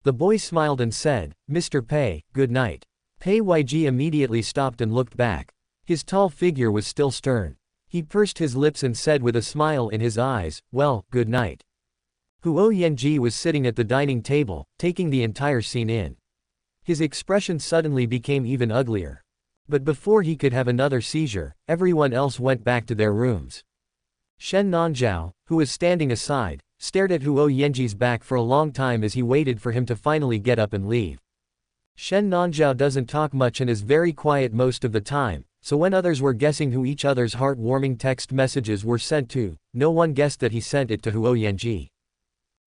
The boy smiled and said, "Mr. Pei, good night." Pei Yg immediately stopped and looked back. His tall figure was still stern. He pursed his lips and said with a smile in his eyes, "Well, good night." Huo Yanji was sitting at the dining table, taking the entire scene in. His expression suddenly became even uglier. But before he could have another seizure, everyone else went back to their rooms. Shen Nanzhao, who was standing aside, stared at Huo Yanji's back for a long time as he waited for him to finally get up and leave. Shen Nanzhao doesn't talk much and is very quiet most of the time, so when others were guessing who each other's heart-warming text messages were sent to, no one guessed that he sent it to Huo Yanji.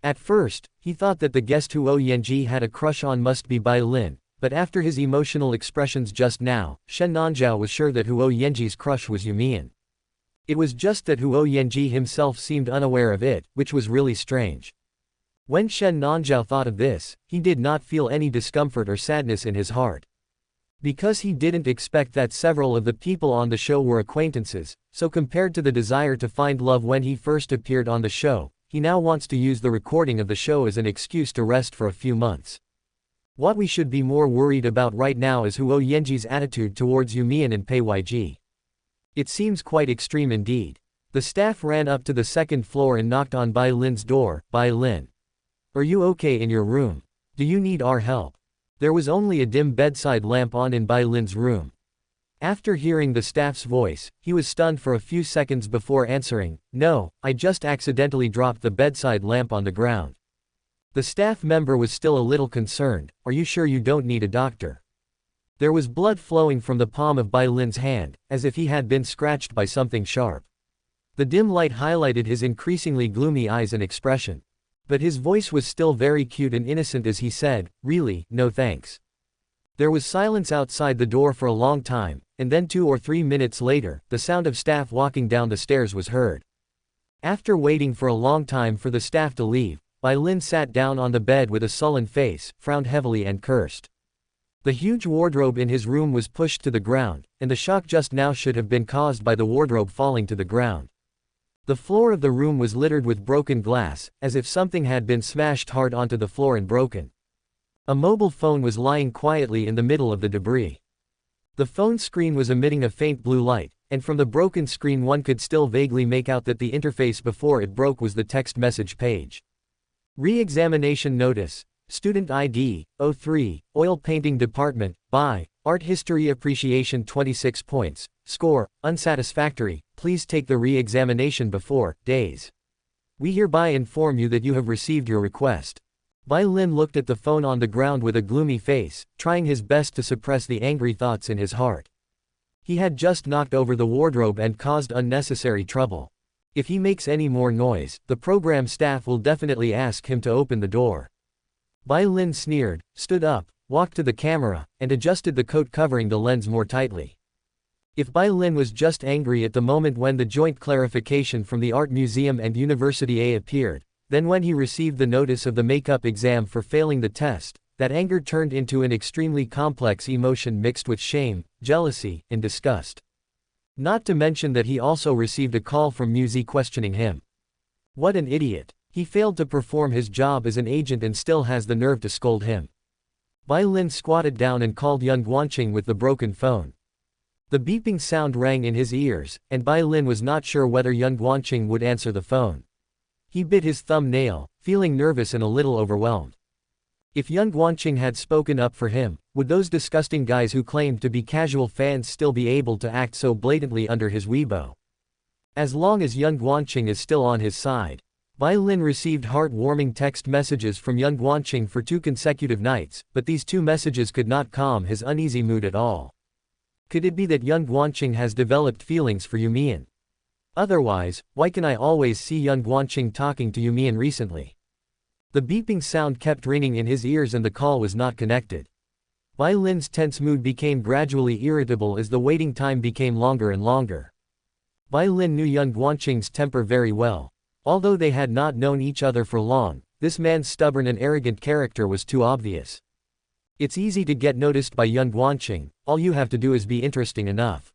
At first, he thought that the guest Huo Yanji had a crush on must be Bai Lin, but after his emotional expressions just now, Shen Nanzhao was sure that Huo Yanji's crush was You Mian. It was just that Huo Yanji himself seemed unaware of it, which was really strange. When Shen Nanzhao thought of this, he did not feel any discomfort or sadness in his heart. Because he didn't expect that several of the people on the show were acquaintances, so compared to the desire to find love when he first appeared on the show, he now wants to use the recording of the show as an excuse to rest for a few months. What we should be more worried about right now is Huo Yanji's attitude towards You Mian and Pei Yg. It seems quite extreme indeed. The staff ran up to the second floor and knocked on Bai Lin's door. "Bai Lin. Are you okay in your room? Do you need our help?" There was only a dim bedside lamp on in Bai Lin's room. After hearing the staff's voice, he was stunned for a few seconds before answering, "No, I just accidentally dropped the bedside lamp on the ground." The staff member was still a little concerned. "Are you sure you don't need a doctor?" There was blood flowing from the palm of Bai Lin's hand, as if he had been scratched by something sharp. The dim light highlighted his increasingly gloomy eyes and expression. But his voice was still very cute and innocent as he said, "Really, no thanks." There was silence outside the door for a long time, and then 2 or 3 minutes later, the sound of staff walking down the stairs was heard. After waiting for a long time for the staff to leave, Bai Lin sat down on the bed with a sullen face, frowned heavily and cursed. The huge wardrobe in his room was pushed to the ground, and the shock just now should have been caused by the wardrobe falling to the ground. The floor of the room was littered with broken glass, as if something had been smashed hard onto the floor and broken. A mobile phone was lying quietly in the middle of the debris. The phone screen was emitting a faint blue light, and from the broken screen one could still vaguely make out that the interface before it broke was the text message page. Re-examination notice. Student ID, 03, Oil Painting Department, Bai, Art History Appreciation 26 points, score, unsatisfactory, please take the re-examination before, days. We hereby inform you that you have received your request. Bai Lin looked at the phone on the ground with a gloomy face, trying his best to suppress the angry thoughts in his heart. He had just knocked over the wardrobe and caused unnecessary trouble. If he makes any more noise, the program staff will definitely ask him to open the door. Bai Lin sneered, stood up, walked to the camera, and adjusted the coat covering the lens more tightly. If Bai Lin was just angry at the moment when the joint clarification from the Art Museum and University A appeared, then when he received the notice of the makeup exam for failing the test, that anger turned into an extremely complex emotion mixed with shame, jealousy, and disgust. Not to mention that he also received a call from Muzi questioning him. What an idiot. He failed to perform his job as an agent and still has the nerve to scold him. Bai Lin squatted down and called Yan Guanqing with the broken phone. The beeping sound rang in his ears, and Bai Lin was not sure whether Yan Guanqing would answer the phone. He bit his thumb nail, feeling nervous and a little overwhelmed. If Yan Guanqing had spoken up for him, would those disgusting guys who claimed to be casual fans still be able to act so blatantly under his Weibo? As long as Yan Guanqing is still on his side. Bai Lin received heart-warming text messages from Yan Guanqing for 2 consecutive nights, but these 2 messages could not calm his uneasy mood at all. Could it be that Yan Guanqing has developed feelings for You Mian? Otherwise, why can I always see Yan Guanqing talking to You Mian recently? The beeping sound kept ringing in his ears and the call was not connected. Bai Lin's tense mood became gradually irritable as the waiting time became longer and longer. Bai Lin knew Yan Guanqing's temper very well. Although they had not known each other for long, this man's stubborn and arrogant character was too obvious. It's easy to get noticed by Yan Guanqing, all you have to do is be interesting enough.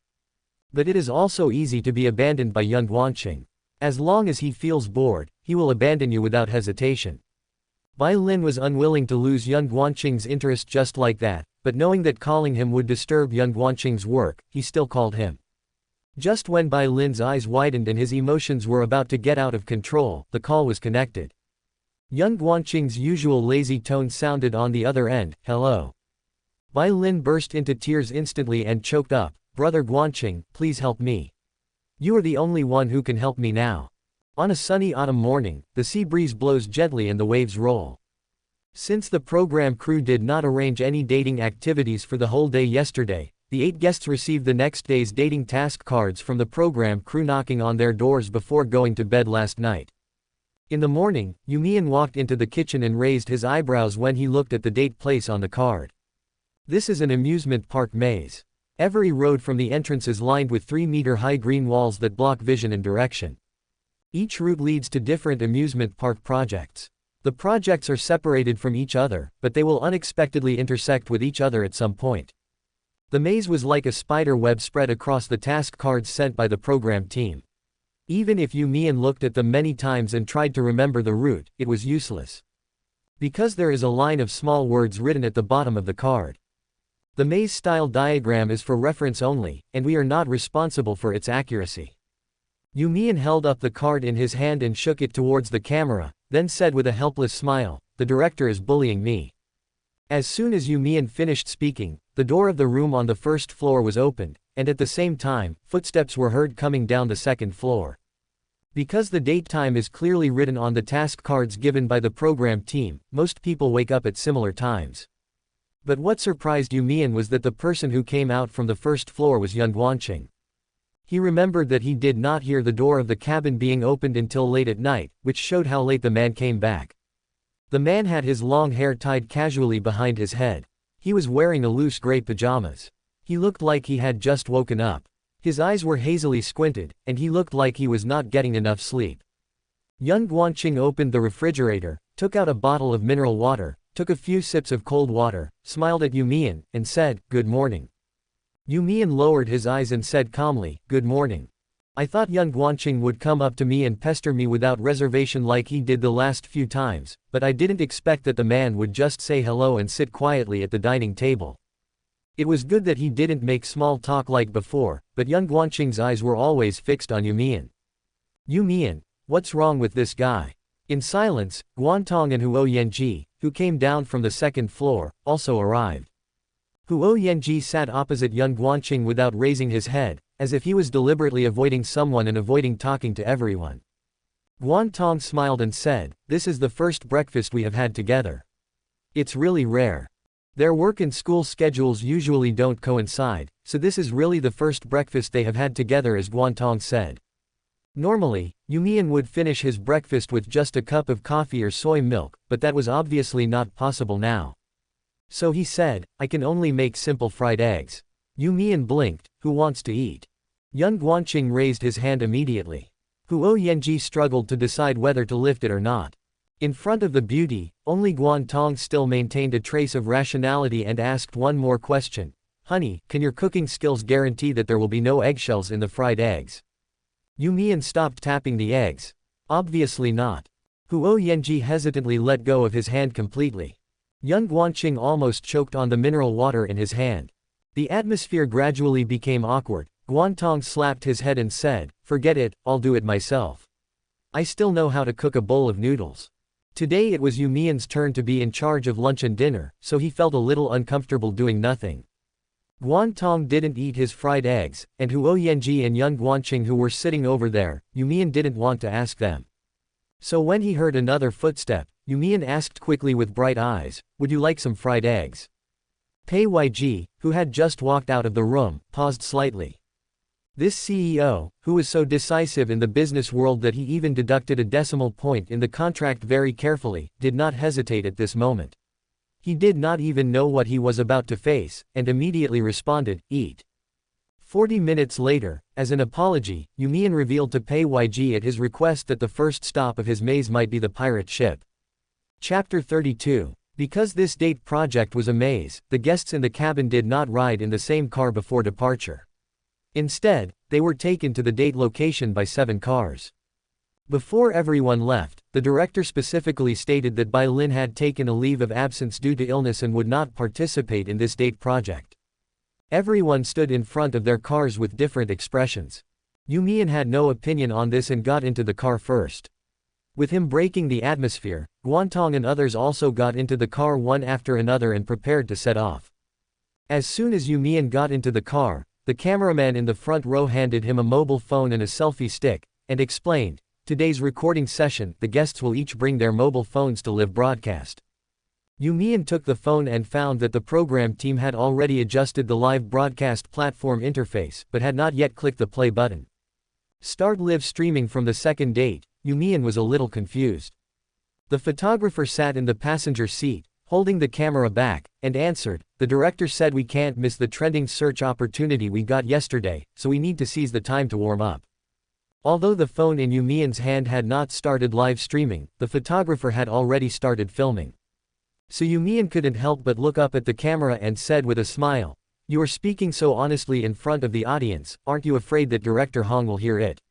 But it is also easy to be abandoned by Yan Guanqing. As long as he feels bored, he will abandon you without hesitation. Bai Lin was unwilling to lose Yan Guanqing's interest just like that, but knowing that calling him would disturb Yan Guanqing's work, he still called him. Just when Bai Lin's eyes widened and his emotions were about to get out of control, the call was connected. Yan Guanqing's usual lazy tone sounded on the other end, "Hello." Bai Lin burst into tears instantly and choked up, "Brother Guanqing, please help me. You are the only one who can help me now." On a sunny autumn morning, the sea breeze blows gently and the waves roll. Since the program crew did not arrange any dating activities for the whole day yesterday, the 8 guests received the next day's dating task cards from the program crew knocking on their doors before going to bed last night. In the morning, You Mian walked into the kitchen and raised his eyebrows when he looked at the date place on the card. This is an amusement park maze. Every road from the entrance is lined with 3-meter-high green walls that block vision and direction. Each route leads to different amusement park projects. The projects are separated from each other, but they will unexpectedly intersect with each other at some point. The maze was like a spider web spread across the task cards sent by the program team. Even if You Mian looked at them many times and tried to remember the route, it was useless. Because there is a line of small words written at the bottom of the card. The maze-style diagram is for reference only, and we are not responsible for its accuracy. You Mian held up the card in his hand and shook it towards the camera, then said with a helpless smile, "The director is bullying me." As soon as You Mian finished speaking, the door of the room on the first floor was opened, and at the same time, footsteps were heard coming down the second floor. Because the date time is clearly written on the task cards given by the program team, most people wake up at similar times. But what surprised You Mian was that the person who came out from the first floor was Yan Guanqing. He remembered that he did not hear the door of the cabin being opened until late at night, which showed how late the man came back. The man had his long hair tied casually behind his head. He was wearing a loose gray pajamas. He looked like he had just woken up. His eyes were hazily squinted, and he looked like he was not getting enough sleep. Yan Guanqing opened the refrigerator, took out a bottle of mineral water, took a few sips of cold water, smiled at You Mian, and said, "Good morning." You Mian lowered his eyes and said calmly, "Good morning. I thought Yan Guanqing would come up to me and pester me without reservation like he did the last few times, but I didn't expect that the man would just say hello and sit quietly at the dining table." It was good that he didn't make small talk like before, but Yan Guanqing's eyes were always fixed on You Mian. "You Mian, what's wrong with this guy?" In silence, Guantong and Huo Yanji, who came down from the second floor, also arrived. Huo Yanji sat opposite Yan Guanqing without raising his head, as if he was deliberately avoiding someone and avoiding talking to everyone. Guantong smiled and said, "This is the first breakfast we have had together. It's really rare. Their work and school schedules usually don't coincide, so this is really the first breakfast they have had together," as Guantong said. Normally, You Mian would finish his breakfast with just a cup of coffee or soy milk, but that was obviously not possible now. So he said, "I can only make simple fried eggs." You Mian blinked, "Who wants to eat?" Yan Guanqing raised his hand immediately. Huo Yanji struggled to decide whether to lift it or not. In front of the beauty, only Guantong still maintained a trace of rationality and asked one more question. "Honey, can your cooking skills guarantee that there will be no eggshells in the fried eggs?" You Mian stopped tapping the eggs. "Obviously not." Huo Yanji hesitantly let go of his hand completely. Yan Guanqing almost choked on the mineral water in his hand. The atmosphere gradually became awkward. Guantong slapped his head and said, "Forget it, I'll do it myself. I still know how to cook a bowl of noodles." Today it was You Mian's turn to be in charge of lunch and dinner, so he felt a little uncomfortable doing nothing. Guantong didn't eat his fried eggs, and Huo Yanji and Yan Guanqing who were sitting over there, You Mian didn't want to ask them. So when he heard another footstep, You Mian asked quickly with bright eyes, "Would you like some fried eggs?" Pei Yg, who had just walked out of the room, paused slightly. This CEO, who was so decisive in the business world that he even deducted a decimal point in the contract very carefully, did not hesitate at this moment. He did not even know what he was about to face, and immediately responded, "Eat." 40 minutes later, as an apology, You Mian revealed to Pei Yg at his request that the first stop of his maze might be the pirate ship. Chapter 32. Because this date project was a maze, the guests in the cabin did not ride in the same car before departure. Instead, they were taken to the date location by 7 cars. Before everyone left, the director specifically stated that Bai Lin had taken a leave of absence due to illness and would not participate in this date project. Everyone stood in front of their cars with different expressions. You Mian had no opinion on this and got into the car first. With him breaking the atmosphere, Guantong and others also got into the car one after another and prepared to set off. As soon as You Mian got into the car, the cameraman in the front row handed him a mobile phone and a selfie stick, and explained, "Today's recording session, the guests will each bring their mobile phones to live broadcast." You Mian took the phone and found that the program team had already adjusted the live broadcast platform interface, but had not yet clicked the play button. Start live streaming from the second date. You Mian was a little confused. The photographer sat in the passenger seat, holding the camera back, and answered, "The director said we can't miss the trending search opportunity we got yesterday, so we need to seize the time to warm up." Although the phone in You Mian's hand had not started live streaming, the photographer had already started filming. So You Mian couldn't help but look up at the camera and said with a smile, "You are speaking so honestly in front of the audience, aren't you afraid that Director Hong will hear it?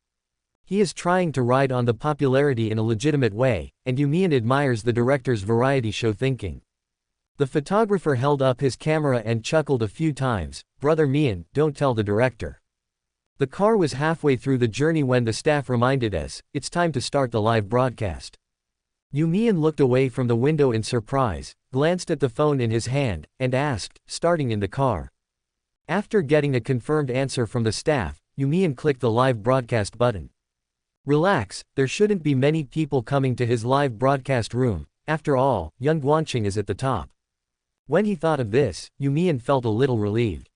He is trying to ride on the popularity in a legitimate way, and You Mian admires the director's variety show thinking." The photographer held up his camera and chuckled a few times, "Brother Mian, don't tell the director." The car was halfway through the journey when the staff reminded us, "It's time to start the live broadcast." You Mian looked away from the window in surprise, glanced at the phone in his hand, and asked, "Starting in the car?" After getting a confirmed answer from the staff, You Mian clicked the live broadcast button. Relax, there shouldn't be many people coming to his live broadcast room, after all, Young Guanqing is at the top. When he thought of this, You Mian felt a little relieved.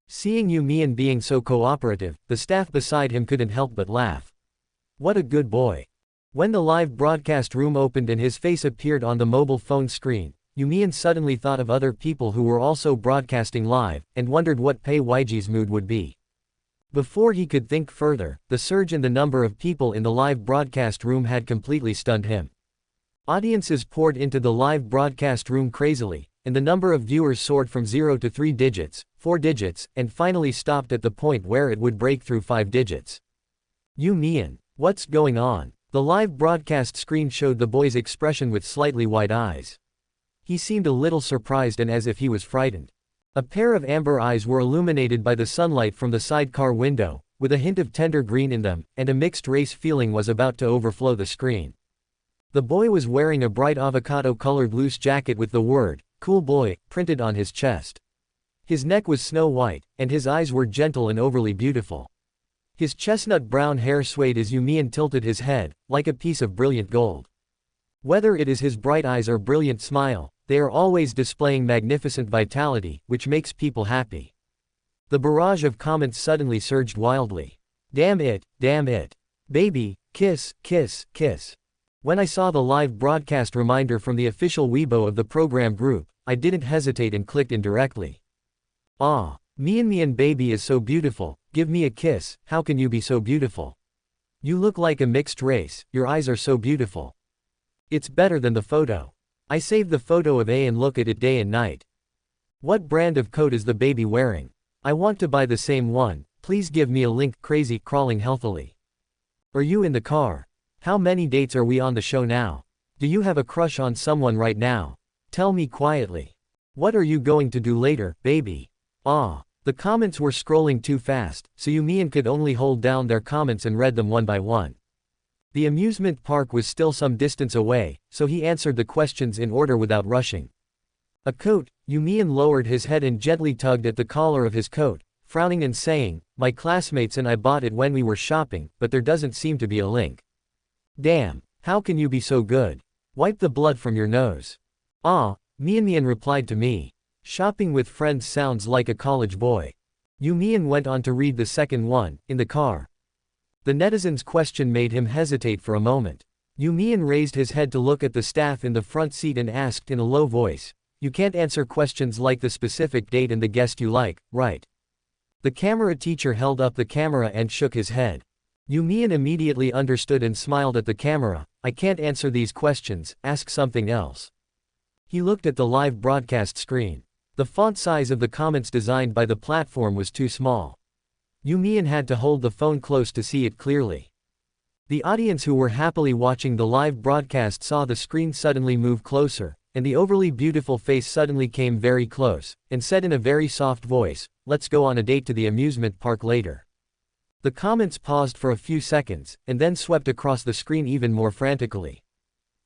Seeing You Mian being so cooperative, the staff beside him couldn't help but laugh. What a good boy. When the live broadcast room opened and his face appeared on the mobile phone screen, You Mian suddenly thought of other people who were also broadcasting live, and wondered what Pei Weiji's mood would be. Before he could think further, the surge in the number of people in the live broadcast room had completely stunned him. Audiences poured into the live broadcast room crazily, and the number of viewers soared from 0 to 3 digits, 4 digits, and finally stopped at the point where it would break through 5 digits. You Mian, what's going on? The live broadcast screen showed the boy's expression with slightly wide eyes. He seemed a little surprised and as if he was frightened. A pair of amber eyes were illuminated by the sunlight from the sidecar window, with a hint of tender green in them, and a mixed-race feeling was about to overflow the screen. The boy was wearing a bright avocado-colored loose jacket with the word, "Cool Boy," printed on his chest. His neck was snow-white, and his eyes were gentle and overly beautiful. His chestnut brown hair swayed as You Mian tilted his head, like a piece of brilliant gold. Whether it is his bright eyes or brilliant smile, they are always displaying magnificent vitality, which makes people happy. The barrage of comments suddenly surged wildly. Damn it, baby, kiss, kiss, kiss. When I saw the live broadcast reminder from the official Weibo of the program group, I didn't hesitate and clicked indirectly. Ah, Mian baby is so beautiful, give me a kiss, how can you be so beautiful? You look like a mixed race, your eyes are so beautiful. It's better than the photo. I saved the photo of A and look at it day and night. What brand of coat is the baby wearing? I want to buy the same one, please give me a link. Crazy, crawling healthily. Are you in the car? How many dates are we on the show now? Do you have a crush on someone right now? Tell me quietly. What are you going to do later, baby? Ah. The comments were scrolling too fast, so You Mian could only hold down their comments and read them one by one. The amusement park was still some distance away, so he answered the questions in order without rushing. A coat. You Mian lowered his head and gently tugged at the collar of his coat, frowning and saying, "My classmates and I bought it when we were shopping, but there doesn't seem to be a link." Damn, how can you be so good? Wipe the blood from your nose. Ah, Mian replied to me. Shopping with friends sounds like a college boy. You Mian went on to read the second one, in the car. The netizen's question made him hesitate for a moment. You Mian raised his head to look at the staff in the front seat and asked in a low voice, "You can't answer questions like the specific date and the guest you like, right?" The camera teacher held up the camera and shook his head. You Mian immediately understood and smiled at the camera. "I can't answer these questions, ask something else." He looked at the live broadcast screen. The font size of the comments designed by the platform was too small. You Mian had to hold the phone close to see it clearly. The audience who were happily watching the live broadcast saw the screen suddenly move closer, and the overly beautiful face suddenly came very close, and said in a very soft voice, "Let's go on a date to the amusement park later." The comments paused for a few seconds, and then swept across the screen even more frantically.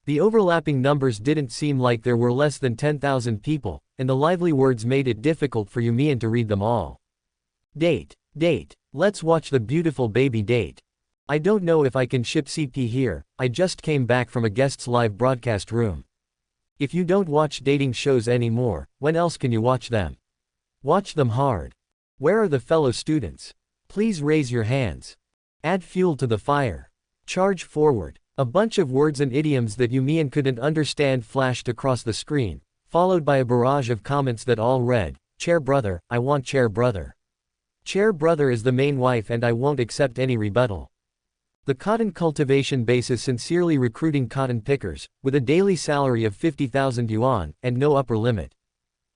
The overlapping numbers didn't seem like there were less than 10,000 people, and the lively words made it difficult for You Mian to read them all. Date. Date. Let's watch the beautiful baby date. I don't know if I can ship CP here, I just came back from a guest's live broadcast room. If you don't watch dating shows anymore, when else can you watch them? Watch them hard. Where are the fellow students? Please raise your hands. Add fuel to the fire. Charge forward. A bunch of words and idioms that You Mian couldn't understand flashed across the screen, followed by a barrage of comments that all read, "Chair brother, I want chair brother. Chair brother is the main wife and I won't accept any rebuttal." The cotton cultivation base is sincerely recruiting cotton pickers, with a daily salary of 50,000 yuan, and no upper limit.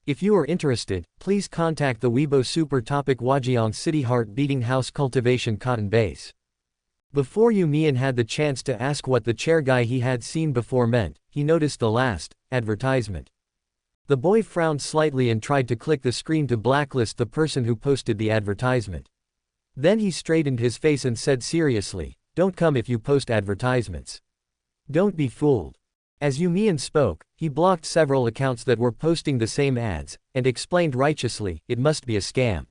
If you are interested, please contact the Weibo Super Topic Wajiang City Heart Beating House Cultivation Cotton Base. Before You Mian had the chance to ask what the chair guy he had seen before meant, he noticed the last advertisement. The boy frowned slightly and tried to click the screen to blacklist the person who posted the advertisement. Then he straightened his face and said seriously, "Don't come if you post advertisements. Don't be fooled." As You Mian spoke, he blocked several accounts that were posting the same ads, and explained righteously, it must be a scam.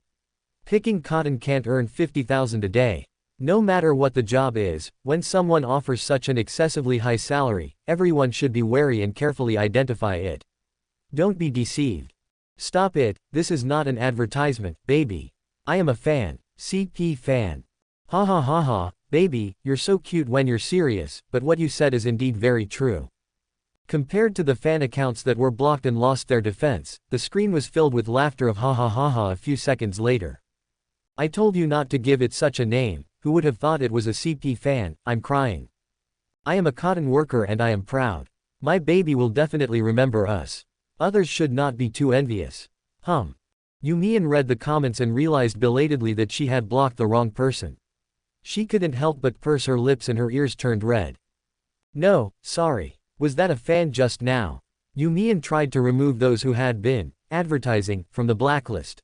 Picking cotton can't earn 50,000 a day. No matter what the job is, when someone offers such an excessively high salary, everyone should be wary and carefully identify it. Don't be deceived. Stop it, this is not an advertisement, baby. I am a fan. CP fan. Ha ha ha ha. Baby, you're so cute when you're serious, but what you said is indeed very true. Compared to the fan accounts that were blocked and lost their defense, the screen was filled with laughter of ha ha ha ha a few seconds later. I told you not to give it such a name, who would have thought it was a CP fan, I'm crying. I am a cotton worker and I am proud. My baby will definitely remember us. Others should not be too envious. You Mian read the comments and realized belatedly that she had blocked the wrong person. She couldn't help but purse her lips and her ears turned red. No, sorry. Was that a fan just now? You Mian tried to remove those who had been advertising from the blacklist.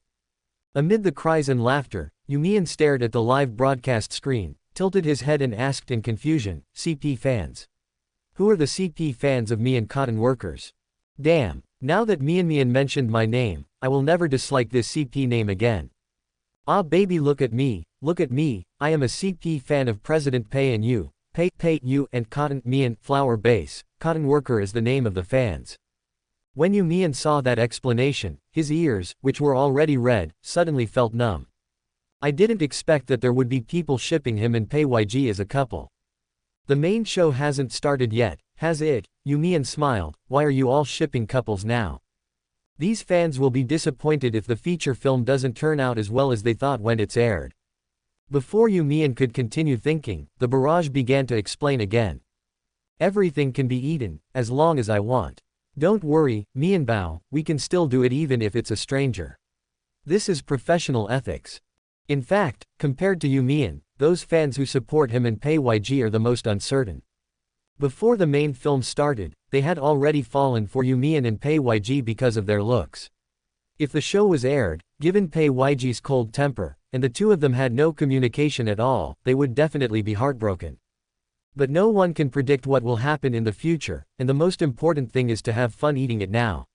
Amid the cries and laughter, You Mian stared at the live broadcast screen, tilted his head and asked in confusion, "CP fans? Who are the CP fans of Mian cotton workers? Damn, now that Mian mentioned my name, I will never dislike this CP name again. Ah baby, look at me, I am a CP fan of President Pei and you, Pei you and Cotton Mian flower base, cotton worker is the name of the fans." When You Mian saw that explanation, his ears, which were already red, suddenly felt numb. I didn't expect that there would be people shipping him and Pei YG as a couple. The main show hasn't started yet, has it? You Mian smiled, why are you all shipping couples now? These fans will be disappointed if the feature film doesn't turn out as well as they thought when it's aired. Before You Mian could continue thinking, the barrage began to explain again. Everything can be eaten, as long as I want. Don't worry, Mian Bao, we can still do it even if it's a stranger. This is professional ethics. In fact, compared to You Mian, those fans who support him and Pei YG are the most uncertain. Before the main film started, they had already fallen for You Mian and Pei YG because of their looks. If the show was aired, given Pei YG's cold temper, and the two of them had no communication at all, they would definitely be heartbroken. But no one can predict what will happen in the future, and the most important thing is to have fun eating it now.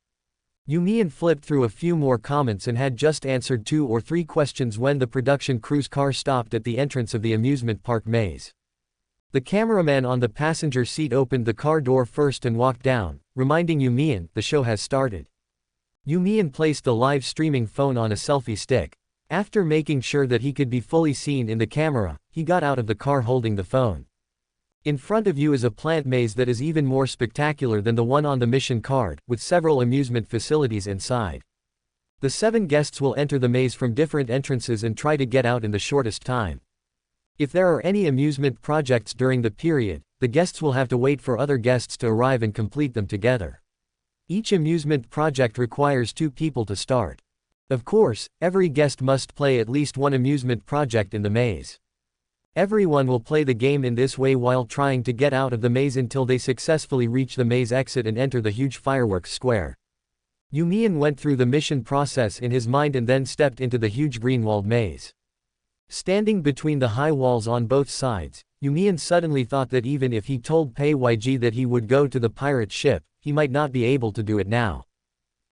You Mian flipped through a few more comments and had just answered 2 or 3 questions when the production crew's car stopped at the entrance of the amusement park maze. The cameraman on the passenger seat opened the car door first and walked down, reminding You Mian, the show has started. You Mian placed the live streaming phone on a selfie stick. After making sure that he could be fully seen in the camera, he got out of the car holding the phone. In front of you is a plant maze that is even more spectacular than the one on the mission card, with several amusement facilities inside. The 7 guests will enter the maze from different entrances and try to get out in the shortest time. If there are any amusement projects during the period, the guests will have to wait for other guests to arrive and complete them together. Each amusement project requires 2 people to start. Of course, every guest must play at least one amusement project in the maze. Everyone will play the game in this way while trying to get out of the maze until they successfully reach the maze exit and enter the huge fireworks square. You Mian went through the mission process in his mind and then stepped into the huge green-walled maze. Standing between the high walls on both sides, You Mian suddenly thought that even if he told Bai Lin that he would go to the pirate ship, he might not be able to do it now.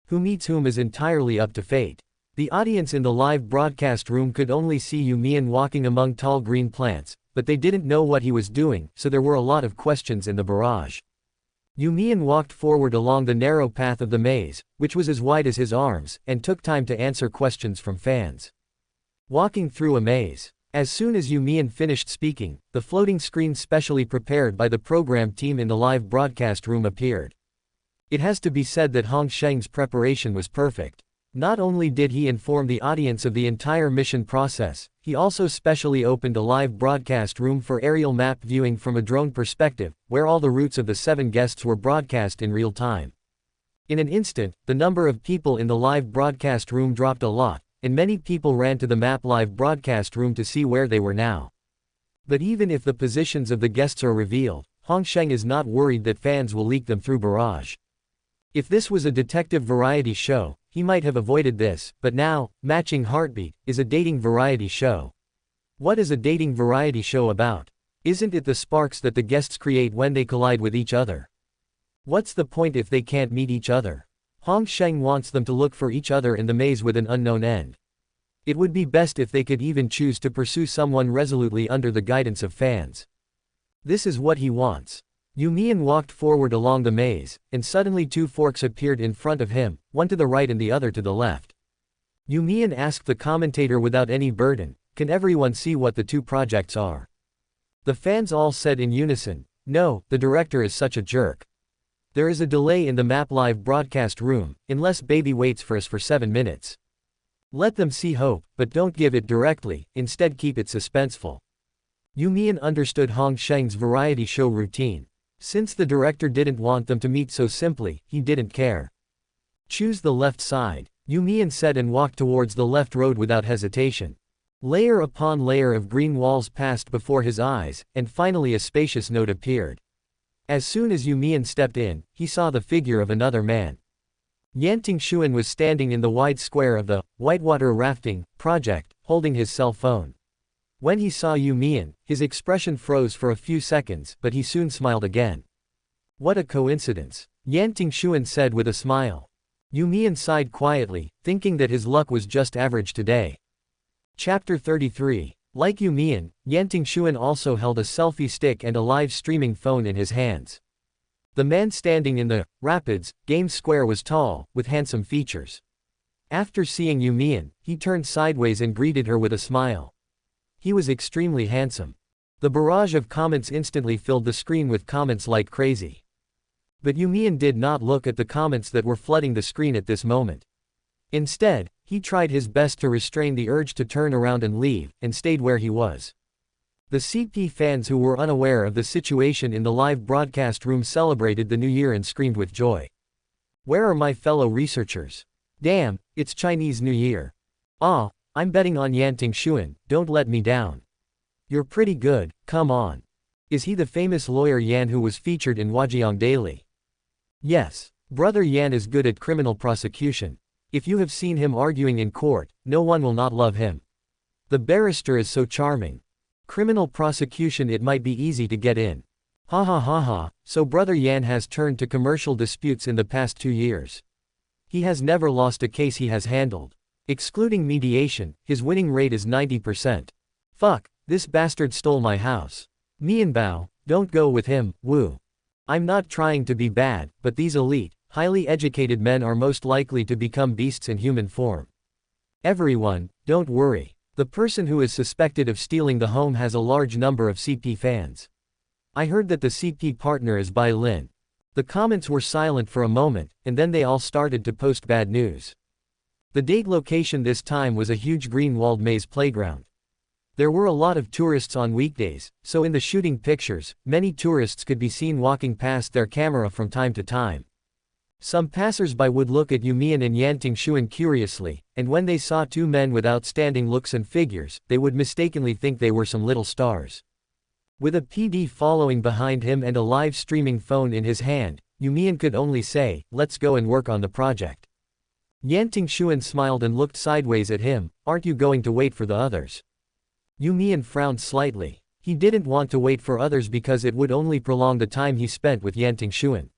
Who meets whom is entirely up to fate. The audience in the live broadcast room could only see You Mian walking among tall green plants, but they didn't know what he was doing, so there were a lot of questions in the barrage. You Mian walked forward along the narrow path of the maze, which was as wide as his arms, and took time to answer questions from fans. Walking through a maze. As soon as You Mian finished speaking, the floating screen specially prepared by the program team in the live broadcast room appeared. It has to be said that Hong Sheng's preparation was perfect. Not only did he inform the audience of the entire mission process, he also specially opened a live broadcast room for aerial map viewing from a drone perspective, where all the routes of the 7 guests were broadcast in real time. In an instant, the number of people in the live broadcast room dropped a lot, and many people ran to the map live broadcast room to see where they were now. But even if the positions of the guests are revealed, Hong Sheng is not worried that fans will leak them through barrage. If this was a detective variety show, he might have avoided this, but now, Matching Heartbeat is a dating variety show. What is a dating variety show about? Isn't it the sparks that the guests create when they collide with each other? What's the point if they can't meet each other? Hong Sheng wants them to look for each other in the maze with an unknown end. It would be best if they could even choose to pursue someone resolutely under the guidance of fans. This is what he wants. You Mian walked forward along the maze, and suddenly 2 forks appeared in front of him, one to the right and the other to the left. You Mian asked the commentator without any burden, "Can everyone see what the 2 projects are?" The fans all said in unison, "No, the director is such a jerk. There is a delay in the map live broadcast room, unless baby waits for us for 7 minutes. Let them see hope, but don't give it directly, instead keep it suspenseful." You Mian understood Hong Sheng's variety show routine. Since the director didn't want them to meet so simply, he didn't care. "Choose the left side," You Mian said and walked towards the left road without hesitation. Layer upon layer of green walls passed before his eyes, and finally a spacious note appeared. As soon as You Mian stepped in, he saw the figure of another man. Yan Tingxuan was standing in the wide square of the whitewater rafting project, holding his cell phone. When he saw You Mian, his expression froze for a few seconds, but he soon smiled again. "What a coincidence," Yan Tingxuan said with a smile. You Mian sighed quietly, thinking that his luck was just average today. Chapter 33. Like You Mian, Yan Tingxuan also held a selfie stick and a live streaming phone in his hands. The man standing in the Rapids game square was tall, with handsome features. After seeing You Mian, he turned sideways and greeted her with a smile. He was extremely handsome. The barrage of comments instantly filled the screen with comments like crazy. But You Mian did not look at the comments that were flooding the screen at this moment. Instead, he tried his best to restrain the urge to turn around and leave, and stayed where he was. The CP fans who were unaware of the situation in the live broadcast room celebrated the new year and screamed with joy. "Where are my fellow researchers? Damn, it's Chinese New Year. Ah, I'm betting on Yan Tingxuan, don't let me down. You're pretty good, come on. Is he the famous lawyer Yan who was featured in Huajiang Daily?" "Yes, brother Yan is good at criminal prosecution. If you have seen him arguing in court, no one will not love him. The barrister is so charming. Criminal prosecution, it might be easy to get in. Ha ha ha ha, so brother Yan has turned to commercial disputes in the past 2 years. He has never lost a case he has handled. Excluding mediation, his winning rate is 90%. Fuck, this bastard stole my house. Mianbao, don't go with him, woo. I'm not trying to be bad, but these elite, highly educated men are most likely to become beasts in human form. Everyone, don't worry. The person who is suspected of stealing the home has a large number of CP fans. I heard that the CP partner is Bai Lin." The comments were silent for a moment, and then they all started to post bad news. The date location this time was a huge green-walled maze playground. There were a lot of tourists on weekdays, so in the shooting pictures, many tourists could be seen walking past their camera from time to time. Some passers-by would look at You Mian and Yan Tingxuan curiously, and when they saw two men with outstanding looks and figures, they would mistakenly think they were some little stars. With a PD following behind him and a live streaming phone in his hand, You Mian could only say, "Let's go and work on the project." Yan Tingxuan smiled and looked sideways at him. "Aren't you going to wait for the others?" You Mian frowned slightly. He didn't want to wait for others because it would only prolong the time he spent with Yan Tingxuan.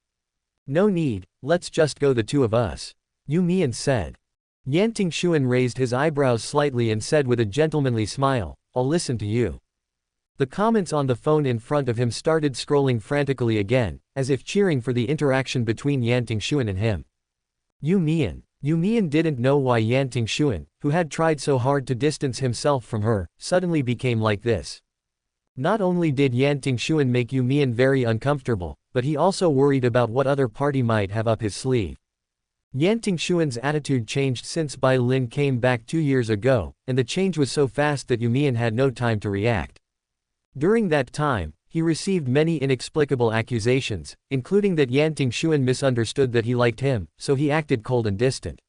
"No need, let's just go the two of us," You Mian said. Yan Tingxuan raised his eyebrows slightly and said with a gentlemanly smile, "I'll listen to you." The comments on the phone in front of him started scrolling frantically again, as if cheering for the interaction between Yan Tingxuan and him. You Mian didn't know why Yan Tingxuan, who had tried so hard to distance himself from her, suddenly became like this. Not only did Yan Tingxuan make You Mian very uncomfortable, but he also worried about what other party might have up his sleeve. Yan Tingxuan's attitude changed since Bai Lin came back 2 years ago, and the change was so fast that You Mian had no time to react. During that time, he received many inexplicable accusations, including that Yan Tingxuan misunderstood that he liked him, so he acted cold and distant.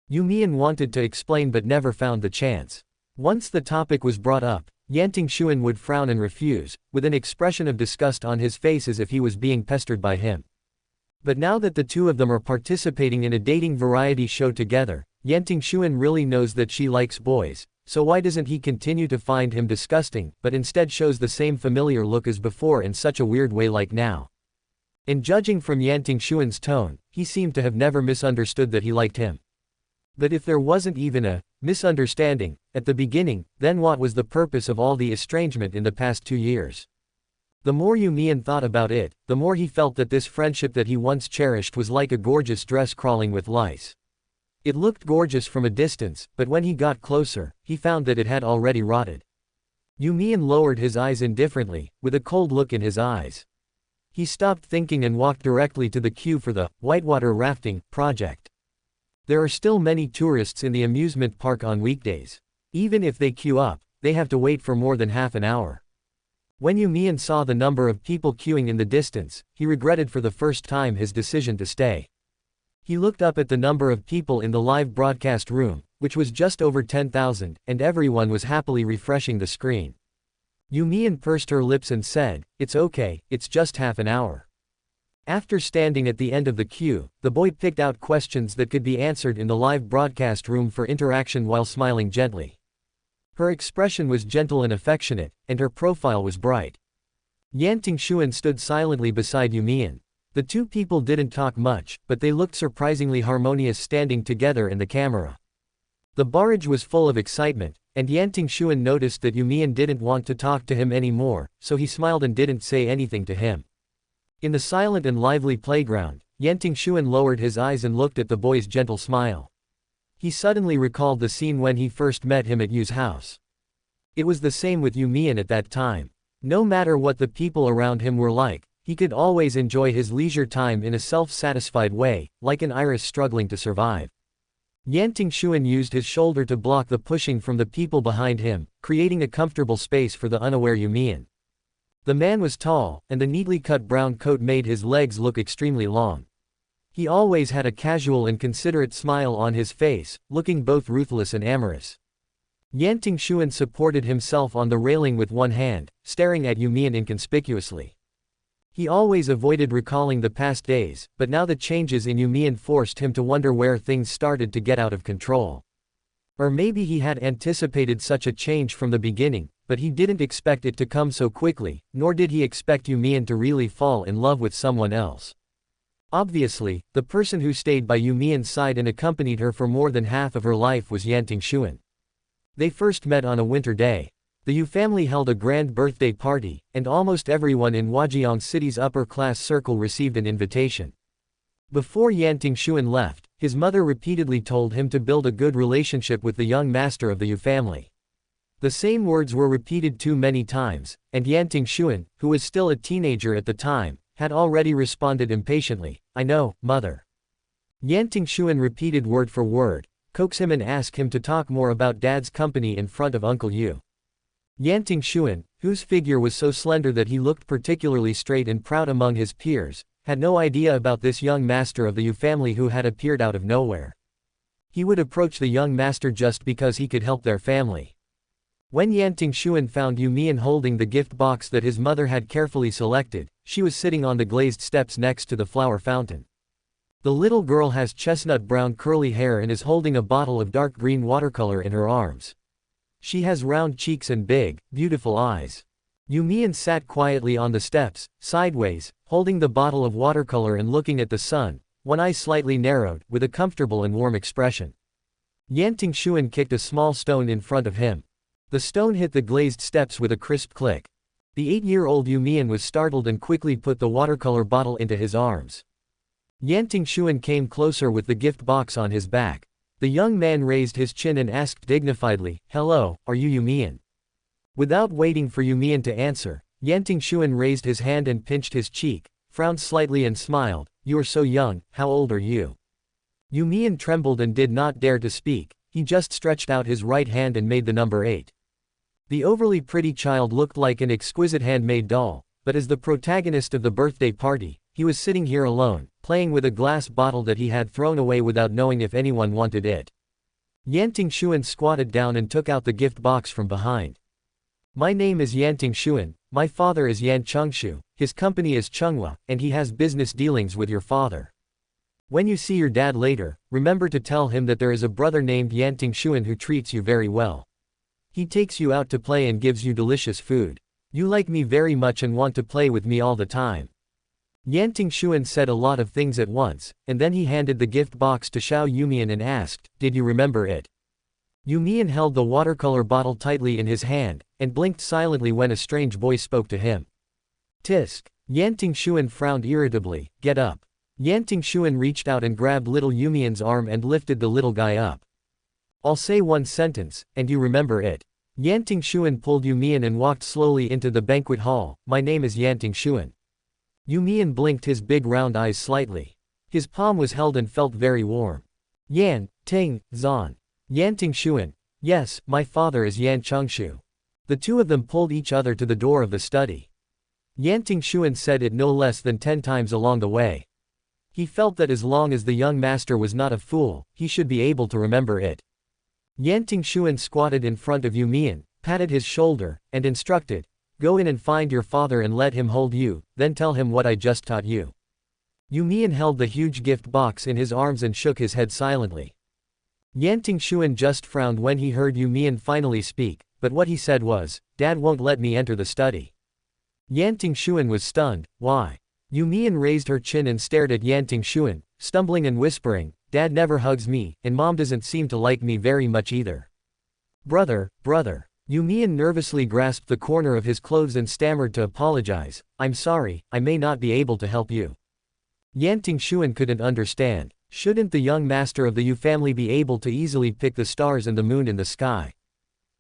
You Mian wanted to explain but never found the chance. Once the topic was brought up, Yan Tingxuan would frown and refuse, with an expression of disgust on his face as if he was being pestered by him. But now that the two of them are participating in a dating variety show together, Yan Tingxuan really knows that she likes boys, so why doesn't he continue to find him disgusting, but instead shows the same familiar look as before in such a weird way like now? In judging from Yan Tingxuan's tone, he seemed to have never misunderstood that he liked him. But if there wasn't even a misunderstanding at the beginning, then what was the purpose of all the estrangement in the past 2 years? The more You Mian thought about it, the more he felt that this friendship that he once cherished was like a gorgeous dress crawling with lice. It looked gorgeous from a distance, but when he got closer, he found that it had already rotted. You Mian lowered his eyes indifferently, with a cold look in his eyes. He stopped thinking and walked directly to the queue for the whitewater rafting project. There are still many tourists in the amusement park on weekdays. Even if they queue up, they have to wait for more than half an hour. When You Mian saw the number of people queuing in the distance, he regretted for the first time his decision to stay. He looked up at the number of people in the live broadcast room, which was just over 10,000, and everyone was happily refreshing the screen. You Mian pursed her lips and said, "It's okay, it's just half an hour." After standing at the end of the queue, the boy picked out questions that could be answered in the live broadcast room for interaction while smiling gently. Her expression was gentle and affectionate, and her profile was bright. Yan Tingxuan stood silently beside You Mian. The two people didn't talk much, but they looked surprisingly harmonious standing together in the camera. The barrage was full of excitement, and Yan Tingxuan noticed that You Mian didn't want to talk to him anymore, so he smiled and didn't say anything to him. In the silent and lively playground, Yan Tingxuan lowered his eyes and looked at the boy's gentle smile. He suddenly recalled the scene when he first met him at Yu's house. It was the same with You Mian at that time. No matter what the people around him were like, he could always enjoy his leisure time in a self-satisfied way, like an iris struggling to survive. Yan Tingxuan used his shoulder to block the pushing from the people behind him, creating a comfortable space for the unaware You Mian. The man was tall, and the neatly cut brown coat made his legs look extremely long. He always had a casual and considerate smile on his face, looking both ruthless and amorous. Yan Tingxuan supported himself on the railing with one hand, staring at You Mian inconspicuously. He always avoided recalling the past days, but now the changes in You Mian forced him to wonder where things started to get out of control. Or maybe he had anticipated such a change from the beginning, but he didn't expect it to come so quickly, nor did he expect You Mian to really fall in love with someone else. Obviously, the person who stayed by You Mian's side and accompanied her for more than half of her life was Yan Tingxuan. They first met on a winter day. The Yu family held a grand birthday party, and almost everyone in Huajiang City's upper-class circle received an invitation. Before Yan Tingxuan left, his mother repeatedly told him to build a good relationship with the young master of the Yu family. The same words were repeated too many times, and Yan Tingxuan, who was still a teenager at the time, had already responded impatiently, "I know, mother." Yan Tingxuan repeated word for word, coaxed him and asked him to talk more about Dad's company in front of Uncle Yu. Yan Tingxuan, whose figure was so slender that he looked particularly straight and proud among his peers, had no idea about this young master of the Yu family who had appeared out of nowhere. He would approach the young master just because he could help their family. When Yan Tingxuan found You Mian holding the gift box that his mother had carefully selected, she was sitting on the glazed steps next to the flower fountain. The little girl has chestnut-brown curly hair and is holding a bottle of dark green watercolor in her arms. She has round cheeks and big, beautiful eyes. You Mian sat quietly on the steps, sideways, holding the bottle of watercolor and looking at the sun, one eye slightly narrowed, with a comfortable and warm expression. Yan Tingxuan kicked a small stone in front of him. The stone hit the glazed steps with a crisp click. The 8-year-old You Mian was startled and quickly put the watercolor bottle into his arms. Yan Tingxuan came closer with the gift box on his back. The young man raised his chin and asked dignifiedly, "Hello, are you You Mian?" Without waiting for You Mian to answer, Yan Tingxuan raised his hand and pinched his cheek, frowned slightly and smiled. "You are so young, how old are you?" You Mian trembled and did not dare to speak. He just stretched out his right hand and made the number 8. The overly pretty child looked like an exquisite handmade doll, but as the protagonist of the birthday party, he was sitting here alone, playing with a glass bottle that he had thrown away without knowing if anyone wanted it. Yan Tingxuan squatted down and took out the gift box from behind. "My name is Yan Tingxuan, my father is Yan Tingxu, his company is Chunghua, and he has business dealings with your father. When you see your dad later, remember to tell him that there is a brother named Yan Tingxuan who treats you very well. He takes you out to play and gives you delicious food. You like me very much and want to play with me all the time." Yan Tingxuan said a lot of things at once, and then he handed the gift box to You Mian and asked, "Did you remember it?" You Mian held the watercolor bottle tightly in his hand, and blinked silently when a strange voice spoke to him. "Tisk." Yan Tingxuan frowned irritably. "Get up." Yan Tingxuan reached out and grabbed little You Mian's arm and lifted the little guy up. "I'll say one sentence, and you remember it." Yan Tingxuan pulled You Mian and walked slowly into the banquet hall. "My name is Yan Tingxuan." You Mian blinked his big round eyes slightly. His palm was held and felt very warm. "Yan Tingxuan." Yan Tingxuan. "Yes, my father is Yan Tingxu." The two of them pulled each other to the door of the study. Yan Tingxuan said it no less than 10 times along the way. He felt that as long as the young master was not a fool, he should be able to remember it. Yan Tingxuan squatted in front of You Mian, patted his shoulder, and instructed, "Go in and find your father and let him hold you, then tell him what I just taught you." You Mian held the huge gift box in his arms and shook his head silently. Yan Tingxuan just frowned when he heard You Mian finally speak, but what he said was, "Dad won't let me enter the study." Yan Tingxuan was stunned. "Why?" You Mian raised her chin and stared at Yan Tingxuan, stumbling and whispering, "Dad never hugs me, and Mom doesn't seem to like me very much either." Brother. You Mian nervously grasped the corner of his clothes and stammered to apologize, "I'm sorry, I may not be able to help you." Yan Tingxuan couldn't understand. Shouldn't the young master of the Yu family be able to easily pick the stars and the moon in the sky?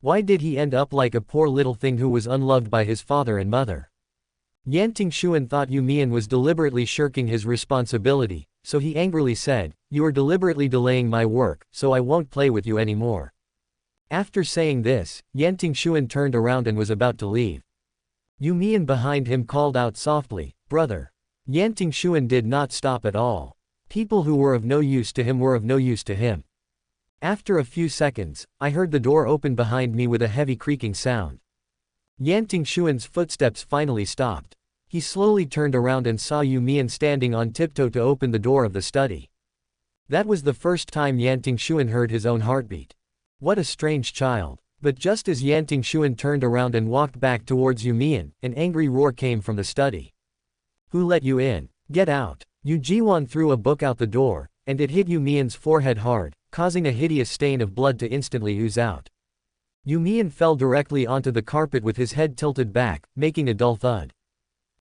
Why did he end up like a poor little thing who was unloved by his father and mother? Yan Tingxuan thought You Mian was deliberately shirking his responsibility, so he angrily said, "You are deliberately delaying my work, so I won't play with you anymore." After saying this, Yan Tingxuan turned around and was about to leave. You Mian behind him called out softly, "Brother." Yan Tingxuan did not stop at all. People who were of no use to him were of no use to him. After a few seconds, I heard the door open behind me with a heavy creaking sound. Yan Tingxuan's footsteps finally stopped. He slowly turned around and saw You Mian standing on tiptoe to open the door of the study. That was the first time Yan Tingxuan heard his own heartbeat. What a strange child. But just as Yan Tingxuan turned around and walked back towards You Mian, an angry roar came from the study. "Who let you in? Get out!" Yu Jiwan threw a book out the door, and it hit You Mian's forehead hard, causing a hideous stain of blood to instantly ooze out. You Mian fell directly onto the carpet with his head tilted back, making a dull thud.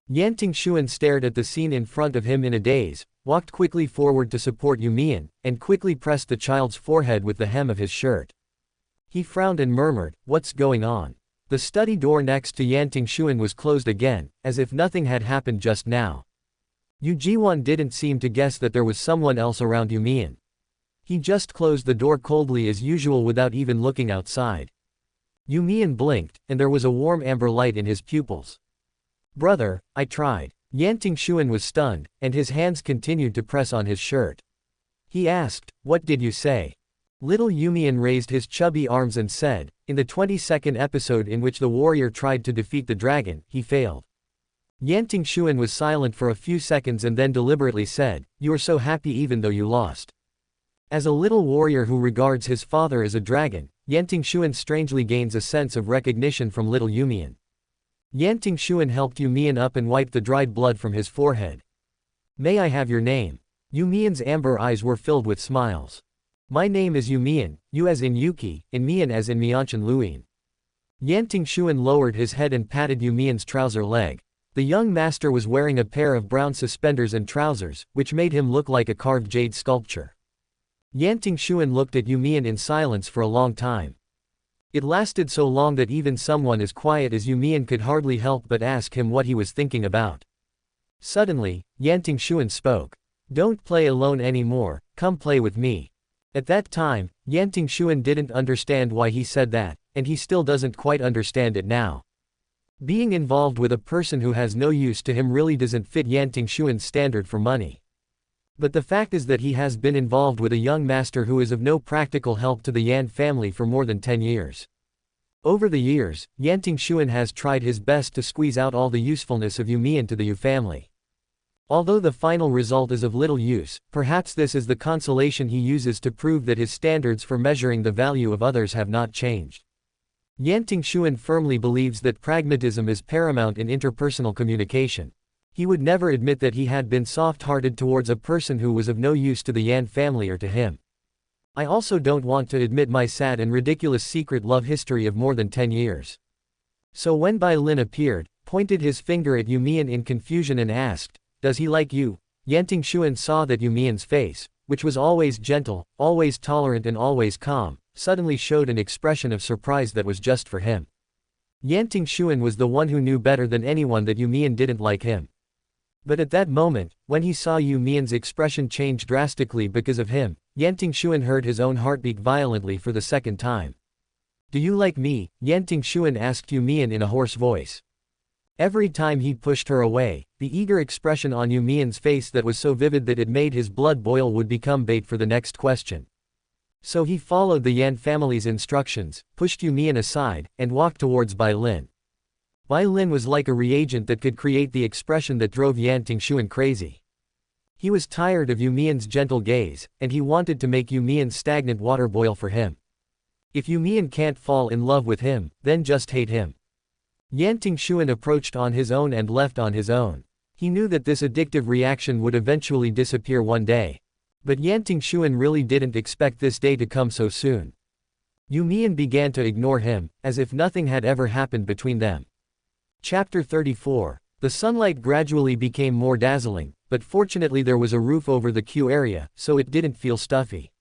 Yan Tingxuan stared at the scene in front of him in a daze, walked quickly forward to support You Mian, and quickly pressed the child's forehead with the hem of his shirt. He frowned and murmured, "What's going on?" The study door next to Yan Tingxuan was closed again, as if nothing had happened just now. Yu Jiwan didn't seem to guess that there was someone else around You Mian. He just closed the door coldly as usual without even looking outside. You Mian blinked, and there was a warm amber light in his pupils. "Brother, I tried." Yan Tingxuan was stunned, and his hands continued to press on his shirt. He asked, "What did you say?" Little You Mian raised his chubby arms and said, "In the 22nd episode in which the warrior tried to defeat the dragon, he failed." Yan Tingxuan was silent for a few seconds and then deliberately said, "You are so happy even though you lost." As a little warrior who regards his father as a dragon, Yan Tingxuan strangely gains a sense of recognition from little You Mian. Yan Tingxuan helped You Mian up and wiped the dried blood from his forehead. "May I have your name?" You Mian's amber eyes were filled with smiles. "My name is You Mian, you as in Yuki, and Mian as in Mianchan Luin." Yan Tingxuan lowered his head and patted You Mian's trouser leg. The young master was wearing a pair of brown suspenders and trousers, which made him look like a carved jade sculpture. Yan Tingxuan looked at You Mian in silence for a long time. It lasted so long that even someone as quiet as You Mian could hardly help but ask him what he was thinking about. Suddenly, Yan Tingxuan spoke. "Don't play alone anymore, come play with me." At that time, Yan Tingxuan didn't understand why he said that, and he still doesn't quite understand it now. Being involved with a person who has no use to him really doesn't fit Yan Tingxuan's standard for money. But the fact is that he has been involved with a young master who is of no practical help to the Yan family for more than 10 years. Over the years, Yan Tingxuan has tried his best to squeeze out all the usefulness of You Mian to the Yu family. Although the final result is of little use, perhaps this is the consolation he uses to prove that his standards for measuring the value of others have not changed. Yan Tingxuan firmly believes that pragmatism is paramount in interpersonal communication. He would never admit that he had been soft-hearted towards a person who was of no use to the Yan family or to him. I also don't want to admit my sad and ridiculous secret love history of more than 10 years. So when Bai Lin appeared, pointed his finger at You Mian in confusion and asked, "Does he like you?" Yan Tingxuan saw that You Mian's face, which was always gentle, always tolerant and always calm, suddenly showed an expression of surprise that was just for him. Yan Tingxuan was the one who knew better than anyone that You Mian didn't like him. But at that moment, when he saw You Mian's expression change drastically because of him, Yan Tingxuan heard his own heartbeat violently for the second time. "Do you like me?" Yan Tingxuan asked You Mian in a hoarse voice. Every time he pushed her away, the eager expression on You Mian's face that was so vivid that it made his blood boil would become bait for the next question. So he followed the Yan family's instructions, pushed You Mian aside, and walked towards Bai Lin. Bai Lin was like a reagent that could create the expression that drove Yan Tingxuan crazy. He was tired of You Mian's gentle gaze, and he wanted to make You Mian's stagnant water boil for him. If You Mian can't fall in love with him, then just hate him. Yan Tingxuan approached on his own and left on his own. He knew that this addictive reaction would eventually disappear one day. But Yan Tingxuan really didn't expect this day to come so soon. You Mian began to ignore him, as if nothing had ever happened between them. Chapter 34. The sunlight gradually became more dazzling, but fortunately there was a roof over the queue area, so it didn't feel stuffy.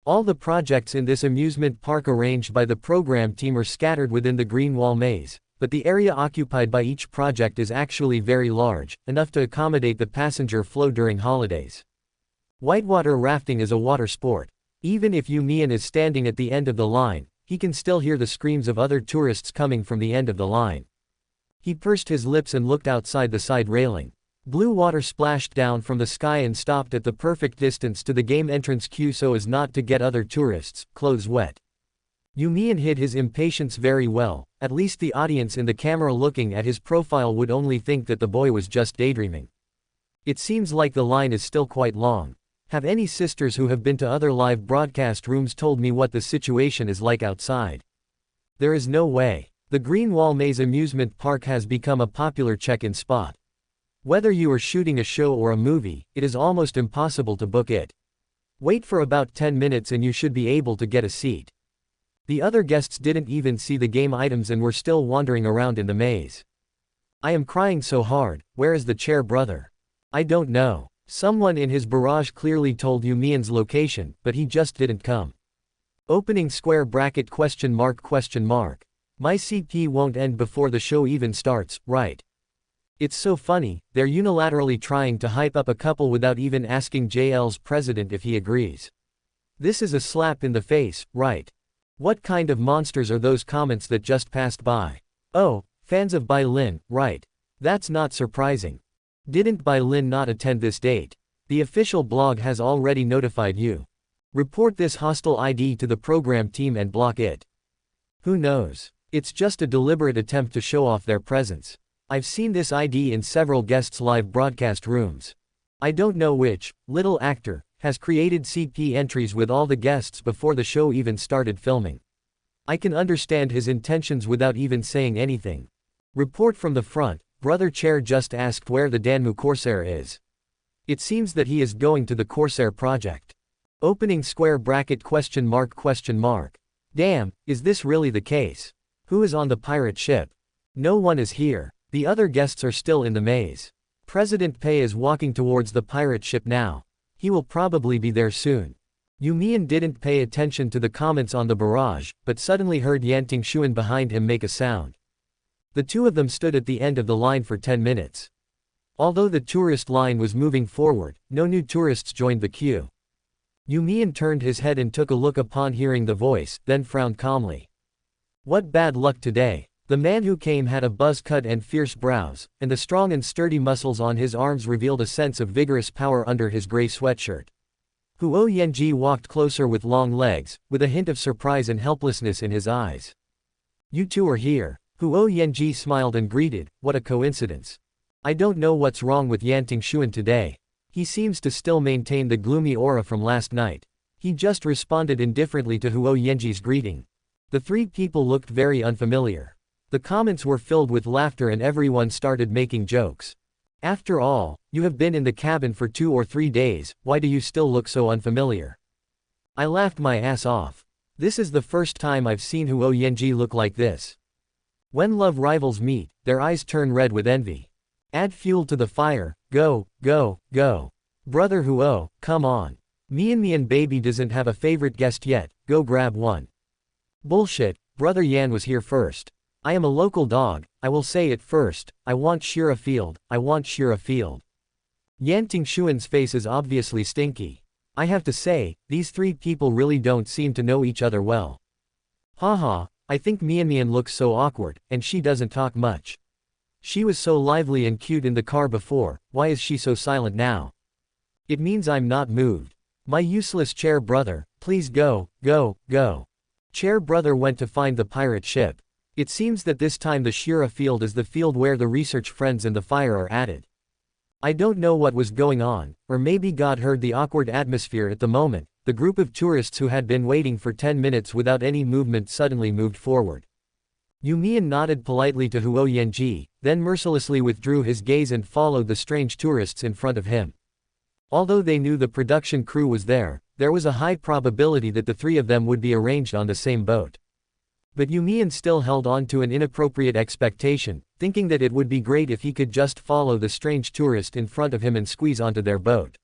All the projects in this amusement park arranged by the program team are scattered within the green wall maze, but the area occupied by each project is actually very large, enough to accommodate the passenger flow during holidays. Whitewater rafting is a water sport. Even if You Mian is standing at the end of the line, he can still hear the screams of other tourists coming from the end of the line. He pursed his lips and looked outside the side railing. Blue water splashed down from the sky and stopped at the perfect distance to the game entrance queue so as not to get other tourists' clothes wet. You Mian hid his impatience very well, at least the audience in the camera looking at his profile would only think that the boy was just daydreaming. It seems like the line is still quite long. Have any sisters who have been to other live broadcast rooms told me what the situation is like outside? There is no way. The Green Wall Maze amusement park has become a popular check-in spot. Whether you are shooting a show or a movie, it is almost impossible to book it. Wait for about 10 minutes and you should be able to get a seat. The other guests didn't even see the game items and were still wandering around in the maze. I am crying so hard, where is the chair brother? I don't know. Someone in his barrage clearly told You Mian's location, but he just didn't come. Opening square bracket ? My CP won't end before the show even starts, right? It's so funny, they're unilaterally trying to hype up a couple without even asking JL's president if he agrees. This is a slap in the face, right? What kind of monsters are those comments that just passed by? Oh, fans of Bai Lin, right? That's not surprising. Didn't Bai Lin not attend this date? The official blog has already notified you. Report this hostile ID to the program team and block it. Who knows? It's just a deliberate attempt to show off their presence. I've seen this ID in several guests' live broadcast rooms. I don't know which little actor has created CP entries with all the guests before the show even started filming. I can understand his intentions without even saying anything. Report from the front, Brother Chair just asked where the Danmu Corsair is. It seems that he is going to the Corsair project. Opening square bracket ? Damn, is this really the case? Who is on the pirate ship? No one is here. The other guests are still in the maze. President Pei is walking towards the pirate ship now. He will probably be there soon. You Mian didn't pay attention to the comments on the barrage, but suddenly heard Yan Tingxuan behind him make a sound. The two of them stood at the end of the line for 10 minutes. Although the tourist line was moving forward, no new tourists joined the queue. You Mian turned his head and took a look upon hearing the voice, then frowned calmly. What bad luck today. The man who came had a buzz cut and fierce brows, and the strong and sturdy muscles on his arms revealed a sense of vigorous power under his gray sweatshirt. Huo Yanji walked closer with long legs, with a hint of surprise and helplessness in his eyes. You two are here. Huo Yanji smiled and greeted, what a coincidence. I don't know what's wrong with Yan Tingxuan today. He seems to still maintain the gloomy aura from last night. He just responded indifferently to Huo Yanji's greeting. The three people looked very unfamiliar. The comments were filled with laughter and everyone started making jokes. After all, you have been in the cabin for 2 or 3 days, why do you still look so unfamiliar? I laughed my ass off. This is the first time I've seen Huo Yanji look like this. When love rivals meet, their eyes turn red with envy. Add fuel to the fire, go, go, go. Brother Huo, come on. Mian baby doesn't have a favorite guest yet, go grab one. Bullshit, Brother Yan was here first. I am a local dog, I will say it first, I want Shura Field, I want Shura Field. Yan Tingxuan's face is obviously stinky. I have to say, these three people really don't seem to know each other well. Haha, I think Mian looks so awkward, and she doesn't talk much. She was so lively and cute in the car before, why is she so silent now? It means I'm not moved. My useless chair brother, please go, go, go. Chair brother went to find the pirate ship. It seems that this time the Shura field is the field where the research friends and the fire are added. I don't know what was going on, or maybe God heard the awkward atmosphere at the moment. The group of tourists who had been waiting for 10 minutes without any movement suddenly moved forward. You Mian nodded politely to Huo Yanji, then mercilessly withdrew his gaze and followed the strange tourists in front of him. Although they knew the production crew was there was a high probability that the three of them would be arranged on the same boat. But You Mian still held on to an inappropriate expectation, thinking that it would be great if he could just follow the strange tourist in front of him and squeeze onto their boat.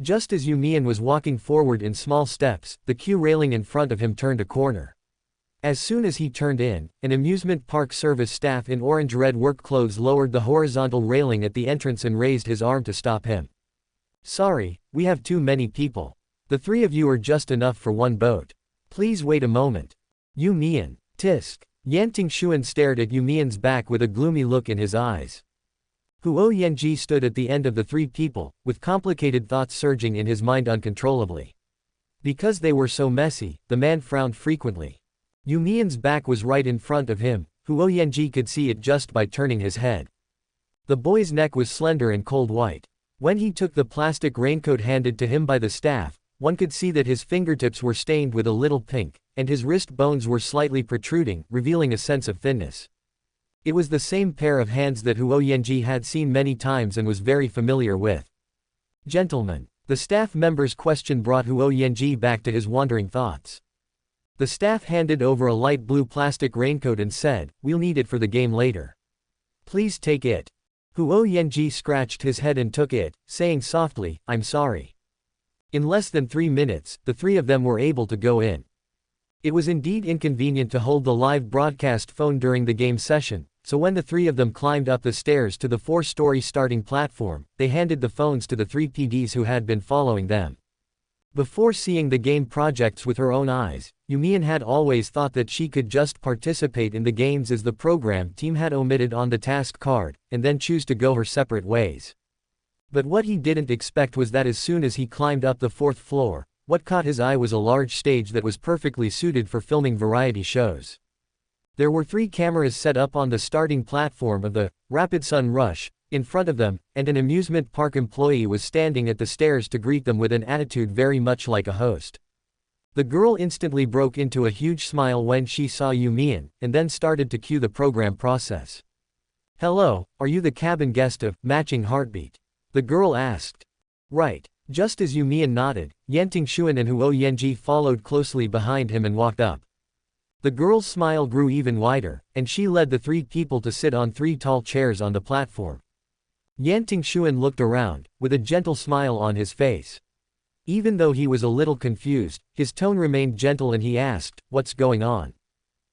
Just as You Mian was walking forward in small steps, the queue railing in front of him turned a corner. As soon as he turned in, an amusement park service staff in orange-red work clothes lowered the horizontal railing at the entrance and raised his arm to stop him. Sorry, we have too many people. The three of you are just enough for one boat. Please wait a moment. You Mian, tisk. Yan Tingxuan stared at You Mian's back with a gloomy look in his eyes. Huo Yanji stood at the end of the three people, with complicated thoughts surging in his mind uncontrollably. Because they were so messy, the man frowned frequently. You Mian's back was right in front of him, Huo Yanji could see it just by turning his head. The boy's neck was slender and cold white. When he took the plastic raincoat handed to him by the staff, one could see that his fingertips were stained with a little pink, and his wrist bones were slightly protruding, revealing a sense of thinness. It was the same pair of hands that Huo Yanji had seen many times and was very familiar with. Gentlemen, the staff member's question brought Huo Yanji back to his wandering thoughts. The staff handed over a light blue plastic raincoat and said, "We'll need it for the game later. Please take it." Huo Yanji scratched his head and took it, saying softly, "I'm sorry." In less than 3 minutes, the three of them were able to go in. It was indeed inconvenient to hold the live broadcast phone during the game session, so when the three of them climbed up the stairs to the 4-story starting platform, they handed the phones to the 3 PDs who had been following them. Before seeing the game projects with her own eyes, You Mian had always thought that she could just participate in the games as the program team had omitted on the task card, and then choose to go her separate ways. But what he didn't expect was that as soon as he climbed up the 4th floor, what caught his eye was a large stage that was perfectly suited for filming variety shows. There were 3 cameras set up on the starting platform of the Rapid Sun Rush in front of them, and an amusement park employee was standing at the stairs to greet them with an attitude very much like a host. The girl instantly broke into a huge smile when she saw You Mian, and then started to cue the program process. "Hello, are you the cabin guest of Matching Heartbeat?" the girl asked. "Right." Just as You Mian nodded, Yan Tingxuan and Huo Yanji followed closely behind him and walked up. The girl's smile grew even wider, and she led the 3 people to sit on 3 tall chairs on the platform. Yan Tingxuan looked around, with a gentle smile on his face. Even though he was a little confused, his tone remained gentle and he asked, "What's going on?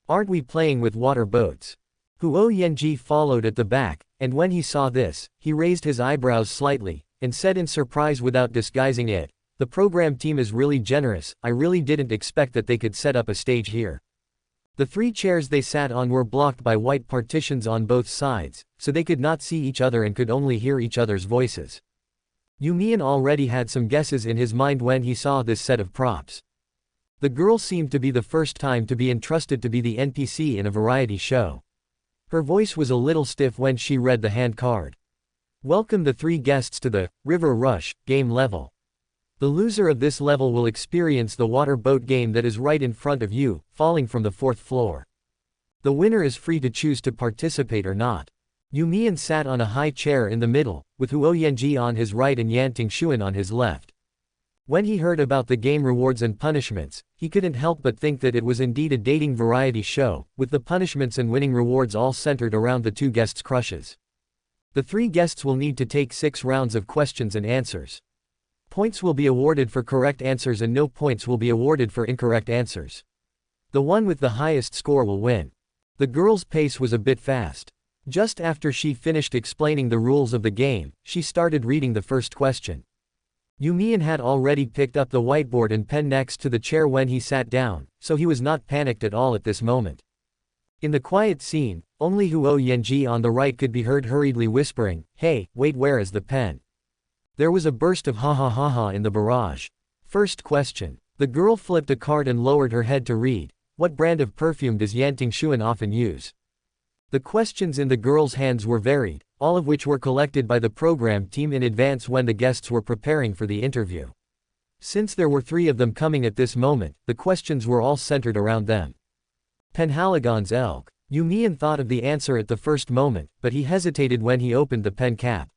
Aren't we playing with water boats?" Huo Yanji followed at the back, and when he saw this, he raised his eyebrows slightly, and said in surprise without disguising it, "The program team is really generous, I really didn't expect that they could set up a stage here." The 3 chairs they sat on were blocked by white partitions on both sides, so they could not see each other and could only hear each other's voices. You Mian already had some guesses in his mind when he saw this set of props. The girl seemed to be the first time to be entrusted to be the NPC in a variety show. Her voice was a little stiff when she read the hand card. "Welcome the 3 guests to the River Rush game level. The loser of this level will experience the water boat game that is right in front of you, falling from the 4th floor. The winner is free to choose to participate or not." You Mian sat on a high chair in the middle, with Huo Yanji on his right and Yan Tingxuan on his left. When he heard about the game rewards and punishments, he couldn't help but think that it was indeed a dating variety show, with the punishments and winning rewards all centered around the 2 guests' crushes. The 3 guests will need to take 6 rounds of questions and answers. Points will be awarded for correct answers and no points will be awarded for incorrect answers. The one with the highest score will win. The girl's pace was a bit fast. Just after she finished explaining the rules of the game, she started reading the first question. You Mian had already picked up the whiteboard and pen next to the chair when he sat down, so he was not panicked at all at this moment. In the quiet scene, only Huo Yanji on the right could be heard hurriedly whispering, "Hey, wait, where is the pen?" There was a burst of ha ha ha ha in the barrage. First question. The girl flipped a card and lowered her head to read, "What brand of perfume does Yan Tingxuan often use?" The questions in the girl's hands were varied, all of which were collected by the program team in advance when the guests were preparing for the interview. Since there were 3 of them coming at this moment, the questions were all centered around them. Penhaligon's elk. You Mian thought of the answer at the first moment, but he hesitated when he opened the pen cap.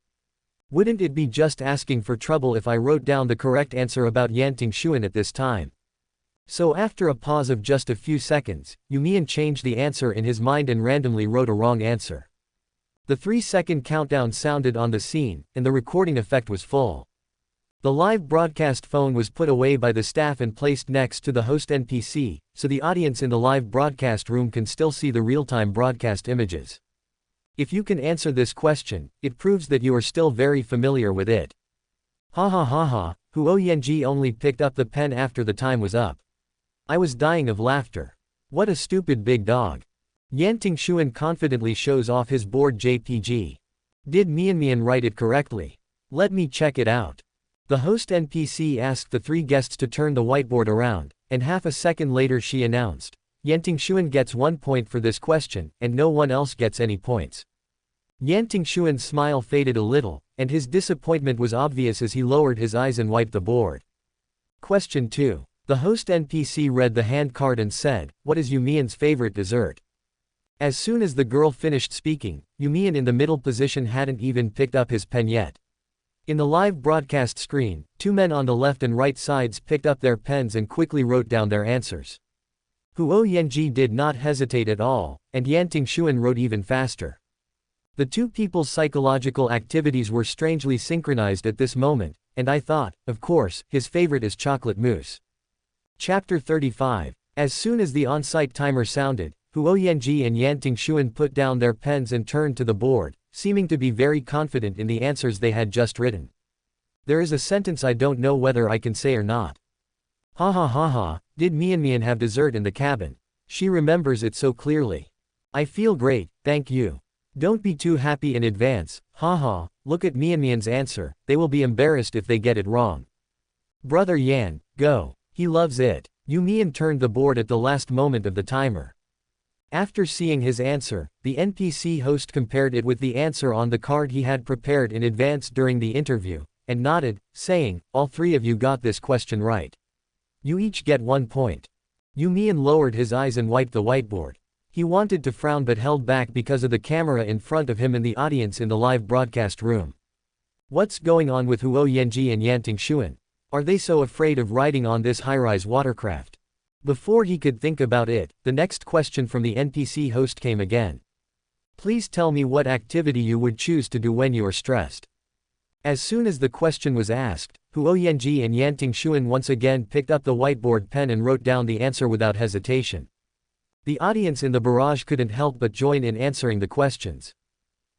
Wouldn't it be just asking for trouble if I wrote down the correct answer about Yan Tingxuan at this time? So after a pause of just a few seconds, You Mian changed the answer in his mind and randomly wrote a wrong answer. The 3-second countdown sounded on the scene, and the recording effect was full. The live broadcast phone was put away by the staff and placed next to the host NPC, so the audience in the live broadcast room can still see the real-time broadcast images. If you can answer this question, it proves that you are still very familiar with it. Ha ha ha ha, Huo Yanji only picked up the pen after the time was up. I was dying of laughter. What a stupid big dog. Yan Tingxuan confidently shows off his board JPG. Did Mian write it correctly? Let me check it out. The host NPC asked the 3 guests to turn the whiteboard around, and half a second later she announced, Yan Tingxuan gets 1 point for this question, and no one else gets any points. Yan Tingxuan's smile faded a little, and his disappointment was obvious as he lowered his eyes and wiped the board. Question 2. The host NPC read the hand card and said, "What is You Mian's favorite dessert?" As soon as the girl finished speaking, You Mian in the middle position hadn't even picked up his pen yet. In the live broadcast screen, 2 men on the left and right sides picked up their pens and quickly wrote down their answers. Huo Yanji did not hesitate at all, and Yan Tingxuan wrote even faster. The 2 people's psychological activities were strangely synchronized at this moment, and I thought, of course, his favorite is chocolate mousse. Chapter 35. As soon as the on-site timer sounded, Huo Yanji and Yan Tingxuan put down their pens and turned to the board, seeming to be very confident in the answers they had just written. There is a sentence I don't know whether I can say or not. Ha ha ha ha, did Mian have dessert in the cabin? She remembers it so clearly. I feel great, thank you. Don't be too happy in advance, haha, look at Mian's answer, they will be embarrassed if they get it wrong. Brother Yan, go. He loves it. You Mian turned the board at the last moment of the timer. After seeing his answer, the NPC host compared it with the answer on the card he had prepared in advance during the interview, and nodded, saying, all three of you got this question right. You each get 1 point. You Mian lowered his eyes and wiped the whiteboard. He wanted to frown but held back because of the camera in front of him and the audience in the live broadcast room. What's going on with Huo Yanji and Yan Tingxuan? Are they so afraid of riding on this high-rise watercraft? Before he could think about it, the next question from the NPC host came again. Please tell me what activity you would choose to do when you are stressed. As soon as the question was asked, Huo Yanji and Yan Tingxuan once again picked up the whiteboard pen and wrote down the answer without hesitation. The audience in the barrage couldn't help but join in answering the questions.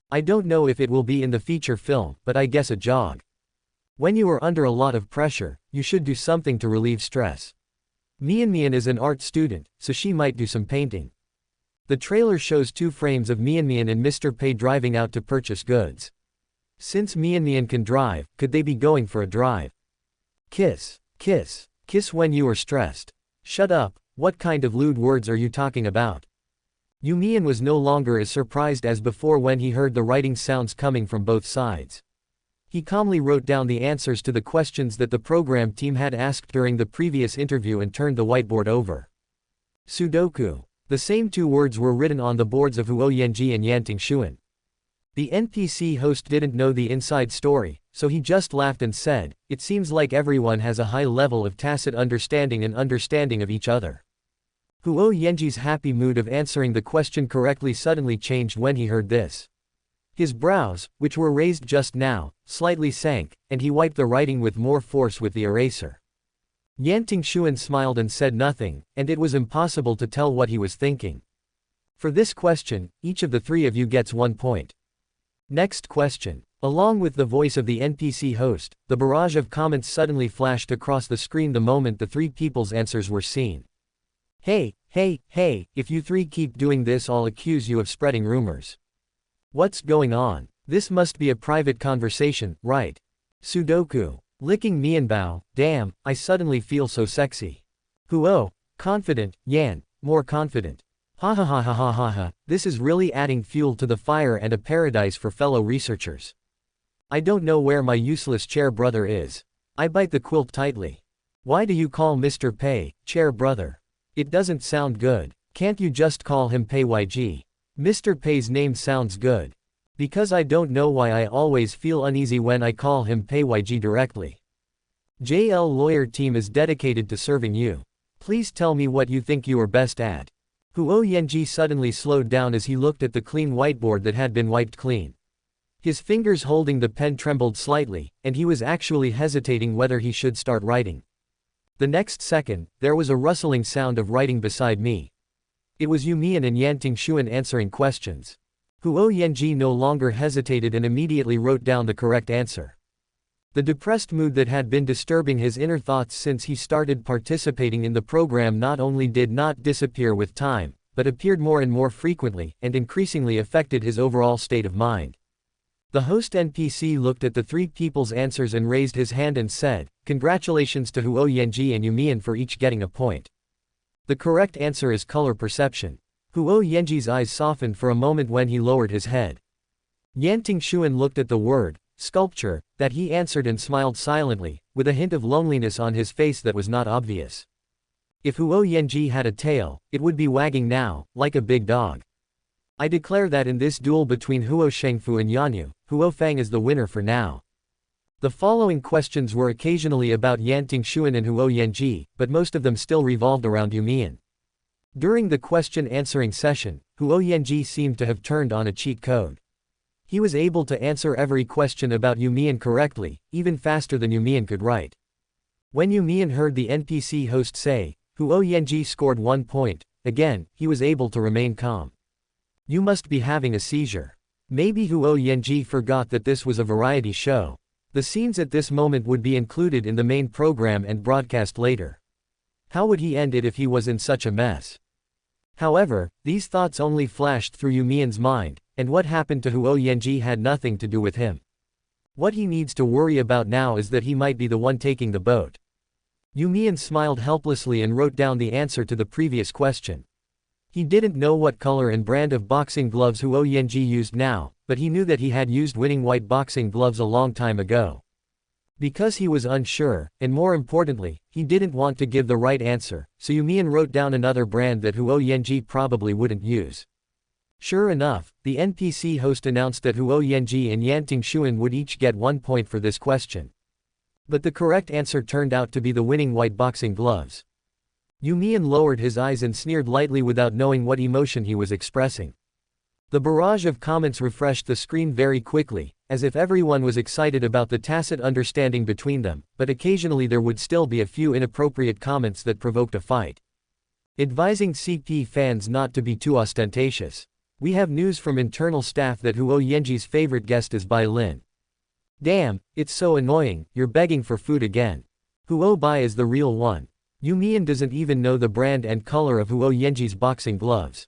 I don't know if it will be in the feature film, but I guess a jog. When you are under a lot of pressure, you should do something to relieve stress. Mian is an art student, so she might do some painting. The trailer shows 2 frames of Mian and Mr. Pei driving out to purchase goods. Since Mian can drive, could they be going for a drive? Kiss. Kiss. Kiss when you are stressed. Shut up, what kind of lewd words are you talking about? You Mian was no longer as surprised as before when he heard the writing sounds coming from both sides. He calmly wrote down the answers to the questions that the program team had asked during the previous interview and turned the whiteboard over. Sudoku. The same 2 words were written on the boards of Huo Yanji and Yan Tingxuan. The NPC host didn't know the inside story, so he just laughed and said, it seems like everyone has a high level of tacit understanding and understanding of each other. Huo Yanji's happy mood of answering the question correctly suddenly changed when he heard this. His brows, which were raised just now, slightly sank, and he wiped the writing with more force with the eraser. Yan Tingxuan smiled and said nothing, and it was impossible to tell what he was thinking. For this question, each of the 3 of you gets 1 point. Next question. Along with the voice of the NPC host, the barrage of comments suddenly flashed across the screen the moment the 3 people's answers were seen. Hey, if you 3 keep doing this, I'll accuse you of spreading rumors. What's going on? This must be a private conversation, right? Sudoku. Licking Mianbao, damn, I suddenly feel so sexy. Huo. Confident, Yan, more confident. Ha ha ha ha ha ha ha, this is really adding fuel to the fire and a paradise for fellow researchers. I don't know where my useless chair brother is. I bite the quilt tightly. Why do you call Mr. Pei, chair brother? It doesn't sound good. Can't you just call him Pei YG? Mr. Pei's name sounds good. Because I don't know why I always feel uneasy when I call him Pei YG directly. JL lawyer team is dedicated to serving you. Please tell me what you think you are best at. Huo Yanji suddenly slowed down as he looked at the clean whiteboard that had been wiped clean. His fingers holding the pen trembled slightly, and he was actually hesitating whether he should start writing. The next second, there was a rustling sound of writing beside me. It was You Mian and Yan Tingxuan answering questions. Huo Yanji no longer hesitated and immediately wrote down the correct answer. The depressed mood that had been disturbing his inner thoughts since he started participating in the program not only did not disappear with time, but appeared more and more frequently, and increasingly affected his overall state of mind. The host NPC looked at the 3 people's answers and raised his hand and said, congratulations to Huo Yanji and You Mian for each getting a point. The correct answer is color perception. Huo Yanji's eyes softened for a moment when he lowered his head. Yan Tingxuan looked at the word, sculpture, that he answered and smiled silently, with a hint of loneliness on his face that was not obvious. If Huo Yanji had a tail, it would be wagging now, like a big dog. I declare that in this duel between Huo Shengfu and Yanyu, Huo Fang is the winner for now. The following questions were occasionally about Yan Tingxuan and Huo Yanji, but most of them still revolved around You Mian. During the question-answering session, Huo Yanji seemed to have turned on a cheat code. He was able to answer every question about You Mian correctly, even faster than You Mian could write. When You Mian heard the NPC host say, Huo Yanji scored 1 point, again, he was able to remain calm. You must be having a seizure. Maybe Huo Yanji forgot that this was a variety show. The scenes at this moment would be included in the main program and broadcast later. How would he end it if he was in such a mess? However, these thoughts only flashed through You Mian's mind, and what happened to Huo Yanji had nothing to do with him. What he needs to worry about now is that he might be the one taking the boat. You Mian smiled helplessly and wrote down the answer to the previous question. He didn't know what color and brand of boxing gloves Huo Yanji used now, but he knew that he had used winning white boxing gloves a long time ago. Because he was unsure, and more importantly, he didn't want to give the right answer, so You Mian wrote down another brand that Huo Yanji probably wouldn't use. Sure enough, the NPC host announced that Huo Yanji and Yan Tingxuan would each get 1 point for this question. But the correct answer turned out to be the winning white boxing gloves. You Mian lowered his eyes and sneered lightly without knowing what emotion he was expressing. The barrage of comments refreshed the screen very quickly, as if everyone was excited about the tacit understanding between them, but occasionally there would still be a few inappropriate comments that provoked a fight. Advising CP fans not to be too ostentatious. We have news from internal staff that Huo Yanji's favorite guest is Bai Lin. Damn, it's so annoying, you're begging for food again. Huo Bai is the real one. You Mian doesn't even know the brand and color of Huo Yanji's boxing gloves.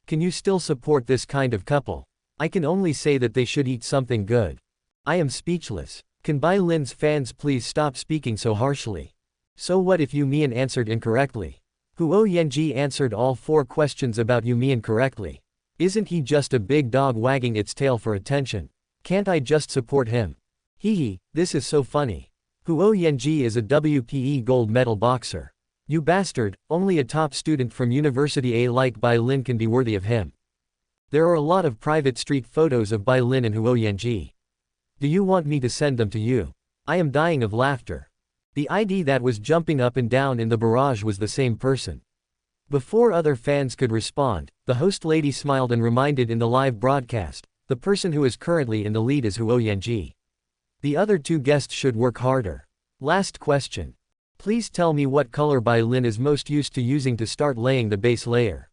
Can you still support this kind of couple? I can only say that they should eat something good. I am speechless. Can Bai Lin's fans please stop speaking so harshly? So what if You Mian answered incorrectly? Huo Yanji answered all 4 questions about You Mian correctly. Isn't he just a big dog wagging its tail for attention? Can't I just support him? Hee, this is so funny. Huo Yanji is a WPE gold medal boxer. You bastard, only a top student from University A like Bai Lin can be worthy of him. There are a lot of private street photos of Bai Lin and Huo Yanji. Do you want me to send them to you? I am dying of laughter. The ID that was jumping up and down in the barrage was the same person. Before other fans could respond, the host lady smiled and reminded in the live broadcast, the person who is currently in the lead is Huo Yanji. The other 2 guests should work harder. Last question. Please tell me what color Bai Lin is most used to using to start laying the base layer.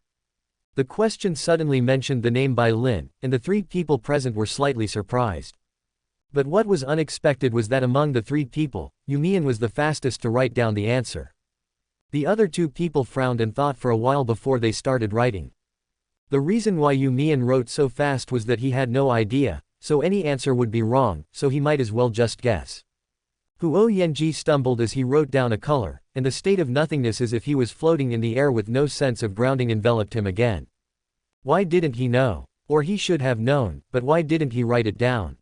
The question suddenly mentioned the name Bai Lin, and the 3 people present were slightly surprised. But what was unexpected was that among the 3 people, You Mian was the fastest to write down the answer. The other 2 people frowned and thought for a while before they started writing. The reason why You Mian wrote so fast was that he had no idea, so any answer would be wrong, so he might as well just guess. Huo Yanji stumbled as he wrote down a color, and the state of nothingness as if he was floating in the air with no sense of grounding enveloped him again. Why didn't he know? Or he should have known, but why didn't he write it down?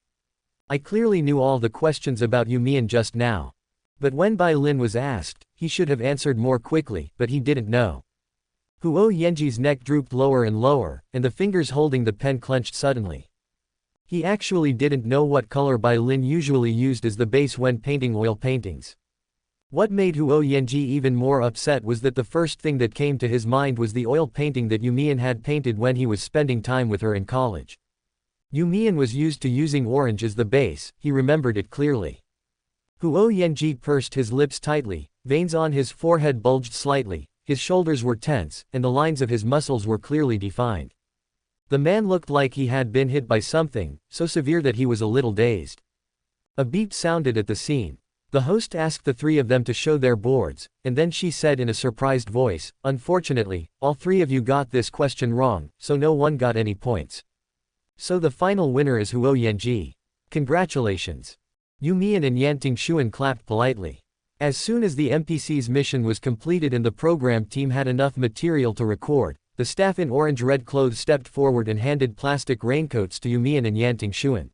I clearly knew all the questions about You Mian just now. But when Bai Lin was asked, he should have answered more quickly, but he didn't know. Huo Yanji's neck drooped lower and lower, and the fingers holding the pen clenched suddenly. He actually didn't know what color Bai Lin usually used as the base when painting oil paintings. What made Huo Yanji even more upset was that the first thing that came to his mind was the oil painting that You Mian had painted when he was spending time with her in college. You Mian was used to using orange as the base, he remembered it clearly. Huo Yanji pursed his lips tightly, veins on his forehead bulged slightly, his shoulders were tense, and the lines of his muscles were clearly defined. The man looked like he had been hit by something, so severe that he was a little dazed. A beep sounded at the scene. The host asked the 3 of them to show their boards, and then she said in a surprised voice, "Unfortunately, all 3 of you got this question wrong, so no one got any points. So the final winner is Huo Yanji. Congratulations." You Mian and Yan Tingxuan clapped politely. As soon as the NPC's mission was completed and the program team had enough material to record, the staff in orange-red clothes stepped forward and handed plastic raincoats to You Mian and Yan Tingxuan.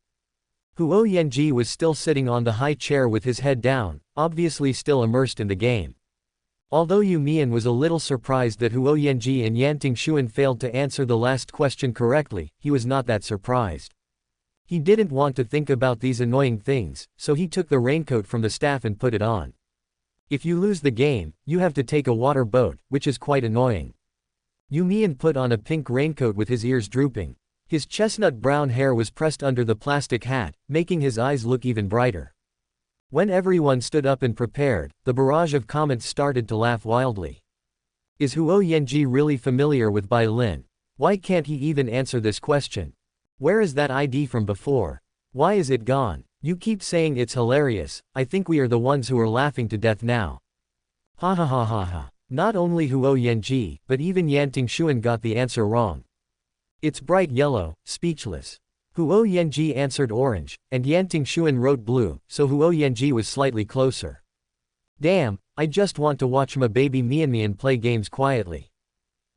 Huo Yanji was still sitting on the high chair with his head down, obviously still immersed in the game. Although You Mian was a little surprised that Huo Yanji and Yan Tingxuan failed to answer the last question correctly, he was not that surprised. He didn't want to think about these annoying things, so he took the raincoat from the staff and put it on. If you lose the game, you have to take a water boat, which is quite annoying. You Mian put on a pink raincoat with his ears drooping. His chestnut brown hair was pressed under the plastic hat, making his eyes look even brighter. When everyone stood up and prepared, the barrage of comments started to laugh wildly. Is Huo Yanji really familiar with Bai Lin? Why can't he even answer this question? Where is that ID from before? Why is it gone? You keep saying it's hilarious, I think we are the ones who are laughing to death now. Ha ha ha ha ha. Not only Huo Yanji, but even Yan Tingxuan got the answer wrong. It's bright yellow, speechless. Huo Yanji answered orange, and Yan Tingxuan wrote blue, so Huo Yanji was slightly closer. Damn, I just want to watch my baby Mian play games quietly.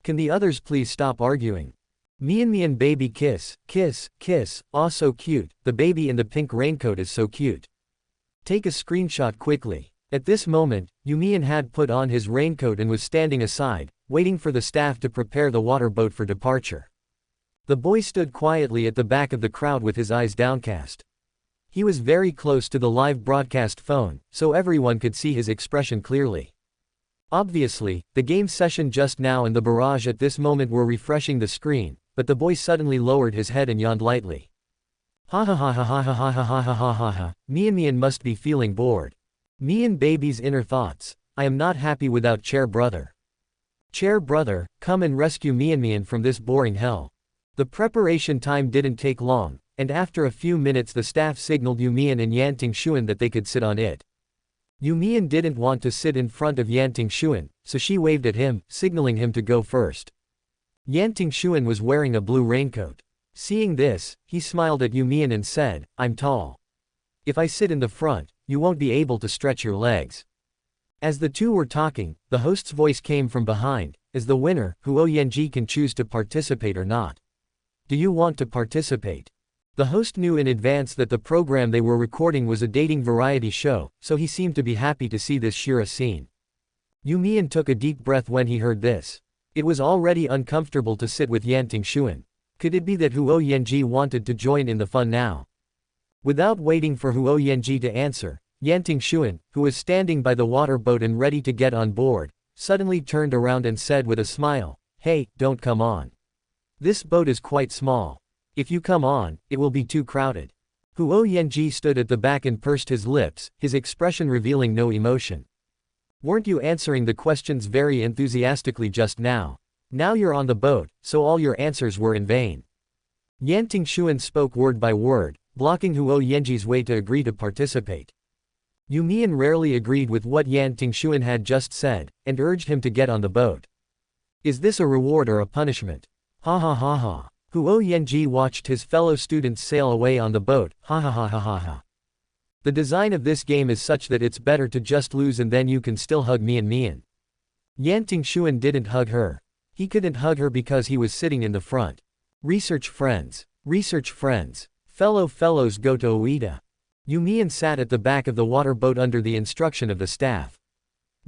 Can the others please stop arguing? Mian baby kiss, kiss, kiss, aw so cute, the baby in the pink raincoat is so cute. Take a screenshot quickly. At this moment, You Mian had put on his raincoat and was standing aside, waiting for the staff to prepare the water boat for departure. The boy stood quietly at the back of the crowd with his eyes downcast. He was very close to the live broadcast phone, so everyone could see his expression clearly. Obviously, the game session just now and the barrage at this moment were refreshing the screen, but the boy suddenly lowered his head and yawned lightly. Ha ha ha ha ha ha ha ha ha ha ha ha ha, Mian must be feeling bored. Mian baby's inner thoughts, I am not happy without Chair Brother. Chair Brother, come and rescue Mian from this boring hell. The preparation time didn't take long, and after a few minutes the staff signaled You Mian and Yan Tingxuan that they could sit on it. You Mian didn't want to sit in front of Yan Tingxuan, so she waved at him, signaling him to go first. Yan Tingxuan was wearing a blue raincoat. Seeing this, he smiled at You Mian and said, I'm tall. If I sit in the front, you won't be able to stretch your legs. As the two were talking, the host's voice came from behind, as the winner, Huo Yanji can choose to participate or not. Do you want to participate? The host knew in advance that the program they were recording was a dating variety show, so he seemed to be happy to see this shura scene. You Mian took a deep breath when he heard this. It was already uncomfortable to sit with Yan Tingxuan. Could it be that Huo Yanji wanted to join in the fun now? Without waiting for Huo Yanji to answer, Yan Tingxuan, who was standing by the water boat and ready to get on board, suddenly turned around and said with a smile, Hey, don't come on. This boat is quite small. If you come on, it will be too crowded. Huo Yanji stood at the back and pursed his lips, his expression revealing no emotion. Weren't you answering the questions very enthusiastically just now? Now you're on the boat, so all your answers were in vain. Yan Tingxuan spoke word by word, blocking Huo Yanji's way to agree to participate. You Mian rarely agreed with what Yan Tingxuan had just said, and urged him to get on the boat. Is this a reward or a punishment? Ha ha ha ha. Huo Yanji watched his fellow students sail away on the boat, ha ha ha ha ha ha. The design of this game is such that it's better to just lose and then you can still hug Mian. Yan Tingxuan didn't hug her. He couldn't hug her because he was sitting in the front. Research friends. Research friends. Fellows go to Oida. You Mian sat at the back of the water boat under the instruction of the staff.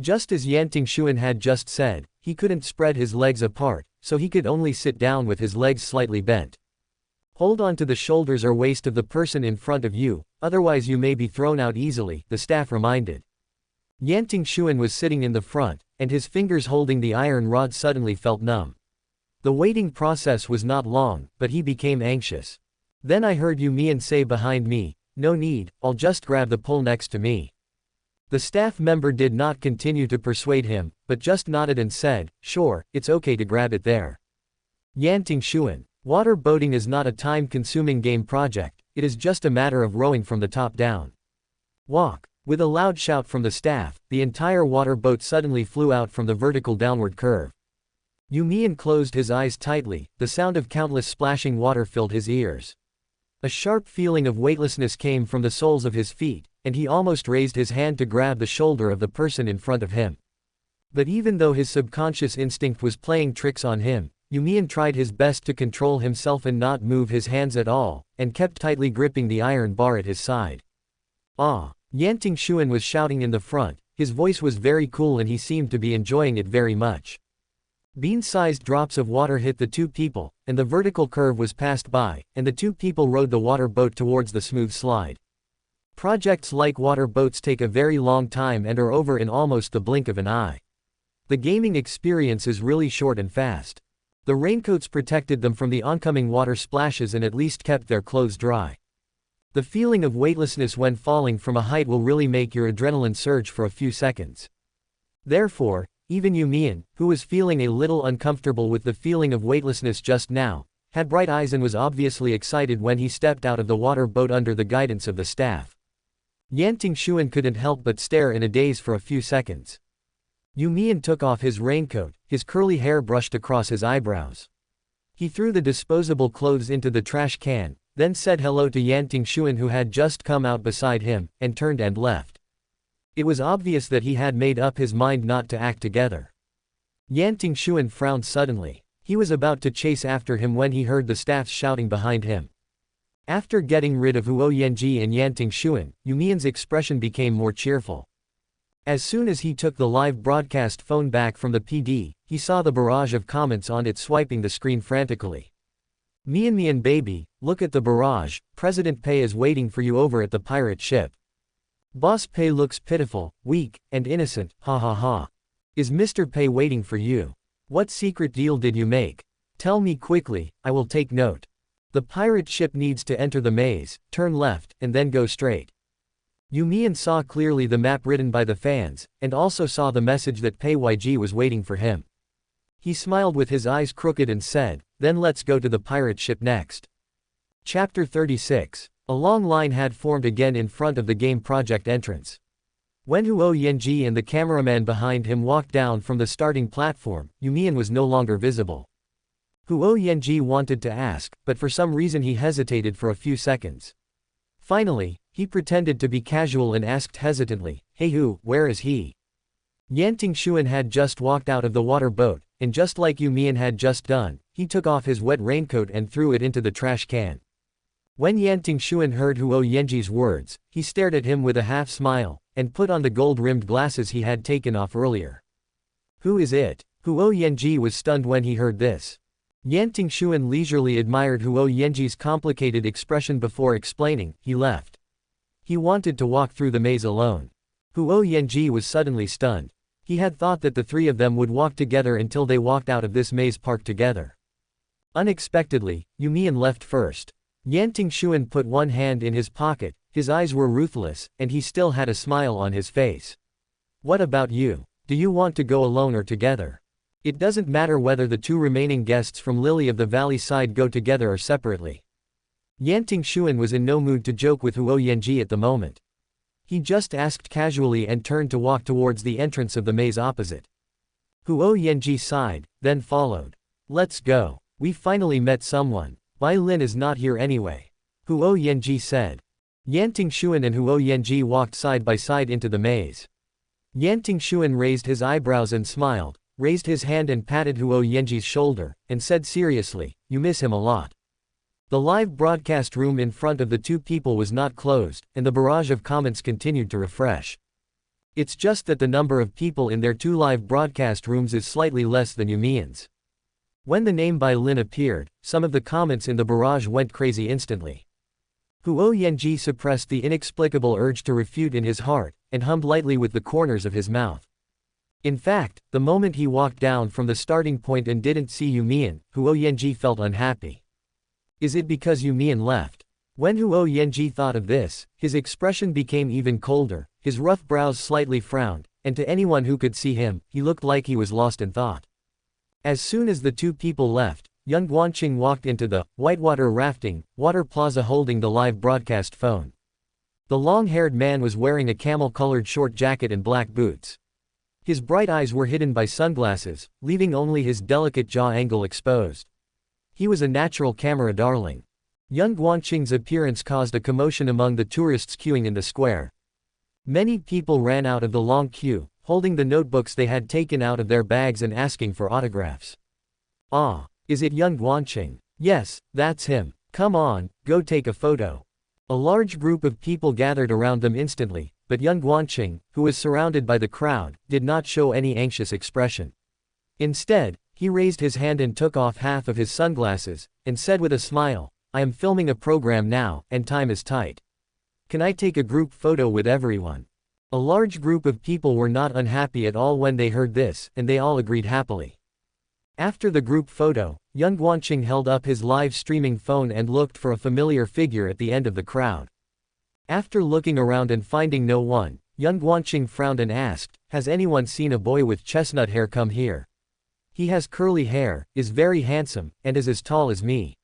Just as Yan Tingxuan had just said, he couldn't spread his legs apart, so he could only sit down with his legs slightly bent. Hold on to the shoulders or waist of the person in front of you, otherwise you may be thrown out easily, the staff reminded. Yan Tingxuan was sitting in the front, and his fingers holding the iron rod suddenly felt numb. The waiting process was not long, but he became anxious. Then I heard You Mian say behind me, no need, I'll just grab the pole next to me. The staff member did not continue to persuade him, but just nodded and said, sure, it's okay to grab it there. Yan Tingxuan, water boating is not a time-consuming game project, it is just a matter of rowing from the top down. Walk. With a loud shout from the staff, the entire water boat suddenly flew out from the vertical downward curve. You Mian closed his eyes tightly, the sound of countless splashing water filled his ears. A sharp feeling of weightlessness came from the soles of his feet, and he almost raised his hand to grab the shoulder of the person in front of him. But even though his subconscious instinct was playing tricks on him, You Mian tried his best to control himself and not move his hands at all, and kept tightly gripping the iron bar at his side. Ah! Yan Tingxuan was shouting in the front, his voice was very cool and he seemed to be enjoying it very much. Bean-sized drops of water hit the two people, and the vertical curve was passed by, and the two people rode the water boat towards the smooth slide. Projects like water boats take a very long time and are over in almost the blink of an eye. The gaming experience is really short and fast. The raincoats protected them from the oncoming water splashes and at least kept their clothes dry. The feeling of weightlessness when falling from a height will really make your adrenaline surge for a few seconds. Therefore, even You Mian, who was feeling a little uncomfortable with the feeling of weightlessness just now, had bright eyes and was obviously excited when he stepped out of the water boat under the guidance of the staff. Yan Tingxuan couldn't help but stare in a daze for a few seconds. You Mian took off his raincoat, his curly hair brushed across his eyebrows. He threw the disposable clothes into the trash can, then said hello to Yan Tingxuan who had just come out beside him, and turned and left. It was obvious that he had made up his mind not to act together. Yan Tingxuan frowned suddenly. He was about to chase after him when he heard the staffs shouting behind him. After getting rid of Huo Yanji and Yan Tingxuan, You Mian's expression became more cheerful. As soon as he took the live broadcast phone back from the PD, he saw the barrage of comments on it swiping the screen frantically. Mian baby, look at the barrage, President Pei is waiting for you over at the pirate ship. Boss Pei looks pitiful, weak, and innocent, ha ha ha. Is Mr. Pei waiting for you? What secret deal did you make? Tell me quickly, I will take note. The pirate ship needs to enter the maze, turn left, and then go straight. You Mian saw clearly the map written by the fans, and also saw the message that Pei Yg was waiting for him. He smiled with his eyes crooked and said, then let's go to the pirate ship next. Chapter 36. A long line had formed again in front of the game project entrance. When Huo Yanji and the cameraman behind him walked down from the starting platform, You Mian was no longer visible. Huo Yanji wanted to ask, but for some reason he hesitated for a few seconds. Finally, he pretended to be casual and asked hesitantly, hey Hu, where is he? Yan Tingxuan had just walked out of the water boat, and just like You Mian had just done, he took off his wet raincoat and threw it into the trash can. When Yan Tingxuan heard Huo Yanji's words, he stared at him with a half smile, and put on the gold-rimmed glasses he had taken off earlier. Who is it? Huo Yanji was stunned when he heard this. Yan Tingxuan leisurely admired Huo Yanji's complicated expression before explaining, he left. He wanted to walk through the maze alone. Huo Yanji was suddenly stunned. He had thought that the three of them would walk together until they walked out of this maze park together. Unexpectedly, You Mian left first. Yan Tingxuan put one hand in his pocket, his eyes were ruthless, and he still had a smile on his face. What about you? Do you want to go alone or together? It doesn't matter whether the two remaining guests from Lily of the Valley side go together or separately. Yan Tingxuan was in no mood to joke with Huo Yanji at the moment. He just asked casually and turned to walk towards the entrance of the maze opposite. Huo Yanji sighed, then followed. Let's go. We finally met someone. Bai Lin is not here anyway. Huo Yanji said. Yan Tingxuan and Huo Yanji walked side by side into the maze. Yan Tingxuan raised his eyebrows and smiled, raised his hand and patted Huo Yanji's shoulder, and said seriously, you miss him a lot. The live broadcast room in front of the two people was not closed, and the barrage of comments continued to refresh. It's just that the number of people in their two live broadcast rooms is slightly less than You Mian's. When the name Bai Lin appeared, some of the comments in the barrage went crazy instantly. Huo Yanji suppressed the inexplicable urge to refute in his heart, and hummed lightly with the corners of his mouth. In fact, the moment he walked down from the starting point and didn't see You Mian, Huo Yanji felt unhappy. Is it because You Mian left? When Huo Yanji thought of this, his expression became even colder, his rough brows slightly frowned, and to anyone who could see him, he looked like he was lost in thought. As soon as the two people left, young Guanqing walked into the whitewater rafting water plaza holding the live broadcast phone. The long-haired man was wearing a camel-colored short jacket and black boots. His bright eyes were hidden by sunglasses, leaving only his delicate jaw angle exposed. He was a natural camera darling. Young Guanqing's appearance caused a commotion among the tourists queuing in the square. Many people ran out of the long queue, holding the notebooks they had taken out of their bags and asking for autographs. Ah, is it young Guanqing? Yes, that's him. Come on, go take a photo. A large group of people gathered around them instantly, but young Guanqing, who was surrounded by the crowd, did not show any anxious expression. Instead, he raised his hand and took off half of his sunglasses, and said with a smile, I am filming a program now, and time is tight. Can I take a group photo with everyone? A large group of people were not unhappy at all when they heard this, and they all agreed happily. After the group photo, young Guanqing held up his live streaming phone and looked for a familiar figure at the end of the crowd. After looking around and finding no one, young Guanqing frowned and asked, has anyone seen a boy with chestnut hair come here? He has curly hair, is very handsome, and is as tall as me.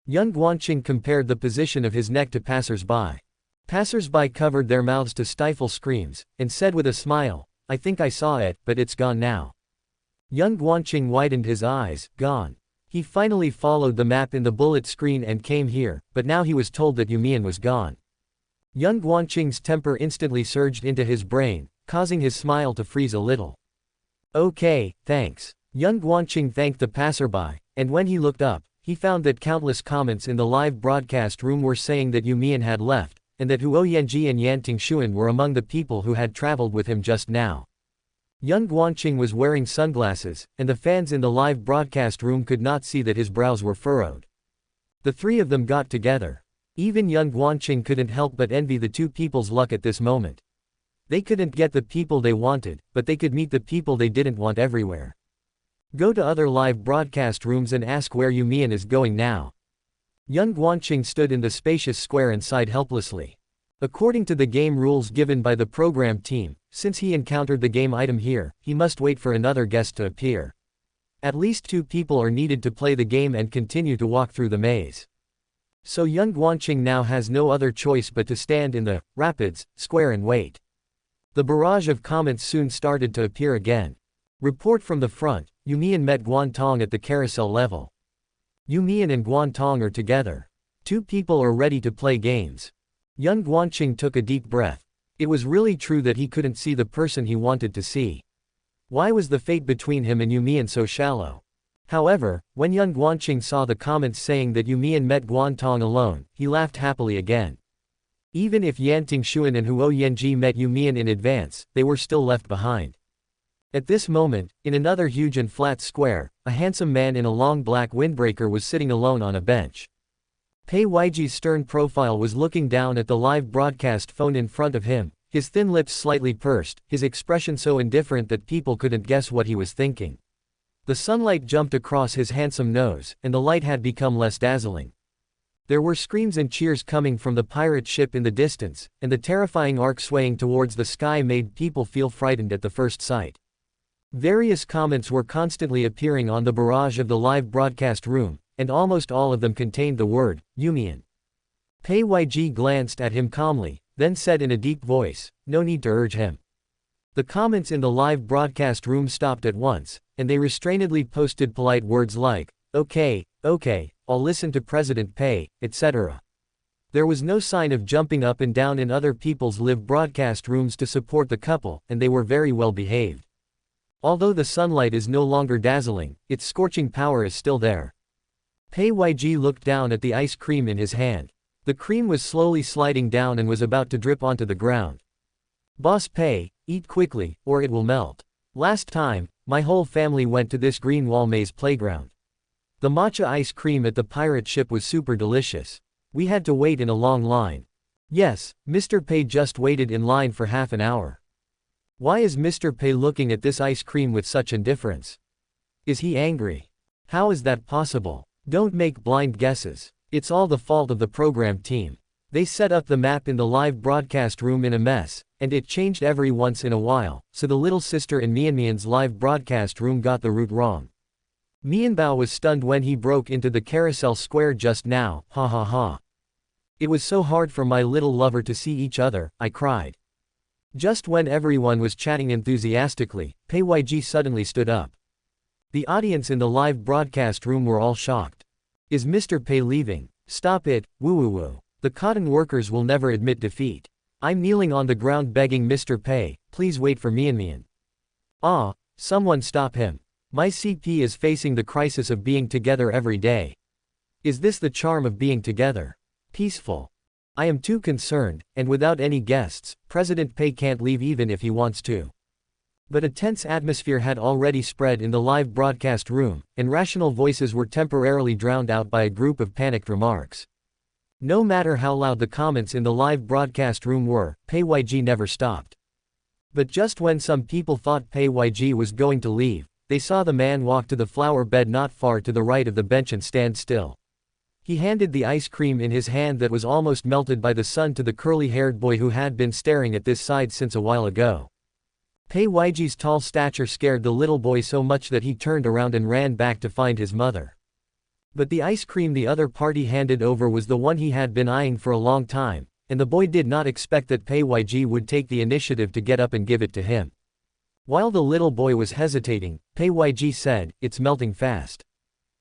Young Guanqing compared the position of his neck to passers-by. Passers-by covered their mouths to stifle screams, and said with a smile, I think I saw it, but it's gone now. Young Guanqing widened his eyes, gone. He finally followed the map in the bullet screen and came here, but now he was told that You Mian was gone. Young Guanqing's temper instantly surged into his brain, causing his smile to freeze a little. Okay, thanks. Young Guanqing thanked the passerby, and when he looked up, he found that countless comments in the live broadcast room were saying that You Mian had left, and that Huo Yanji and Yan Tingxuan were among the people who had traveled with him just now. Young Guanqing was wearing sunglasses, and the fans in the live broadcast room could not see that his brows were furrowed. The three of them got together. Even young Guanqing couldn't help but envy the two people's luck at this moment. They couldn't get the people they wanted, but they could meet the people they didn't want everywhere. Go to other live broadcast rooms and ask where You Mian is going now. Young Guanqing stood in the spacious square and sighed helplessly. According to the game rules given by the program team, since he encountered the game item here, he must wait for another guest to appear. At least 2 people are needed to play the game and continue to walk through the maze. So young Guanqing now has no other choice but to stand in the rapids square and wait. The barrage of comments soon started to appear again. Report from the front, You Mian met Guantong at the carousel level. You Mian and Guantong are together. 2 people are ready to play games. Young Guanqing took a deep breath. It was really true that he couldn't see the person he wanted to see. Why was the fate between him and You Mian so shallow? However, when young Guanqing saw the comments saying that You Mian met Guantong alone, he laughed happily again. Even if Yan Tingxuan and Huo Yanji met You Mian in advance, they were still left behind. At this moment, in another huge and flat square, a handsome man in a long black windbreaker was sitting alone on a bench. Pei Weiji's stern profile was looking down at the live broadcast phone in front of him, his thin lips slightly pursed, his expression so indifferent that people couldn't guess what he was thinking. The sunlight jumped across his handsome nose, and the light had become less dazzling. There were screams and cheers coming from the pirate ship in the distance, and the terrifying arc swaying towards the sky made people feel frightened at the first sight. Various comments were constantly appearing on the barrage of the live broadcast room, and almost all of them contained the word, You Mian. Pei Weiji glanced at him calmly, then said in a deep voice, no need to urge him. The comments in the live broadcast room stopped at once, and they restrainedly posted polite words like, okay, I'll listen to President Pei, etc. There was no sign of jumping up and down in other people's live broadcast rooms to support the couple, and they were very well behaved. Although the sunlight is no longer dazzling, its scorching power is still there. Pei Weiji looked down at the ice cream in his hand. The cream was slowly sliding down and was about to drip onto the ground. Boss Pei, eat quickly, or it will melt. Last time, my whole family went to this green wall maze playground. The matcha ice cream at the pirate ship was super delicious. We had to wait in a long line. Yes, Mr. Pei just waited in line for half an hour. Why is Mr. Pei looking at this ice cream with such indifference? Is he angry? How is that possible? Don't make blind guesses. It's all the fault of the program team. They set up the map in the live broadcast room in a mess, and it changed every once in a while, so the little sister in Mian's live broadcast room got the route wrong. Mianbao was stunned when he broke into the carousel square just now, ha ha ha. It was so hard for my little lover to see each other, I cried. Just when everyone was chatting enthusiastically, Pei Weiji suddenly stood up. The audience in the live broadcast room were all shocked. Is Mr. Pei leaving? Stop it, woo. The cotton workers will never admit defeat. I'm kneeling on the ground begging Mr. Pei, please wait for Mian. Ah, someone stop him. My CP is facing the crisis of being together every day. Is this the charm of being together? Peaceful. I am too concerned, and without any guests, President Pei can't leave even if he wants to. But a tense atmosphere had already spread in the live broadcast room, and rational voices were temporarily drowned out by a group of panicked remarks. No matter how loud the comments in the live broadcast room were, Pei Weiji never stopped. But just when some people thought Pei Weiji was going to leave, they saw the man walk to the flower bed not far to the right of the bench and stand still. He handed the ice cream in his hand that was almost melted by the sun to the curly-haired boy who had been staring at this side since a while ago. Pei Weiji's tall stature scared the little boy so much that he turned around and ran back to find his mother. But the ice cream the other party handed over was the one he had been eyeing for a long time, and the boy did not expect that Pei Weiji would take the initiative to get up and give it to him. While the little boy was hesitating, Pei Weiji said, "It's melting fast."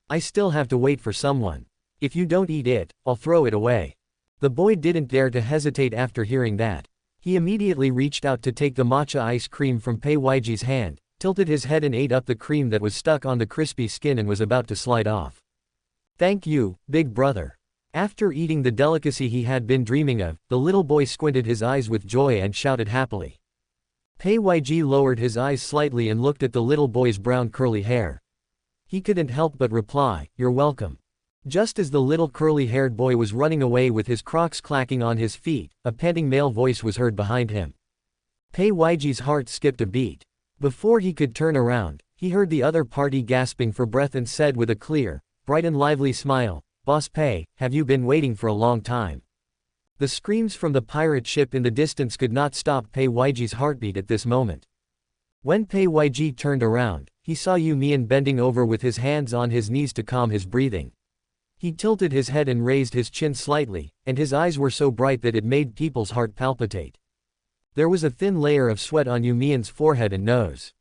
I still have to wait for someone. If you don't eat it, I'll throw it away. The boy didn't dare to hesitate after hearing that. He immediately reached out to take the matcha ice cream from Pei Weiji's hand, tilted his head and ate up the cream that was stuck on the crispy skin and was about to slide off. Thank you, big brother. After eating the delicacy he had been dreaming of, the little boy squinted his eyes with joy and shouted happily. Pei Weiji lowered his eyes slightly and looked at the little boy's brown curly hair. He couldn't help but reply, "You're welcome." Just as the little curly-haired boy was running away with his Crocs clacking on his feet, a panting male voice was heard behind him. Pei Weiji's heart skipped a beat. Before he could turn around, he heard the other party gasping for breath and said with a clear, bright and lively smile, "Boss Pei, have you been waiting for a long time?" The screams from the pirate ship in the distance could not stop Pei Weiji's heartbeat at this moment. When Pei Weiji turned around, he saw You Mian bending over with his hands on his knees to calm his breathing. He tilted his head and raised his chin slightly, and his eyes were so bright that it made people's heart palpitate. There was a thin layer of sweat on You Mian's forehead and nose.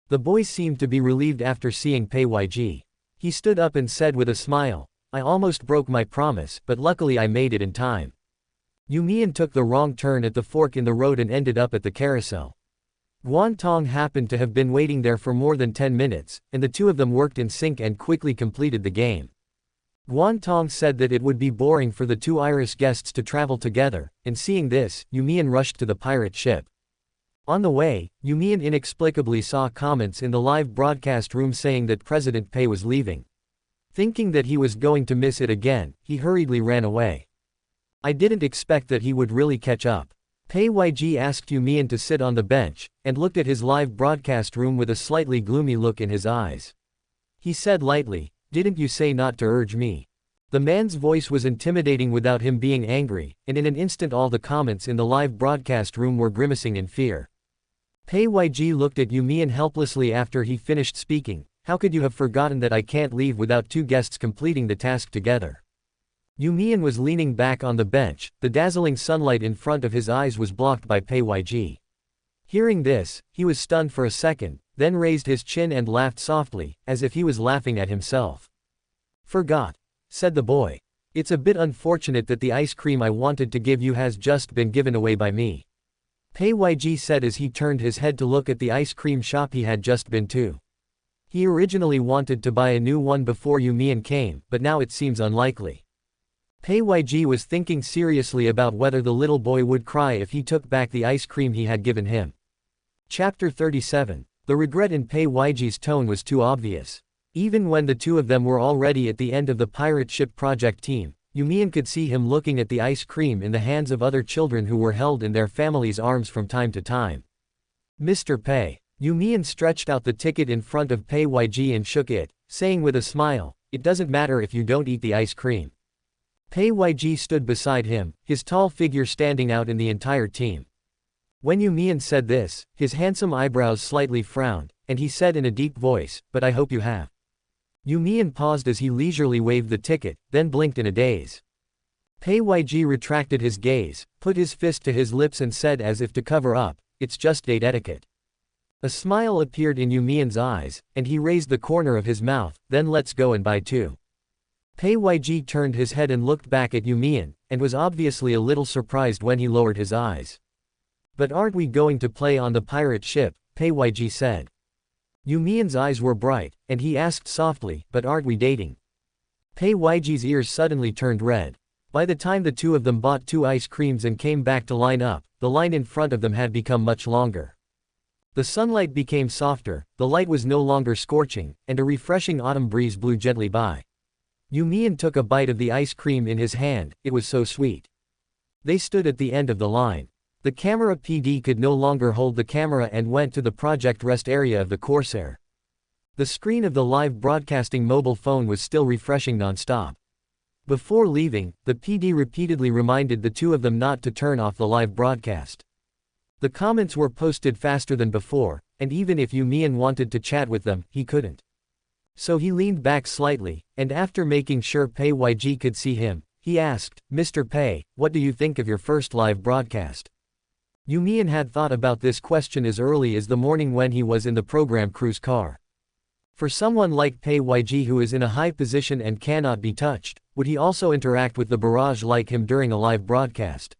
The boy seemed to be relieved after seeing Pei Weiji. He stood up and said with a smile, "I almost broke my promise, but luckily I made it in time." You Mian took the wrong turn at the fork in the road and ended up at the carousel. Guan Tong happened to have been waiting there for more than 10 minutes, and the two of them worked in sync and quickly completed the game. Guan Tong said that it would be boring for the two Iris guests to travel together, and seeing this, You Mian rushed to the pirate ship. On the way, You Mian inexplicably saw comments in the live broadcast room saying that President Pei was leaving. Thinking that he was going to miss it again, he hurriedly ran away. I didn't expect that he would really catch up. Pei Weiji asked You Mian to sit on the bench, and looked at his live broadcast room with a slightly gloomy look in his eyes. He said lightly, "Didn't you say not to urge me?" The man's voice was intimidating without him being angry, and in an instant all the comments in the live broadcast room were grimacing in fear. Pei Weiji looked at You Mian helplessly after he finished speaking. "How could you have forgotten that I can't leave without two guests completing the task together?" You Mian was leaning back on the bench, the dazzling sunlight in front of his eyes was blocked by Pei Weiji. Hearing this, he was stunned for a second, then raised his chin and laughed softly, as if he was laughing at himself. "Forgot," said the boy. "It's a bit unfortunate that the ice cream I wanted to give you has just been given away by me," Pei Weiji said as he turned his head to look at the ice cream shop he had just been to. He originally wanted to buy a new one before You Mian came, but now it seems unlikely. Pei Weiji was thinking seriously about whether the little boy would cry if he took back the ice cream he had given him. Chapter 37. The regret in Pei Weiji's tone was too obvious. Even when the two of them were already at the end of the pirate ship project team, You Mian could see him looking at the ice cream in the hands of other children who were held in their families' arms from time to time. "Mr. Pei." You Mian stretched out the ticket in front of Pei Weiji and shook it, saying with a smile, "It doesn't matter if you don't eat the ice cream." Pei Weiji stood beside him, his tall figure standing out in the entire team. When You Mian said this, his handsome eyebrows slightly frowned, and he said in a deep voice, "But I hope you have." You Mian paused as he leisurely waved the ticket, then blinked in a daze. Pei Weiji retracted his gaze, put his fist to his lips and said as if to cover up, "It's just date etiquette." A smile appeared in You Mian's eyes, and he raised the corner of his mouth, "Then let's go and buy two." Pei Weiji turned his head and looked back at You Mian, and was obviously a little surprised when he lowered his eyes. "But aren't we going to play on the pirate ship?" Pei Weiji said. You Mian's eyes were bright, and he asked softly, "But aren't we dating?" Pei Weiji's ears suddenly turned red. By the time the two of them bought two ice creams and came back to line up, the line in front of them had become much longer. The sunlight became softer, the light was no longer scorching, and a refreshing autumn breeze blew gently by. You Mian took a bite of the ice cream in his hand, it was so sweet. They stood at the end of the line. The camera PD could no longer hold the camera and went to the project rest area of the Corsair. The screen of the live broadcasting mobile phone was still refreshing non-stop. Before leaving, the PD repeatedly reminded the two of them not to turn off the live broadcast. The comments were posted faster than before, and even if You Mian wanted to chat with them, he couldn't. So he leaned back slightly, and after making sure Pei Weiji could see him, he asked, "Mr. Pei, what do you think of your first live broadcast?" You Mian had thought about this question as early as the morning when he was in the program crew's car. For someone like Pei Yg who is in a high position and cannot be touched, would he also interact with the barrage like him during a live broadcast?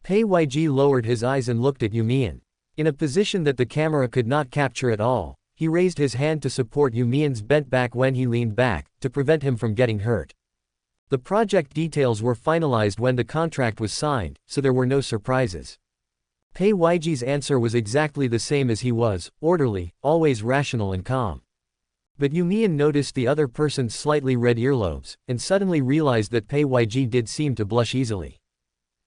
Pei Yg lowered his eyes and looked at You Mian. In a position that the camera could not capture at all, he raised his hand to support You Mian's bent back when he leaned back, to prevent him from getting hurt. The project details were finalized when the contract was signed, so there were no surprises. Pei Yig's answer was exactly the same as he was, orderly, always rational and calm. But You Mian noticed the other person's slightly red earlobes, and suddenly realized that Pei Yg did seem to blush easily.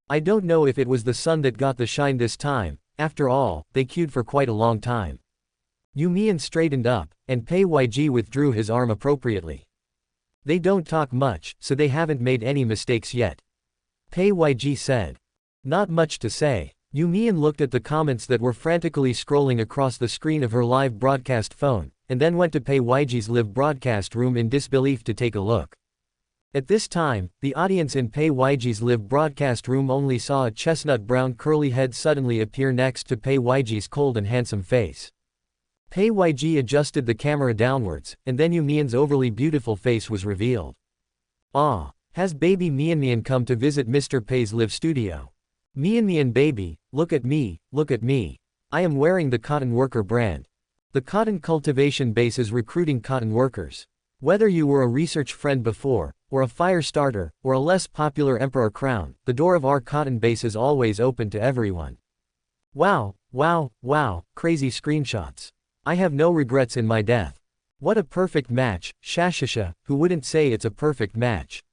I don't know if it was the sun that got the shine this time, after all, they queued for quite a long time. You Mian straightened up, and Pei Yg withdrew his arm appropriately. They don't talk much, so they haven't made any mistakes yet. Pei Yg said. Not much to say. You Mian looked at the comments that were frantically scrolling across the screen of her live broadcast phone, and then went to Pei Yig's live broadcast room in disbelief to take a look. At this time, the audience in Pei Yig's live broadcast room only saw a chestnut-brown curly head suddenly appear next to Pei Yig's cold and handsome face. Pei Yg adjusted the camera downwards, and then You Mian's overly beautiful face was revealed. Ah, has baby Mian come to visit Mr. Pei's live studio? Mian baby, look at me, look at me. I am wearing the cotton worker brand. The cotton cultivation base is recruiting cotton workers. Whether you were a research friend before, or a fire starter, or a less popular emperor crown, the door of our cotton base is always open to everyone. Wow, wow, wow, crazy screenshots. I have no regrets in my death. What a perfect match, shashasha, who wouldn't say it's a perfect match?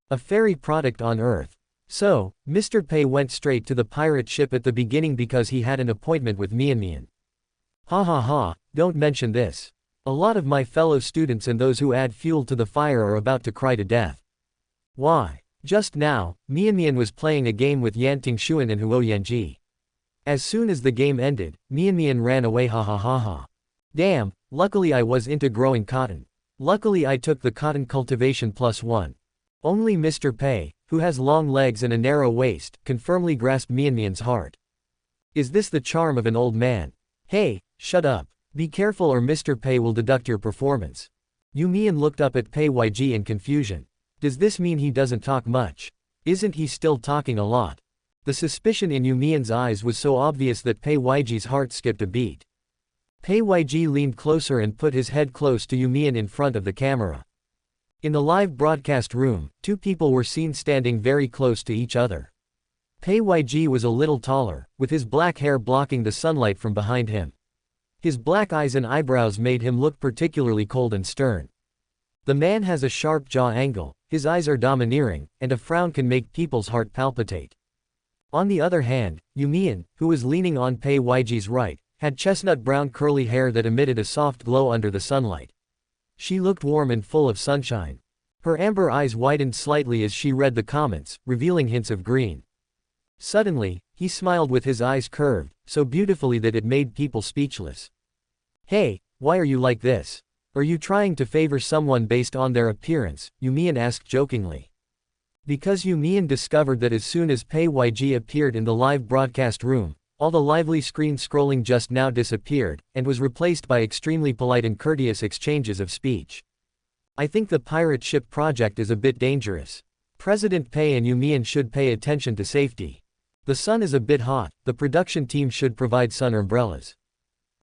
A fairy product on Earth. So, Mr. Pei went straight to the pirate ship at the beginning because he had an appointment with Mian. Ha ha ha, don't mention this. A lot of my fellow students and those who add fuel to the fire are about to cry to death. Why? Just now, Mian was playing a game with Yan Tingxuan and Huo Yanji. As soon as the game ended, Mian ran away, ha ha ha ha. Damn, luckily I was into growing cotton. Luckily I took the cotton cultivation +1. Only Mr. Pei, who has long legs and a narrow waist, can firmly grasp Mian's heart. Is this the charm of an old man? Hey, shut up. Be careful or Mr. Pei will deduct your performance. You Mian looked up at Pei Yg in confusion. Does this mean he doesn't talk much? Isn't he still talking a lot? The suspicion in You Mian's eyes was so obvious that Pei Yig's heart skipped a beat. Pei Yg leaned closer and put his head close to You Mian in front of the camera. In the live broadcast room, two people were seen standing very close to each other. Pei Yg was a little taller, with his black hair blocking the sunlight from behind him. His black eyes and eyebrows made him look particularly cold and stern. The man has a sharp jaw angle, his eyes are domineering, and a frown can make people's heart palpitate. On the other hand, You Mian, who was leaning on Pei Yig's right, had chestnut-brown curly hair that emitted a soft glow under the sunlight. She looked warm and full of sunshine. Her amber eyes widened slightly as she read the comments, revealing hints of green. Suddenly, he smiled with his eyes curved, so beautifully that it made people speechless. Hey, why are you like this? Are you trying to favor someone based on their appearance? You Mian asked jokingly. Because You Mian discovered that as soon as Pei Yg appeared in the live broadcast room, all the lively screen scrolling just now disappeared, and was replaced by extremely polite and courteous exchanges of speech. I think the pirate ship project is a bit dangerous. President Pei and You Mian should pay attention to safety. The sun is a bit hot, the production team should provide sun umbrellas.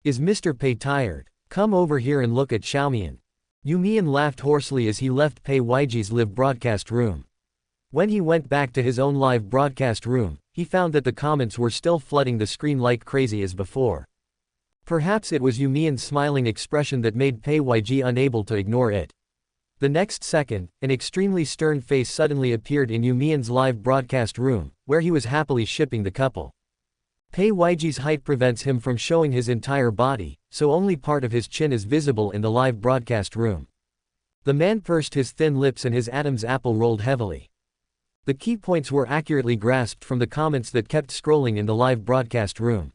Is Mr. Pei tired? Come over here and look at Xiaomian. You Mian laughed hoarsely as he left Pei Yig's live broadcast room. When he went back to his own live broadcast room, he found that the comments were still flooding the screen like crazy as before. Perhaps it was You Mian's smiling expression that made Pei Yg unable to ignore it. The next second, an extremely stern face suddenly appeared in You Mian's live broadcast room, where he was happily shipping the couple. Pei Yig's height prevents him from showing his entire body, so only part of his chin is visible in the live broadcast room. The man pursed his thin lips and his Adam's apple rolled heavily. The key points were accurately grasped from the comments that kept scrolling in the live broadcast room.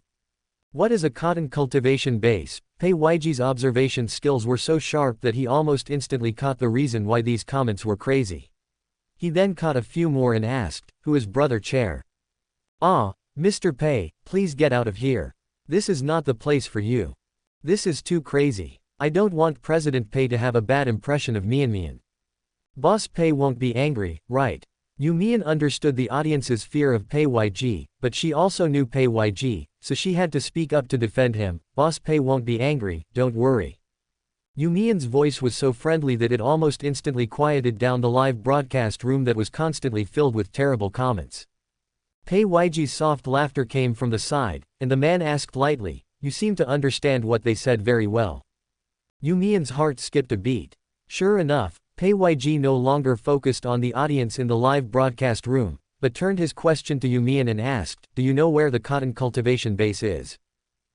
What is a cotton cultivation base? Pei Yig's observation skills were so sharp that he almost instantly caught the reason why these comments were crazy. He then caught a few more and asked, who is Brother Chair? Ah, Mr. Pei, please get out of here. This is not the place for you. This is too crazy. I don't want President Pei to have a bad impression of Mian. Boss Pei won't be angry, right? You Mian understood the audience's fear of Pei Yg, but she also knew Pei Yg, so she had to speak up to defend him. Boss Pei won't be angry, don't worry. You Mian's voice was so friendly that it almost instantly quieted down the live broadcast room that was constantly filled with terrible comments. Pei Ygi's soft laughter came from the side, and the man asked lightly, "You seem to understand what they said very well." You Mian's heart skipped a beat. Sure enough, Pei Yg no longer focused on the audience in the live broadcast room, but turned his question to You Mian and asked, "Do you know where the cotton cultivation base is?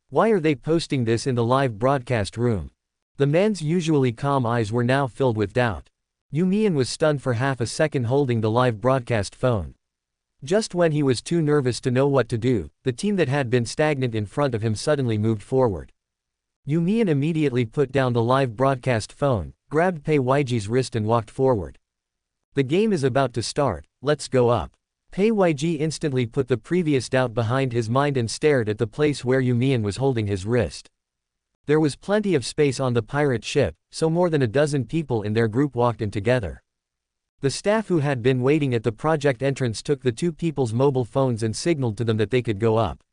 Why are they posting this in the live broadcast room?" The man's usually calm eyes were now filled with doubt. You Mian was stunned for half a second holding the live broadcast phone. Just when he was too nervous to know what to do, the team that had been stagnant in front of him suddenly moved forward. You Mian immediately put down the live broadcast phone, grabbed Pei Ygi's wrist and walked forward. "The game is about to start, let's go up." Pei Yg instantly put the previous doubt behind his mind and stared at the place where You Mian was holding his wrist. There was plenty of space on the pirate ship, so more than a dozen people in their group walked in together. The staff who had been waiting at the project entrance took the two people's mobile phones and signaled to them that they could go up.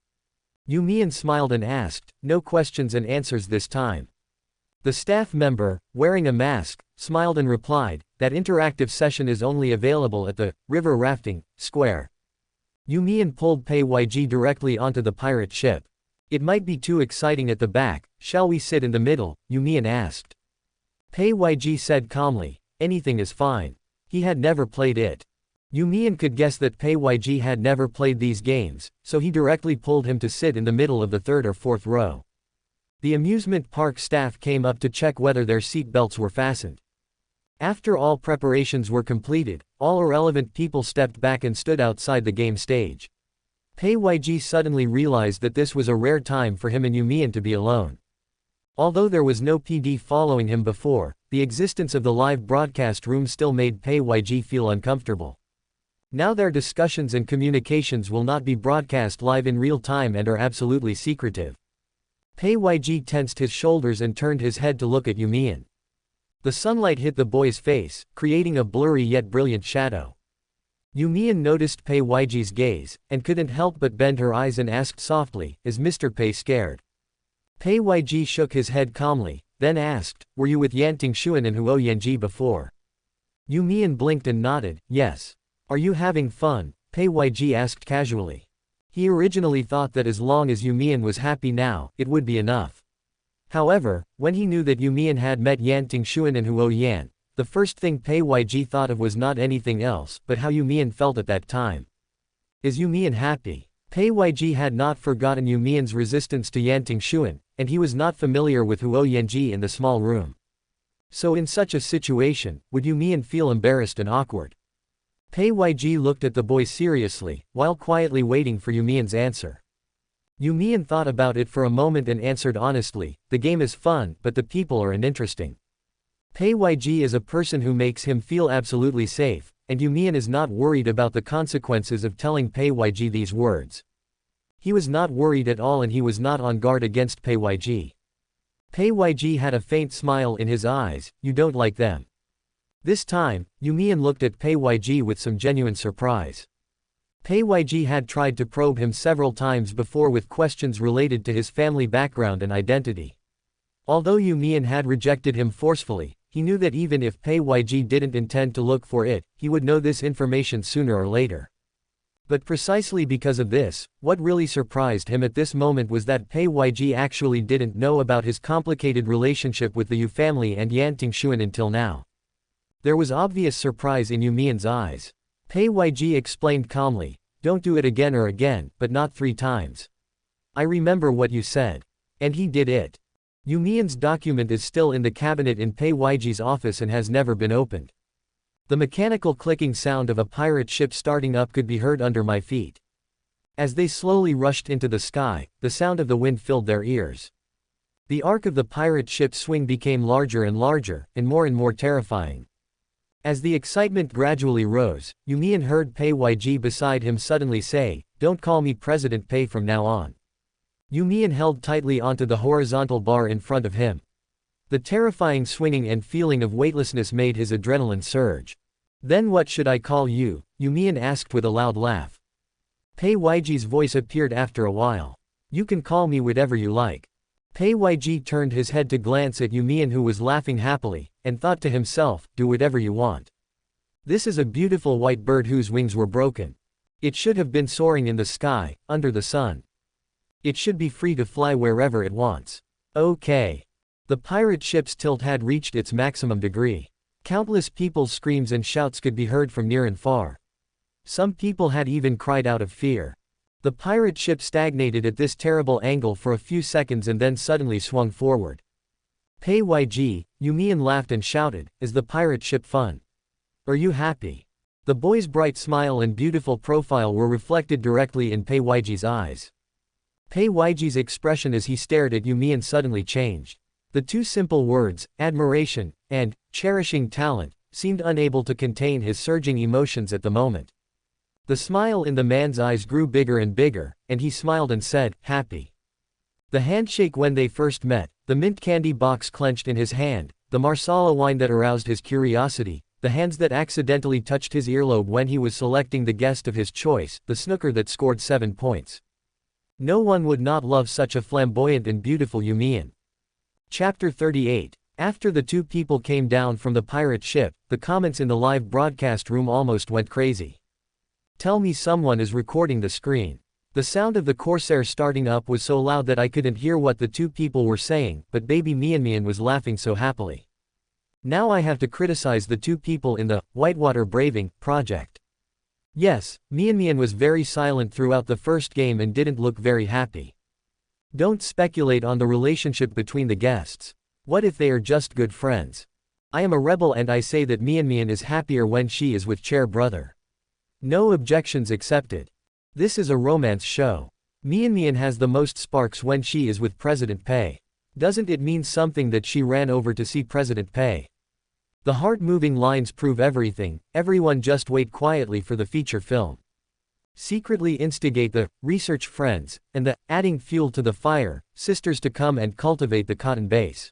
You Mian smiled and asked, "No questions and answers this time?" The staff member, wearing a mask, smiled and replied, "That interactive session is only available at the river rafting square." You Mian pulled Pei Yg directly onto the pirate ship. "It might be too exciting at the back, shall we sit in the middle?" You Mian asked. Pei Yg said calmly, "Anything is fine." He had never played it. You Mian could guess that Pei Yg had never played these games, so he directly pulled him to sit in the middle of the third or fourth row. The amusement park staff came up to check whether their seat belts were fastened. After all preparations were completed, all irrelevant people stepped back and stood outside the game stage. Pei Yg suddenly realized that this was a rare time for him and You Mian to be alone. Although there was no PD following him before, the existence of the live broadcast room still made Pei Yg feel uncomfortable. Now their discussions and communications will not be broadcast live in real time and are absolutely secretive. Pei Yg tensed his shoulders and turned his head to look at You Mian. The sunlight hit the boy's face, creating a blurry yet brilliant shadow. You Mian noticed Pei Ygi's gaze, and couldn't help but bend her eyes and asked softly, "Is Mr. Pei scared?" Pei Yg shook his head calmly, then asked, "Were you with Yan Tingxuan and Huo Yanji before?" You Mian blinked and nodded, "Yes." "Are you having fun?" Pei Yg asked casually. He originally thought that as long as You Mian was happy now, it would be enough. However, when he knew that You Mian had met Yan Tingxuan and Huo Yan, the first thing Pei Yg thought of was not anything else but how You Mian felt at that time. Is You Mian happy? Pei Yg had not forgotten You Mian's resistance to Yan Tingxuan, and he was not familiar with Huo Yanji in the small room. So in such a situation, would You Mian feel embarrassed and awkward? Pei Yg looked at the boy seriously, while quietly waiting for You Mian's answer. You Mian thought about it for a moment and answered honestly, "The game is fun, but the people are uninteresting." Pei Yg is a person who makes him feel absolutely safe, and You Mian is not worried about the consequences of telling Pei Yg these words. He was not worried at all and he was not on guard against Pei Yg. Pei Yg had a faint smile in his eyes. "You don't like them?" This time, You Mian looked at Pei Yg with some genuine surprise. Pei Yg had tried to probe him several times before with questions related to his family background and identity. Although You Mian had rejected him forcefully, he knew that even if Pei Yg didn't intend to look for it, he would know this information sooner or later. But precisely because of this, what really surprised him at this moment was that Pei Yg actually didn't know about his complicated relationship with the Yu family and Yan Tingxuan until now. There was obvious surprise in You Mian's eyes. Pei Yg explained calmly, "Don't do it again or again, but not 3 times. I remember what you said." And he did it. You Mian's document is still in the cabinet in Pei Ygi's office and has never been opened. The mechanical clicking sound of a pirate ship starting up could be heard under my feet. As they slowly rushed into the sky, the sound of the wind filled their ears. The arc of the pirate ship's swing became larger and more terrifying. As the excitement gradually rose, You Mian heard Pei Yg beside him suddenly say, "Don't call me President Pei from now on." You Mian held tightly onto the horizontal bar in front of him. The terrifying swinging and feeling of weightlessness made his adrenaline surge. Then what should I call you? You Mian asked with a loud laugh. Pei Weiji's voice appeared after a while. You can call me whatever you like. Pei Weiji turned his head to glance at You Mian, who was laughing happily, and thought to himself, do whatever you want. This is a beautiful white bird whose wings were broken. It should have been soaring in the sky, under the sun. It should be free to fly wherever it wants. Okay. The pirate ship's tilt had reached its maximum degree. Countless people's screams and shouts could be heard from near and far. Some people had even cried out of fear. The pirate ship stagnated at this terrible angle for a few seconds and then suddenly swung forward. Pei Weiji, You Mian laughed and shouted, is the pirate ship fun? Are you happy? The boy's bright smile and beautiful profile were reflected directly in Pei Weiji's eyes. Pei Weiji's expression as he stared at You Mian suddenly changed. The two simple words, admiration, and cherishing talent, seemed unable to contain his surging emotions at the moment. The smile in the man's eyes grew bigger and bigger, and he smiled and said, happy. The handshake when they first met, the mint candy box clenched in his hand, the marsala wine that aroused his curiosity, the hands that accidentally touched his earlobe when he was selecting the guest of his choice, the snooker that scored 7 points. No one would not love such a flamboyant and beautiful You Mian. Chapter 38. After the two people came down from the pirate ship, the comments in the live broadcast room almost went crazy. Tell me someone is recording the screen. The sound of the Corsair starting up was so loud that I couldn't hear what the two people were saying, but baby Mian was laughing so happily. Now I have to criticize the two people in the Whitewater Braving project. Yes, Mian was very silent throughout the first game and didn't look very happy. Don't speculate on the relationship between the guests. What if they are just good friends? I am a rebel and I say that Mian is happier when she is with Chair Brother. No objections accepted. This is a romance show. Mian has the most sparks when she is with President Pei. Doesn't it mean something that she ran over to see President Pei? The heart-moving lines prove everything. Everyone just wait quietly for the feature film. Secretly instigate the research friends, and the adding fuel to the fire, sisters to come and cultivate the cotton base.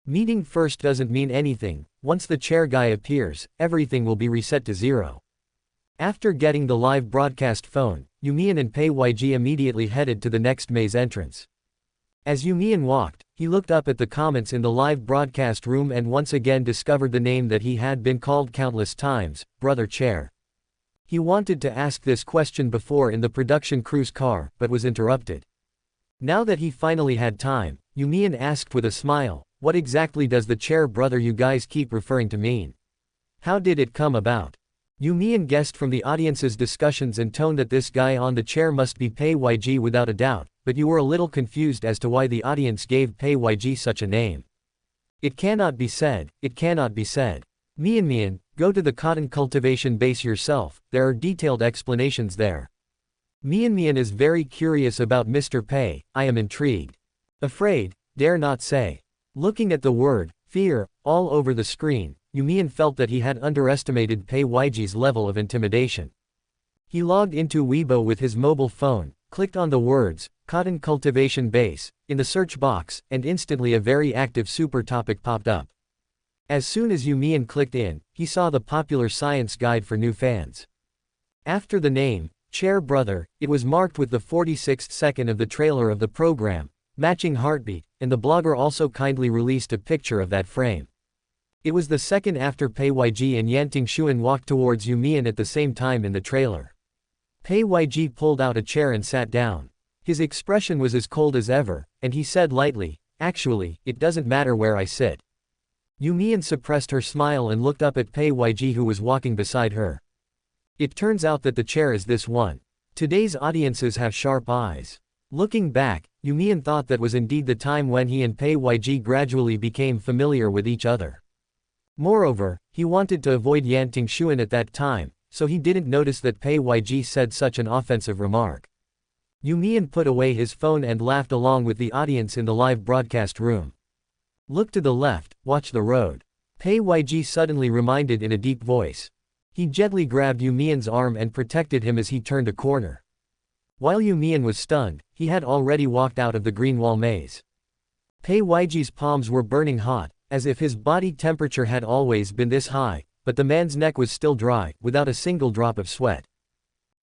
Meeting first doesn't mean anything. Once the chair guy appears, everything will be reset to zero. After getting the live broadcast phone, You Mian and Pei Weiji immediately headed to the next maze entrance. As You Mian walked, he looked up at the comments in the live broadcast room and once again discovered the name that he had been called countless times, Brother Chair. He wanted to ask this question before in the production crew's car, but was interrupted. Now that he finally had time, You Mian asked with a smile, what exactly does the chair brother you guys keep referring to mean? How did it come about? You Mian guessed from the audience's discussions and tone that this guy on the chair must be Pei Weiji without a doubt, but you were a little confused as to why the audience gave Pei Weiji such a name. It cannot be said, it cannot be said. Mian, go to the cotton cultivation base yourself, there are detailed explanations there. Mian is very curious about Mr. Pei, I am intrigued. Afraid, dare not say. Looking at the word, fear, all over the screen, You Mian felt that he had underestimated Pei Weiji's level of intimidation. He logged into Weibo with his mobile phone, clicked on the words, cotton cultivation base, in the search box, and instantly a very active super topic popped up. As soon as You Mian clicked in, he saw the popular science guide for new fans. After the name, Chair Brother, it was marked with the 46th second of the trailer of the program, matching heartbeat, and the blogger also kindly released a picture of that frame. It was the second after Pei Weiji and Yan Tingxuan walked towards You Mian at the same time in the trailer. Pei Weiji pulled out a chair and sat down. His expression was as cold as ever, and he said lightly, actually, it doesn't matter where I sit. You Mian suppressed her smile and looked up at Pei Weiji who was walking beside her. It turns out that the chair is this one. Today's audiences have sharp eyes. Looking back, You Mian thought that was indeed the time when he and Pei Weiji gradually became familiar with each other. Moreover, he wanted to avoid Yan Tingxuan at that time, so he didn't notice that Pei Weiji said such an offensive remark. You Mian put away his phone and laughed along with the audience in the live broadcast room. Look to the left, watch the road. Pei Weiji suddenly reminded in a deep voice. He gently grabbed You Mian's arm and protected him as he turned a corner. While You Mian was stunned, he had already walked out of the green wall maze. Pei Weiji's palms were burning hot, as if his body temperature had always been this high, but the man's neck was still dry, without a single drop of sweat.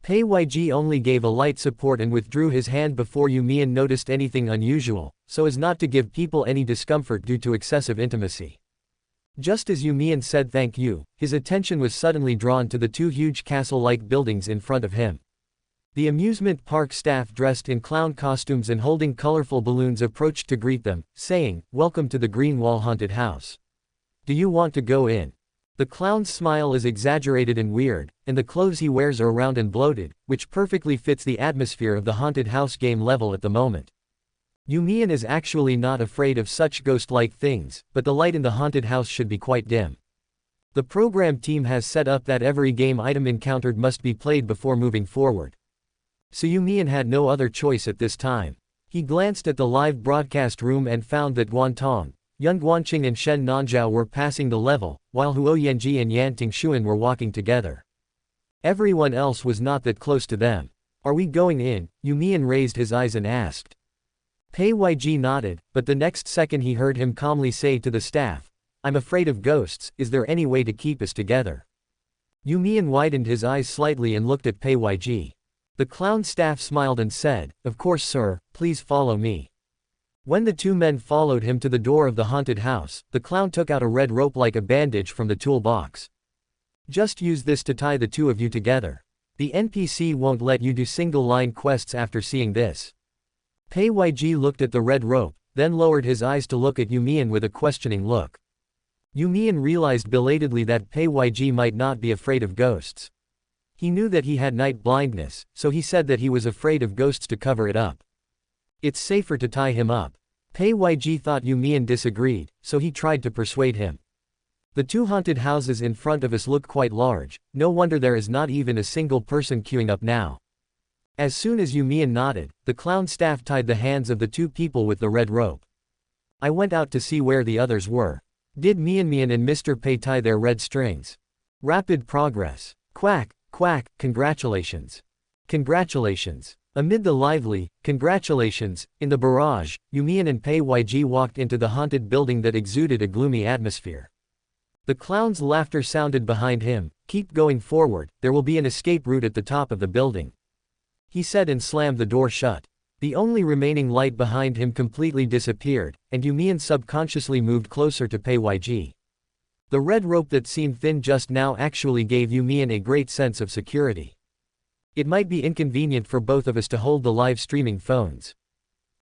Pei Weiji only gave a light support and withdrew his hand before You Mian noticed anything unusual, so as not to give people any discomfort due to excessive intimacy. Just as You Mian said thank you, his attention was suddenly drawn to the two huge castle-like buildings in front of him. The amusement park staff dressed in clown costumes and holding colorful balloons approached to greet them, saying, "Welcome to the Green Wall Haunted House. Do you want to go in?" The clown's smile is exaggerated and weird, and the clothes he wears are round and bloated, which perfectly fits the atmosphere of the haunted house game level at the moment. You Mian is actually not afraid of such ghost-like things, but the light in the haunted house should be quite dim. The program team has set up that every game item encountered must be played before moving forward. So You Mian had no other choice at this time. He glanced at the live broadcast room and found that Guan Tong, Yun Guanqing and Shen Nanzhao were passing the level, while Huo Yanji and Yan Tingxuan were walking together. Everyone else was not that close to them. "Are we going in?" You Mian raised his eyes and asked. Pei Weiji nodded, but the next second he heard him calmly say to the staff, "I'm afraid of ghosts, is there any way to keep us together?" You Mian widened his eyes slightly and looked at Pei Weiji. The clown staff smiled and said, "Of course sir, please follow me." When the two men followed him to the door of the haunted house, the clown took out a red rope like a bandage from the toolbox. "Just use this to tie the two of you together. The NPC won't let you do single-line quests after seeing this." Pei Weiji looked at the red rope, then lowered his eyes to look at You Mian with a questioning look. You Mian realized belatedly that Pei Weiji might not be afraid of ghosts. He knew that he had night blindness, so he said that he was afraid of ghosts to cover it up. "It's safer to tie him up." Pei Weiji thought You Mian disagreed, so he tried to persuade him. "The two haunted houses in front of us look quite large, no wonder there is not even a single person queuing up now." As soon as You Mian nodded, the clown staff tied the hands of the two people with the red rope. "I went out to see where the others were. Did Mian and Mr. Pei tie their red strings?" Rapid progress. Quack, quack, congratulations. Congratulations. Amid the lively, congratulations, in the barrage, You Mian and Pei Weiji walked into the haunted building that exuded a gloomy atmosphere. The clown's laughter sounded behind him. "Keep going forward, there will be an escape route at the top of the building," he said and slammed the door shut. The only remaining light behind him completely disappeared, and You Mian subconsciously moved closer to Pei Weiji. The red rope that seemed thin just now actually gave You Mian a great sense of security. "It might be inconvenient for both of us to hold the live streaming phones."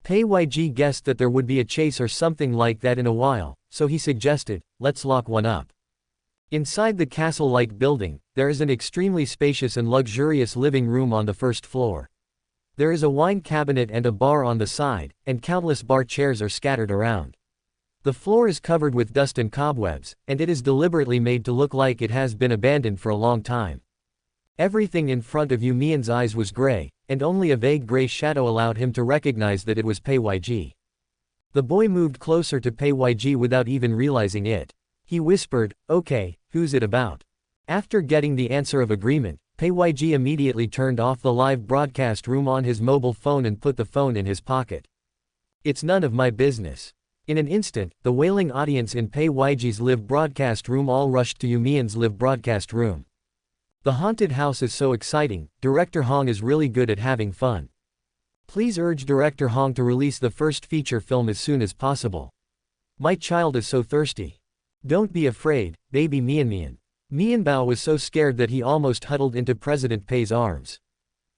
Pei Weiji guessed that there would be a chase or something like that in a while, so he suggested, "Let's lock one up." Inside the castle-like building, there is an extremely spacious and luxurious living room on the first floor. There is a wine cabinet and a bar on the side, and countless bar chairs are scattered around. The floor is covered with dust and cobwebs, and it is deliberately made to look like it has been abandoned for a long time. Everything in front of You Mian's eyes was gray, and only a vague gray shadow allowed him to recognize that it was Pei Weiji. The boy moved closer to Pei Weiji without even realizing it. He whispered, "Okay, who's it about?" After getting the answer of agreement, Pei Weiji immediately turned off the live broadcast room on his mobile phone and put the phone in his pocket. "It's none of my business." In an instant, the wailing audience in Pei Weiji's live broadcast room all rushed to You Mian's live broadcast room. "The haunted house is so exciting, Director Hong is really good at having fun. Please urge Director Hong to release the first feature film as soon as possible. My child is so thirsty. Don't be afraid, baby Mian." Mianbao was so scared that he almost huddled into President Pei's arms.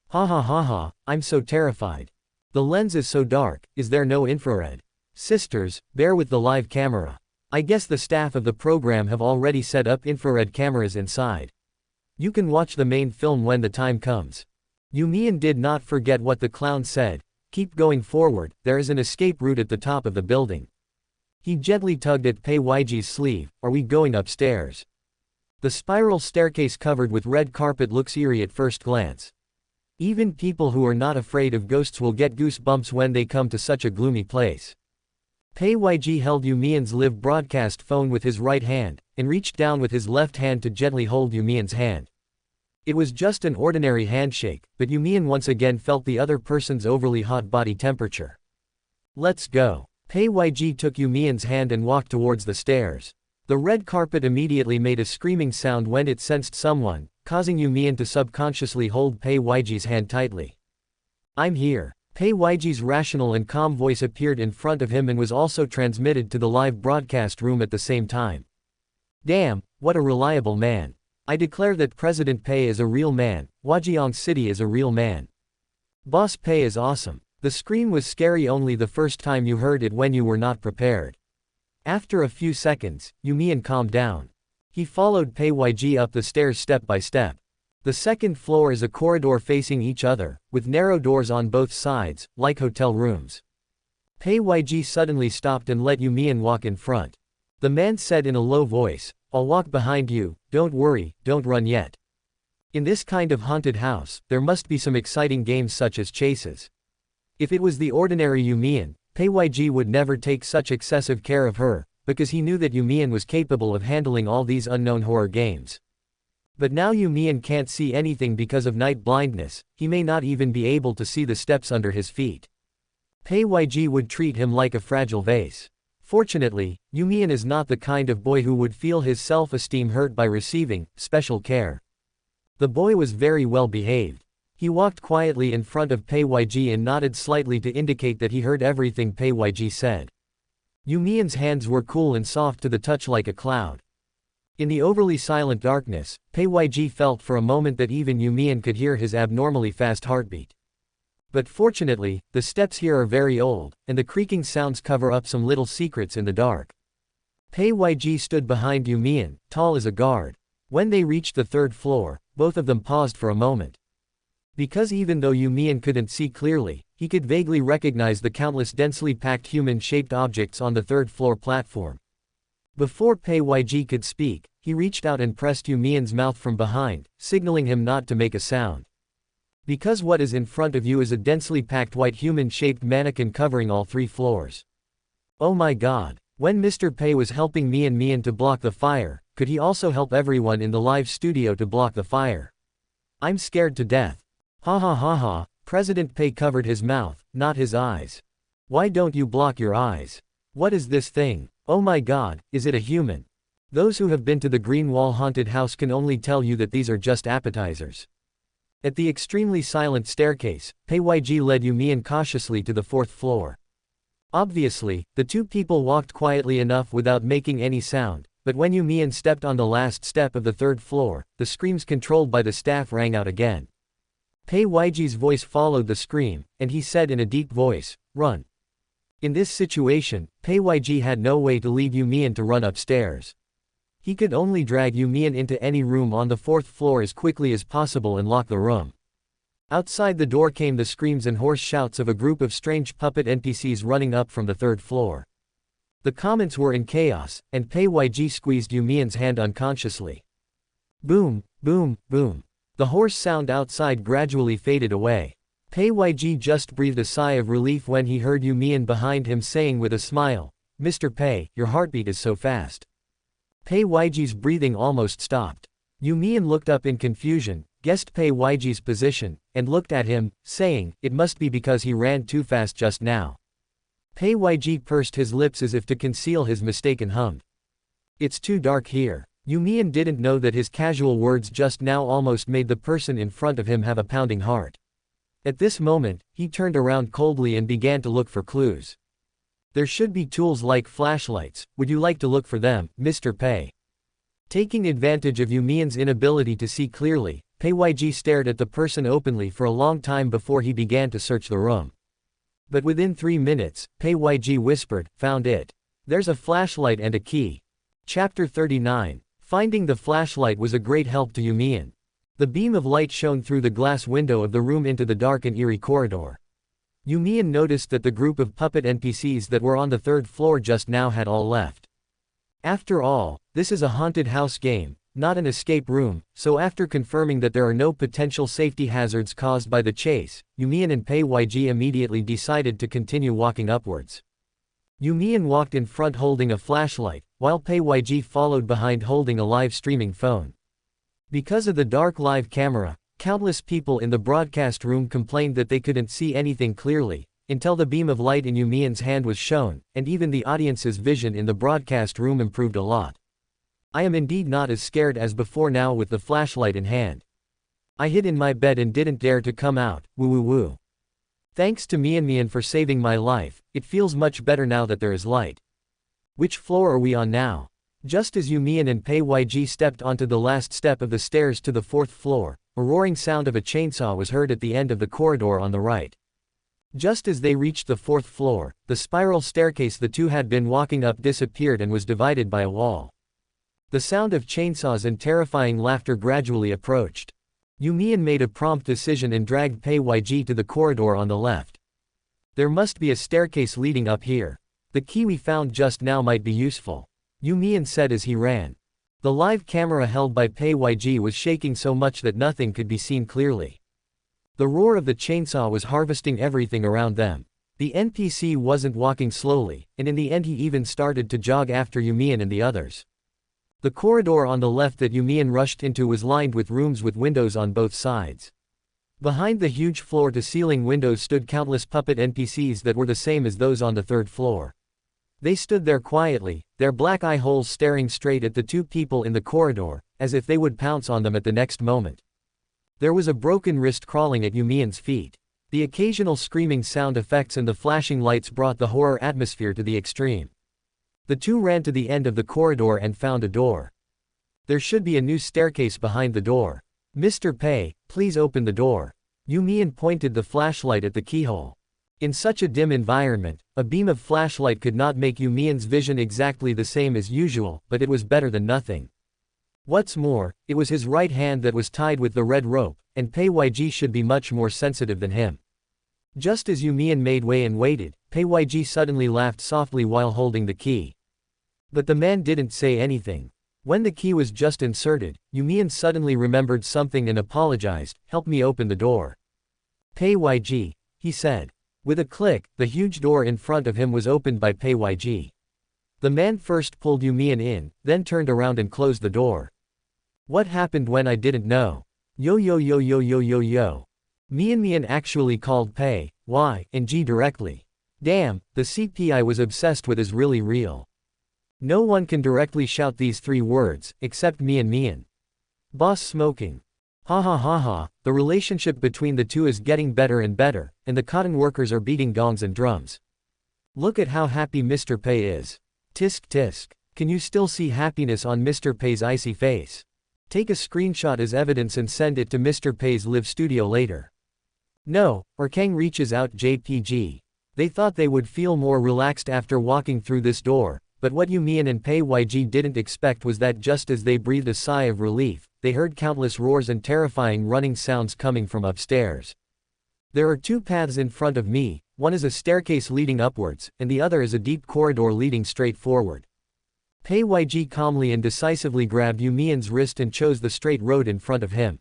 "Ha ha ha ha, I'm so terrified. The lens is so dark, is there no infrared? Sisters, bear with the live camera. I guess the staff of the program have already set up infrared cameras inside. You can watch the main film when the time comes." You Mian did not forget what the clown said. "Keep going forward, there is an escape route at the top of the building." He gently tugged at Pei Weiji's sleeve. "Are we going upstairs?" The spiral staircase covered with red carpet looks eerie at first glance. Even people who are not afraid of ghosts will get goosebumps when they come to such a gloomy place. Pei Weiji held You Mian's live broadcast phone with his right hand, and reached down with his left hand to gently hold You Mian's hand. It was just an ordinary handshake, but You Mian once again felt the other person's overly hot body temperature. "Let's go." Pei Yg took You Mian's hand and walked towards the stairs. The red carpet immediately made a screaming sound when it sensed someone, causing You Mian to subconsciously hold Pei Yig's hand tightly. I'm here. Pei Yig's rational and calm voice appeared in front of him and was also transmitted to the live broadcast room at the same time. Damn, what a reliable man. I declare that President Pei is a real man, Huajiang City is a real man. Boss Pei is awesome. The scream was scary only the first time you heard it when you were not prepared. After a few seconds, You Mian calmed down. He followed Pei Yg up the stairs step by step. The second floor is a corridor facing each other, with narrow doors on both sides, like hotel rooms. Pei Yg suddenly stopped and let You Mian walk in front. The man said in a low voice, I'll walk behind you, don't worry, don't run yet. In this kind of haunted house, there must be some exciting games such as chases. If it was the ordinary You Mian, Pei Yg would never take such excessive care of her, because he knew that You Mian was capable of handling all these unknown horror games. But now You Mian can't see anything because of night blindness, he may not even be able to see the steps under his feet. Pei Yg would treat him like a fragile vase. Fortunately, You Mian is not the kind of boy who would feel his self-esteem hurt by receiving special care. The boy was very well behaved. He walked quietly in front of Pei Yg and nodded slightly to indicate that he heard everything Pei Yg said. You Mian's hands were cool and soft to the touch like a cloud. In the overly silent darkness, Pei Yg felt for a moment that even You Mian could hear his abnormally fast heartbeat. But fortunately, the steps here are very old, and the creaking sounds cover up some little secrets in the dark. Pei Yg stood behind You Mian, tall as a guard. When they reached the third floor, both of them paused for a moment. Because even though You Mian couldn't see clearly, he could vaguely recognize the countless densely packed human-shaped objects on the third-floor platform. Before Pei Yg could speak, he reached out and pressed You Mian's mouth from behind, signaling him not to make a sound. Because what is in front of you is a densely packed white human-shaped mannequin covering all 3 floors. Oh my god. When Mr. Pei was helping Mian to block the fire, could he also help everyone in the live studio to block the fire? I'm scared to death. Ha ha ha ha. President Pei covered his mouth, not his eyes. Why don't you block your eyes? What is this thing? Oh my god, is it a human? Those who have been to the Green Wall haunted house can only tell you that these are just appetizers. At the extremely silent staircase, Pei Yg led You Mian cautiously to the 4th floor. Obviously, the two people walked quietly enough without making any sound, but when You Mian stepped on the last step of the 3rd floor, the screams controlled by the staff rang out again. Pei Yig's voice followed the scream, and he said in a deep voice, run. In this situation, Pei Yg had no way to lead You Mian to run upstairs. He could only drag You Mian into any room on the 4th floor as quickly as possible and lock the room. Outside the door came the screams and hoarse shouts of a group of strange puppet NPCs running up from the 3rd floor. The comments were in chaos, and Pei Yg squeezed You Mian's hand unconsciously. Boom, boom, boom. The hoarse sound outside gradually faded away. Pei Yg just breathed a sigh of relief when he heard You Mian behind him saying with a smile, Mr. Pei, your heartbeat is so fast. Pei Yig's breathing almost stopped. You Mian looked up in confusion, guessed Pei Yig's position, and looked at him, saying, it must be because he ran too fast just now. Pei Yg pursed his lips as if to conceal his mistake and hummed. It's too dark here. You Mian didn't know that his casual words just now almost made the person in front of him have a pounding heart. At this moment, he turned around coldly and began to look for clues. There should be tools like flashlights, would you like to look for them, Mr. Pei? Taking advantage of You Mian's inability to see clearly, Pei Yg stared at the person openly for a long time before he began to search the room. But within 3 minutes, Pei Yg whispered, found it. There's a flashlight and a key. Chapter 39. Finding the flashlight was a great help to You Mian. The beam of light shone through the glass window of the room into the dark and eerie corridor. You Mian noticed that the group of puppet NPCs that were on the 3rd floor just now had all left. After all, this is a haunted house game, not an escape room, so after confirming that there are no potential safety hazards caused by the chase, You Mian and Pei Yg immediately decided to continue walking upwards. You Mian walked in front holding a flashlight, while Pei Yg followed behind holding a live streaming phone. Because of the dark live camera, countless people in the broadcast room complained that they couldn't see anything clearly, until the beam of light in You Mian's hand was shown, and even the audience's vision in the broadcast room improved a lot. I am indeed not as scared as before now with the flashlight in hand. I hid in my bed and didn't dare to come out, woo woo woo. Thanks to Mian for saving my life, it feels much better now that there is light. Which floor are we on now? Just as You Mian and Pei Yg stepped onto the last step of the stairs to the 4th floor, a roaring sound of a chainsaw was heard at the end of the corridor on the right. Just as they reached the 4th floor, the spiral staircase the two had been walking up disappeared and was divided by a wall. The sound of chainsaws and terrifying laughter gradually approached. You Mian made a prompt decision and dragged Pei Yg to the corridor on the left. There must be a staircase leading up here. The key we found just now might be useful, You Mian said as he ran. The live camera held by Pei Yg was shaking so much that nothing could be seen clearly. The roar of the chainsaw was harvesting everything around them. The NPC wasn't walking slowly, and in the end he even started to jog after You Mian and the others. The corridor on the left that You Mian rushed into was lined with rooms with windows on both sides. Behind the huge floor-to-ceiling windows stood countless puppet NPCs that were the same as those on the 3rd floor. They stood there quietly, their black eye holes staring straight at the two people in the corridor, as if they would pounce on them at the next moment. There was a broken wrist crawling at You Mian's feet. The occasional screaming sound effects and the flashing lights brought the horror atmosphere to the extreme. The two ran to the end of the corridor and found a door. There should be a new staircase behind the door. Mr. Pei, please open the door. You Mian pointed the flashlight at the keyhole. In such a dim environment, a beam of flashlight could not make You Mian's vision exactly the same as usual, but it was better than nothing. What's more, it was his right hand that was tied with the red rope, and Pei Yg should be much more sensitive than him. Just as You Mian made way and waited, Pei Yg suddenly laughed softly while holding the key. But the man didn't say anything. When the key was just inserted, You Mian suddenly remembered something and apologized. Help me open the door. Pei Yg, he said. With a click, the huge door in front of him was opened by Pei Yg. The man first pulled You Mian in, then turned around and closed the door. What happened when I didn't know? Yo yo yo yo yo yo yo. Mian actually called Pei Yg directly. Damn, the CPI was obsessed with is really real. No one can directly shout these 3 words, except Mian. Boss smoking. Ha ha ha ha, the relationship between the two is getting better and better, and the cotton workers are beating gongs and drums. Look at how happy Mr. Pei is. Tisk tisk. Can you still see happiness on Mr. Pei's icy face? Take a screenshot as evidence and send it to Mr. Pei's live studio later. No, or Kang reaches out JPG. They thought they would feel more relaxed after walking through this door, but what You Mian and Pei Yg didn't expect was that just as they breathed a sigh of relief, they heard countless roars and terrifying running sounds coming from upstairs. There are 2 paths in front of me, one is a staircase leading upwards, and the other is a deep corridor leading straight forward. Pei Yg calmly and decisively grabbed You Mian's wrist and chose the straight road in front of him.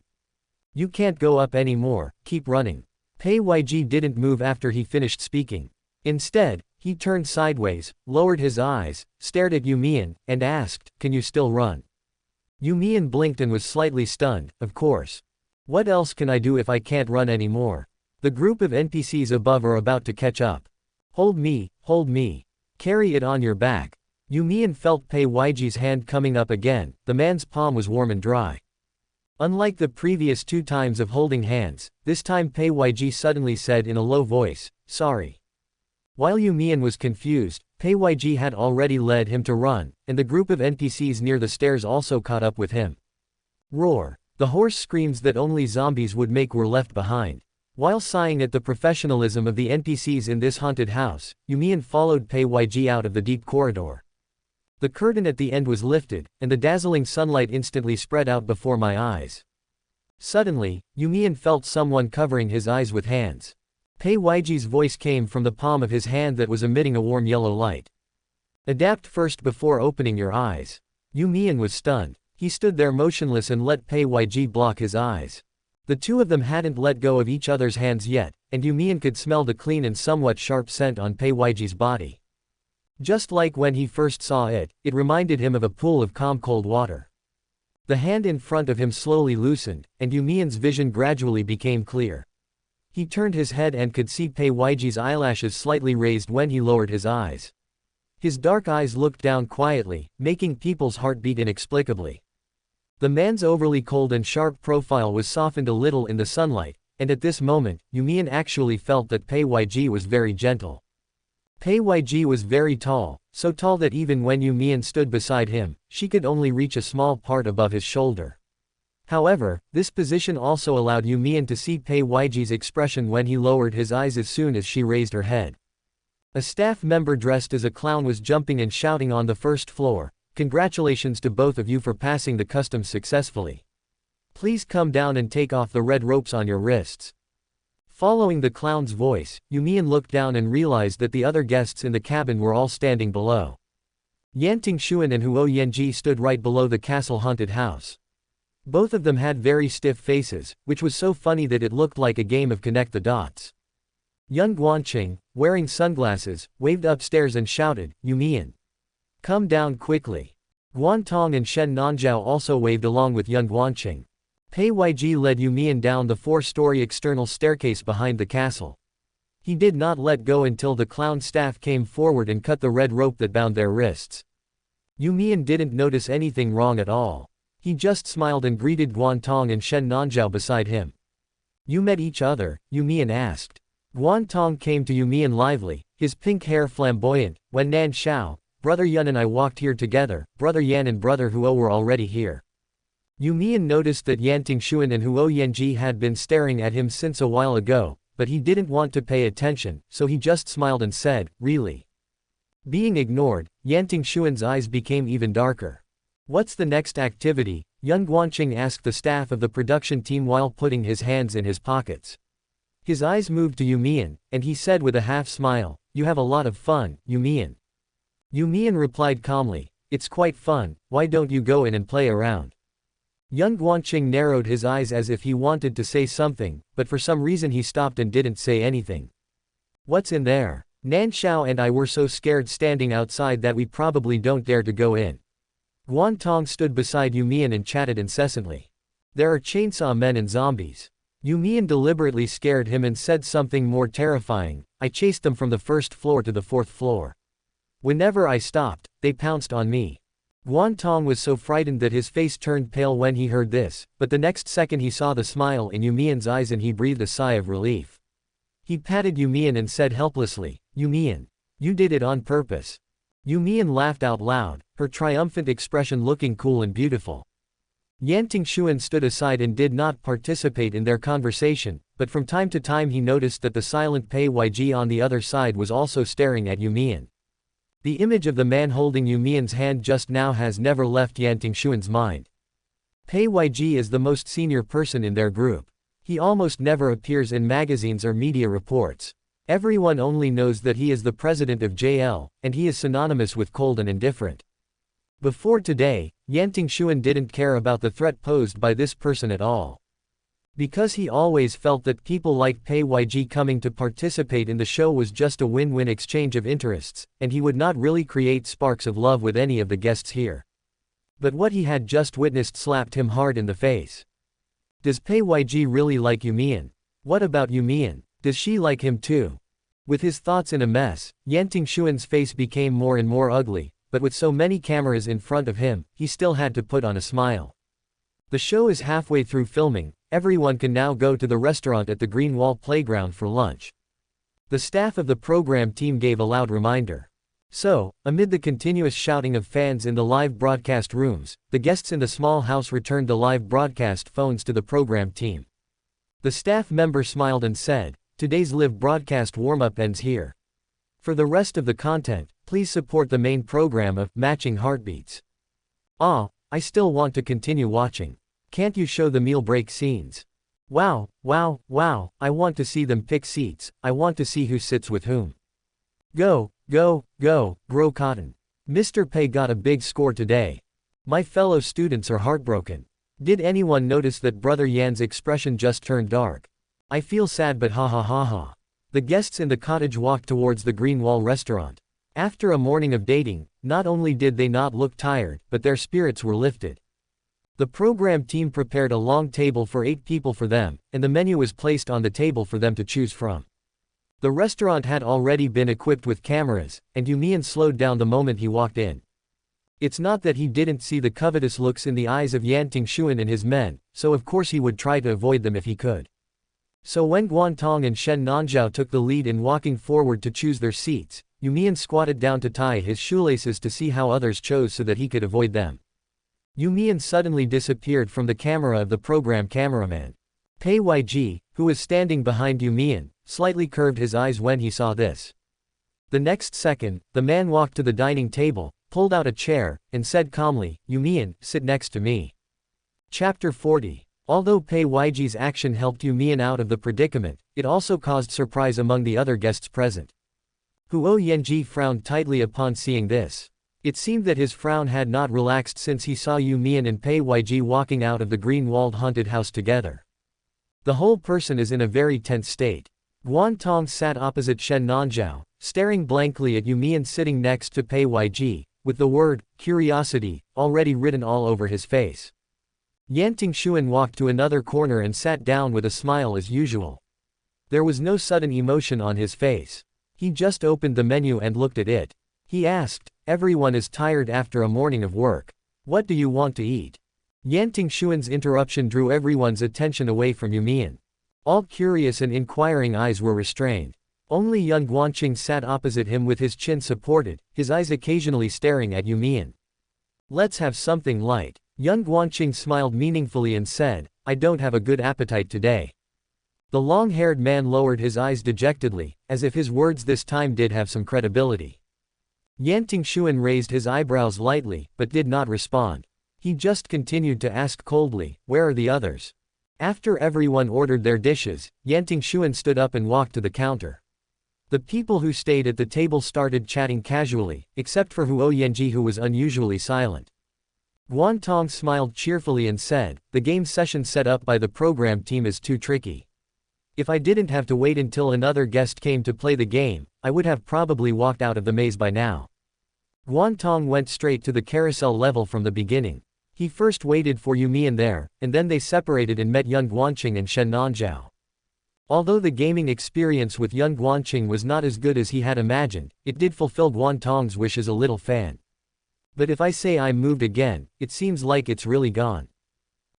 You can't go up anymore, keep running. Pei Yg didn't move after he finished speaking. Instead, he turned sideways, lowered his eyes, stared at You Mian, and asked, "Can you still run?" You Mian blinked and was slightly stunned. Of course. What else can I do if I can't run anymore? The group of NPCs above are about to catch up. Hold me, carry it on your back. You Mian felt Pei Yig's hand coming up again. The man's palm was warm and dry. Unlike the previous 2 times of holding hands, this time Pei Yg suddenly said in a low voice, "Sorry." While You Mian was confused, Pei Yg had already led him to run, and the group of NPCs near the stairs also caught up with him. Roar. The hoarse screams that only zombies would make were left behind. While sighing at the professionalism of the NPCs in this haunted house, You Mian followed Pei Yg out of the deep corridor. The curtain at the end was lifted, and the dazzling sunlight instantly spread out before my eyes. Suddenly, You Mian felt someone covering his eyes with hands. Pei Yig's voice came from the palm of his hand that was emitting a warm yellow light. Adapt first before opening your eyes. You Mian was stunned. He stood there motionless and let Pei Yg block his eyes. The 2 of them hadn't let go of each other's hands yet, and You Mian could smell the clean and somewhat sharp scent on Pei Yig's body. Just like when he first saw it, it reminded him of a pool of calm cold water. The hand in front of him slowly loosened, and You Mian's vision gradually became clear. He turned his head and could see Pei Weiji's eyelashes slightly raised when he lowered his eyes. His dark eyes looked down quietly, making people's heart beat inexplicably. The man's overly cold and sharp profile was softened a little in the sunlight, and at this moment, You Mian actually felt that Pei Weiji was very gentle. Pei Weiji was very tall, so tall that even when You Mian stood beside him, she could only reach a small part above his shoulder. However, this position also allowed You Mian to see Pei Weiji's expression when he lowered his eyes as soon as she raised her head. A staff member dressed as a clown was jumping and shouting on the first floor, "Congratulations to both of you for passing the customs successfully. Please come down and take off the red ropes on your wrists." Following the clown's voice, You Mian looked down and realized that the other guests in the cabin were all standing below. Yan Tingxuan and Huo Yanji stood right below the castle haunted house. Both of them had very stiff faces, which was so funny that it looked like a game of connect the dots. Young Guanqing, wearing sunglasses, waved upstairs and shouted, "You Mian, come down quickly." Guantong and Shen Nanjiao also waved along with young Guanqing. Pei Weiji led You Mian down the 4-story external staircase behind the castle. He did not let go until the clown staff came forward and cut the red rope that bound their wrists. You Mian didn't notice anything wrong at all. He just smiled and greeted Guantong and Shen Nanjiao beside him. "You met each other?" You Mian asked. Guantong came to You Mian lively, his pink hair flamboyant. "When Nan Xiao, Brother Yun and I walked here together, Brother Yan and Brother Huo were already here." You Mian noticed that Yan Tingxuan and Huo Yanji had been staring at him since a while ago, but he didn't want to pay attention, so he just smiled and said, "Really?" Being ignored, Yan Tingxuan's eyes became even darker. "What's the next activity?" Young Guanqing asked the staff of the production team while putting his hands in his pockets. His eyes moved to You Mian, and he said with a half smile, "You have a lot of fun, You Mian." You Mian replied calmly, "It's quite fun, why don't you go in and play around?" Young Guanqing narrowed his eyes as if he wanted to say something, but for some reason he stopped and didn't say anything. "What's in there?" "Nan Xiao and I were so scared standing outside that we probably don't dare to go in." Guantong stood beside You Mian and chatted incessantly. "There are chainsaw men and zombies." You Mian deliberately scared him and said something more terrifying, "I chased them from the 1st floor to the 4th floor. Whenever I stopped, they pounced on me." Guantong was so frightened that his face turned pale when he heard this, but the next second he saw the smile in You Mian's eyes and he breathed a sigh of relief. He patted You Mian and said helplessly, "You Mian, you did it on purpose." You Mian laughed out loud, her triumphant expression looking cool and beautiful. Yan Tingxuan stood aside and did not participate in their conversation, but from time to time he noticed that the silent Pei Weiji on the other side was also staring at You Mian. The image of the man holding You Mian's hand just now has never left Yan Tingxuan's mind. Pei Weiji is the most senior person in their group. He almost never appears in magazines or media reports. Everyone only knows that he is the president of JL, and he is synonymous with cold and indifferent. Before today, Yan Tingxuan didn't care about the threat posed by this person at all. Because he always felt that people like Pei Weiji coming to participate in the show was just a win-win exchange of interests, and he would not really create sparks of love with any of the guests here. But what he had just witnessed slapped him hard in the face. Does Pei Weiji really like You Mian? What about You Mian? Does she like him too? With his thoughts in a mess, Yan Tingxuan's face became more and more ugly, but with so many cameras in front of him, he still had to put on a smile. The show is halfway through filming, everyone can now go to the restaurant at the Green Wall Playground for lunch. The staff of the program team gave a loud reminder. So, amid the continuous shouting of fans in the live broadcast rooms, the guests in the small house returned the live broadcast phones to the program team. The staff member smiled and said, "Today's live broadcast warm-up ends here. For the rest of the content, please support the main program of Matching Heartbeats." "Ah, I still want to continue watching. Can't you show the meal break scenes? Wow, wow, wow, I want to see them pick seats, I want to see who sits with whom. Go, go, go, grow cotton. Mr. Pei got a big score today. My fellow students are heartbroken. Did anyone notice that Brother Yan's expression just turned dark? I feel sad but ha ha ha ha." The guests in the cottage walked towards the Green Wall restaurant. After a morning of dating, not only did they not look tired, but their spirits were lifted. The program team prepared a long table for 8 people for them, and the menu was placed on the table for them to choose from. The restaurant had already been equipped with cameras, and You Mian slowed down the moment he walked in. It's not that he didn't see the covetous looks in the eyes of Yan Tingxuan and his men, so of course he would try to avoid them if he could. So when Guantong and Shen Nanzhao took the lead in walking forward to choose their seats, You Mian squatted down to tie his shoelaces to see how others chose so that he could avoid them. You Mian suddenly disappeared from the camera of the program cameraman. Pei Yg, who was standing behind You Mian, slightly curved his eyes when he saw this. The next second, the man walked to the dining table, pulled out a chair, and said calmly, "You Mian, sit next to me." Chapter 40. Although Pei Yig's action helped You Mian out of the predicament, it also caused surprise among the other guests present. Huo Yanji frowned tightly upon seeing this. It seemed that his frown had not relaxed since he saw You Mian and Pei Yg walking out of the green-walled haunted house together. The whole person is in a very tense state. Guantong sat opposite Shen Nanzhao, staring blankly at You Mian sitting next to Pei Yg, with the word, curiosity, already written all over his face. Yan Tingxuan walked to another corner and sat down with a smile as usual. There was no sudden emotion on his face. He just opened the menu and looked at it. He asked, "Everyone is tired after a morning of work. What do you want to eat?" Yan Tingxuan's interruption drew everyone's attention away from You Mian. All curious and inquiring eyes were restrained. Only young Guanqing sat opposite him with his chin supported, his eyes occasionally staring at You Mian. "Let's have something light." Young Guanqing smiled meaningfully and said, "I don't have a good appetite today." The long-haired man lowered his eyes dejectedly, as if his words this time did have some credibility. Yan Tingxuan raised his eyebrows lightly, but did not respond. He just continued to ask coldly, "Where are the others?" After everyone ordered their dishes, Yan Tingxuan stood up and walked to the counter. The people who stayed at the table started chatting casually, except for Huo Yanji, who was unusually silent. Guantong smiled cheerfully and said, "The game session set up by the program team is too tricky. If I didn't have to wait until another guest came to play the game, I would have probably walked out of the maze by now." Guantong went straight to the carousel level from the beginning. He first waited for You Mian there, and then they separated and met young Guanqing and Shen Nanzhao. Although the gaming experience with young Guanqing was not as good as he had imagined, it did fulfill Guantong's wish as a little fan. "But if I say I'm moved again, it seems like it's really gone."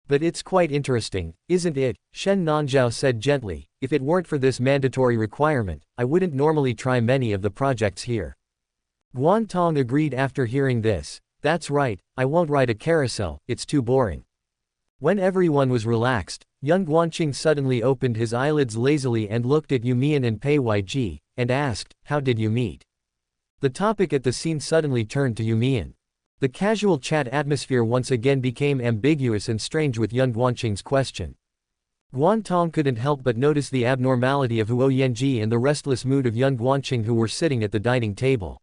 "But it's quite interesting, isn't it?" Shen Nanzhao said gently. "If it weren't for this mandatory requirement, I wouldn't normally try many of the projects here." Guantong agreed after hearing this. "That's right, I won't ride a carousel, it's too boring." When everyone was relaxed, young Guanqing suddenly opened his eyelids lazily and looked at You Mian and Pei Yg, and asked, "How did you meet?" The topic at the scene suddenly turned to You Mian. The casual chat atmosphere once again became ambiguous and strange with young Guanqing's question. Guantong couldn't help but notice the abnormality of Huo Yanji and the restless mood of young Guanqing, who were sitting at the dining table.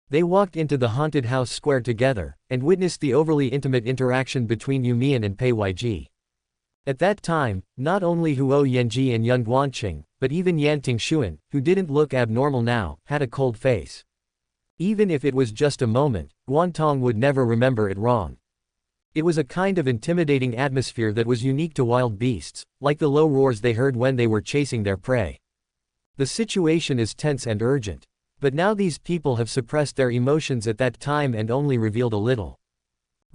They walked into the haunted house square together, and witnessed the overly intimate interaction between You Mian and Pei Yg. At that time, not only Huo Yanji and young Guanqing, but even Yan Tingxuan, who didn't look abnormal now, had a cold face. Even if it was just a moment, Guantong would never remember it wrong. It was a kind of intimidating atmosphere that was unique to wild beasts, like the low roars they heard when they were chasing their prey. The situation is tense and urgent. But now these people have suppressed their emotions at that time and only revealed a little.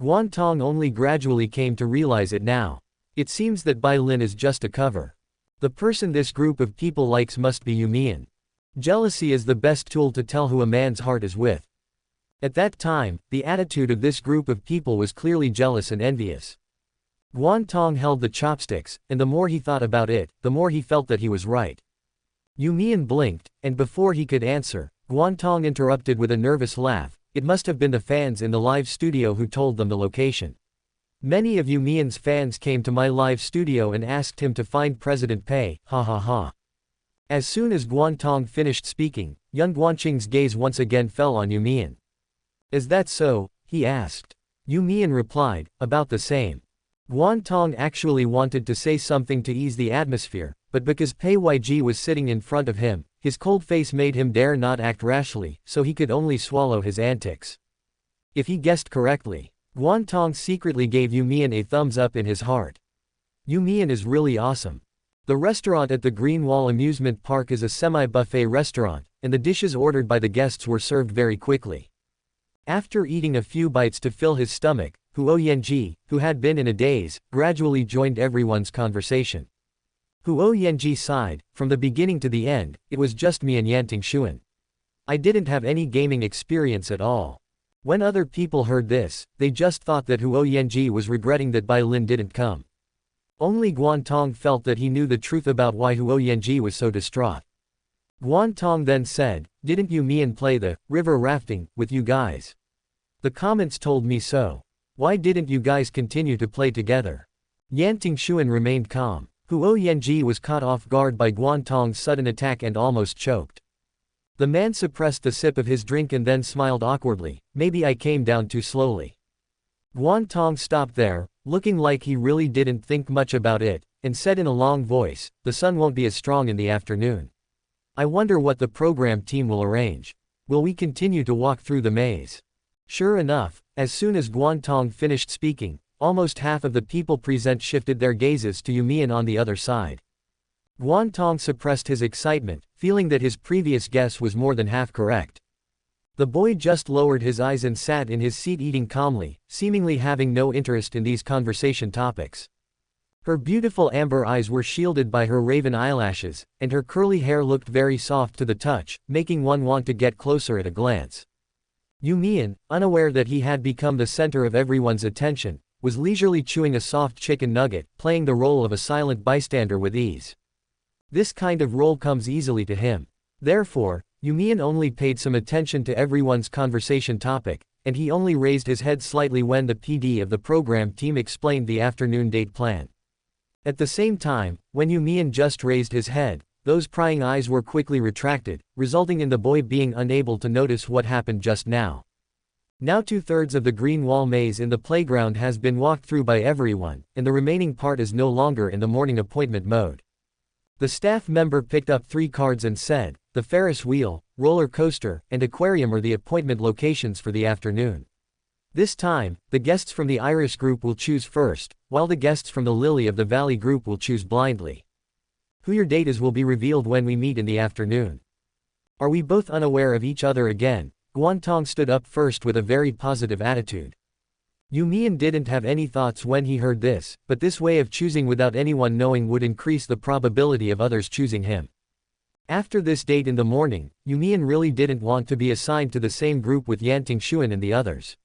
Guantong only gradually came to realize it now. It seems that Bai Lin is just a cover. The person this group of people likes must be You Mian. Jealousy is the best tool to tell who a man's heart is with. At that time, the attitude of this group of people was clearly jealous and envious. Guantong held the chopsticks, and the more he thought about it, the more he felt that he was right. You Mian blinked, and before he could answer, Guantong interrupted with a nervous laugh. "It must have been the fans in the live studio who told them the location. Many of You Mian's fans came to my live studio and asked him to find President Pei, ha ha ha." As soon as Guantong finished speaking, young Guanqing's gaze once again fell on You Mian. "Is that so?" he asked. You Mian replied, "About the same." Guantong actually wanted to say something to ease the atmosphere, but because Pei Yg was sitting in front of him, his cold face made him dare not act rashly, so he could only swallow his antics. If he guessed correctly, Guantong secretly gave You Mian a thumbs up in his heart. You Mian is really awesome. The restaurant at the Green Wall Amusement Park is a semi-buffet restaurant, and the dishes ordered by the guests were served very quickly. After eating a few bites to fill his stomach, Huo Yanji, who had been in a daze, gradually joined everyone's conversation. Huo Yanji sighed. From the beginning to the end, it was just me and Yan Tingxuan. I didn't have any gaming experience at all. When other people heard this, they just thought that Huo Yanji was regretting that Bai Lin didn't come. Only Guantong felt that he knew the truth about why Huo Yanji was so distraught. Guantong then said, "Didn't you Mian play the river rafting with you guys? The comments told me so. Why didn't you guys continue to play together?" Yan Tingxuan remained calm. Huo Yanji was caught off guard by Guantong's sudden attack and almost choked. The man suppressed the sip of his drink and then smiled awkwardly. "Maybe I came down too slowly." Guantong stopped there, looking like he really didn't think much about it, and said in a long voice, "The sun won't be as strong in the afternoon. I wonder what the program team will arrange. Will we continue to walk through the maze?" Sure enough, as soon as Guantong finished speaking, almost half of the people present shifted their gazes to You Mian on the other side. Guantong suppressed his excitement, feeling that his previous guess was more than half correct. The boy just lowered his eyes and sat in his seat eating calmly, seemingly having no interest in these conversation topics. Her beautiful amber eyes were shielded by her raven eyelashes, and her curly hair looked very soft to the touch, making one want to get closer at a glance. You Mian, unaware that he had become the center of everyone's attention, was leisurely chewing a soft chicken nugget, playing the role of a silent bystander with ease. This kind of role comes easily to him. Therefore, You Mian only paid some attention to everyone's conversation topic, and he only raised his head slightly when the PD of the program team explained the afternoon date plan. At the same time, when You Mian just raised his head, those prying eyes were quickly retracted, resulting in the boy being unable to notice what happened just now. Now 2/3 of the green wall maze in the playground has been walked through by everyone, and the remaining part is no longer in the morning appointment mode. The staff member picked up 3 cards and said, "The Ferris wheel, roller coaster, and aquarium are the appointment locations for the afternoon. This time, the guests from the Iris group will choose first, while the guests from the Lily of the Valley group will choose blindly. Who your date is will be revealed when we meet in the afternoon." Are we both unaware of each other again? Guantong stood up first with a very positive attitude. You Mian didn't have any thoughts when he heard this, but this way of choosing without anyone knowing would increase the probability of others choosing him. After this date in the morning, You Mian really didn't want to be assigned to the same group with Yan Tingxuan and the others.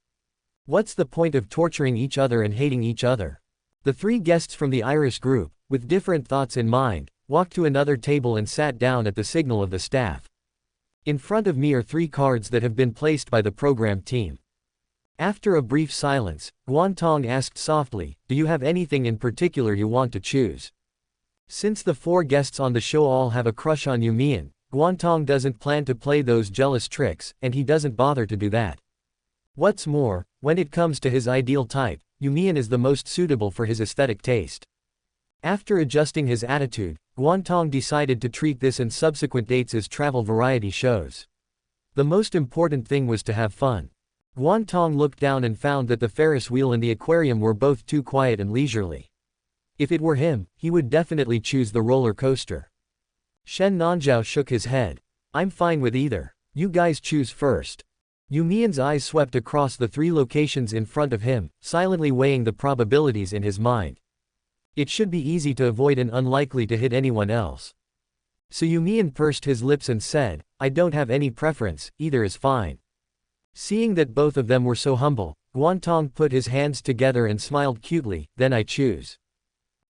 What's the point of torturing each other and hating each other? The 3 guests from the Iris group, with different thoughts in mind, walked to another table and sat down at the signal of the staff. In front of me are 3 cards that have been placed by the program team. After a brief silence, Guantong asked softly, "Do you have anything in particular you want to choose?" Since the 4 guests on the show all have a crush on You Mian, Guantong doesn't plan to play those jealous tricks, and he doesn't bother to do that. What's more, when it comes to his ideal type, You Mian is the most suitable for his aesthetic taste. After adjusting his attitude, Guantong decided to treat this and subsequent dates as travel variety shows. The most important thing was to have fun. Guantong looked down and found that the Ferris wheel and the aquarium were both too quiet and leisurely. If it were him, he would definitely choose the roller coaster. Shen Nanzhao shook his head. "I'm fine with either. You guys choose first." You Mian's eyes swept across the 3 locations in front of him, silently weighing the probabilities in his mind. It should be easy to avoid and unlikely to hit anyone else. So You Mian pursed his lips and said, "I don't have any preference, either is fine." Seeing that both of them were so humble, Guantong put his hands together and smiled cutely, "Then I choose."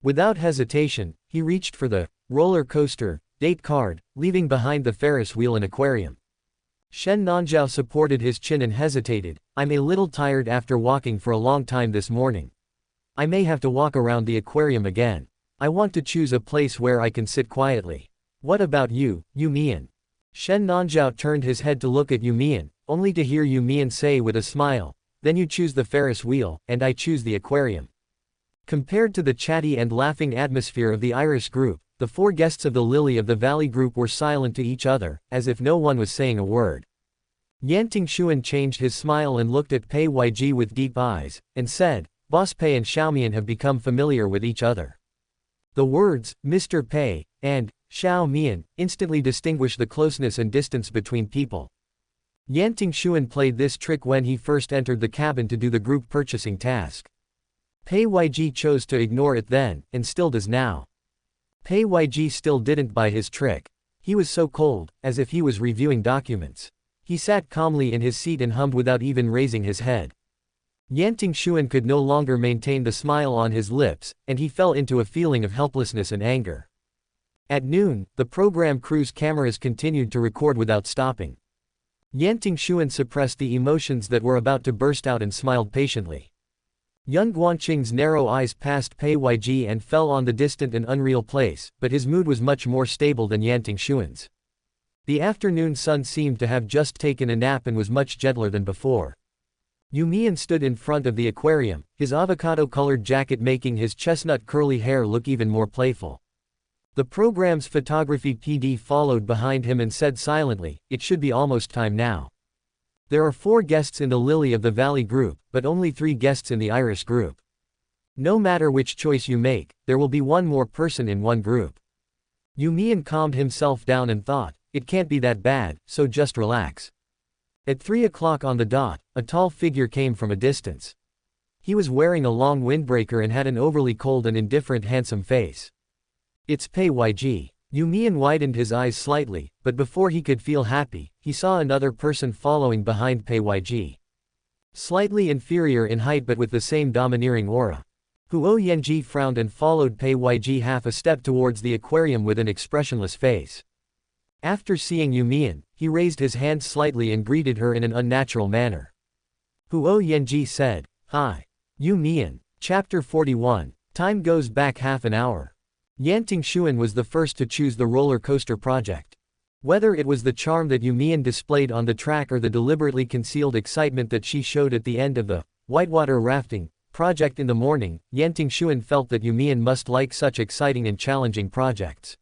Without hesitation, he reached for the roller coaster date card, leaving behind the Ferris wheel and aquarium. Shen Nanzhao supported his chin and hesitated. "I'm a little tired after walking for a long time this morning. I may have to walk around the aquarium again. I want to choose a place where I can sit quietly. What about you, You Mian?" Shen Nanzhao turned his head to look at You Mian, only to hear You Mian say with a smile, "Then you choose the Ferris wheel, and I choose the aquarium." Compared to the chatty and laughing atmosphere of the Iris group, the 4 guests of the Lily of the Valley group were silent to each other, as if no one was saying a word. Yan Tingxuan changed his smile and looked at Pei Yg with deep eyes, and said, Boss Pei and Xiaomian have become familiar with each other. The words, Mr. Pei, and Xiao Mian, instantly distinguish the closeness and distance between people. Yan Tingxuan played this trick when he first entered the cabin to do the group purchasing task. Pei Yg chose to ignore it then, and still does now. Pei Yg still didn't buy his trick. He was so cold, as if he was reviewing documents. He sat calmly in his seat and hummed without even raising his head. Yan Tingxuan could no longer maintain the smile on his lips, and he fell into a feeling of helplessness and anger. At noon, the program crew's cameras continued to record without stopping. Yan Tingxuan suppressed the emotions that were about to burst out and smiled patiently. Young Guanqing's narrow eyes passed Pei Yg and fell on the distant and unreal place, but his mood was much more stable than Yan Tingxuan's. The afternoon sun seemed to have just taken a nap and was much gentler than before. You Mian stood in front of the aquarium, his avocado-colored jacket making his chestnut curly hair look even more playful. The program's photography PD followed behind him and said silently, it should be almost time now. There are 4 guests in the Lily of the Valley group, but only 3 guests in the Iris group. No matter which choice you make, there will be 1 more person in one group. You Mian calmed himself down and thought, it can't be that bad, so just relax. At 3 o'clock on the dot, a tall figure came from a distance. He was wearing a long windbreaker and had an overly cold and indifferent handsome face. It's Pei Yg. You Mian widened his eyes slightly, but before he could feel happy, he saw another person following behind Pei Yg. Slightly inferior in height but with the same domineering aura. Huo Yanji frowned and followed Pei Yg half a step towards the aquarium with an expressionless face. After seeing You Mian, he raised his hand slightly and greeted her in an unnatural manner. Huo Yanji said, Hi. You Mian. Chapter 41. Time goes back half an hour. Yan Tingxuan was the first to choose the roller coaster project. Whether it was the charm that You Mian displayed on the track or the deliberately concealed excitement that she showed at the end of the whitewater rafting project in the morning, Yan Tingxuan felt that You Mian must like such exciting and challenging projects.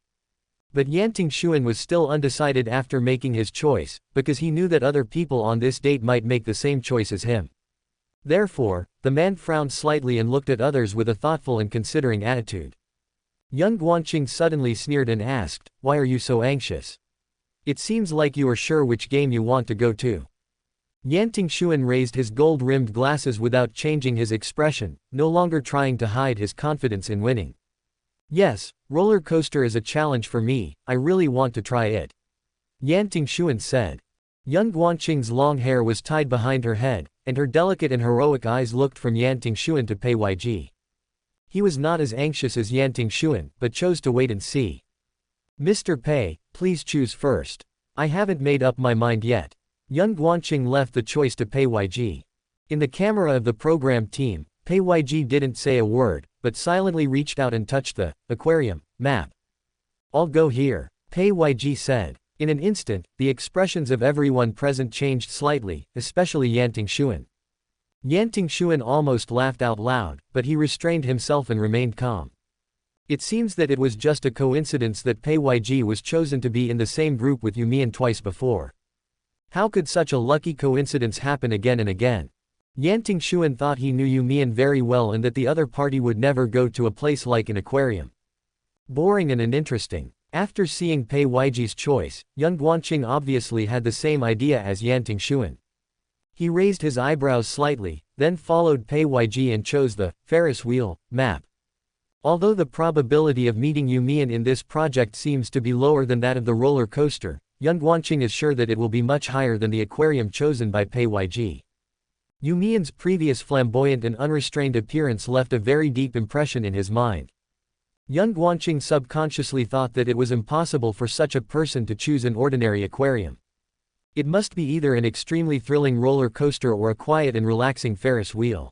But Yan Tingxuan was still undecided after making his choice, because he knew that other people on this date might make the same choice as him. Therefore, the man frowned slightly and looked at others with a thoughtful and considering attitude. Young Guanqing suddenly sneered and asked, Why are you so anxious? It seems like you are sure which game you want to go to. Yan Tingxuan raised his gold-rimmed glasses without changing his expression, no longer trying to hide his confidence in winning. Yes, roller coaster is a challenge for me, I really want to try it. Yan Tingxuan said. Young Guanqing's long hair was tied behind her head, and her delicate and heroic eyes looked from Yan Tingxuan to Pei Yg. He was not as anxious as Yan Tingxuan, but chose to wait and see. Mr. Pei, please choose first. I haven't made up my mind yet. Young Guanqing left the choice to Pei Yg. In the camera of the program team, Pei Yg didn't say a word, but silently reached out and touched the aquarium map. I'll go here, Pei Yg said. In an instant, the expressions of everyone present changed slightly, especially Yan Tingxuan. Yan Tingxuan almost laughed out loud, but he restrained himself and remained calm. It seems that it was just a coincidence that Pei Yg was chosen to be in the same group with You Mian twice before. How could such a lucky coincidence happen again and again? Yan Tingxuan thought he knew You Mian very well and that the other party would never go to a place like an aquarium. Boring and uninteresting. After seeing Pei Yig's choice, young Guanqing obviously had the same idea as Yan Tingxuan. He raised his eyebrows slightly, then followed Pei Yg and chose the Ferris wheel map. Although the probability of meeting You Mian in this project seems to be lower than that of the roller coaster, young Guanqing is sure that it will be much higher than the aquarium chosen by Pei Yg. You Mian's previous flamboyant and unrestrained appearance left a very deep impression in his mind. Young Guanqing subconsciously thought that it was impossible for such a person to choose an ordinary aquarium. It must be either an extremely thrilling roller coaster or a quiet and relaxing Ferris wheel.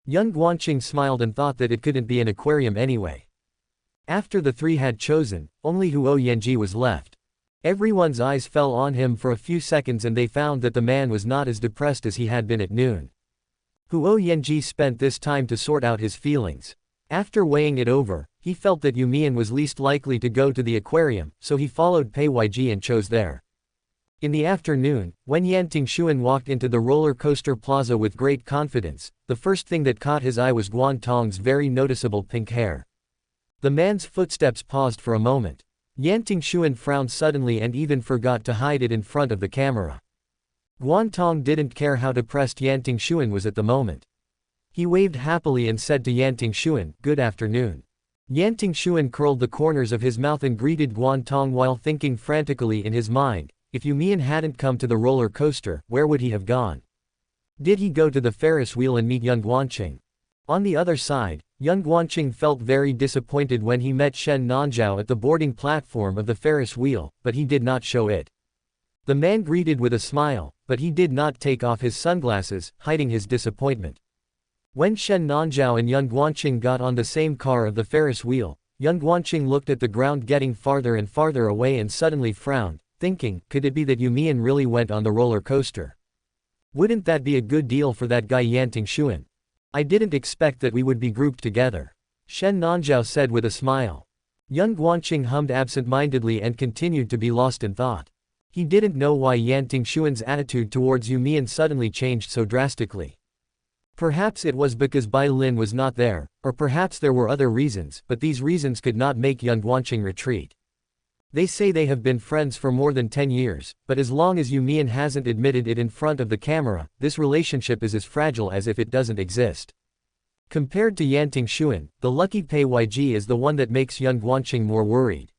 Young Guanqing smiled and thought that it couldn't be an aquarium anyway. After the 3 had chosen, only Huo Yanji was left. Everyone's eyes fell on him for a few seconds and they found that the man was not as depressed as he had been at noon. Huo Yanji spent this time to sort out his feelings. After weighing it over, he felt that You Mian was least likely to go to the aquarium, so he followed Pei Yg and chose there. In the afternoon, when Yan Tingxuan walked into the roller coaster plaza with great confidence, the first thing that caught his eye was Guantong's very noticeable pink hair. The man's footsteps paused for a moment. Yan Tingxuan frowned suddenly and even forgot to hide it in front of the camera. Guantong didn't care how depressed Yan Tingxuan was at the moment. He waved happily and said to Yan Tingxuan, "Good afternoon." Yan Tingxuan curled the corners of his mouth and greeted Guantong while thinking frantically in his mind, if You Mian hadn't come to the roller coaster, where would he have gone? Did he go to the Ferris wheel and meet young Guanqing? On the other side, young Guanqing felt very disappointed when he met Shen Nanzhao at the boarding platform of the Ferris wheel, but he did not show it. The man greeted with a smile, but he did not take off his sunglasses, hiding his disappointment. When Shen Nanzhao and young Guanqing got on the same car of the Ferris wheel, young Guanqing looked at the ground getting farther and farther away and suddenly frowned, thinking, could it be that You Mian really went on the roller coaster? Wouldn't that be a good deal for that guy Yan Tingxuan? I didn't expect that we would be grouped together. Shen Nanzhao said with a smile. Young Guanqing hummed absent-mindedly and continued to be lost in thought. He didn't know why Yan Tingxuan's attitude towards You Mian suddenly changed so drastically. Perhaps it was because Bai Lin was not there, or perhaps there were other reasons, but these reasons could not make young Guanqing retreat. They say they have been friends for more than 10 years, but as long as You Mian hasn't admitted it in front of the camera, this relationship is as fragile as if it doesn't exist. Compared to Yan Tingxuan, the lucky Pei Yg is the one that makes young Guanqing more worried.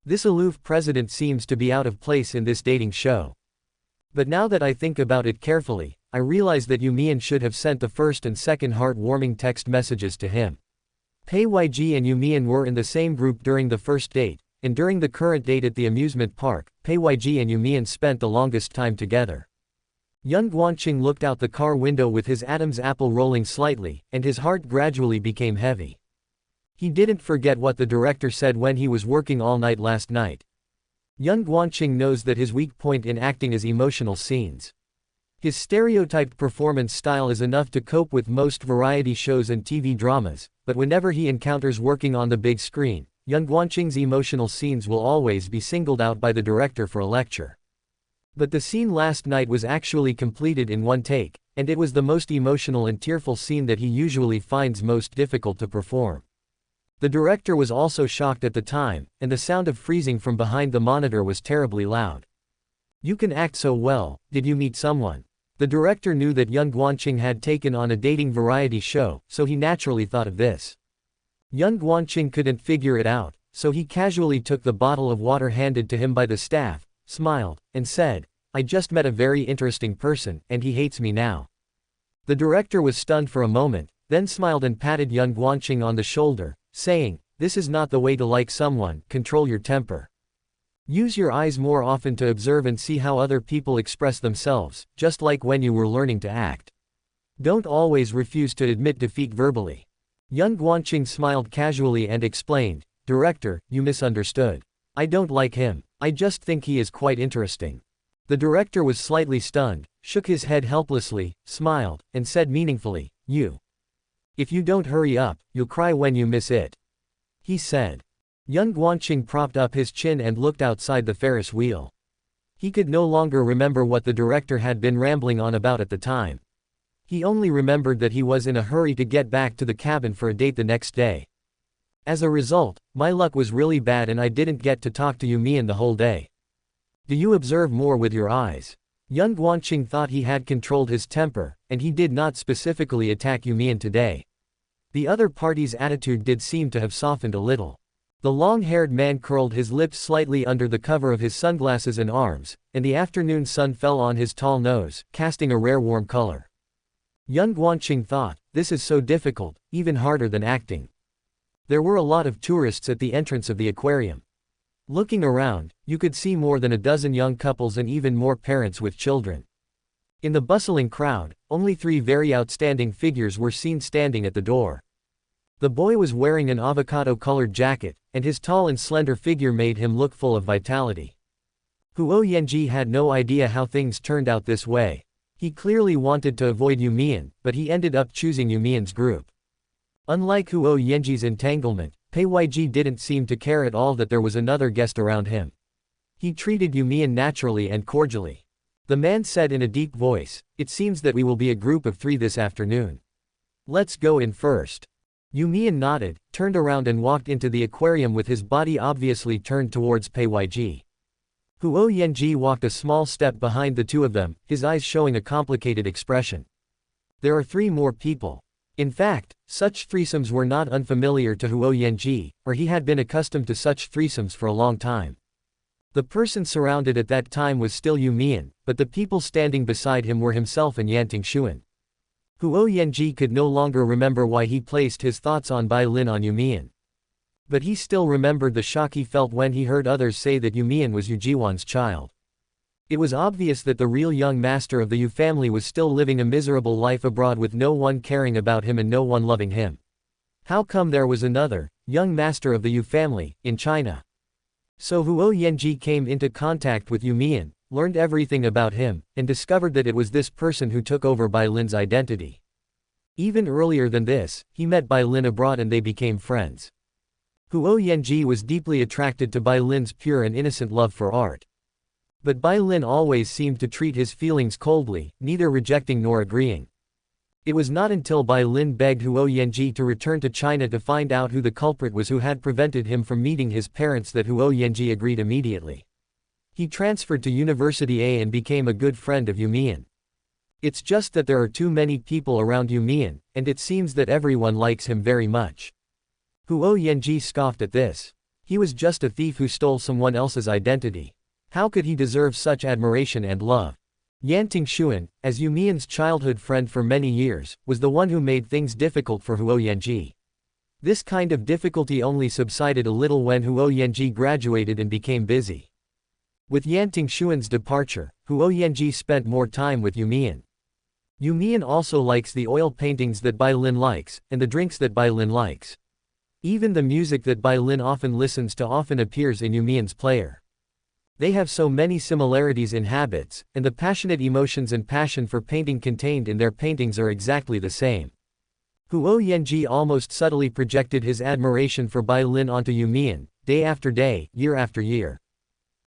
This aloof president seems to be out of place in this dating show. But now that I think about it carefully, I realize that You Mian should have sent the first and second heart-warming text messages to him. Pei Yg and You Mian were in the same group during the first date, and during the current date at the amusement park, Pei Yg and You Mian spent the longest time together. Young Guanqing looked out the car window with his Adam's apple rolling slightly, and his heart gradually became heavy. He didn't forget what the director said when he was working all night last night. Young Guanqing knows that his weak point in acting is emotional scenes. His stereotyped performance style is enough to cope with most variety shows and TV dramas, but whenever he encounters working on the big screen, young Guanqing's emotional scenes will always be singled out by the director for a lecture. But the scene last night was actually completed in one take, and it was the most emotional and tearful scene that he usually finds most difficult to perform. The director was also shocked at the time, and the sound of freezing from behind the monitor was terribly loud. You can act so well, did you meet someone? The director knew that young Guanqing had taken on a dating variety show, so he naturally thought of this. Young Guanqing couldn't figure it out, so he casually took the bottle of water handed to him by the staff, smiled, and said, "I just met a very interesting person, and he hates me now." The director was stunned for a moment, then smiled and patted young Guanqing on the shoulder, saying, "This is not the way to like someone, control your temper. Use your eyes more often to observe and see how other people express themselves, just like when you were learning to act. Don't always refuse to admit defeat verbally." Young Guanqing smiled casually and explained, "Director, you misunderstood. I don't like him, I just think he is quite interesting." The director was slightly stunned, shook his head helplessly, smiled, and said meaningfully, If you don't hurry up, you'll cry when you miss it," he said. Young Guanqing propped up his chin and looked outside the Ferris wheel. He could no longer remember what the director had been rambling on about at the time. He only remembered that he was in a hurry to get back to the cabin for a date the next day. As a result, my luck was really bad and I didn't get to talk to You Mian the whole day. Do you observe more with your eyes? Young Guanqing thought he had controlled his temper, and he did not specifically attack You Mian today. The other party's attitude did seem to have softened a little. The long-haired man curled his lips slightly under the cover of his sunglasses and arms, and the afternoon sun fell on his tall nose, casting a rare warm color. Young Guanqing thought, this is so difficult, even harder than acting. There were a lot of tourists at the entrance of the aquarium. Looking around, you could see more than a dozen young couples and even more parents with children. In the bustling crowd, only 3 very outstanding figures were seen standing at the door. The boy was wearing an avocado-colored jacket, and his tall and slender figure made him look full of vitality. Huo Yanji had no idea how things turned out this way. He clearly wanted to avoid You Mian, but he ended up choosing You Mian's group. Unlike Huo Yanji's entanglement, Pei Yg didn't seem to care at all that there was another guest around him. He treated You Mian naturally and cordially. The man said in a deep voice, "It seems that we will be a group of 3 this afternoon. Let's go in first." You Mian nodded, turned around and walked into the aquarium with his body obviously turned towards Pei. Huo Yanji walked a small step behind the 2 of them, his eyes showing a complicated expression. There are 3 more people. In fact, such threesomes were not unfamiliar to Huo Yanji, or he had been accustomed to such threesomes for a long time. The person surrounded at that time was still You Mian, but the people standing beside him were himself and Yan Tingxuan. Huo Yanji could no longer remember why he placed his thoughts on Bai Lin on You Mian. But he still remembered the shock he felt when he heard others say that You Mian was Yu Jiwan's child. It was obvious that the real young master of the Yu family was still living a miserable life abroad with no one caring about him and no one loving him. How come there was another, young master of the Yu family, in China? So Huo Yanji came into contact with You Mian, learned everything about him, and discovered that it was this person who took over Bai Lin's identity. Even earlier than this, he met Bai Lin abroad and they became friends. Huo Yanji was deeply attracted to Bai Lin's pure and innocent love for art. But Bai Lin always seemed to treat his feelings coldly, neither rejecting nor agreeing. It was not until Bai Lin begged Huo Yanji to return to China to find out who the culprit was who had prevented him from meeting his parents that Huo Yanji agreed immediately. He transferred to University A and became a good friend of You Mian. It's just that there are too many people around You Mian, and it seems that everyone likes him very much. Huo Yanji scoffed at this. He was just a thief who stole someone else's identity. How could he deserve such admiration and love? Yan Tingxuan, as You Mian's childhood friend for many years, was the one who made things difficult for Huo Yanji. This kind of difficulty only subsided a little when Huo Yanji graduated and became busy. With Yan Tingxuan's departure, Huo Yanji spent more time with You Mian. You Mian also likes the oil paintings that Bai Lin likes, and the drinks that Bai Lin likes. Even the music that Bai Lin often listens to often appears in You Mian's player. They have so many similarities in habits, and the passionate emotions and passion for painting contained in their paintings are exactly the same. Huo Yanji almost subtly projected his admiration for Bai Lin onto You Mian, day after day, year after year.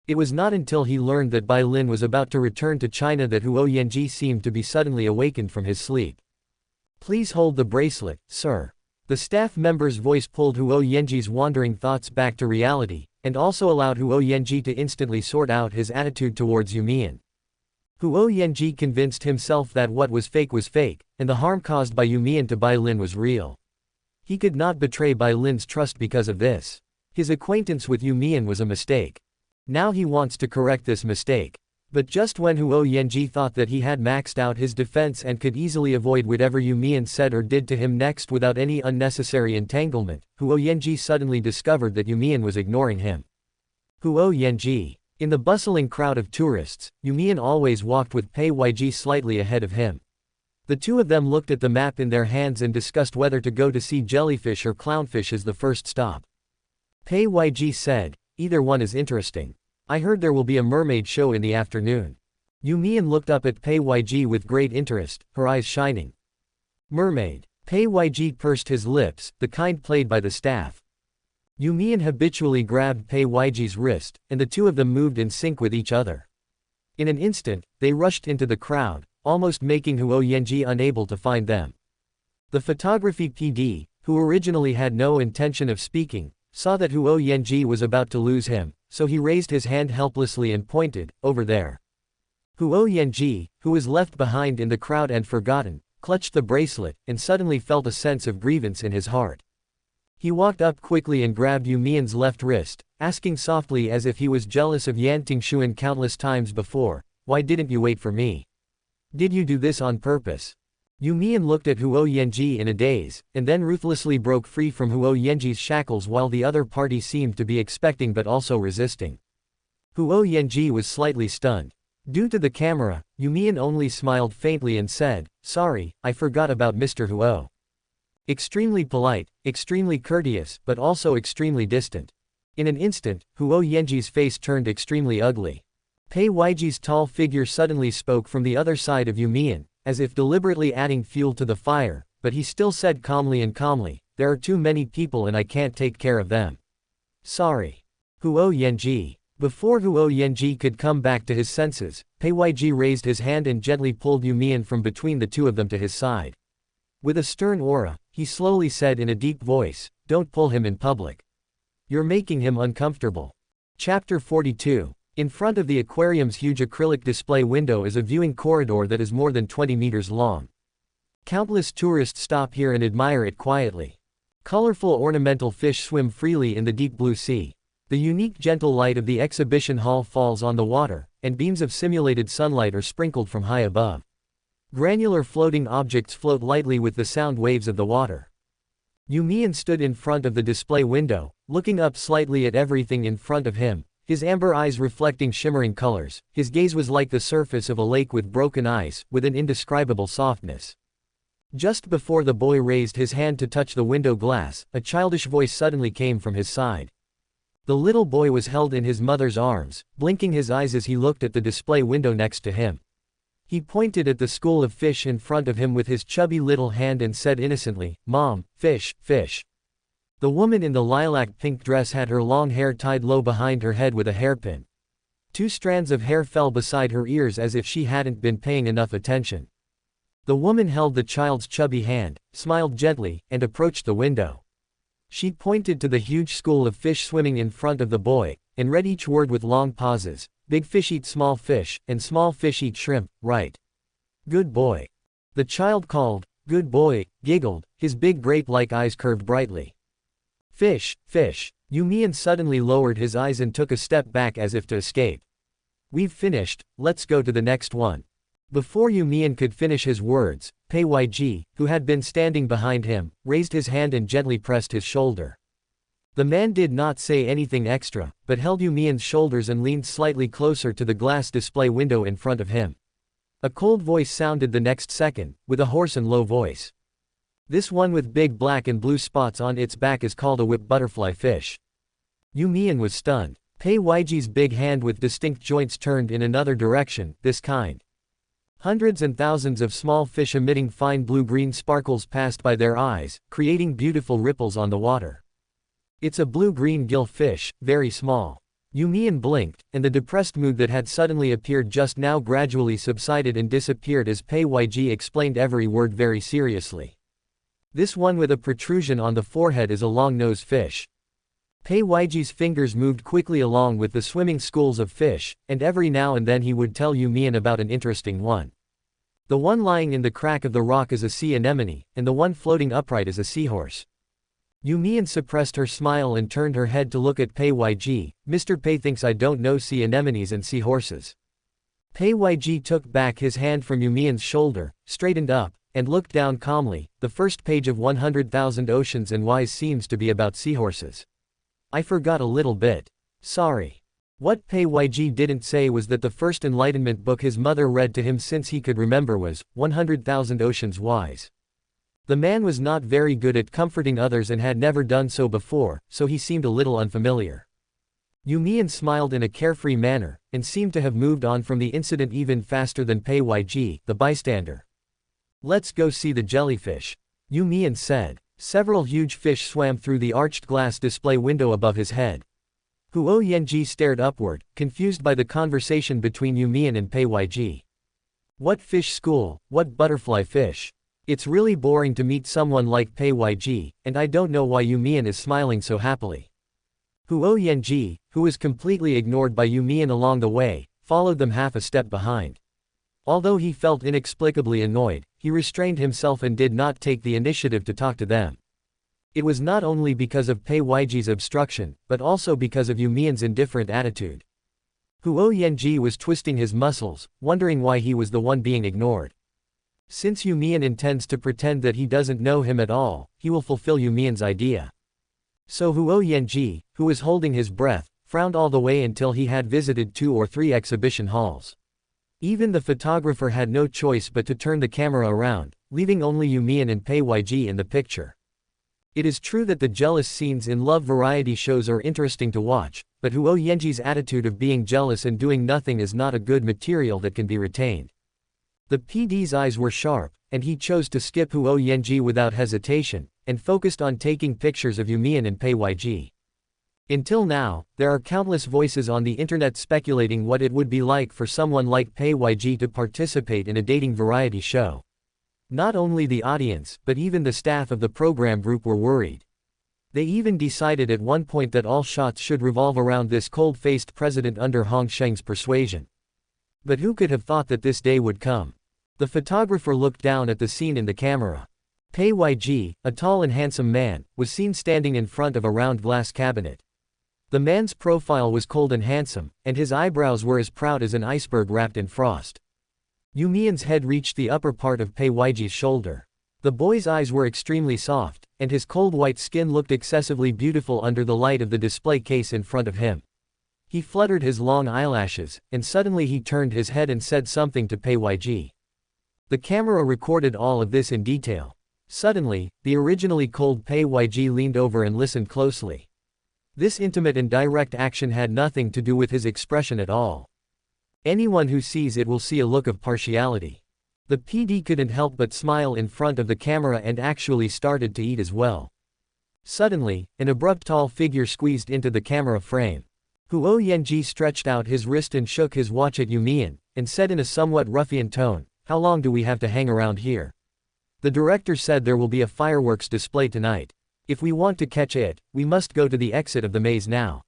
It was not until he learned that Bai Lin was about to return to China that Huo Yanji seemed to be suddenly awakened from his sleep. "Please hold the bracelet, sir." The staff member's voice pulled Huo Yanji's wandering thoughts back to reality, and also allowed Huo Yanji to instantly sort out his attitude towards You Mian. Huo Yanji convinced himself that what was fake, and the harm caused by You Mian to Bai Lin was real. He could not betray Bai Lin's trust because of this. His acquaintance with You Mian was a mistake. Now he wants to correct this mistake. But just when Huo Yanji thought that he had maxed out his defense and could easily avoid whatever You Mian said or did to him next without any unnecessary entanglement, Huo Yanji suddenly discovered that You Mian was ignoring him. Huo Yanji. In the bustling crowd of tourists, You Mian always walked with Pei Yg slightly ahead of him. The 2 of them looked at the map in their hands and discussed whether to go to see jellyfish or clownfish as the first stop. Pei Yg said, "Either one is interesting. I heard there will be a mermaid show in the afternoon." You Mian looked up at Pei Yg with great interest, her eyes shining. "Mermaid." Pei Yg pursed his lips, the kind played by the staff. You Mian habitually grabbed Pei Yig's wrist, and the 2 of them moved in sync with each other. In an instant, they rushed into the crowd, almost making Huo Yanji unable to find them. The photography PD, who originally had no intention of speaking, saw that Huo Yanji was about to lose him, so he raised his hand helplessly and pointed, "Over there." Huo Yanji, who was left behind in the crowd and forgotten, clutched the bracelet, and suddenly felt a sense of grievance in his heart. He walked up quickly and grabbed You Mian's left wrist, asking softly as if he was jealous of Yan Tingxuan countless times before, "Why didn't you wait for me? Did you do this on purpose?" You Mian looked at Huo Yanji in a daze, and then ruthlessly broke free from Huo Yanji's shackles while the other party seemed to be expecting but also resisting. Huo Yanji was slightly stunned. Due to the camera, You Mian only smiled faintly and said, "Sorry, I forgot about Mr. Huo." Extremely polite, extremely courteous, but also extremely distant. In an instant, Huo Yanji's face turned extremely ugly. Pei Yig's tall figure suddenly spoke from the other side of You Mian, as if deliberately adding fuel to the fire, but he still said calmly, "There are too many people and I can't take care of them. Sorry." Huo Yanji. Before Huo Yanji could come back to his senses, Pei Yiji raised his hand and gently pulled Yu Mian from between the two of them to his side. With a stern aura, he slowly said in a deep voice, "Don't pull him in public. You're making him uncomfortable." Chapter 42. In front of the aquarium's huge acrylic display window is a viewing corridor that is more than 20 meters long. Countless tourists stop here and admire it quietly. Colorful ornamental fish swim freely in the deep blue sea. The unique gentle light of the exhibition hall falls on the water, and beams of simulated sunlight are sprinkled from high above. Granular floating objects float lightly with the sound waves of the water. Yu Mian stood in front of the display window, looking up slightly at everything in front of him, his amber eyes reflecting shimmering colors. His gaze was like the surface of a lake with broken ice, with an indescribable softness. Just before the boy raised his hand to touch the window glass, a childish voice suddenly came from his side. The little boy was held in his mother's arms, blinking his eyes as he looked at the display window next to him. He pointed at the school of fish in front of him with his chubby little hand and said innocently, "Mom, fish, fish." The woman in the lilac pink dress had her long hair tied low behind her head with a hairpin. 2 strands of hair fell beside her ears as if she hadn't been paying enough attention. The woman held the child's chubby hand, smiled gently, and approached the window. She pointed to the huge school of fish swimming in front of the boy, and read each word with long pauses. "Big fish eat small fish, and small fish eat shrimp, right? Good boy." The child called, "Good boy," giggled, his big grape-like eyes curved brightly. "Fish, fish." Yu Mian suddenly lowered his eyes and took a step back as if to escape. "We've finished, let's go to the next one." Before Yu Mian could finish his words, Pei Yiji, who had been standing behind him, raised his hand and gently pressed his shoulder. The man did not say anything extra, but held Yu Mian's shoulders and leaned slightly closer to the glass display window in front of him. A cold voice sounded the next second, with a hoarse and low voice. "This one with big black and blue spots on its back is called a whip butterfly fish." Yu Mian was stunned. Pei Yiji's big hand with distinct joints turned in another direction, "This kind." Hundreds and thousands of small fish emitting fine blue-green sparkles passed by their eyes, creating beautiful ripples on the water. "It's a blue-green gill fish, very small." Yu Mian blinked, and the depressed mood that had suddenly appeared just now gradually subsided and disappeared as Pei Yiji explained every word very seriously. "This one with a protrusion on the forehead is a long-nosed fish." Pei Yiji's fingers moved quickly along with the swimming schools of fish, and every now and then he would tell Yu Mian about an interesting one. "The one lying in the crack of the rock is a sea anemone, and the one floating upright is a seahorse." Yu Mian suppressed her smile and turned her head to look at Pei Yiji. "Mr. Pei thinks I don't know sea anemones and seahorses." Pei Yiji took back his hand from Yu Mian's shoulder, straightened up, and looked down calmly. "The first page of 100,000 Oceans and Whys seems to be about seahorses. I forgot a little bit. Sorry." What Pei Yiji didn't say was that the first enlightenment book his mother read to him since he could remember was 100,000 Oceans Whys. The man was not very good at comforting others and had never done so before, so he seemed a little unfamiliar. Yu Mian smiled in a carefree manner, and seemed to have moved on from the incident even faster than Pei Yiji, the bystander. "Let's go see the jellyfish," Yu Mian said. Several huge fish swam through the arched glass display window above his head. Huo Yanji stared upward, confused by the conversation between Yu Mian and Pei Yiji. "What fish school, what butterfly fish? It's really boring to meet someone like Pei Yiji, and I don't know why Yu Mian is smiling so happily." Huo Yanji, who was completely ignored by Yu Mian along the way, followed them half a step behind. Although he felt inexplicably annoyed, he restrained himself and did not take the initiative to talk to them. It was not only because of Pei Yiji's obstruction, but also because of Yu Mian's indifferent attitude. Huo Yanji was twisting his muscles, wondering why he was the one being ignored. Since Yu Mian intends to pretend that he doesn't know him at all, he will fulfill Yu Mian's idea. So Huo Yanji, who was holding his breath, frowned all the way until he had visited 2 or 3 exhibition halls. Even the photographer had no choice but to turn the camera around, leaving only Yu Mian and Pei Yiji in the picture. It is true that the jealous scenes in love variety shows are interesting to watch, but Huo Yanji's attitude of being jealous and doing nothing is not a good material that can be retained. The PD's eyes were sharp, and he chose to skip Huo Yanji without hesitation, and focused on taking pictures of Yu Mian and Pei Yiji. Until now, there are countless voices on the internet speculating what it would be like for someone like Bai Lin to participate in a dating variety show. Not only the audience, but even the staff of the program group were worried. They even decided at one point that all shots should revolve around this cold-faced president under Hong Sheng's persuasion. But who could have thought that this day would come? The photographer looked down at the scene in the camera. Bai Lin, a tall and handsome man, was seen standing in front of a round glass cabinet. The man's profile was cold and handsome, and his eyebrows were as proud as an iceberg wrapped in frost. You Mian's head reached the upper part of Bai Lin's shoulder. The boy's eyes were extremely soft, and his cold white skin looked excessively beautiful under the light of the display case in front of him. He fluttered his long eyelashes, and suddenly he turned his head and said something to Bai Lin. The camera recorded all of this in detail. Suddenly, the originally cold Bai Lin leaned over and listened closely. This intimate and direct action had nothing to do with his expression at all. Anyone who sees it will see a look of partiality. The PD couldn't help but smile in front of the camera and actually started to eat as well. Suddenly, an abrupt tall figure squeezed into the camera frame. Huo Yanji stretched out his wrist and shook his watch at You Mian, and said in a somewhat ruffian tone, "How long do we have to hang around here? The director said there will be a fireworks display tonight. If we want to catch it, we must go to the exit of the maze now."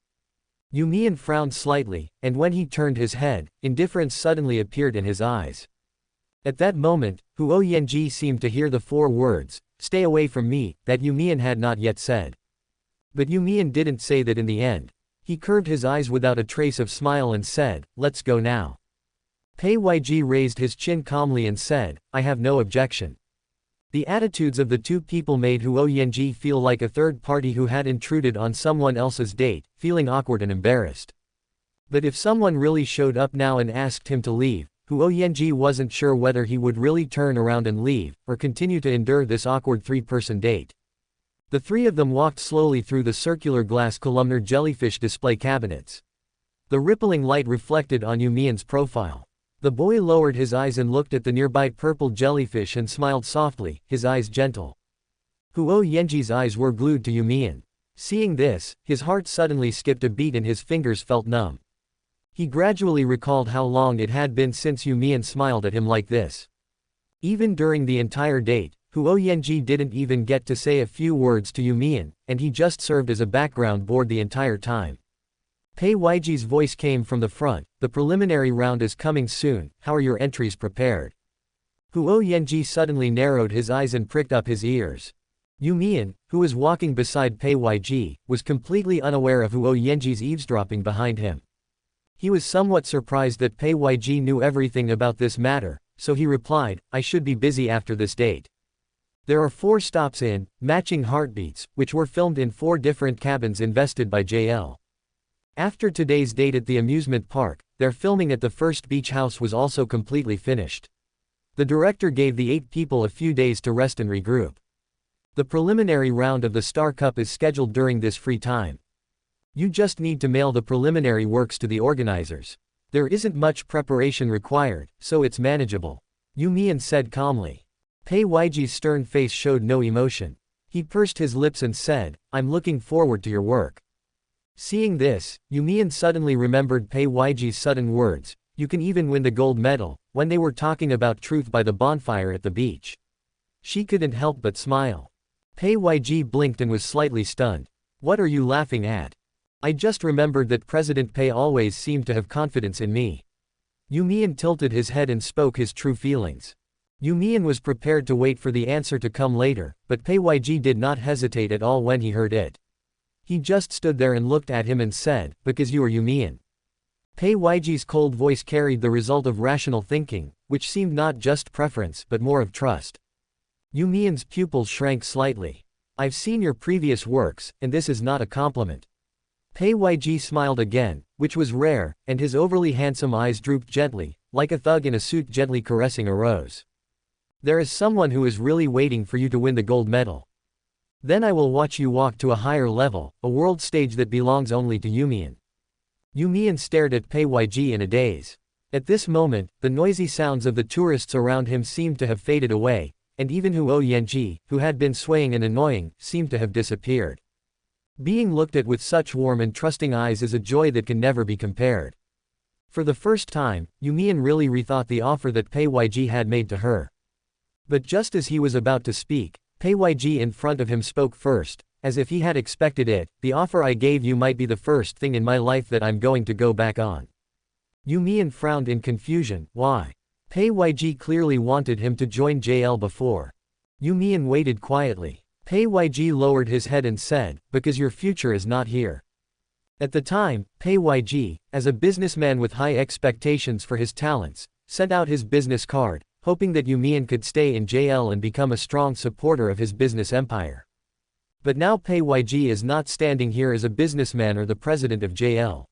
You Mian frowned slightly, and when he turned his head, indifference suddenly appeared in his eyes. At that moment, Huo Yanji seemed to hear the 4 words, "Stay away from me," that You Mian had not yet said. But You Mian didn't say that in the end. He curved his eyes without a trace of smile and said, "Let's go now." Bai Lin raised his chin calmly and said, "I have no objection." The attitudes of the two people made Huo Yanji feel like a third party who had intruded on someone else's date, feeling awkward and embarrassed. But if someone really showed up now and asked him to leave, Huo Yanji wasn't sure whether he would really turn around and leave, or continue to endure this awkward 3-person date. The 3 of them walked slowly through the circular glass columnar jellyfish display cabinets. The rippling light reflected on You Mian's profile. The boy lowered his eyes and looked at the nearby purple jellyfish and smiled softly, his eyes gentle. Huo Yanji's eyes were glued to You Mian. Seeing this, his heart suddenly skipped a beat and his fingers felt numb. He gradually recalled how long it had been since You Mian smiled at him like this. Even during the entire date, Huo Yanji didn't even get to say a few words to You Mian, and he just served as a background board the entire time. Bai Lin's voice came from the front, "The preliminary round is coming soon, how are your entries prepared?" Huo Yanji suddenly narrowed his eyes and pricked up his ears. You Mian, who was walking beside Bai Lin, was completely unaware of Huo Yanji's eavesdropping behind him. He was somewhat surprised that Bai Lin knew everything about this matter, so he replied, "I should be busy after this date. There are 4 stops in, matching heartbeats, which were filmed in 4 different cabins invested by JL. After today's date at the amusement park, their filming at the first beach house was also completely finished. The director gave the 8 people a few days to rest and regroup. The preliminary round of the Star Cup is scheduled during this free time. You just need to mail the preliminary works to the organizers. There isn't much preparation required, so it's manageable," You Mian said calmly. Bai Lin's stern face showed no emotion. He pursed his lips and said, "I'm looking forward to your work." Seeing this, You Mian suddenly remembered Bai Lin's sudden words, "You can even win the gold medal," when they were talking about truth by the bonfire at the beach. She couldn't help but smile. Bai Lin blinked and was slightly stunned. "What are you laughing at? I just remembered that President Bai always seemed to have confidence in me." You Mian tilted his head and spoke his true feelings. You Mian was prepared to wait for the answer to come later, but Bai Lin did not hesitate at all when he heard it. He just stood there and looked at him and said, "Because you are You Mian." Bai Lin's cold voice carried the result of rational thinking, which seemed not just preference but more of trust. You Mian's pupils shrank slightly. "I've seen your previous works, and this is not a compliment." Bai Lin smiled again, which was rare, and his overly handsome eyes drooped gently, like a thug in a suit gently caressing a rose. "There is someone who is really waiting for you to win the gold medal. Then I will watch you walk to a higher level, a world stage that belongs only to You Mian." You Mian stared at Bai Lin in a daze. At this moment, the noisy sounds of the tourists around him seemed to have faded away, and even Huo Yanji, who had been swaying and annoying, seemed to have disappeared. Being looked at with such warm and trusting eyes is a joy that can never be compared. For the first time, You Mian really rethought the offer that Pei Yg had made to her. But just as he was about to speak, Pei Yg in front of him spoke first, as if he had expected it. The offer I gave you might be the first thing in my life that I'm going to go back on. You Mian frowned in confusion. Why? Pei Yg clearly wanted him to join JL before. You Mian waited quietly. Pei Yg lowered his head and said, because your future is not here. At the time, Pei Yg, as a businessman with high expectations for his talents, sent out his business card, hoping that You Mian could stay in JL and become a strong supporter of his business empire. But now Pei Yg is not standing here as a businessman or the president of JL.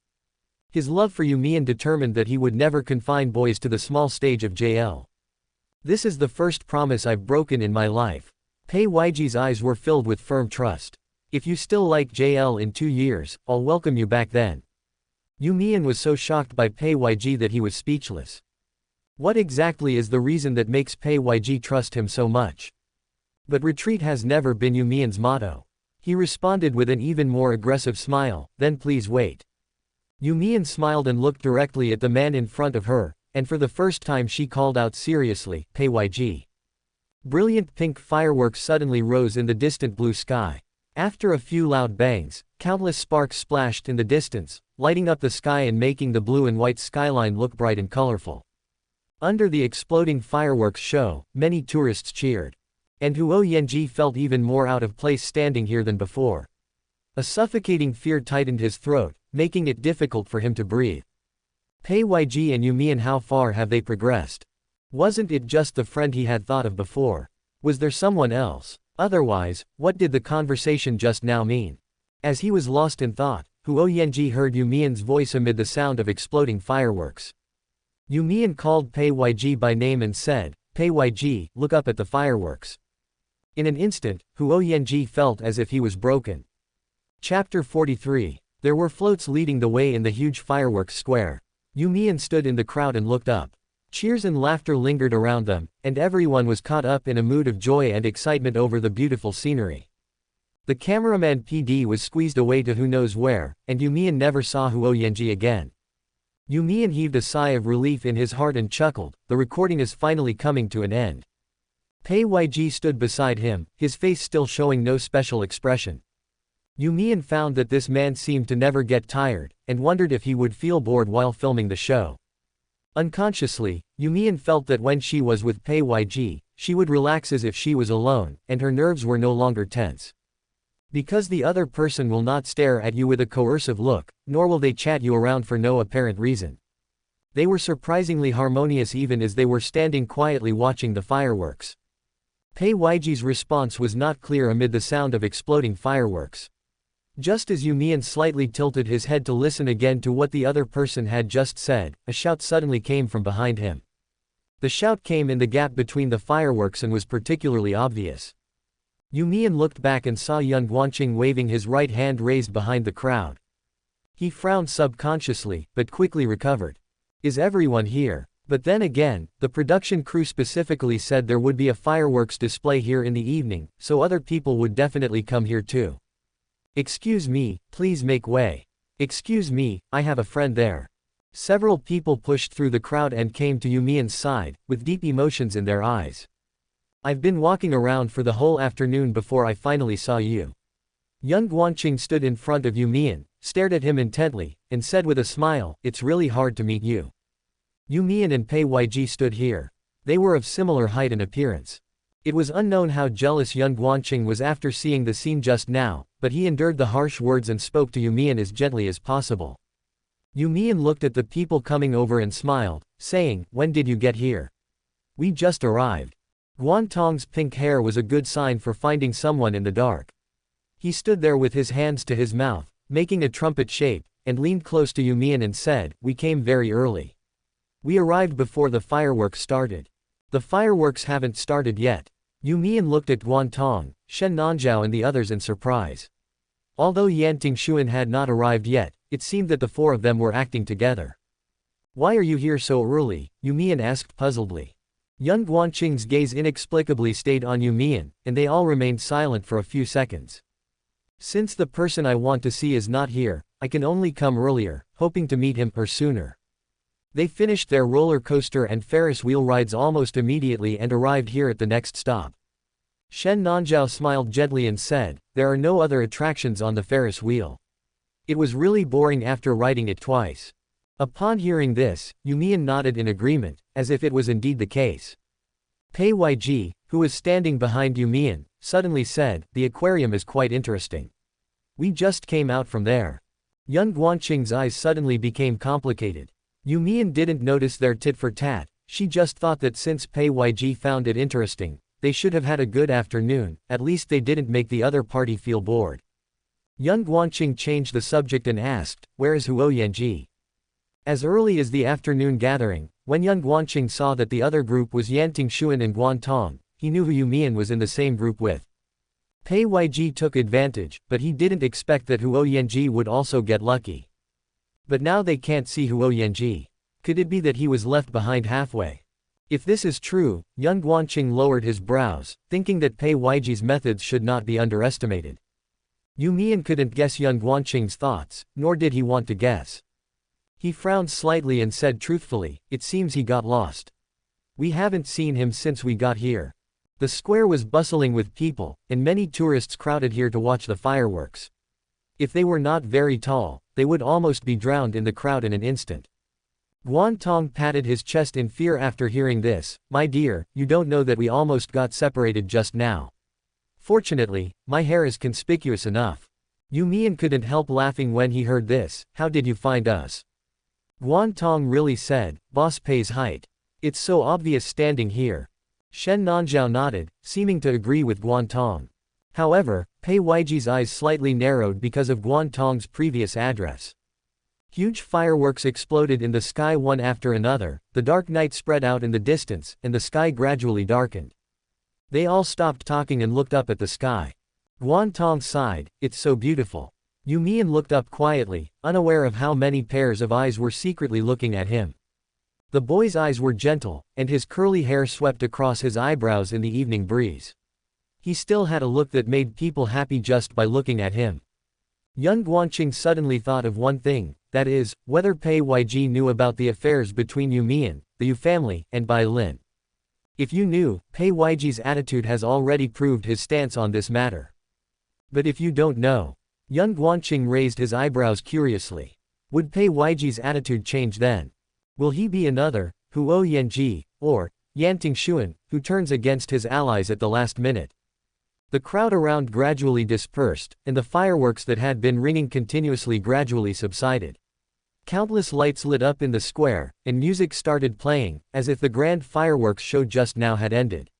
His love for You Mian determined that he would never confine boys to the small stage of JL. This is the first promise I've broken in my life. Pei Yig's eyes were filled with firm trust. If you still like JL in 2 years, I'll welcome you back then. You Mian was so shocked by Pei Yg that he was speechless. What exactly is the reason that makes Pei Yg trust him so much? But retreat has never been You Mian's motto. He responded with an even more aggressive smile, then please wait. You Mian smiled and looked directly at the man in front of her, and for the first time she called out seriously, Pei Yg. Brilliant pink fireworks suddenly rose in the distant blue sky. After a few loud bangs, countless sparks splashed in the distance, lighting up the sky and making the blue and white skyline look bright and colorful. Under the exploding fireworks show, many tourists cheered. And Huo Yanji felt even more out of place standing here than before. A suffocating fear tightened his throat, making it difficult for him to breathe. Pei Yg and You Mian, how far have they progressed? Wasn't it just the friend he had thought of before? Was there someone else? Otherwise, what did the conversation just now mean? As he was lost in thought, Huo Yanji heard You Mian's voice amid the sound of exploding fireworks. You Mian called Pei Yg by name and said, Pei Yg, look up at the fireworks. In an instant, Huo Yanji felt as if he was broken. Chapter 43. There were floats leading the way in the huge fireworks square. You Mian stood in the crowd and looked up. Cheers and laughter lingered around them, and everyone was caught up in a mood of joy and excitement over the beautiful scenery. The cameraman PD was squeezed away to who knows where, and You Mian never saw Huo Yanji again. You Mian heaved a sigh of relief in his heart and chuckled, the recording is finally coming to an end. Pei Yg stood beside him, his face still showing no special expression. You Mian found that this man seemed to never get tired, and wondered if he would feel bored while filming the show. Unconsciously, You Mian felt that when she was with Pei Yg, she would relax as if she was alone, and her nerves were no longer tense. Because the other person will not stare at you with a coercive look, nor will they chat you around for no apparent reason. They were surprisingly harmonious even as they were standing quietly watching the fireworks. Pei Yig's response was not clear amid the sound of exploding fireworks. Just as You Mian slightly tilted his head to listen again to what the other person had just said, a shout suddenly came from behind him. The shout came in the gap between the fireworks and was particularly obvious. You Mian looked back and saw Yan Tingxuan waving his right hand raised behind the crowd. He frowned subconsciously, but quickly recovered. Is everyone here? But then again, the production crew specifically said there would be a fireworks display here in the evening, so other people would definitely come here too. Excuse me, please make way. Excuse me, I have a friend there. Several people pushed through the crowd and came to You Mian's side, with deep emotions in their eyes. I've been walking around for the whole afternoon before I finally saw you. Yan Tingxuan stood in front of You Mian, stared at him intently, and said with a smile, it's really hard to meet you. You Mian and Pei Yg stood here. They were of similar height and appearance. It was unknown how jealous Yan Tingxuan was after seeing the scene just now, but he endured the harsh words and spoke to You Mian as gently as possible. You Mian looked at the people coming over and smiled, saying, when did you get here? We just arrived. Guantong's pink hair was a good sign for finding someone in the dark. He stood there with his hands to his mouth, making a trumpet shape, and leaned close to You Mian and said, we came very early. We arrived before the fireworks started. The fireworks haven't started yet. You Mian looked at Guantong, Shen Nanzhao and the others in surprise. Although Yan Tingxuan had not arrived yet, it seemed that the four of them were acting together. Why are you here so early? You Mian asked puzzledly. Yan Tingxuan's gaze inexplicably stayed on You Mian, and they all remained silent for a few seconds. Since the person I want to see is not here, I can only come earlier, hoping to meet him sooner. They finished their roller coaster and Ferris wheel rides almost immediately and arrived here at the next stop. Shen Nanzhao smiled gently and said, there are no other attractions on the Ferris wheel. It was really boring after riding it twice. Upon hearing this, You Mian nodded in agreement, as if it was indeed the case. Pei Yg, who was standing behind You Mian, suddenly said, the aquarium is quite interesting. We just came out from there. Yan Guanqing's eyes suddenly became complicated. You Mian didn't notice their tit-for-tat, she just thought that since Pei Yg found it interesting, they should have had a good afternoon, at least they didn't make the other party feel bored. Yan Guanqing changed the subject and asked, where is Huo Yanji? As early as the afternoon gathering, when Yan Guanqing saw that the other group was Yan Tingxuan and Guantong, he knew who You Mian was in the same group with. Pei Yg took advantage, but he didn't expect that Huo Yanji would also get lucky. But now they can't see Huo Yanji. Could it be that he was left behind halfway? If this is true, Yan Guanqing lowered his brows, thinking that Pei Ygi's methods should not be underestimated. You Mian couldn't guess Yan Guanqing's thoughts, nor did he want to guess. He frowned slightly and said truthfully, it seems he got lost. We haven't seen him since we got here. The square was bustling with people, and many tourists crowded here to watch the fireworks. If they were not very tall, they would almost be drowned in the crowd in an instant. Guantong patted his chest in fear after hearing this. My dear, you don't know that we almost got separated just now. Fortunately, my hair is conspicuous enough. You Mian couldn't help laughing when he heard this. How did you find us? Guantong really said, boss Pei's height. It's so obvious standing here. Shen Nanzhao nodded, seeming to agree with Guantong. However, Pei Ygi's eyes slightly narrowed because of Guantong's previous address. Huge fireworks exploded in the sky one after another, the dark night spread out in the distance, and the sky gradually darkened. They all stopped talking and looked up at the sky. Guantong sighed, it's so beautiful. You Mian looked up quietly, unaware of how many pairs of eyes were secretly looking at him. The boy's eyes were gentle, and his curly hair swept across his eyebrows in the evening breeze. He still had a look that made people happy just by looking at him. Yan Guanqing suddenly thought of one thing, that is, whether Pei Yg knew about the affairs between You Mian, the Yu family, and Bai Lin. If you knew, Pei Ygi's attitude has already proved his stance on this matter. But if you don't know, Yan Guanqing raised his eyebrows curiously. Would Pei Ygi's attitude change then? Will he be another, Huo Yanji, or Yan Tingxuan, who turns against his allies at the last minute? The crowd around gradually dispersed, and the fireworks that had been ringing continuously gradually subsided. Countless lights lit up in the square, and music started playing, as if the grand fireworks show just now had ended.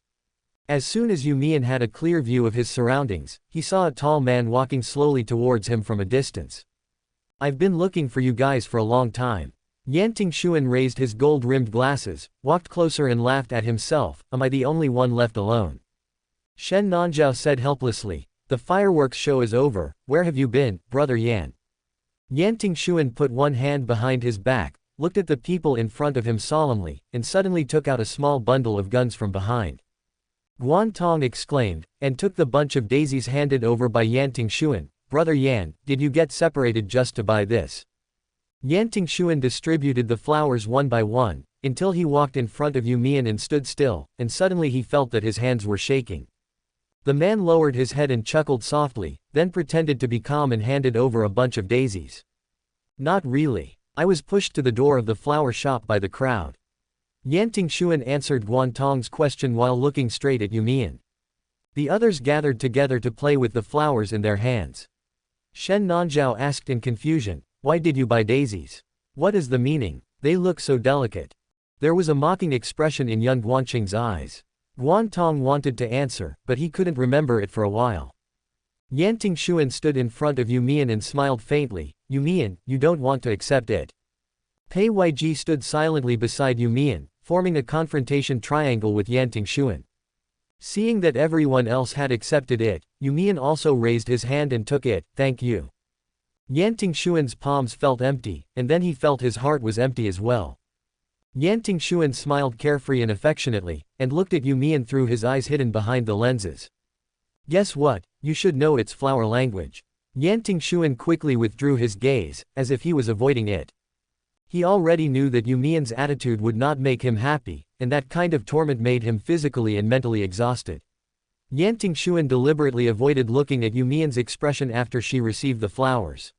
As soon as You Mian had a clear view of his surroundings, he saw a tall man walking slowly towards him from a distance. I've been looking for you guys for a long time. Yan Tingxuan raised his gold-rimmed glasses, walked closer and laughed at himself. Am I the only one left alone? Shen Nanzhao said helplessly, the fireworks show is over, where have you been, brother Yan? Yan Tingxuan put one hand behind his back, looked at the people in front of him solemnly, and suddenly took out a small bundle of guns from behind. Guantong exclaimed, and took the bunch of daisies handed over by Yan Tingxuan. Brother Yan, did you get separated just to buy this? Yan Tingxuan distributed the flowers one by one, until he walked in front of You Mian and stood still, and suddenly he felt that his hands were shaking. The man lowered his head and chuckled softly, then pretended to be calm and handed over a bunch of daisies. Not really. I was pushed to the door of the flower shop by the crowd. Yan Tingxuan answered Guantong's question while looking straight at You Mian. The others gathered together to play with the flowers in their hands. Shen Nanzhao asked in confusion, why did you buy daisies? What is the meaning? They look so delicate. There was a mocking expression in Yan Guanqing's eyes. Guantong wanted to answer, but he couldn't remember it for a while. Yan Tingxuan stood in front of You Mian and smiled faintly. You Mian, you don't want to accept it. Pei Yg stood silently beside You Mian, forming a confrontation triangle with Yan Tingxuan. Seeing that everyone else had accepted it, You Mian also raised his hand and took it. Thank you. Yan Tingxuan's palms felt empty, and then he felt his heart was empty as well. Yan Tingxuan smiled carefree and affectionately, and looked at You Mian through his eyes hidden behind the lenses. Guess what, You should know its flower language. Yan Tingxuan quickly withdrew his gaze, as if he was avoiding it. He already knew that You Mian's attitude would not make him happy, and that kind of torment made him physically and mentally exhausted. Yan Tingxuan deliberately avoided looking at You Mian's expression after she received the flowers.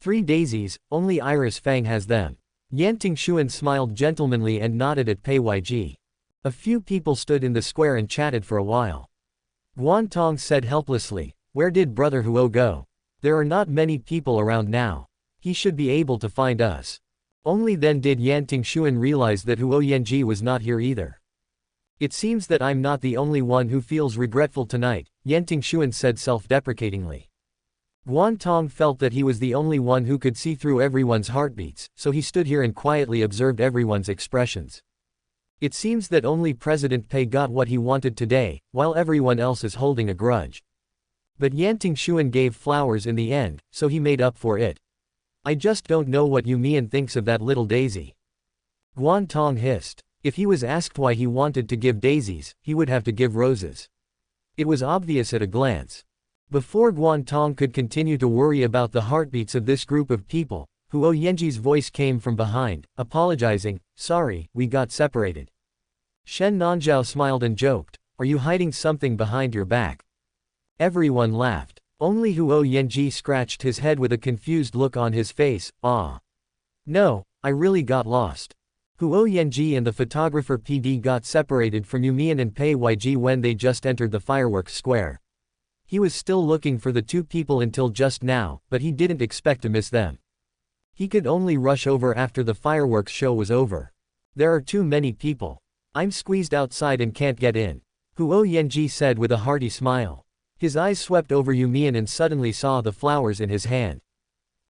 3 daisies, only Iris Fang has them. Yan Tingxuan smiled gentlemanly and nodded at Pei Yg. A few people stood in the square and chatted for a while. Guan Tong said helplessly, "Where did Brother Huo go? There are not many people around now. He should be able to find us." Only then did Yan Tingxuan realize that Huo Yanji was not here either. "It seems that I'm not the only one who feels regretful tonight," Yan Tingxuan said self-deprecatingly. Guan Tong felt that he was the only one who could see through everyone's heartbeats, so he stood here and quietly observed everyone's expressions. It seems that only President Pei got what he wanted today, while everyone else is holding a grudge. But Yan Tingxuan gave flowers in the end, so he made up for it. "I just don't know what You Mian thinks of that little daisy." Guan Tong hissed. If he was asked why he wanted to give daisies, he would have to give roses. It was obvious at a glance. Before Guan Tong could continue to worry about the heartbeats of this group of people, Huo Yanji's voice came from behind, apologizing, "Sorry, we got separated." Shen Nanzhao smiled and joked, "Are you hiding something behind your back?" Everyone laughed. Only Huo Yanji scratched his head with a confused look on his face. "Ah. No, I really got lost." Huo Yanji and the photographer PD got separated from You Mian and Pei Yg when they just entered the fireworks square. He was still looking for the 2 people until just now, but he didn't expect to miss them. He could only rush over after the fireworks show was over. "There are too many people. I'm squeezed outside and can't get in," Huo Yanji said with a hearty smile. His eyes swept over You Mian and suddenly saw the flowers in his hand.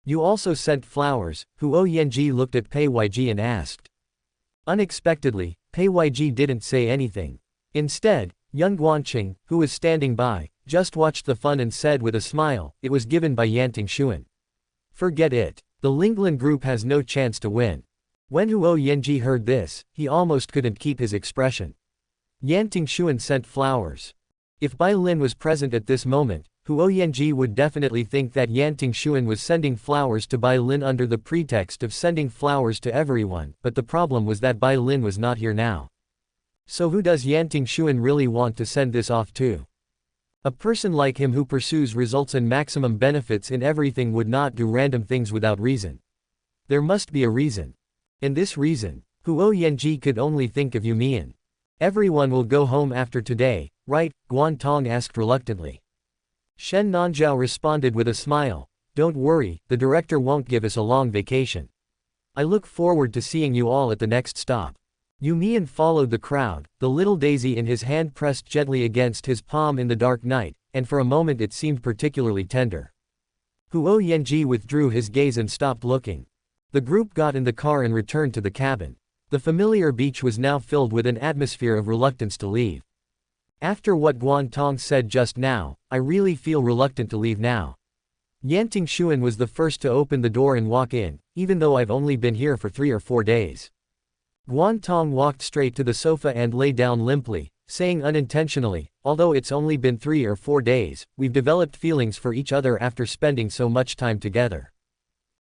"You also sent flowers?" Huo Yanji looked at Pei Yg and asked. Unexpectedly, Pei Yg didn't say anything. Instead, Young Guanqing, who was standing by, just watched the fun and said with a smile, "It was given by Yan Tingxuan." "Forget it. The Linglan group has no chance to win." When Huo Yanji heard this, he almost couldn't keep his expression. Yan Tingxuan sent flowers. If Bai Lin was present at this moment, Huo Yanji would definitely think that Yan Tingxuan was sending flowers to Bai Lin under the pretext of sending flowers to everyone, but the problem was that Bai Lin was not here now. So who does Yan Tingxuan really want to send this off to? A person like him who pursues results and maximum benefits in everything would not do random things without reason. There must be a reason. And this reason, Huo Yanji could only think of You Mian. "Everyone will go home after today, right?" Guan Tong asked reluctantly. Shen Nanzhao responded with a smile, "Don't worry, the director won't give us a long vacation. I look forward to seeing you all at the next stop." You Mian followed the crowd, the little daisy in his hand pressed gently against his palm in the dark night, and for a moment it seemed particularly tender. Huo Yanji withdrew his gaze and stopped looking. The group got in the car and returned to the cabin. The familiar beach was now filled with an atmosphere of reluctance to leave. After what Guan Tong said just now, I really feel reluctant to leave now. Yan Tingxuan was the first to open the door and walk in, even though I've only been here for 3 or 4 days. Guan Tong walked straight to the sofa and lay down limply, saying unintentionally, "Although it's only been 3 or 4 days, we've developed feelings for each other after spending so much time together."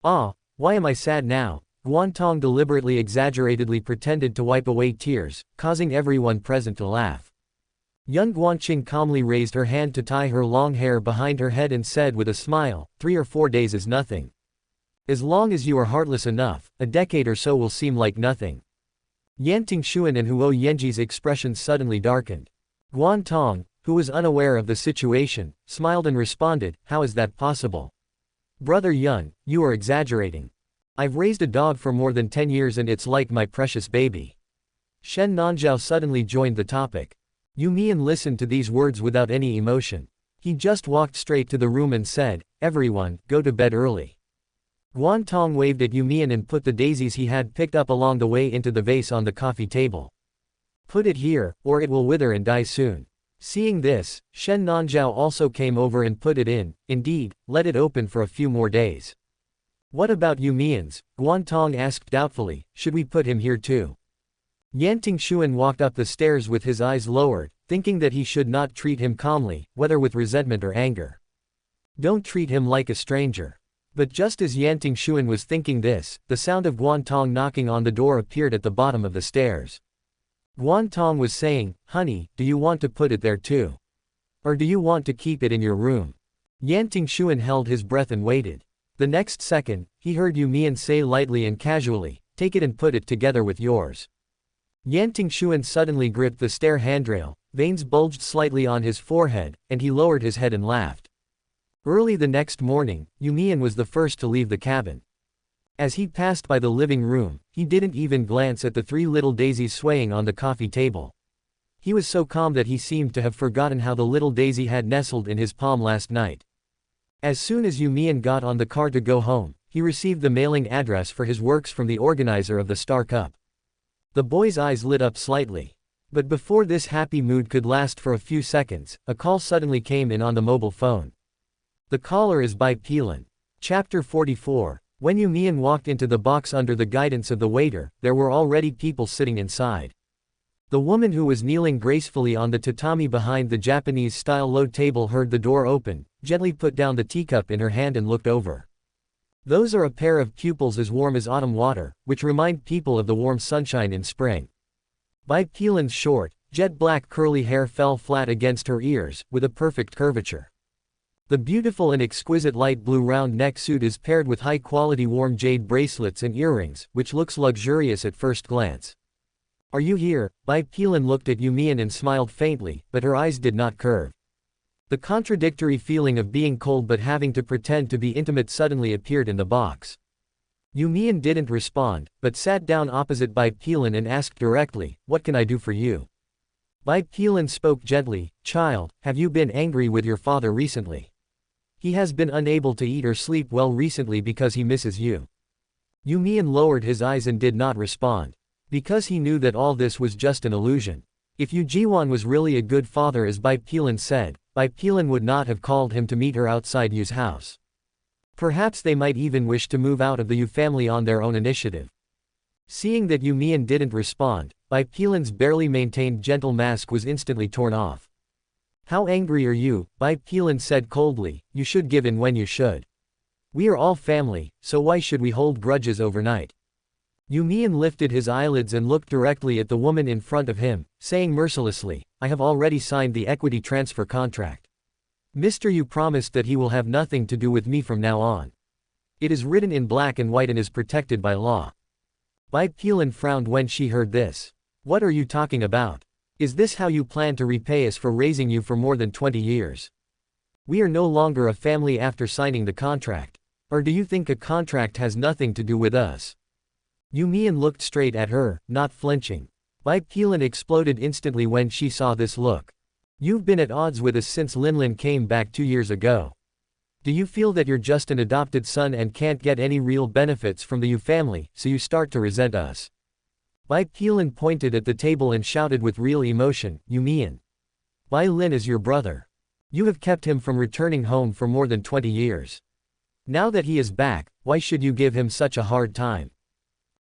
"Ah, why am I sad now?" Guan Tong deliberately exaggeratedly pretended to wipe away tears, causing everyone present to laugh. Young Guanqing calmly raised her hand to tie her long hair behind her head and said with a smile, 3 or 4 days is nothing. As long as you are heartless enough, a decade or so will seem like nothing. Yan Tingxuan and Huo Yanji's expressions suddenly darkened. Guan Tong, who was unaware of the situation, smiled and responded, "How is that possible? Brother Yun, you are exaggerating. I've raised a dog for more than 10 years and it's like my precious baby." Shen Nanzhao suddenly joined the topic. You Mian listened to these words without any emotion. He just walked straight to the room and said, "Everyone, go to bed early." Guan Tong waved at You Mian and put the daisies he had picked up along the way into the vase on the coffee table. "Put it here, or it will wither and die soon." Seeing this, Shen Nanzhao also came over and put it in, indeed, let it open for a few more days. "What about You Mian's?" Guan Tong asked doubtfully, "Should we put him here too?" Yan Tingxuan walked up the stairs with his eyes lowered, thinking that he should not treat him calmly, whether with resentment or anger. Don't treat him like a stranger. But just as Yan Tingxuan was thinking this, the sound of Guan Tong knocking on the door appeared at the bottom of the stairs. Guan Tong was saying, "Honey, do you want to put it there too? Or do you want to keep it in your room?" Yan Tingxuan held his breath and waited. The next second, he heard You Mian say lightly and casually, "Take it and put it together with yours." Yan Tingxuan suddenly gripped the stair handrail, veins bulged slightly on his forehead, and he lowered his head and laughed. Early the next morning, You Mian was the first to leave the cabin. As he passed by the living room, he didn't even glance at the three little daisies swaying on the coffee table. He was so calm that he seemed to have forgotten how the little daisy had nestled in his palm last night. As soon as You Mian got on the car to go home, he received the mailing address for his works from the organizer of the Star Cup. The boy's eyes lit up slightly. But before this happy mood could last for a few seconds, a call suddenly came in on the mobile phone. The caller is Bai Lin. Chapter 44. When You Mian walked into the box under the guidance of the waiter, there were already people sitting inside. The woman who was kneeling gracefully on the tatami behind the Japanese-style low table heard the door open, gently put down the teacup in her hand and looked over. Those are a pair of pupils as warm as autumn water, which remind people of the warm sunshine in spring. Bai Lin's short, jet-black curly hair fell flat against her ears, with a perfect curvature. The beautiful and exquisite light blue round neck suit is paired with high-quality warm jade bracelets and earrings, which looks luxurious at first glance. "Are you here?" Bai Lin looked at You Mian and smiled faintly, but her eyes did not curve. The contradictory feeling of being cold but having to pretend to be intimate suddenly appeared in the box. You Mian didn't respond, but sat down opposite Bai Lin and asked directly, "What can I do for you?" Bai Lin spoke gently, "Child, have you been angry with your father recently? He has been unable to eat or sleep well recently because he misses you." You Mian lowered his eyes and did not respond. Because he knew that all this was just an illusion. If Yu Jiwan was really a good father as Bai Lin said, Bai Lin would not have called him to meet her outside Yu's house. Perhaps they might even wish to move out of the Yu family on their own initiative. Seeing that You Mian didn't respond, Bai Lin's barely maintained gentle mask was instantly torn off. "How angry are you?" Bai Lin said coldly, "You should give in when you should. We are all family, so why should we hold grudges overnight?" You Mian lifted his eyelids and looked directly at the woman in front of him, saying mercilessly, "I have already signed the equity transfer contract. Mr. Yu promised that he will have nothing to do with me from now on. It is written in black and white and is protected by law." Bai Lin frowned when she heard this. "What are you talking about? Is this how you plan to repay us for raising you for more than 20 years? We are no longer a family after signing the contract. Or do you think a contract has nothing to do with us?" You Mian looked straight at her, not flinching. Bai Lin exploded instantly when she saw this look. "You've been at odds with us since Lin came back 2 years ago. Do you feel that you're just an adopted son and can't get any real benefits from the Yu family, so you start to resent us?" Bai Lin pointed at the table and shouted with real emotion, "You Mian. Bai Lin is your brother. You have kept him from returning home for more than 20 years. Now that he is back, why should you give him such a hard time?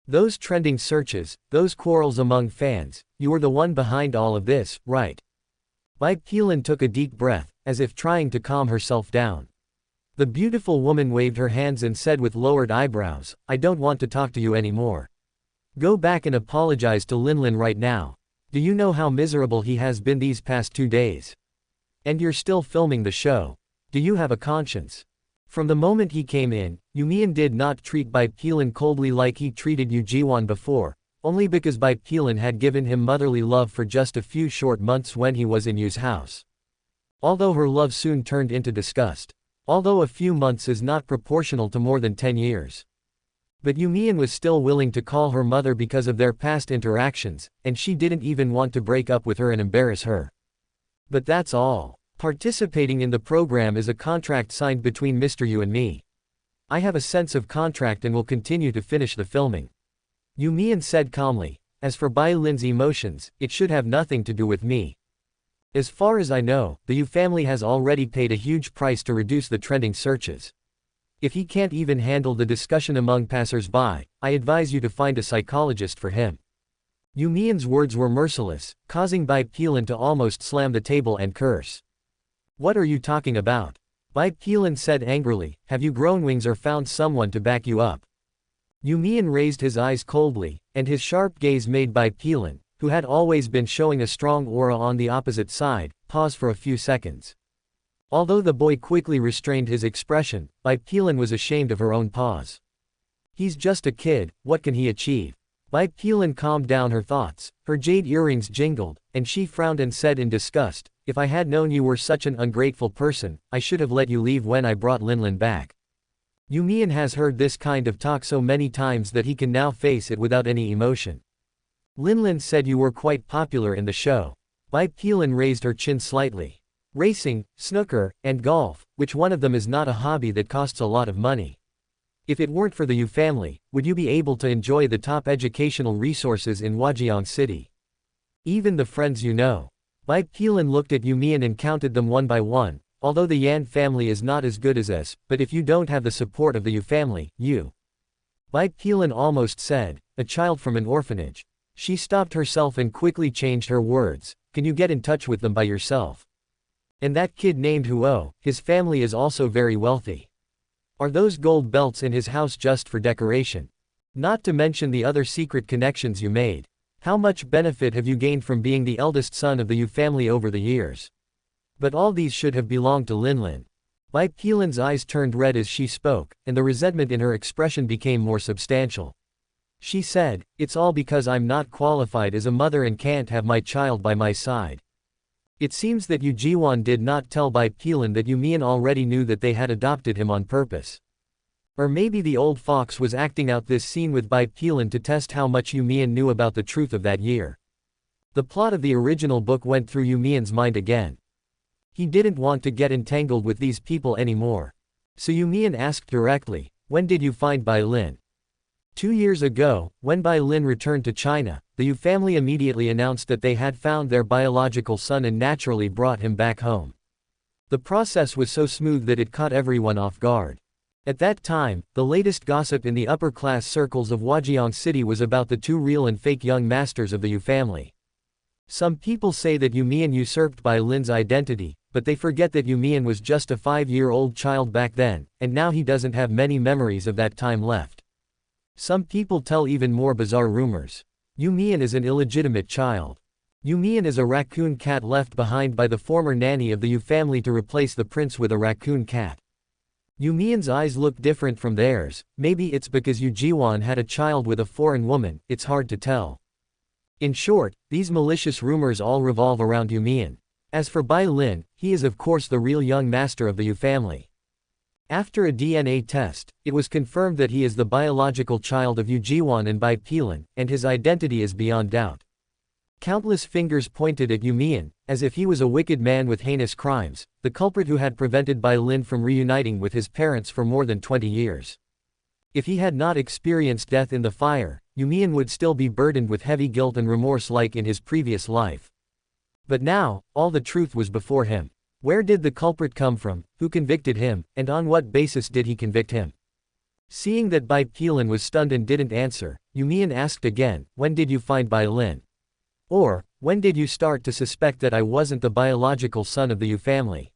Those trending searches, those quarrels among fans, you were the one behind all of this, right?" Bai Lin took a deep breath, as if trying to calm herself down. The beautiful woman waved her hands and said with lowered eyebrows, "I don't want to talk to you anymore. Go back and apologize to Lin right now. Do you know how miserable he has been these past 2 days? And you're still filming the show. Do you have a conscience?" From the moment he came in, You Mian did not treat Bai Lin coldly like he treated Yu Jiwan before, only because Bai Lin had given him motherly love for just a few short months when he was in Yu's house. Although her love soon turned into disgust. Although a few months is not proportional to more than 10 years. But You Mian was still willing to call her mother because of their past interactions, and she didn't even want to break up with her and embarrass her. But that's all. Participating in the program is a contract signed between Mr. Yu and me. I have a sense of contract and will continue to finish the filming. You Mian said calmly. As for Bai Lin's emotions, it should have nothing to do with me. As far as I know, the Yu family has already paid a huge price to reduce the trending searches. If he can't even handle the discussion among passers-by, I advise you to find a psychologist for him. You Mian's words were merciless, causing Bai Lin to almost slam the table and curse. What are you talking about? Bai Lin said angrily, have you grown wings or found someone to back you up? You Mian raised his eyes coldly, and his sharp gaze made Bai Lin, who had always been showing a strong aura on the opposite side, pause for a few seconds. Although the boy quickly restrained his expression, Bai Lin was ashamed of her own pause. He's just a kid, what can he achieve? Bai Lin calmed down her thoughts, her jade earrings jingled, and she frowned and said in disgust, if I had known you were such an ungrateful person, I should have let you leave when I brought Lin back. You Mian has heard this kind of talk so many times that he can now face it without any emotion. Lin said you were quite popular in the show. Bai Lin raised her chin slightly. Racing, snooker, and golf, which one of them is not a hobby that costs a lot of money? If it weren't for the Yu family, would you be able to enjoy the top educational resources in Huajiang City? Even the friends you know. Bai Lin looked at You Mian and counted them one by one, although the Yan family is not as good as us, but if you don't have the support of the Yu family, you. Bai Lin almost said, a child from an orphanage. She stopped herself and quickly changed her words, can you get in touch with them by yourself? And that kid named Huo, his family is also very wealthy. Are those gold belts in his house just for decoration? Not to mention the other secret connections you made. How much benefit have you gained from being the eldest son of the Yu family over the years? But all these should have belonged to Lin. Bai Lin's eyes turned red as she spoke, and the resentment in her expression became more substantial. She said, it's all because I'm not qualified as a mother and can't have my child by my side. It seems that Yu Jiwan did not tell Bai Lin that Yu Mian already knew that they had adopted him on purpose. Or maybe the old fox was acting out this scene with Bai Lin to test how much Yu Mian knew about the truth of that year. The plot of the original book went through Yu Mian's mind again. He didn't want to get entangled with these people anymore. So Yu Mian asked directly, when did you find Bai Lin? 2 years ago, when Bai Lin returned to China, the Yu family immediately announced that they had found their biological son and naturally brought him back home. The process was so smooth that it caught everyone off guard. At that time, the latest gossip in the upper-class circles of Huajiang City was about the two real and fake young masters of the Yu family. Some people say that Yu Mian usurped Bai Lin's identity, but they forget that Yu Mian was just a 5-year-old child back then, and now he doesn't have many memories of that time left. Some people tell even more bizarre rumors. Yu Mian is an illegitimate child. Yu Mian is a raccoon cat left behind by the former nanny of the Yu family to replace the prince with a raccoon cat. Yu Mian's eyes look different from theirs, maybe it's because Yu Jiwan had a child with a foreign woman, it's hard to tell. In short, these malicious rumors all revolve around Yu Mian. As for Bai Lin, he is of course the real young master of the Yu family. After a DNA test, it was confirmed that he is the biological child of Yu Jiwan and Bai Lin, and his identity is beyond doubt. Countless fingers pointed at Yu Mian, as if he was a wicked man with heinous crimes, the culprit who had prevented Bai Lin from reuniting with his parents for more than 20 years. If he had not experienced death in the fire, Yu Mian would still be burdened with heavy guilt and remorse like in his previous life. But now, all the truth was before him. Where did the culprit come from, who convicted him, and on what basis did he convict him? Seeing that Bai Lin was stunned and didn't answer, Yu Mian asked again, when did you find Bai Lin? Or, when did you start to suspect that I wasn't the biological son of the Yu family?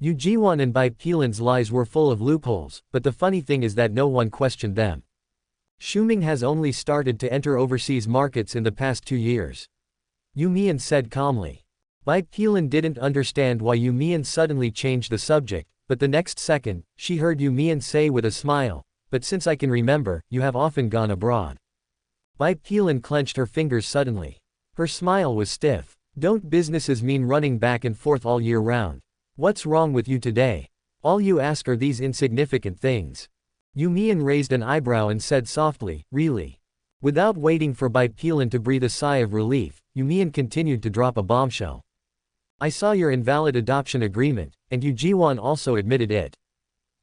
Yu Jiwan and Bai Lin's lies were full of loopholes, but the funny thing is that no one questioned them. Shuming has only started to enter overseas markets in the past 2 years. Yu Mian said calmly. Bai Lin didn't understand why Yu Mian suddenly changed the subject, but the next second, she heard Yu Mian say with a smile, but since I can remember, you have often gone abroad. Bai Lin clenched her fingers suddenly. Her smile was stiff. Don't businesses mean running back and forth all year round? What's wrong with you today? All you ask are these insignificant things. Yu Mian raised an eyebrow and said softly, really? Without waiting for Bai Lin to breathe a sigh of relief, Yu Mian continued to drop a bombshell. I saw your invalid adoption agreement, and Yu Jiwan also admitted it.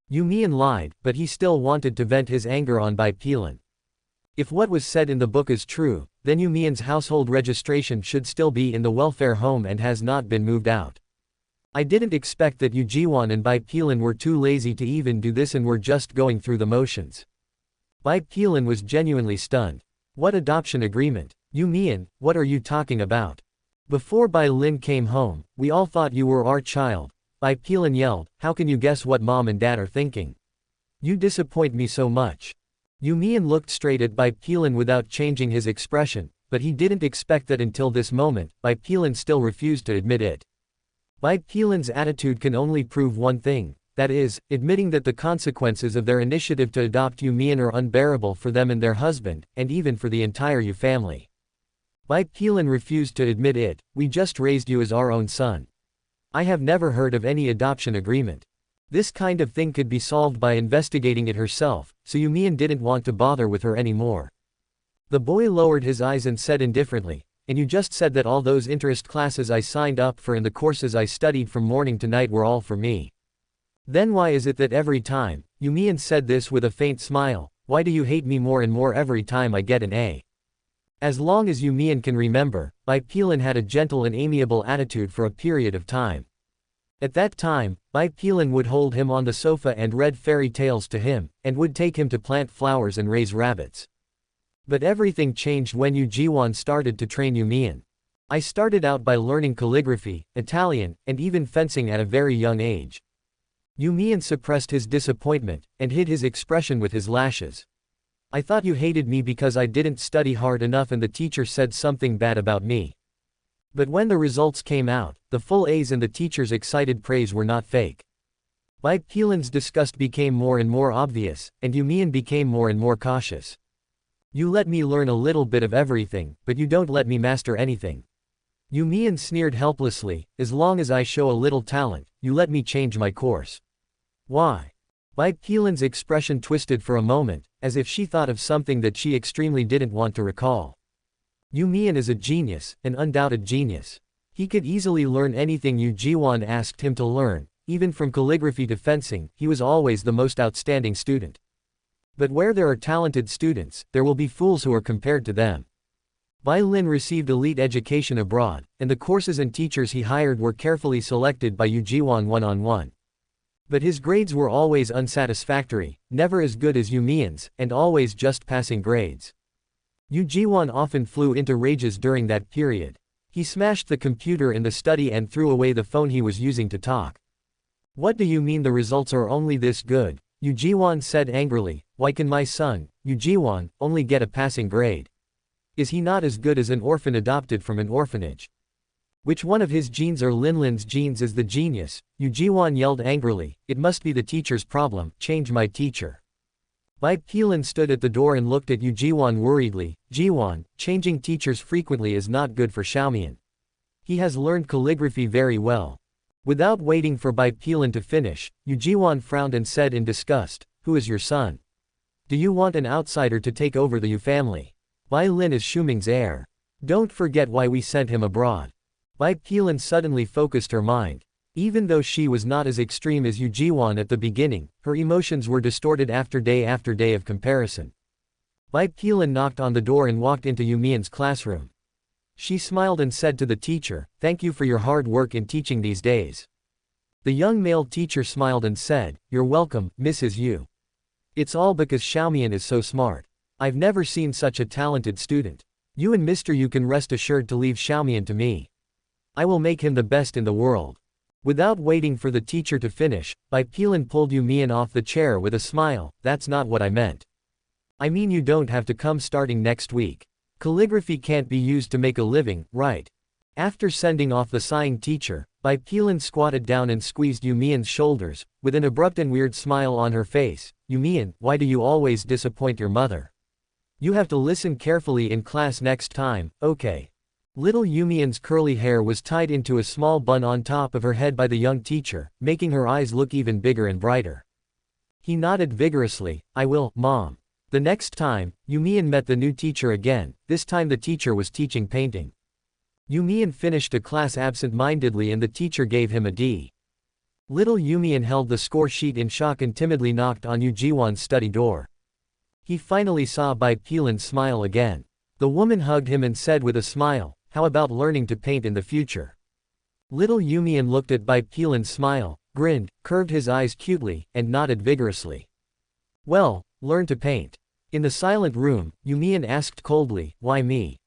Yu Mian lied, but he still wanted to vent his anger on Bai Lin. If what was said in the book is true, then Yu Mian's household registration should still be in the welfare home and has not been moved out. I didn't expect that Yu Jiwan and Bai Lin were too lazy to even do this and were just going through the motions. Bai Lin was genuinely stunned. What adoption agreement? You Mian, what are you talking about? Before Bai Lin came home, we all thought you were our child. Bai Lin yelled, how can you guess what mom and dad are thinking? You disappoint me so much. You Mian looked straight at Bai Lin without changing his expression, but he didn't expect that until this moment. Bai Lin still refused to admit it. Bai Lin's attitude can only prove one thing, that is, admitting that the consequences of their initiative to adopt You Mian are unbearable for them and their husband, and even for the entire You family. Bai Lin refused to admit it. We just raised you as our own son. I have never heard of any adoption agreement. This kind of thing could be solved by investigating it herself, so You Mian didn't want to bother with her anymore. The boy lowered his eyes and said indifferently, and you just said that all those interest classes I signed up for and the courses I studied from morning to night were all for me. Then why is it that every time, You Mian said this with a faint smile, why do you hate me more and more every time I get an A? As long as You Mian can remember, Bai Lin had a gentle and amiable attitude for a period of time. At that time, Bai Lin would hold him on the sofa and read fairy tales to him, and would take him to plant flowers and raise rabbits. But everything changed when Yu Jiwan started to train You Mian. I started out by learning calligraphy, Italian, and even fencing at a very young age. You Mian suppressed his disappointment, and hid his expression with his lashes. I thought you hated me because I didn't study hard enough and the teacher said something bad about me. But when the results came out, the full A's and the teacher's excited praise were not fake. Bai Lin's disgust became more and more obvious, and You Mian became more and more cautious. You let me learn a little bit of everything, but you don't let me master anything. You Mian sneered helplessly, as long as I show a little talent, you let me change my course. Why? Bai Lin's expression twisted for a moment, as if she thought of something that she extremely didn't want to recall. You Mian is a genius, an undoubted genius. He could easily learn anything Yu Jiwan asked him to learn, even from calligraphy to fencing. He was always the most outstanding student. But where there are talented students, there will be fools who are compared to them. Bai Lin received elite education abroad, and the courses and teachers he hired were carefully selected by Yu Jiwan one-on-one. But his grades were always unsatisfactory, never as good as Yu Mian's, and always just passing grades. Yu Jiwan often flew into rages during that period. He smashed the computer in the study and threw away the phone he was using to talk. What do you mean the results are only this good? Yu Jiwan said angrily. Why can my son, Yu Jiwan, only get a passing grade? Is he not as good as an orphan adopted from an orphanage? Which one of his genes or Linlin's genes is the genius? Yu Jiwan yelled angrily. It must be the teacher's problem. Change my teacher. Bai Lin stood at the door and looked at Yu Jiwan worriedly. Jiwan, changing teachers frequently is not good for Xiaomian. He has learned calligraphy very well. Without waiting for Bai Lin to finish, Yu Jiwan frowned and said in disgust, who is your son? Do you want an outsider to take over the Yu family? Bai Lin is Shuming's heir. Don't forget why we sent him abroad. Bai Lin suddenly focused her mind. Even though she was not as extreme as Yu Jiwan at the beginning, her emotions were distorted after day of comparison. Bai Lin knocked on the door and walked into Yu Mian's classroom. She smiled and said to the teacher, thank you for your hard work in teaching these days. The young male teacher smiled and said, you're welcome, Mrs. Yu. It's all because Xiaomian is so smart. I've never seen such a talented student. You and Mr. Yu can rest assured to leave Xiaomian to me. I will make him the best in the world. Without waiting for the teacher to finish, Bai Lin pulled Yu Mian off the chair with a smile. That's not what I meant. I mean you don't have to come starting next week. Calligraphy can't be used to make a living, right? After sending off the sighing teacher, Bai Lin squatted down and squeezed Yu Mian's shoulders, with an abrupt and weird smile on her face. Yu Mian, why do you always disappoint your mother? You have to listen carefully in class next time, okay? Little Yu Mian's curly hair was tied into a small bun on top of her head by the young teacher, making her eyes look even bigger and brighter. He nodded vigorously. I will, Mom. The next time, Yu Mian met the new teacher again. This time the teacher was teaching painting. Yu Mian finished a class absent-mindedly and the teacher gave him a D. Little Yu Mian held the score sheet in shock and timidly knocked on Yu Jiwan's study door. He finally saw Bai Lin smile again. The woman hugged him and said with a smile, how about learning to paint in the future? Little Yu Mian looked at Bai Lin's smile, grinned, curved his eyes cutely, and nodded vigorously. Well, learn to paint. In the silent room, Yu Mian asked coldly, why me?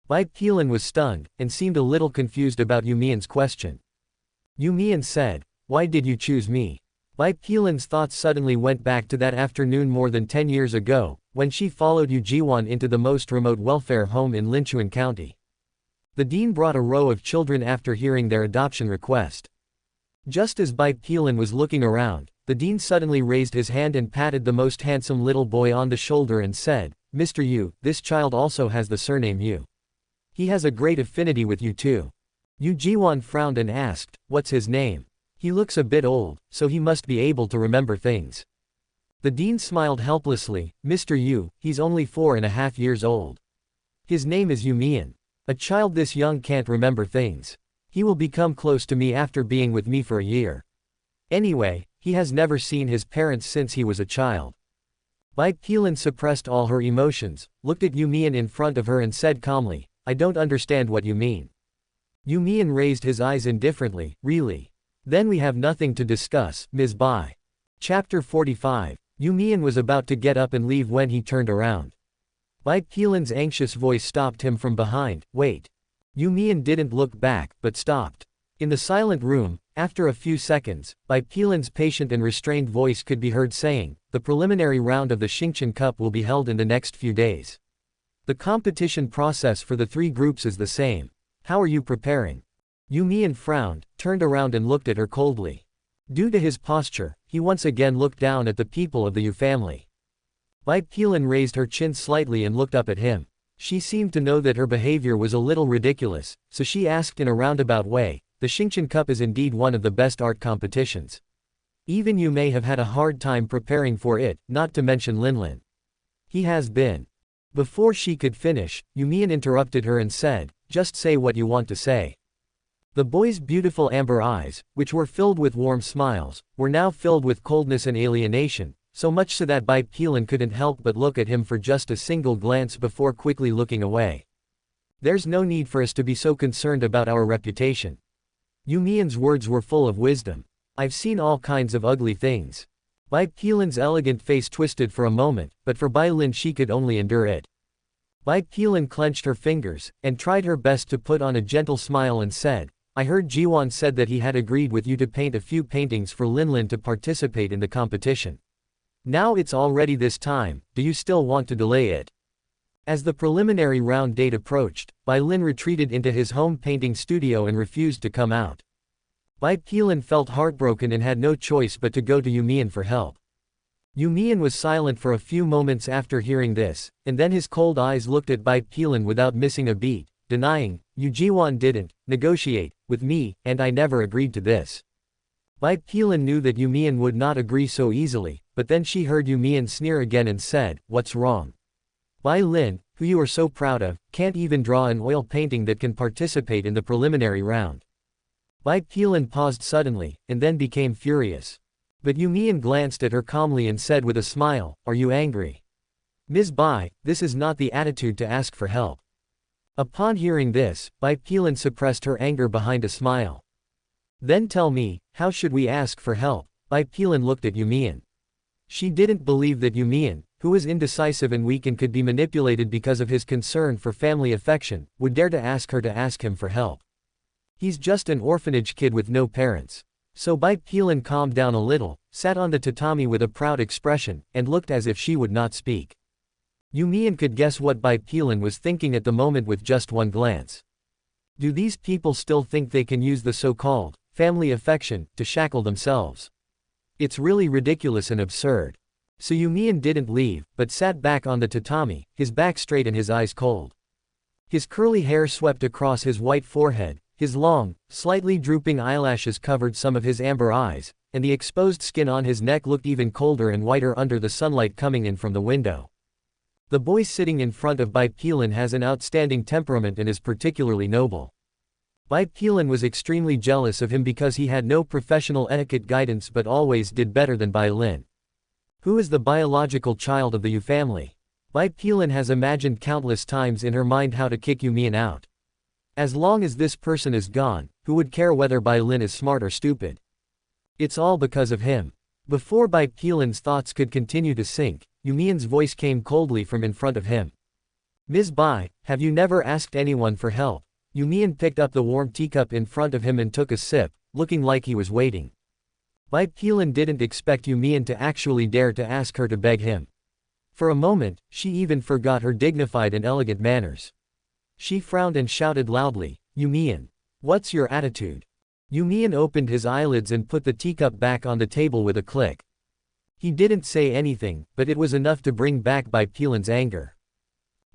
Bai Lin was stunned, and seemed a little confused about You Mian's question. You Mian said, "Why did you choose me?" Bai Lin's thoughts suddenly went back to that afternoon more than 10 years ago, when she followed Yu Jiwan into the most remote welfare home in Linchuan County. The dean brought a row of children after hearing their adoption request. Just as Bai Lin was looking around, the dean suddenly raised his hand and patted the most handsome little boy on the shoulder and said, "Mr. Yu, this child also has the surname Yu. He has a great affinity with you too." Yu Jiwan frowned and asked, "What's his name? He looks a bit old, so he must be able to remember things." The dean smiled helplessly, "Mr. Yu, he's only 4.5 years old. His name is You Mian. A child this young can't remember things. He will become close to me after being with me for a year. Anyway, he has never seen his parents since he was a child." Bai Lin suppressed all her emotions, looked at You Mian in front of her and said calmly, "I don't understand what you mean." You Mian raised his eyes indifferently, "Really? Then we have nothing to discuss, Ms. Bai." Chapter 45. You Mian was about to get up and leave when he turned around. Bai Lin's anxious voice stopped him from behind, "Wait." You Mian didn't look back, but stopped. In the silent room, after a few seconds, Bai Lin's patient and restrained voice could be heard saying, "The preliminary round of the Xingqian Cup will be held in the next few days. The competition process for the 3 groups is the same. How are you preparing?" You Mian frowned, turned around and looked at her coldly. Due to his posture, he once again looked down at the people of the Yu family. Bai Lin raised her chin slightly and looked up at him. She seemed to know that her behavior was a little ridiculous, so she asked in a roundabout way, "The Xingqian Cup is indeed one of the best art competitions. Even you may have had a hard time preparing for it, not to mention Linlin. He has been." Before she could finish, You Mian interrupted her and said, "Just say what you want to say." The boy's beautiful amber eyes, which were filled with warm smiles, were now filled with coldness and alienation, so much so that Bai Lin couldn't help but look at him for just a single glance before quickly looking away. "There's no need for us to be so concerned about our reputation." You Mian's words were full of wisdom. "I've seen all kinds of ugly things." Bai Lin's elegant face twisted for a moment, but for Bai Lin she could only endure it. Bai Lin clenched her fingers, and tried her best to put on a gentle smile and said, "I heard Jiwan said that he had agreed with you to paint a few paintings for Linlin to participate in the competition. Now it's already this time, do you still want to delay it?" As the preliminary round date approached, Bai Lin retreated into his home painting studio and refused to come out. Bai Lin felt heartbroken and had no choice but to go to You Mian for help. You Mian was silent for a few moments after hearing this, and then his cold eyes looked at Bai Lin without missing a beat, denying, "Yu Jiwan didn't negotiate with me, and I never agreed to this." Bai Lin knew that You Mian would not agree so easily, but then she heard You Mian sneer again and said, "What's wrong? Bai Lin, who you are so proud of, can't even draw an oil painting that can participate in the preliminary round." Bai Lin paused suddenly, and then became furious. But You Mian glanced at her calmly and said with a smile, "Are you angry? Ms. Bai, this is not the attitude to ask for help." Upon hearing this, Bai Lin suppressed her anger behind a smile. "Then tell me, how should we ask for help?" Bai Lin looked at You Mian. She didn't believe that You Mian, who was indecisive and weak and could be manipulated because of his concern for family affection, would dare to ask her to ask him for help. He's just an orphanage kid with no parents. So Bai Lin calmed down a little, sat on the tatami with a proud expression, and looked as if she would not speak. You Mian could guess what Bai Lin was thinking at the moment with just one glance. Do these people still think they can use the so-called family affection to shackle themselves? It's really ridiculous and absurd. So You Mian didn't leave, but sat back on the tatami, his back straight and his eyes cold. His curly hair swept across his white forehead, his long, slightly drooping eyelashes covered some of his amber eyes, and the exposed skin on his neck looked even colder and whiter under the sunlight coming in from the window. The boy sitting in front of Bai Lin has an outstanding temperament and is particularly noble. Bai Lin was extremely jealous of him because he had no professional etiquette guidance but always did better than Bai Lin. Who is the biological child of the Yu family? Bai Lin has imagined countless times in her mind how to kick You Mian out. As long as this person is gone, who would care whether Bai Lin is smart or stupid? It's all because of him. Before Bai Lin's thoughts could continue to sink, You Mian's voice came coldly from in front of him. Ms. Bai, have you never asked anyone for help? You Mian picked up the warm teacup in front of him and took a sip, looking like he was waiting. Bai Lin didn't expect You Mian to actually dare to ask her to beg him. For a moment, she even forgot her dignified and elegant manners. She frowned and shouted loudly, You Mian. What's your attitude? You Mian opened his eyelids and put the teacup back on the table with a click. He didn't say anything, but it was enough to bring back Bai Lin's anger.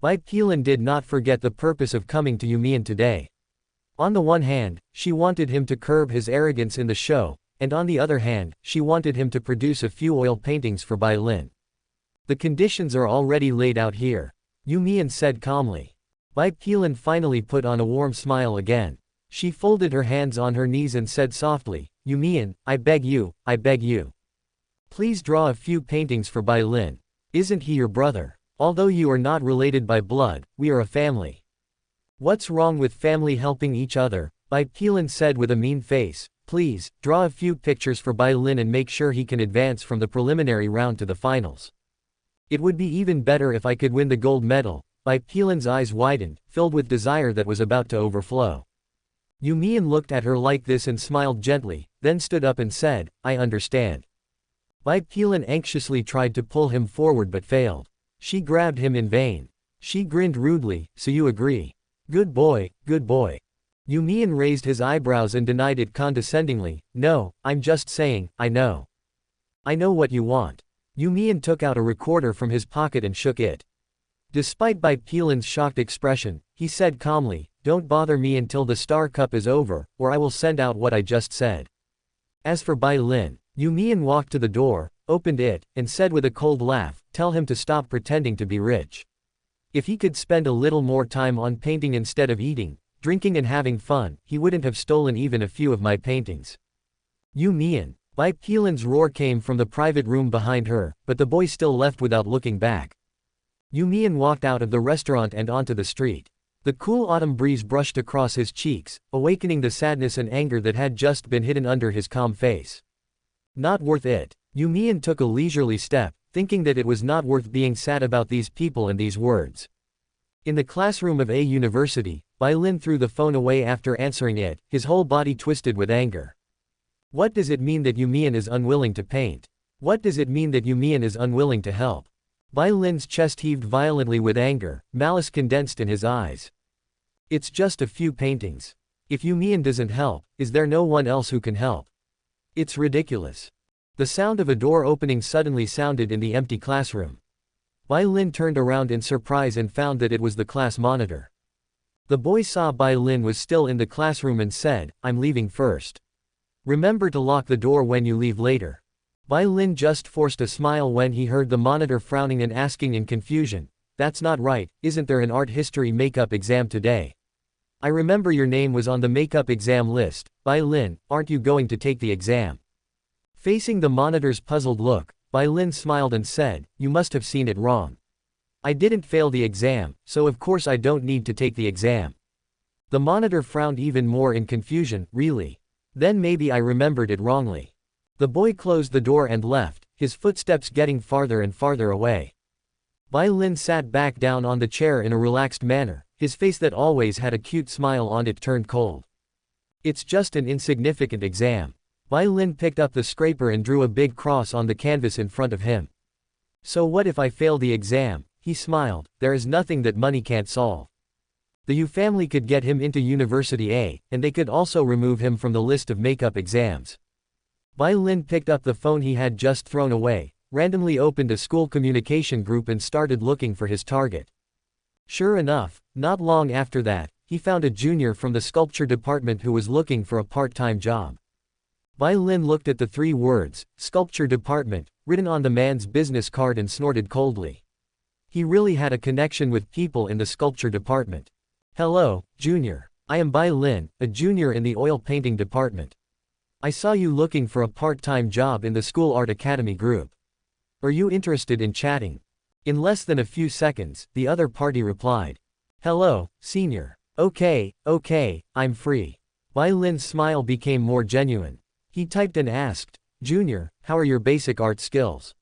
Bai Lin did not forget the purpose of coming to You Mian today. On the one hand, she wanted him to curb his arrogance in the show, and on the other hand, she wanted him to produce a few oil paintings for Bai Lin. The conditions are already laid out here, You Mian said calmly. Bai Lin finally put on a warm smile again. She folded her hands on her knees and said softly, You Mian, I beg you. Please draw a few paintings for Bai Lin. Isn't he your brother? Although you are not related by blood, we are a family. What's wrong with family helping each other? Bai Lin said with a mean face. Please, draw a few pictures for Bai Lin and make sure he can advance from the preliminary round to the finals. It would be even better if I could win the gold medal. Bai Lin's eyes widened, filled with desire that was about to overflow. You Mian looked at her like this and smiled gently, then stood up and said, I understand. Bai Lin anxiously tried to pull him forward but failed. She grabbed him in vain. She grinned rudely, so you agree. Good boy, good boy. You Mian raised his eyebrows and denied it condescendingly, no, I'm just saying, I know. I know what you want. You Mian took out a recorder from his pocket and shook it. Despite Bai Lin's shocked expression, he said calmly, don't bother me until the Star Cup is over, or I will send out what I just said. As for Bai Lin, You Mian walked to the door, opened it, and said with a cold laugh, tell him to stop pretending to be rich. If he could spend a little more time on painting instead of eating, drinking and having fun, he wouldn't have stolen even a few of my paintings. You Mian. Bai Lin's roar came from the private room behind her, but the boy still left without looking back. You Mian walked out of the restaurant and onto the street. The cool autumn breeze brushed across his cheeks, awakening the sadness and anger that had just been hidden under his calm face. Not worth it. You Mian took a leisurely step, thinking that it was not worth being sad about these people and these words. In the classroom of a university, Bai Lin threw the phone away after answering it, his whole body twisted with anger. What does it mean that You Mian is unwilling to paint? What does it mean that You Mian is unwilling to help? Bai Lin's chest heaved violently with anger, malice condensed in his eyes. It's just a few paintings. If You Mian doesn't help, is there no one else who can help? It's ridiculous. The sound of a door opening suddenly sounded in the empty classroom. Bai Lin turned around in surprise and found that it was the class monitor. The boy saw Bai Lin was still in the classroom and said, I'm leaving first. Remember to lock the door when you leave later. Bai Lin just forced a smile when he heard the monitor frowning and asking in confusion, that's not right, isn't there an art history makeup exam today? I remember your name was on the makeup exam list. Bai Lin, aren't you going to take the exam? Facing the monitor's puzzled look, Bai Lin smiled and said, you must have seen it wrong. I didn't fail the exam, so of course I don't need to take the exam. The monitor frowned even more in confusion, really? Then maybe I remembered it wrongly. The boy closed the door and left, his footsteps getting farther and farther away. Bai Lin sat back down on the chair in a relaxed manner, his face that always had a cute smile on it turned cold. It's just an insignificant exam. Bai Lin picked up the scraper and drew a big cross on the canvas in front of him. So what if I fail the exam? He smiled, there is nothing that money can't solve. The Yu family could get him into University A, and they could also remove him from the list of makeup exams. Bai Lin picked up the phone he had just thrown away, randomly opened a school communication group and started looking for his target. Sure enough, not long after that, he found a junior from the sculpture department who was looking for a part-time job. Bai Lin looked at the 3 words, sculpture department, written on the man's business card and snorted coldly. He really had a connection with people in the sculpture department. Hello, junior. I am Bai Lin, a junior in the oil painting department. I saw you looking for a part-time job in the school art academy group. Are you interested in chatting? In less than a few seconds, the other party replied. Hello, senior. Okay, I'm free. Bai Lin's smile became more genuine. He typed and asked, Junior, how are your basic art skills?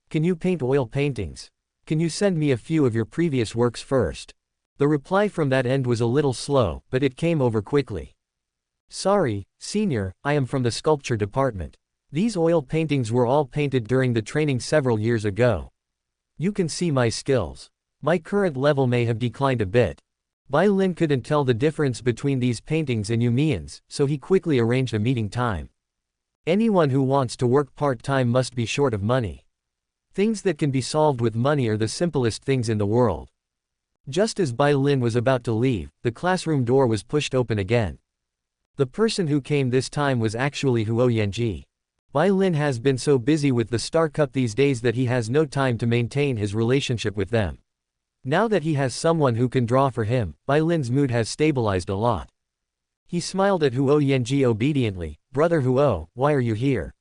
Can you paint oil paintings? Can you send me a few of your previous works first? The reply from that end was a little slow, but it came over quickly. Sorry, senior, I am from the sculpture department. These oil paintings were all painted during the training several years ago. You can see my skills. My current level may have declined a bit. Bai Lin couldn't tell the difference between these paintings and You Mian's, so he quickly arranged a meeting time. Anyone who wants to work part-time must be short of money. Things that can be solved with money are the simplest things in the world. Just as Bai Lin was about to leave, the classroom door was pushed open again. The person who came this time was actually Huo Yanji. Bai Lin has been so busy with the Star Cup these days that he has no time to maintain his relationship with them. Now that he has someone who can draw for him, Bai Lin's mood has stabilized a lot. He smiled at Huo Yanji obediently. Brother Huo, why are you here?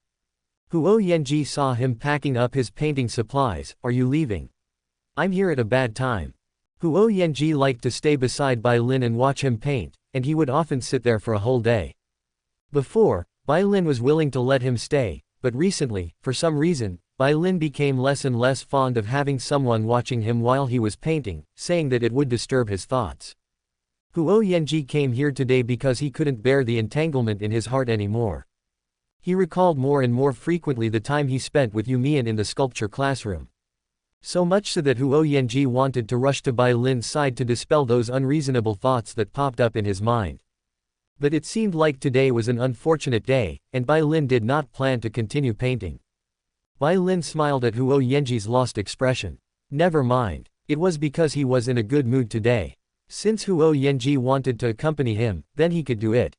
Huo Yanji saw him packing up his painting supplies. Are you leaving? I'm here at a bad time. Huo Yanji liked to stay beside Bai Lin and watch him paint, and he would often sit there for a whole day. Before, Bai Lin was willing to let him stay, but recently, for some reason, Bai Lin became less and less fond of having someone watching him while he was painting, saying that it would disturb his thoughts. Huo Yanji came here today because he couldn't bear the entanglement in his heart anymore. He recalled more and more frequently the time he spent with You Mian in the sculpture classroom. So much so that Huo Yanji wanted to rush to Bai Lin's side to dispel those unreasonable thoughts that popped up in his mind. But it seemed like today was an unfortunate day, and Bai Lin did not plan to continue painting. Bai Lin smiled at Huo Yanji's lost expression. Never mind. It was because he was in a good mood today. Since Huo Yanji wanted to accompany him, then he could do it.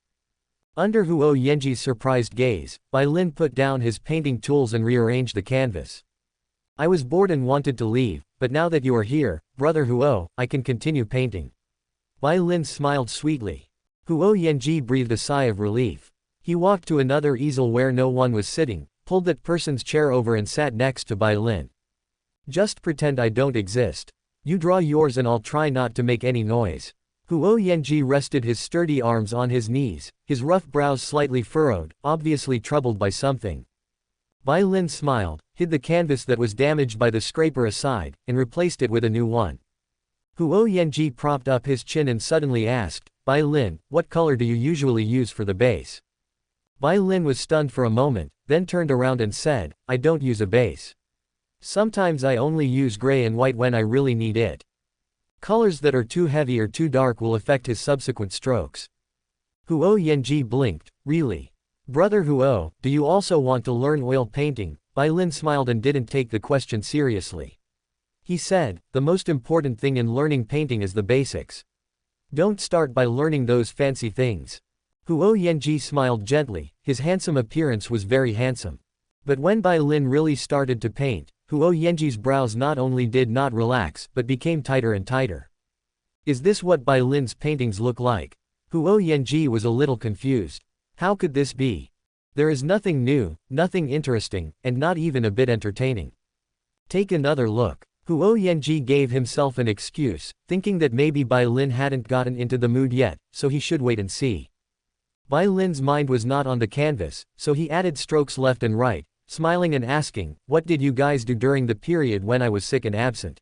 Under Huo Yanji's surprised gaze, Bai Lin put down his painting tools and rearranged the canvas. I was bored and wanted to leave, but now that you are here, Brother Huo, I can continue painting. Bai Lin smiled sweetly. Huo Yanji breathed a sigh of relief. He walked to another easel where no one was sitting, pulled that person's chair over and sat next to Bai Lin. Just pretend I don't exist. You draw yours and I'll try not to make any noise. Huo Yanji rested his sturdy arms on his knees, his rough brows slightly furrowed, obviously troubled by something. Bai Lin smiled, hid the canvas that was damaged by the scraper aside, and replaced it with a new one. Huo Yanji propped up his chin and suddenly asked, Bai Lin, what color do you usually use for the base? Bai Lin was stunned for a moment, then turned around and said, I don't use a base. Sometimes I only use gray and white when I really need it. Colors that are too heavy or too dark will affect his subsequent strokes. Huo Yanji blinked, really? Brother Huo, do you also want to learn oil painting? Bai Lin smiled and didn't take the question seriously. He said, the most important thing in learning painting is the basics. Don't start by learning those fancy things. Huo Yanji smiled gently, his handsome appearance was very handsome. But when Bai Lin really started to paint, Huo Yanji's brows not only did not relax but became tighter and tighter. Is this what Bai Lin's paintings look like? Huo Yanji was a little confused. How could this be? There is nothing new, nothing interesting, and not even a bit entertaining. Take another look. Huo Yanji gave himself an excuse, thinking that maybe Bai Lin hadn't gotten into the mood yet, so he should wait and see. Bai Lin's mind was not on the canvas, so he added strokes left and right, smiling and asking, what did you guys do during the period when I was sick and absent?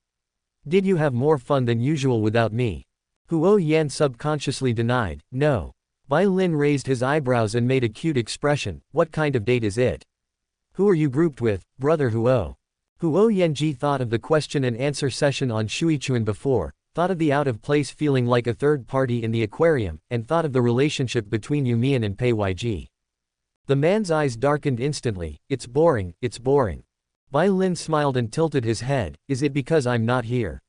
Did you have more fun than usual without me? Huo Yan subconsciously denied, no. Bai Lin raised his eyebrows and made a cute expression, what kind of date is it? Who are you grouped with, Brother Huo? Huo Yanji thought of the question and answer session on Shuichuan before, thought of the out-of-place feeling like a third party in the aquarium, and thought of the relationship between You Mian and Pei Yg. The man's eyes darkened instantly, it's boring, it's boring. Bai Lin smiled and tilted his head, is it because I'm not here?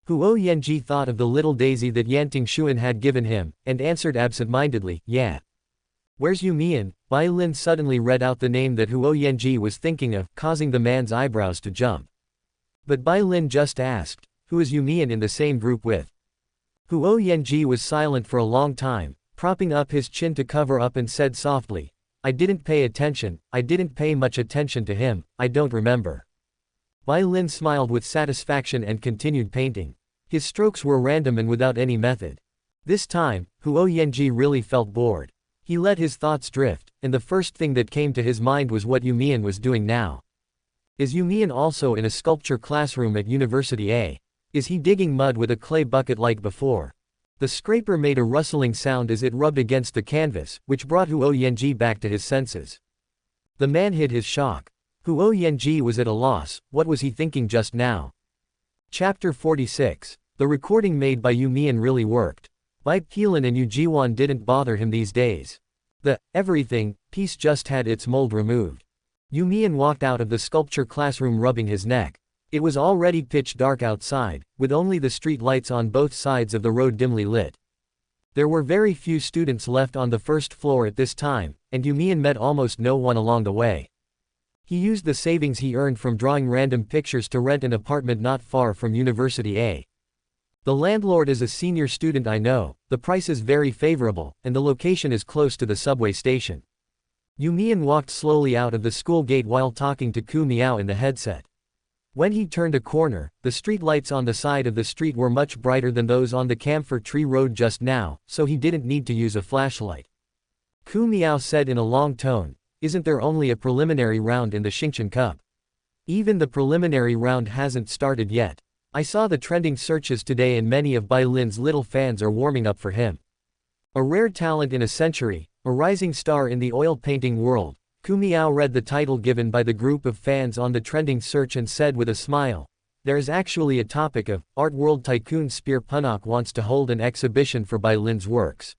Huo Yanji thought of the little daisy that Yan Tingxuan had given him, and answered absent-mindedly, yeah. Where's You Mian? Bai Lin suddenly read out the name that Huo Yanji was thinking of, causing the man's eyebrows to jump. But Bai Lin just asked, who is You Mian in the same group with? Huo Yanji was silent for a long time, propping up his chin to cover up and said softly, I didn't pay attention, I didn't pay much attention to him, I don't remember. Bai Lin smiled with satisfaction and continued painting. His strokes were random and without any method. This time, Huo Yanji really felt bored. He let his thoughts drift, and the first thing that came to his mind was what You Mian was doing now. Is You Mian also in a sculpture classroom at University A? Is he digging mud with a clay bucket like before? The scraper made a rustling sound as it rubbed against the canvas, which brought Huo Yanji back to his senses. The man hid his shock. Huo Yanji was at a loss. What was he thinking just now? Chapter 46. The recording made by You Mian really worked. Bai Lin and You Jiwan didn't bother him these days. The everything piece just had its mold removed. You Mian walked out of the sculpture classroom rubbing his neck. It was already pitch dark outside, with only the street lights on both sides of the road dimly lit. There were very few students left on the first floor at this time, and You Mian met almost no one along the way. He used the savings he earned from drawing random pictures to rent an apartment not far from University A. The landlord is a senior student I know, the price is very favorable, and the location is close to the subway station. You Mian walked slowly out of the school gate while talking to Ku Miao in the headset. When he turned a corner, the street lights on the side of the street were much brighter than those on the camphor tree road just now, so he didn't need to use a flashlight. Ku Miao said in a long tone, "Isn't there only a preliminary round in the Xingchen Cup? Even the preliminary round hasn't started yet. I saw the trending searches today and many of Bai Lin's little fans are warming up for him. A rare talent in a century, a rising star in the oil painting world." Ku Miao read the title given by the group of fans on the trending search and said with a smile, "There is actually a topic of, Art World Tycoon Spear Punok wants to hold an exhibition for Bai Lin's works."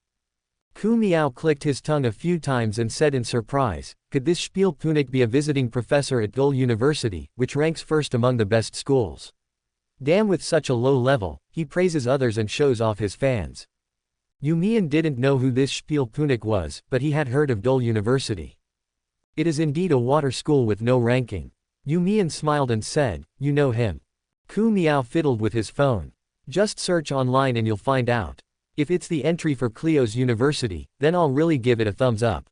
Ku Miao clicked his tongue a few times and said in surprise, "Could this Spiel Punik be a visiting professor at Dole University, which ranks first among the best schools? Damn, with such a low level, he praises others and shows off his fans." You Mian didn't know who this Spiel Punik was, but he had heard of Dole University. It is indeed a water school with no ranking. You Mian smiled and said, "You know him." Ku Miao fiddled with his phone. "Just search online and you'll find out. If it's the entry for Clio's University, then I'll really give it a thumbs up."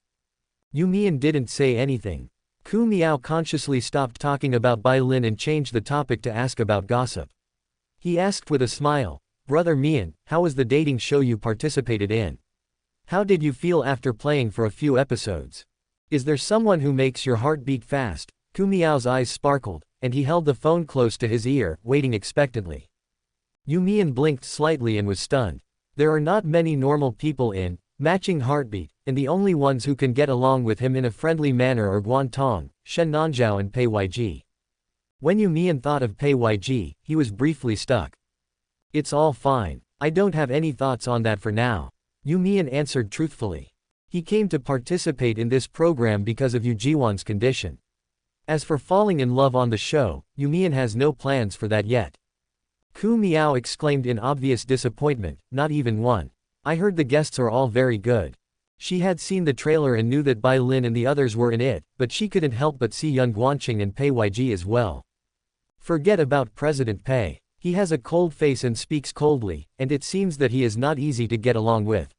You Mian didn't say anything. Ku Miao consciously stopped talking about Bai Lin and changed the topic to ask about gossip. He asked with a smile, "Brother Mian, how was the dating show you participated in? How did you feel after playing for a few episodes? Is there someone who makes your heart beat fast?" Ku Miao's eyes sparkled, and he held the phone close to his ear, waiting expectantly. You Mian blinked slightly and was stunned. There are not many normal people in matching heartbeat, and the only ones who can get along with him in a friendly manner are Guan Tong, Shen Nanzhao and Pei Yg. When You Mian thought of Pei Yg, he was briefly stuck. "It's all fine. I don't have any thoughts on that for now," You Mian answered truthfully. He came to participate in this program because of Yu Jiwan's condition. As for falling in love on the show, You Mian has no plans for that yet. Ku Miao exclaimed in obvious disappointment, "Not even one. I heard the guests are all very good." She had seen the trailer and knew that Bai Lin and the others were in it, but she couldn't help but see Yan Guanqing and Pei Yg as well. Forget about President Pei. He has a cold face and speaks coldly, and it seems that he is not easy to get along with.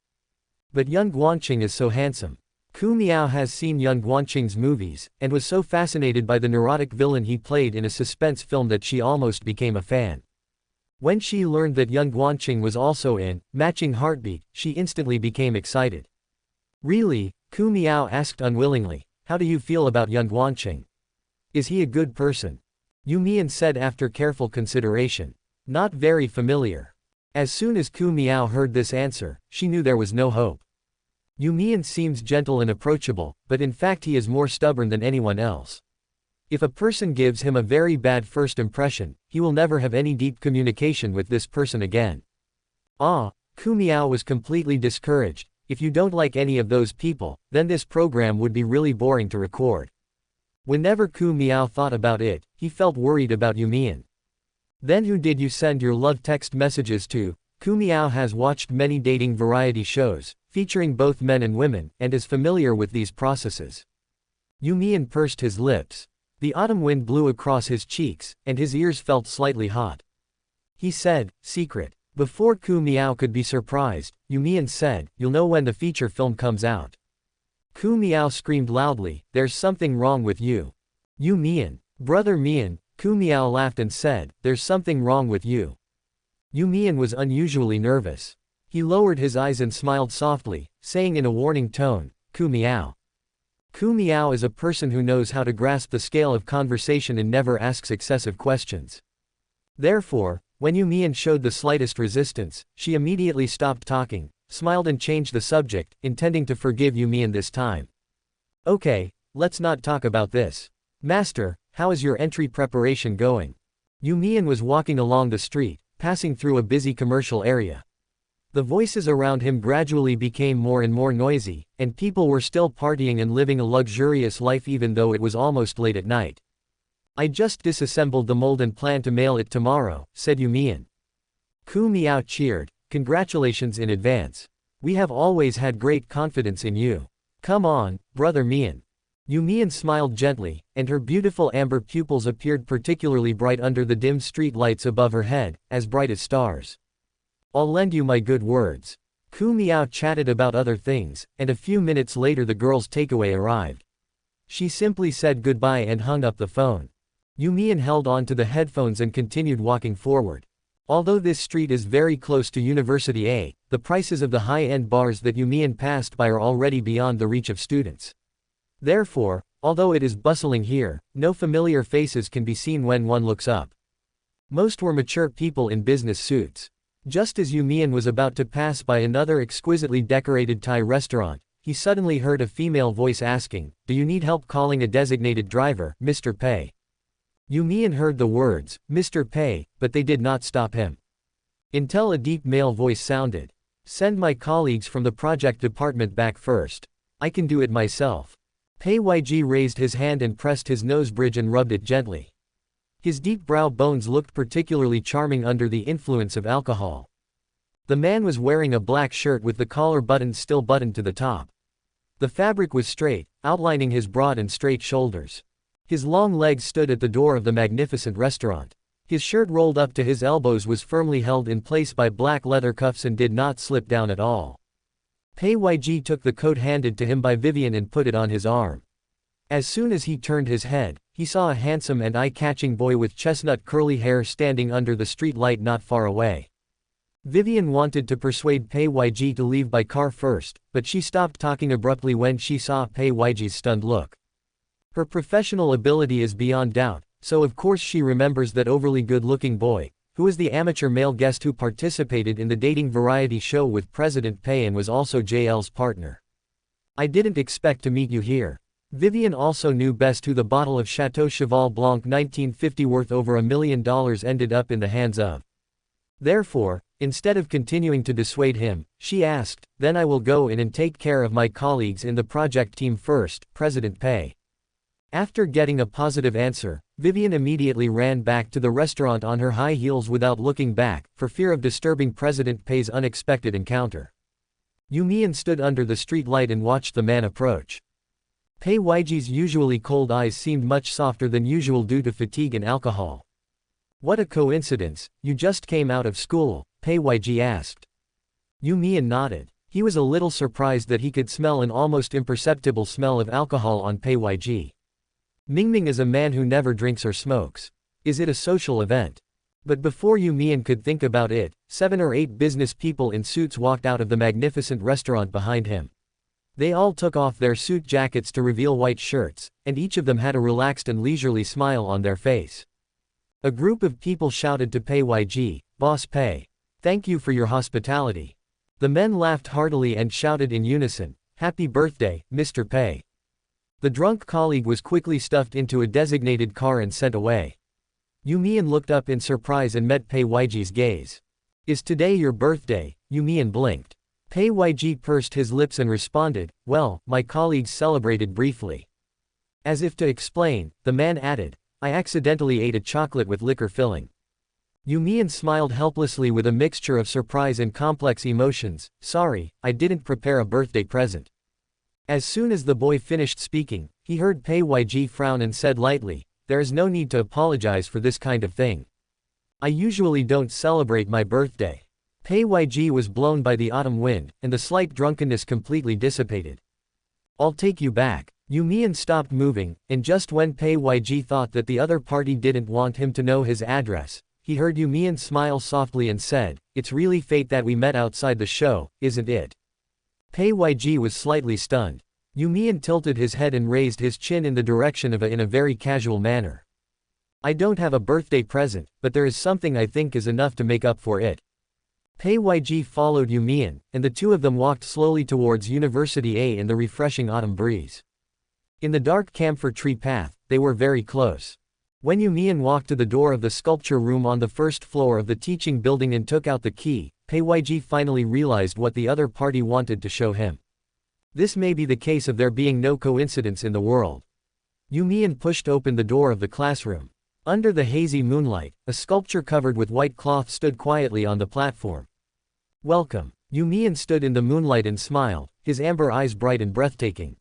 But Yan Guanqing is so handsome. Ku Miao has seen Yan Guanqing's movies, and was so fascinated by the neurotic villain he played in a suspense film that she almost became a fan. When she learned that Yan Guanqing was also in Matching Heartbeat, she instantly became excited. "Really?" Ku Miao asked unwillingly. "How do you feel about Yan Guanqing? Is he a good person?" You Mian said after careful consideration. "Not very familiar." As soon as Ku Miao heard this answer, she knew there was no hope. You Mian seems gentle and approachable, but in fact he is more stubborn than anyone else. If a person gives him a very bad first impression, he will never have any deep communication with this person again. Ku Miao was completely discouraged. If you don't like any of those people, then this program would be really boring to record. Whenever Ku Miao thought about it, he felt worried about You Mian. "Then who did you send your love text messages to?" Ku Miao has watched many dating variety shows, featuring both men and women, and is familiar with these processes. You Mian pursed his lips. The autumn wind blew across his cheeks, and his ears felt slightly hot. He said, "Secret." Before Ku Miao could be surprised, You Mian said, "You'll know when the feature film comes out." Ku Miao screamed loudly, "There's something wrong with you. You Mian. Brother Mian." Ku Miao laughed and said, "There's something wrong with you." You Mian was unusually nervous. He lowered his eyes and smiled softly, saying in a warning tone, "Ku Miao. Ku Miao is a person who knows how to grasp the scale of conversation and never asks excessive questions. Therefore, when You Mian showed the slightest resistance, she immediately stopped talking, smiled and changed the subject, intending to forgive You Mian this time. Okay, let's not talk about this. Master, how is your entry preparation going? You Mian was walking along the street, passing through a busy commercial area. The voices around him gradually became more and more noisy, and people were still partying and living a luxurious life even though it was almost late at night. I just disassembled the mold and plan to mail it tomorrow, said You Mian. Ku Miao cheered, congratulations in advance. We have always had great confidence in you. Come on, brother Mian. You Mian smiled gently, and her beautiful amber pupils appeared particularly bright under the dim street lights above her head, as bright as stars. I'll lend you my good words. Ku Miao chatted about other things, and a few minutes later the girl's takeaway arrived. She simply said goodbye and hung up the phone. You Mian held on to the headphones and continued walking forward. Although this street is very close to University A, the prices of the high-end bars that You Mian passed by are already beyond the reach of students. Therefore, although it is bustling here, no familiar faces can be seen when one looks up. Most were mature people in business suits. Just as You Mian was about to pass by another exquisitely decorated Thai restaurant, he suddenly heard a female voice asking, "Do you need help calling a designated driver, Mr. Pei?" You Mian heard the words, "Mr. Pei," but they did not stop him. Until a deep male voice sounded. "Send my colleagues from the project department back first. I can do it myself." Pei Yg raised his hand and pressed his nose bridge and rubbed it gently. His deep brow bones looked particularly charming under the influence of alcohol. The man was wearing a black shirt with the collar buttons still buttoned to the top. The fabric was straight, outlining his broad and straight shoulders. His long legs stood at the door of the magnificent restaurant. His shirt rolled up to his elbows was firmly held in place by black leather cuffs and did not slip down at all. Pei Yg took the coat handed to him by Vivian and put it on his arm. As soon as he turned his head, he saw a handsome and eye-catching boy with chestnut curly hair standing under the street light not far away. Vivian wanted to persuade Pei Yg to leave by car first, but she stopped talking abruptly when she saw Pei Yg's stunned look. Her professional ability is beyond doubt, so of course she remembers that overly good-looking boy, who was the amateur male guest who participated in the dating variety show with President Pei and was also JL's partner. "I didn't expect to meet you here." Vivian also knew best who the bottle of Chateau Cheval Blanc 1950 worth over $1 million ended up in the hands of. Therefore, instead of continuing to dissuade him, she asked, "Then I will go in and take care of my colleagues in the project team first, President Pei." After getting a positive answer, Vivian immediately ran back to the restaurant on her high heels without looking back, for fear of disturbing President Pei's unexpected encounter. You Mian stood under the street light and watched the man approach. Pei Yg's usually cold eyes seemed much softer than usual due to fatigue and alcohol. "What a coincidence, you just came out of school?" Pei Yg asked. You Mian nodded. He was a little surprised that he could smell an almost imperceptible smell of alcohol on Pei Yg. Mingming is a man who never drinks or smokes. Is it a social event? But before You Mian could think about it, 7 or 8 business people in suits walked out of the magnificent restaurant behind him. They all took off their suit jackets to reveal white shirts, and each of them had a relaxed and leisurely smile on their face. A group of people shouted to Pei Yg, "Boss Pei. Thank you for your hospitality." The men laughed heartily and shouted in unison, "Happy birthday, Mr. Pei." The drunk colleague was quickly stuffed into a designated car and sent away. You Mian looked up in surprise and met Pei Yg's gaze. "Is today your birthday?" You Mian blinked. Pei Yg pursed his lips and responded, "Well, my colleagues celebrated briefly." As if to explain, the man added, "I accidentally ate a chocolate with liquor filling." You Mian smiled helplessly with a mixture of surprise and complex emotions. "Sorry, I didn't prepare a birthday present." As soon as the boy finished speaking, he heard Pei Yg frown and said lightly, "There is no need to apologize for this kind of thing. I usually don't celebrate my birthday." Pei Yg was blown by the autumn wind, and the slight drunkenness completely dissipated. "I'll take you back." You Mian stopped moving, and just when Pei Yg thought that the other party didn't want him to know his address, he heard You Mian smile softly and said, "It's really fate that we met outside the show, isn't it?" Pei Yg was slightly stunned. You Mian tilted his head and raised his chin in the direction of in a very casual manner. I don't have a birthday present, but there is something I think is enough to make up for it. Pei Yg followed You Mian, and the two of them walked slowly towards University A in the refreshing autumn breeze. In the dark camphor tree path, they were very close. When You Mian walked to the door of the sculpture room on the first floor of the teaching building and took out the key, Pei Yg finally realized what the other party wanted to show him. This may be the case of there being no coincidence in the world. You Mian pushed open the door of the classroom. Under the hazy moonlight, a sculpture covered with white cloth stood quietly on the platform. Welcome. You Mian stood in the moonlight and smiled, his amber eyes bright and breathtaking.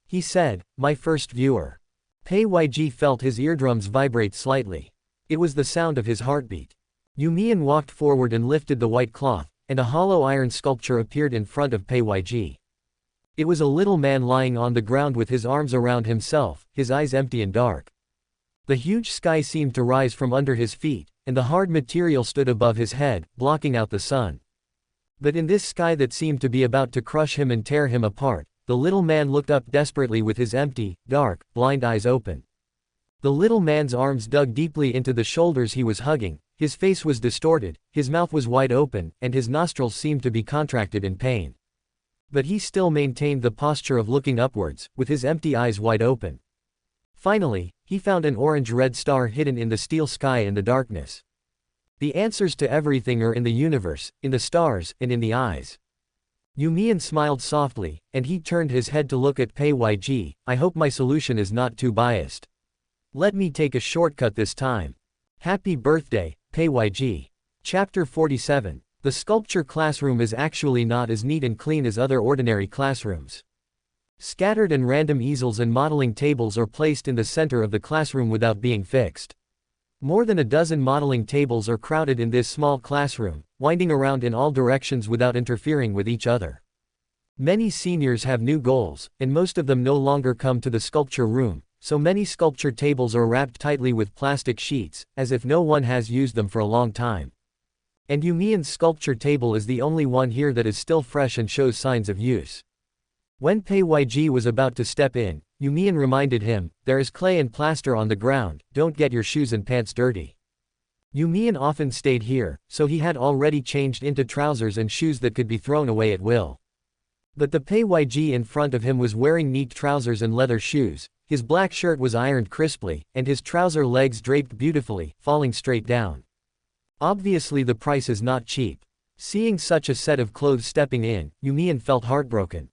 He said, my first viewer. Pei Yg felt his eardrums vibrate slightly. It was the sound of his heartbeat. You Mian walked forward and lifted the white cloth, and a hollow iron sculpture appeared in front of Pei Yg. It was a little man lying on the ground with his arms around himself, his eyes empty and dark. The huge sky seemed to rise from under his feet, and the hard material stood above his head, blocking out the sun. But in this sky that seemed to be about to crush him and tear him apart, the little man looked up desperately with his empty, dark, blind eyes open. The little man's arms dug deeply into the shoulders he was hugging, his face was distorted, his mouth was wide open, and his nostrils seemed to be contracted in pain. But he still maintained the posture of looking upwards, with his empty eyes wide open. Finally, he found an orange-red star hidden in the steel sky in the darkness. The answers to everything are in the universe, in the stars, and in the eyes. You Mian smiled softly, and he turned his head to look at Pei Yg. I hope my solution is not too biased. Let me take a shortcut this time. Happy birthday, Pei Yg. Chapter 47. The sculpture classroom is actually not as neat and clean as other ordinary classrooms. Scattered and random easels and modeling tables are placed in the center of the classroom without being fixed. More than a dozen modeling tables are crowded in this small classroom, winding around in all directions without interfering with each other. Many seniors have new goals, and most of them no longer come to the sculpture room, so many sculpture tables are wrapped tightly with plastic sheets, as if no one has used them for a long time. And You Mian's sculpture table is the only one here that is still fresh and shows signs of use. When Pei Yg was about to step in, You Mian reminded him, there is clay and plaster on the ground, don't get your shoes and pants dirty. You Mian often stayed here, so he had already changed into trousers and shoes that could be thrown away at will. But the Pei Yg in front of him was wearing neat trousers and leather shoes, his black shirt was ironed crisply, and his trouser legs draped beautifully, falling straight down. Obviously the price is not cheap. Seeing such a set of clothes stepping in, You Mian felt heartbroken.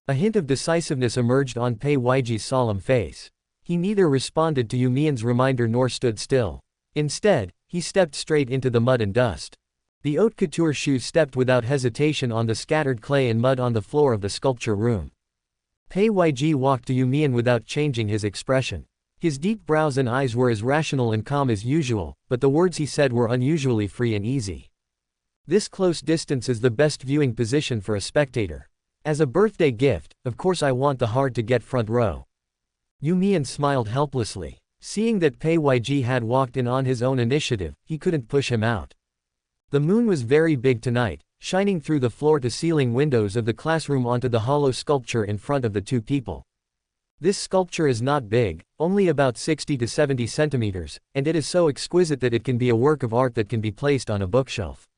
A hint of decisiveness emerged on Pei Yig's solemn face. He neither responded to You Mian's reminder nor stood still. Instead, he stepped straight into the mud and dust. The haute couture shoes stepped without hesitation on the scattered clay and mud on the floor of the sculpture room. Pei Yg walked to You Mian without changing his expression. His deep brows and eyes were as rational and calm as usual, but the words he said were unusually free and easy. This close distance is the best viewing position for a spectator. As a birthday gift, of course I want the hard-to-get front row. You Mian smiled helplessly. Seeing that Pei Yg had walked in on his own initiative, he couldn't push him out. The moon was very big tonight, shining through the floor-to-ceiling windows of the classroom onto the hollow sculpture in front of the two people. This sculpture is not big, only about 60 to 70 centimeters, and it is so exquisite that it can be a work of art that can be placed on a bookshelf.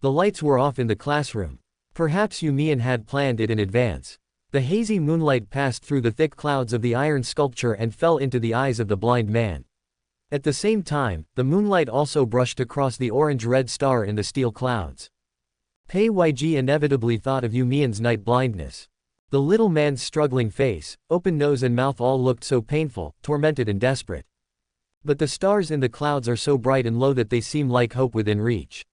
The lights were off in the classroom. Perhaps You Mian had planned it in advance. The hazy moonlight passed through the thick clouds of the iron sculpture and fell into the eyes of the blind man. At the same time, the moonlight also brushed across the orange-red star in the steel clouds. Pei Yg inevitably thought of You Mian's night blindness. The little man's struggling face, open nose and mouth all looked so painful, tormented and desperate. But the stars in the clouds are so bright and low that they seem like hope within reach.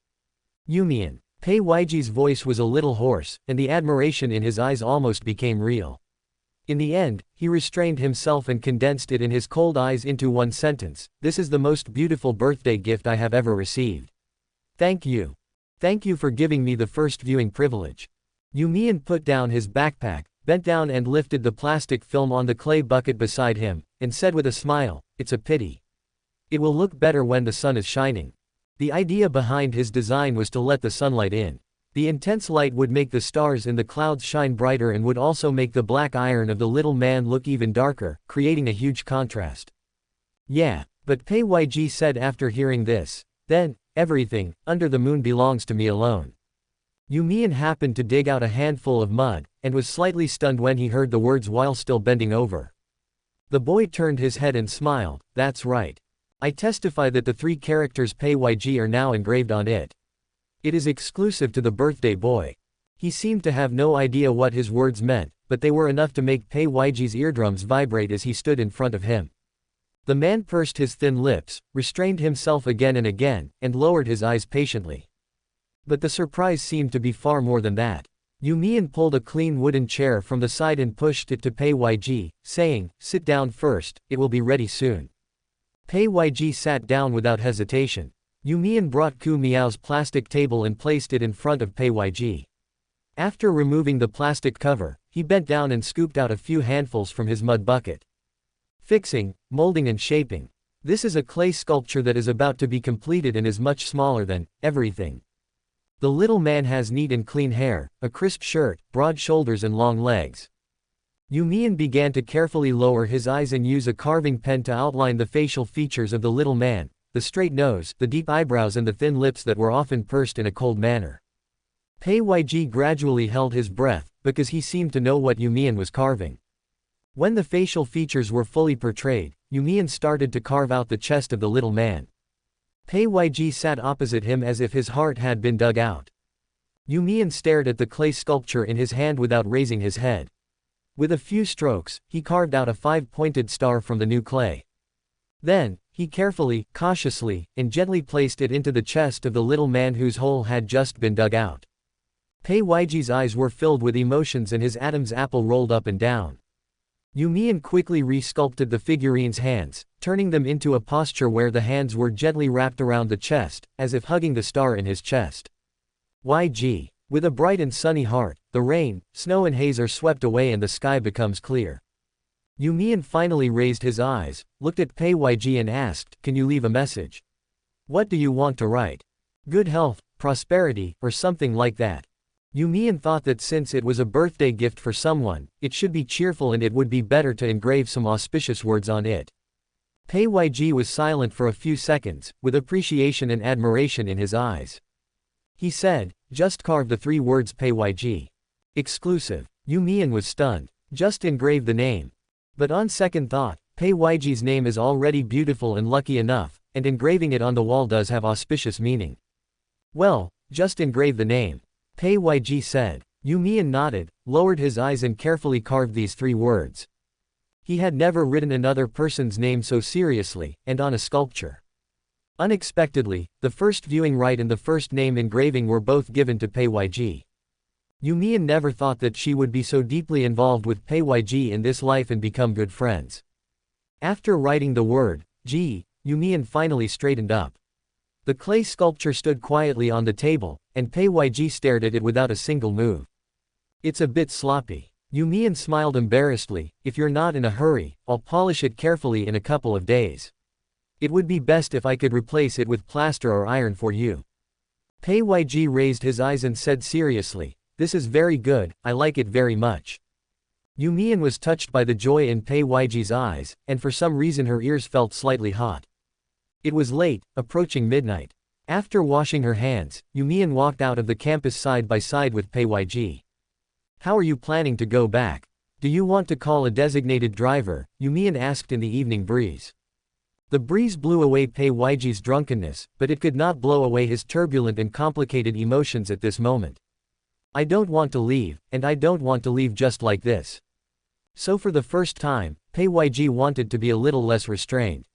You Mian. Pei Yig's voice was a little hoarse, and the admiration in his eyes almost became real. In the end, he restrained himself and condensed it in his cold eyes into one sentence: this is the most beautiful birthday gift I have ever received. Thank you. Thank you for giving me the first viewing privilege. You Mian put down his backpack, bent down and lifted the plastic film on the clay bucket beside him, and said with a smile, it's a pity. It will look better when the sun is shining. The idea behind his design was to let the sunlight in. The intense light would make the stars in the clouds shine brighter and would also make the black iron of the little man look even darker, creating a huge contrast. Yeah, but Pei Yg said after hearing this. Then, everything under the moon belongs to me alone. You Mian happened to dig out a handful of mud, and was slightly stunned when he heard the words while still bending over. The boy turned his head and smiled. That's right. I testify that the 3 characters Pei Yg are now engraved on it. It is exclusive to the birthday boy. He seemed to have no idea what his words meant, but they were enough to make Pei Yg's eardrums vibrate as he stood in front of him. The man pursed his thin lips, restrained himself again and again, and lowered his eyes patiently. But the surprise seemed to be far more than that. You Mian pulled a clean wooden chair from the side and pushed it to Pei Yg, saying, "Sit down first, it will be ready soon." Pei Yg sat down without hesitation. You Mian brought Ku Miao's plastic table and placed it in front of Pei Yg. After removing the plastic cover, he bent down and scooped out a few handfuls from his mud bucket. Fixing, molding and shaping. This is a clay sculpture that is about to be completed and is much smaller than everything. The little man has neat and clean hair, a crisp shirt, broad shoulders and long legs. You Mian began to carefully lower his eyes and use a carving pen to outline the facial features of the little man, the straight nose, the deep eyebrows and the thin lips that were often pursed in a cold manner. Pei Yg gradually held his breath, because he seemed to know what You Mian was carving. When the facial features were fully portrayed, You Mian started to carve out the chest of the little man. Pei Yg sat opposite him as if his heart had been dug out. You Mian stared at the clay sculpture in his hand without raising his head. With a few strokes, he carved out a 5-pointed star from the new clay. Then, he carefully, cautiously, and gently placed it into the chest of the little man whose hole had just been dug out. Pei Yg's eyes were filled with emotions and his Adam's apple rolled up and down. You Mian quickly re-sculpted the figurine's hands, turning them into a posture where the hands were gently wrapped around the chest, as if hugging the star in his chest. Yg. With a bright and sunny heart, the rain, snow and haze are swept away and the sky becomes clear. You Mian finally raised his eyes, looked at Pei Yg and asked, "Can you leave a message? What do you want to write? Good health, prosperity, or something like that?" You Mian thought that since it was a birthday gift for someone, it should be cheerful and it would be better to engrave some auspicious words on it. Pei Yg was silent for a few seconds, with appreciation and admiration in his eyes. He said, "Just carve the 3 words Pei Yg. Exclusive." You Mian was stunned. Just engrave the name. But on second thought, Pei Yg's name is already beautiful and lucky enough, and engraving it on the wall does have auspicious meaning. Well, just engrave the name. Pei Yg said. You Mian nodded, lowered his eyes and carefully carved these 3 words. He had never written another person's name so seriously, and on a sculpture. Unexpectedly, the first viewing right and the first name engraving were both given to Pei Yg. You Mian never thought that she would be so deeply involved with Pei Yg in this life and become good friends. After writing the word, G, You Mian finally straightened up. The clay sculpture stood quietly on the table, and Pei Yg stared at it without a single move. "It's a bit sloppy." You Mian smiled embarrassedly. "If you're not in a hurry, I'll polish it carefully in a couple of days. It would be best if I could replace it with plaster or iron for you." Pei Yg raised his eyes and said seriously, "This is very good, I like it very much." You Mian was touched by the joy in Pei Yg's eyes, and for some reason her ears felt slightly hot. It was late, approaching midnight. After washing her hands, You Mian walked out of the campus side by side with Pei Yg. "How are you planning to go back? Do you want to call a designated driver?" You Mian asked in the evening breeze. The breeze blew away Pei Yg's drunkenness, but it could not blow away his turbulent and complicated emotions at this moment. "I don't want to leave, and I don't want to leave just like this." So for the first time, Pei Yg wanted to be a little less restrained.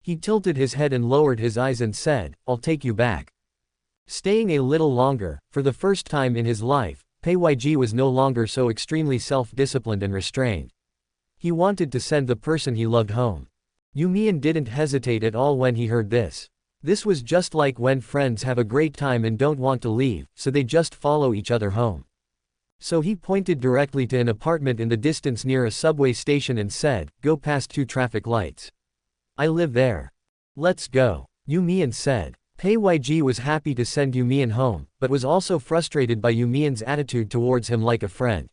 He tilted his head and lowered his eyes and said, "I'll take you back." Staying a little longer, for the first time in his life, Pei Yg was no longer so extremely self-disciplined and restrained. He wanted to send the person he loved home. You Mian didn't hesitate at all when he heard this. This was just like when friends have a great time and don't want to leave, so they just follow each other home. So he pointed directly to an apartment in the distance near a subway station and said, "Go past 2 traffic lights. I live there. Let's go." You Mian said. Pei Yg was happy to send You Mian home, but was also frustrated by You Mian's attitude towards him like a friend.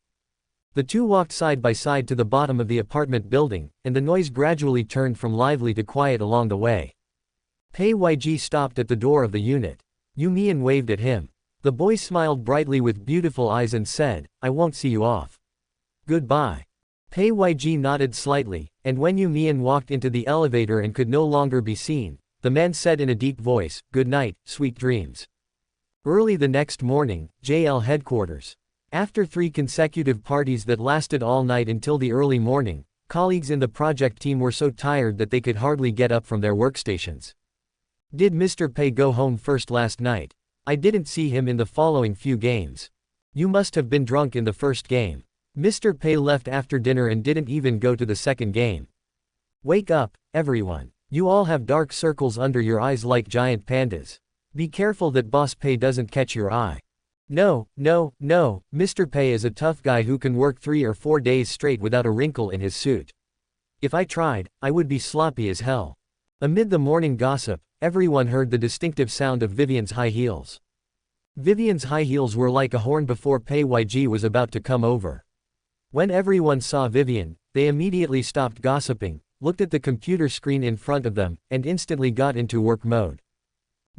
The two walked side by side to the bottom of the apartment building, and the noise gradually turned from lively to quiet along the way. Pei Yg stopped at the door of the unit. You Mian waved at him. The boy smiled brightly with beautiful eyes and said, "I won't see you off. Goodbye." Pei Yg nodded slightly, and when You Mian walked into the elevator and could no longer be seen, the man said in a deep voice, "Good night, sweet dreams." Early the next morning, JL headquarters. After 3 consecutive parties that lasted all night until the early morning, colleagues in the project team were so tired that they could hardly get up from their workstations. "Did Mr. Pei go home first last night? I didn't see him in the following few games." "You must have been drunk in the first game. Mr. Pei left after dinner and didn't even go to the second game." "Wake up, everyone. You all have dark circles under your eyes like giant pandas. Be careful that Boss Pei doesn't catch your eye." No, Mr. Pei is a tough guy who can work 3 or 4 days straight without a wrinkle in his suit. If I tried, I would be sloppy as hell." Amid the morning gossip, everyone heard the distinctive sound of Vivian's high heels. Vivian's high heels were like a horn before Pei Yg was about to come over. When everyone saw Vivian, they immediately stopped gossiping, looked at the computer screen in front of them, and instantly got into work mode.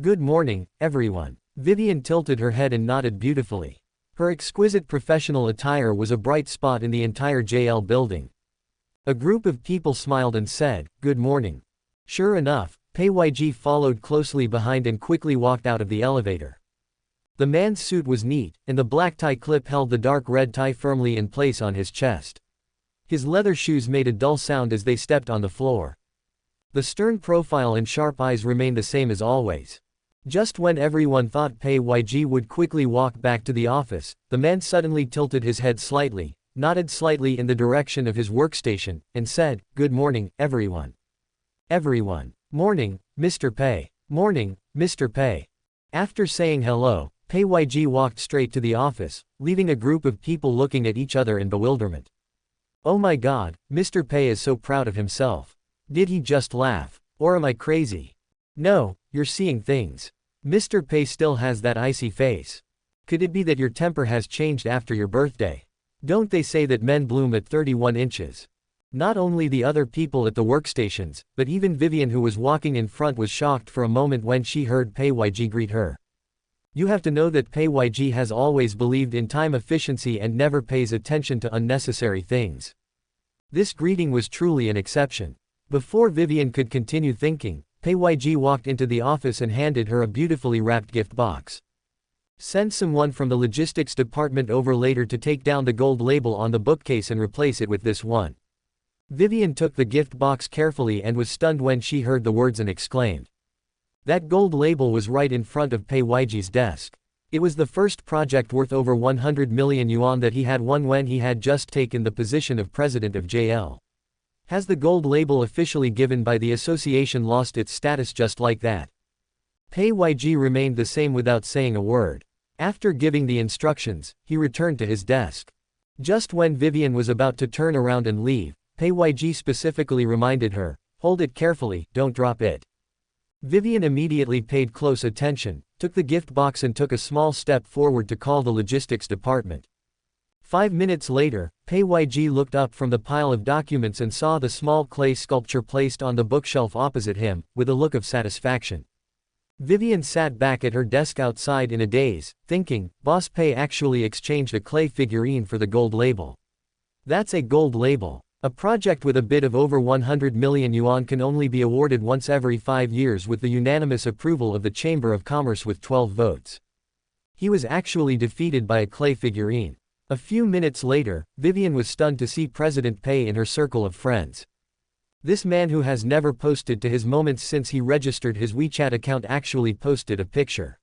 "Good morning, everyone." Vivian tilted her head and nodded beautifully. Her exquisite professional attire was a bright spot in the entire JL building. A group of people smiled and said, "Good morning." Sure enough, Pei Yg followed closely behind and quickly walked out of the elevator. The man's suit was neat, and the black tie clip held the dark red tie firmly in place on his chest. His leather shoes made a dull sound as they stepped on the floor. The stern profile and sharp eyes remained the same as always. Just when everyone thought Pei Yg would quickly walk back to the office, the man suddenly tilted his head slightly, nodded slightly in the direction of his workstation, and said, "Good morning, everyone." Everyone. "Morning, Mr. Pei." "Morning, Mr. Pei." After saying hello, Pei Yg walked straight to the office, leaving a group of people looking at each other in bewilderment. "Oh my god, Mr. Pei is so proud of himself. Did he just laugh? Or am I crazy?" "No, you're seeing things. Mr. Pei still has that icy face. Could it be that your temper has changed after your birthday? Don't they say that men bloom at 31 inches? Not only the other people at the workstations, but even Vivian who was walking in front was shocked for a moment when she heard Pei Yg greet her. You have to know that Pei Yg has always believed in time efficiency and never pays attention to unnecessary things. This greeting was truly an exception. Before Vivian could continue thinking, Pei Yg walked into the office and handed her a beautifully wrapped gift box. "Send someone from the logistics department over later to take down the gold label on the bookcase and replace it with this one." Vivian took the gift box carefully and was stunned when she heard the words and exclaimed. That gold label was right in front of Pei Yig's desk. It was the first project worth over 100 million yuan that he had won when he had just taken the position of president of JL. Has the gold label officially given by the association lost its status just like that? Pei Yg remained the same without saying a word. After giving the instructions, he returned to his desk. Just when Vivian was about to turn around and leave, Pei Yg specifically reminded her, "Hold it carefully, don't drop it." Vivian immediately paid close attention, took the gift box and took a small step forward to call the logistics department. 5 minutes later, Pei Yg looked up from the pile of documents and saw the small clay sculpture placed on the bookshelf opposite him, with a look of satisfaction. Vivian sat back at her desk outside in a daze, thinking, Boss Pei actually exchanged a clay figurine for the gold label. That's a gold label. A project with a bid of over 100 million yuan can only be awarded once every 5 years with the unanimous approval of the Chamber of Commerce with 12 votes. He was actually defeated by a clay figurine. A few minutes later, Vivian was stunned to see President Pei in her circle of friends. This man who has never posted to his moments since he registered his WeChat account actually posted a picture.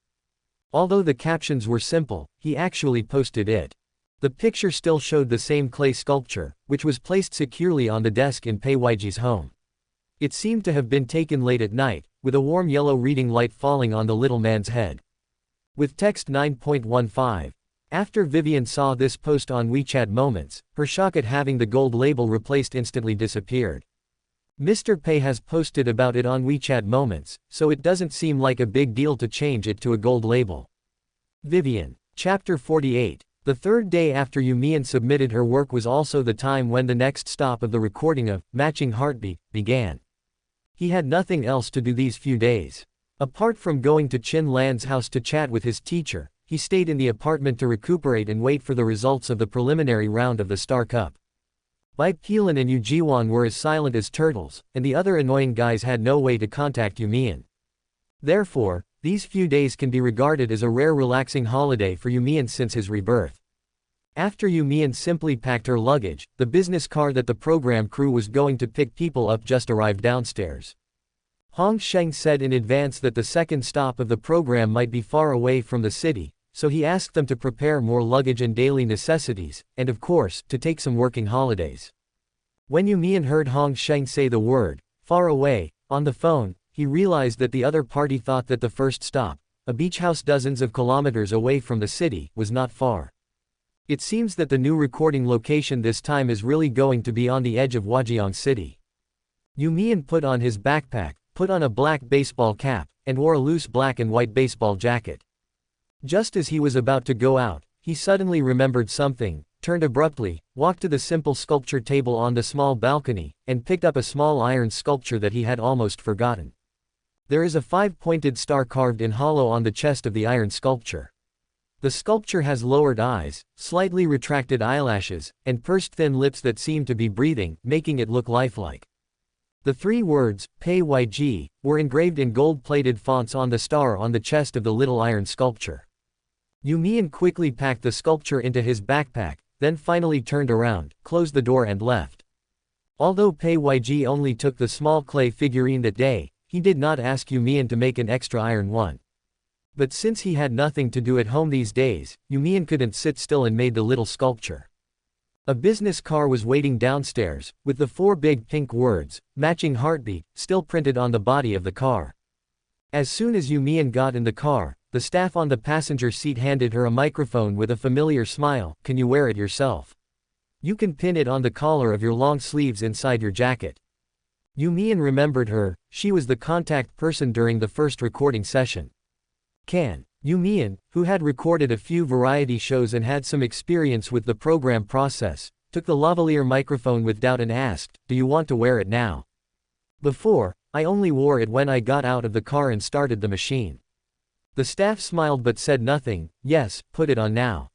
Although the captions were simple, he actually posted it. The picture still showed the same clay sculpture, which was placed securely on the desk in Pei Yig's home. It seemed to have been taken late at night, with a warm yellow reading light falling on the little man's head. With text 9.15. After Vivian saw this post on WeChat Moments, her shock at having the gold label replaced instantly disappeared. Mr. Pei has posted about it on WeChat Moments, so it doesn't seem like a big deal to change it to a gold label. Vivian. Chapter 48. The third day after You Mian submitted her work was also the time when the next stop of the recording of Matching Heartbeat began. He had nothing else to do these few days. Apart from going to Chin Lan's house to chat with his teacher, he stayed in the apartment to recuperate and wait for the results of the preliminary round of the Star Cup. Bai Lin and You Jiwan were as silent as turtles, and the other annoying guys had no way to contact You Mian. Therefore, these few days can be regarded as a rare relaxing holiday for You Mian since his rebirth. After You Mian simply packed her luggage, the business car that the program crew was going to pick people up just arrived downstairs. Hong Sheng said in advance that the second stop of the program might be far away from the city, so he asked them to prepare more luggage and daily necessities, and of course, to take some working holidays. When You Mian heard Hong Sheng say the word, far away, on the phone, he realized that the other party thought that the first stop, a beach house dozens of kilometers away from the city, was not far. It seems that the new recording location this time is really going to be on the edge of Huajiang City. You Mian put on his backpack, put on a black baseball cap, and wore a loose black and white baseball jacket. Just as he was about to go out, he suddenly remembered something, turned abruptly, walked to the simple sculpture table on the small balcony, and picked up a small iron sculpture that he had almost forgotten. There is a 5-pointed star carved in hollow on the chest of the iron sculpture. The sculpture has lowered eyes, slightly retracted eyelashes, and pursed thin lips that seem to be breathing, making it look lifelike. The 3 words, Pei Yg, were engraved in gold-plated fonts on the star on the chest of the little iron sculpture. You Mian quickly packed the sculpture into his backpack, then finally turned around, closed the door and left. Although Pei Yg only took the small clay figurine that day, he did not ask You Mian to make an extra iron one. But since he had nothing to do at home these days, You Mian couldn't sit still and made the little sculpture. A business car was waiting downstairs, with the 4 big pink words, Matching Heartbeat, still printed on the body of the car. As soon as You Mian got in the car, the staff on the passenger seat handed her a microphone with a familiar smile. Can you wear it yourself? You can pin it on the collar of your long sleeves inside your jacket. You Mian remembered her, she was the contact person during the first recording session. Can. You Mian, who had recorded a few variety shows and had some experience with the program process, took the lavalier microphone with doubt and asked, do you want to wear it now? Before, I only wore it when I got out of the car and started the machine. The staff smiled but said nothing. Yes, put it on now.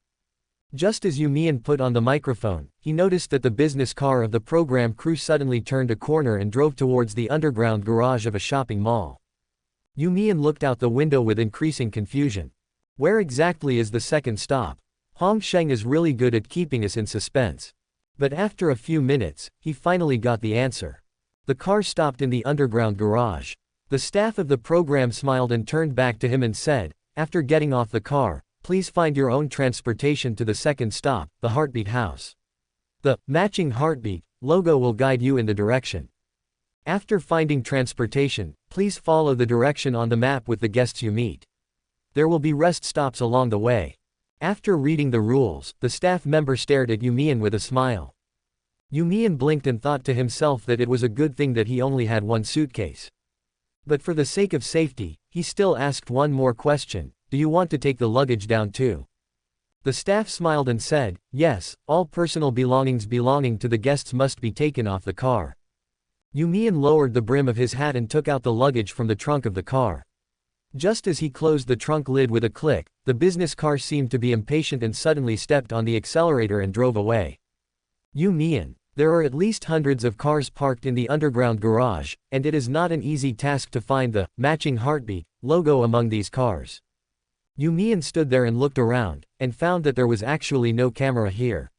Just as You Mian put on the microphone, he noticed that the business car of the program crew suddenly turned a corner and drove towards the underground garage of a shopping mall. You Mian looked out the window with increasing confusion. Where exactly is the second stop? Hong Sheng is really good at keeping us in suspense. But after a few minutes, he finally got the answer. The car stopped in the underground garage. The staff of the program smiled and turned back to him and said, after getting off the car, please find your own transportation to the second stop, the Heartbeat House. The Matching Heartbeat logo will guide you in the direction. After finding transportation, please follow the direction on the map with the guests you meet. There will be rest stops along the way. After reading the rules, the staff member stared at You Mian with a smile. You Mian blinked and thought to himself that it was a good thing that he only had one suitcase. But for the sake of safety, he still asked one more question, do you want to take the luggage down too? The staff smiled and said, yes, all personal belongings belonging to the guests must be taken off the car. You Mian lowered the brim of his hat and took out the luggage from the trunk of the car. Just as he closed the trunk lid with a click, the business car seemed to be impatient and suddenly stepped on the accelerator and drove away. You Mian, there are at least hundreds of cars parked in the underground garage, and it is not an easy task to find the Matching Heartbeat logo among these cars. You Mian stood there and looked around, and found that there was actually no camera here.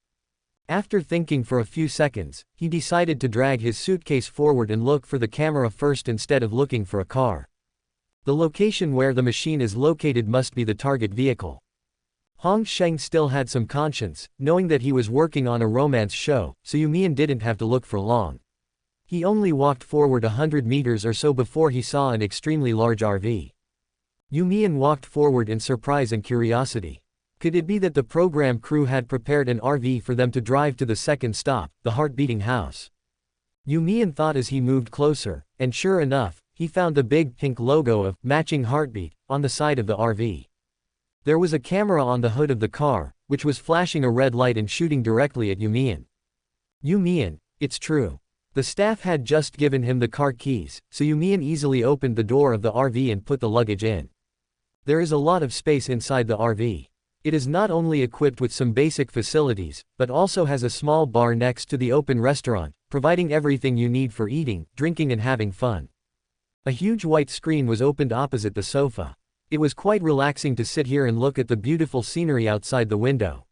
After thinking for a few seconds, he decided to drag his suitcase forward and look for the camera first instead of looking for a car. The location where the machine is located must be the target vehicle. Hong Sheng still had some conscience, knowing that he was working on a romance show, so You Mian didn't have to look for long. He only walked forward 100 meters or so before he saw an extremely large RV. You Mian walked forward in surprise and curiosity. Could it be that the program crew had prepared an RV for them to drive to the second stop, the heart-beating house? You Mian thought as he moved closer, and sure enough, he found the big pink logo of Matching Heartbeat on the side of the RV. There was a camera on the hood of the car, which was flashing a red light and shooting directly at You Mian. You Mian, it's true. The staff had just given him the car keys, so You Mian easily opened the door of the RV and put the luggage in. There is a lot of space inside the RV. It is not only equipped with some basic facilities, but also has a small bar next to the open restaurant, providing everything you need for eating, drinking and having fun. A huge white screen was opened opposite the sofa. It was quite relaxing to sit here and look at the beautiful scenery outside the window.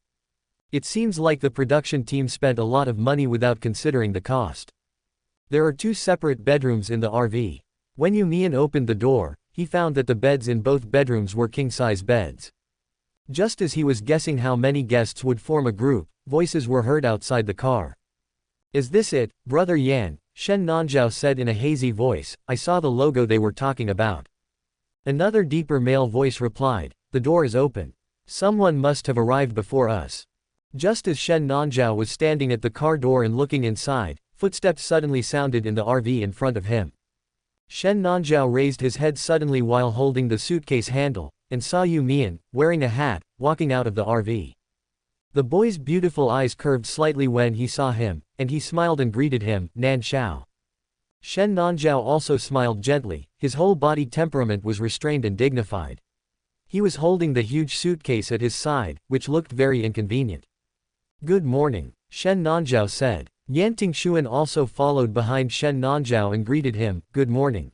It seems like the production team spent a lot of money without considering the cost. There are 2 separate bedrooms in the RV. When You Mian opened the door, he found that the beds in both bedrooms were king-size beds. Just as he was guessing how many guests would form a group, voices were heard outside the car. Is this it, Brother Yan? Shen Nanzhao said in a hazy voice. I saw the logo they were talking about. Another deeper male voice replied, the door is open. Someone must have arrived before us. Just as Shen Nanzhao was standing at the car door and looking inside, footsteps suddenly sounded in the RV in front of him. Shen Nanzhao raised his head suddenly while holding the suitcase handle, and saw You Mian, wearing a hat, walking out of the RV. The boy's beautiful eyes curved slightly when he saw him, and he smiled and greeted him, Nan Xiao. Shen Nanzhao also smiled gently, his whole body temperament was restrained and dignified. He was holding the huge suitcase at his side, which looked very inconvenient. Good morning, Shen Nanzhao said. Yan Tingxuan also followed behind Shen Nanzhao and greeted him, good morning.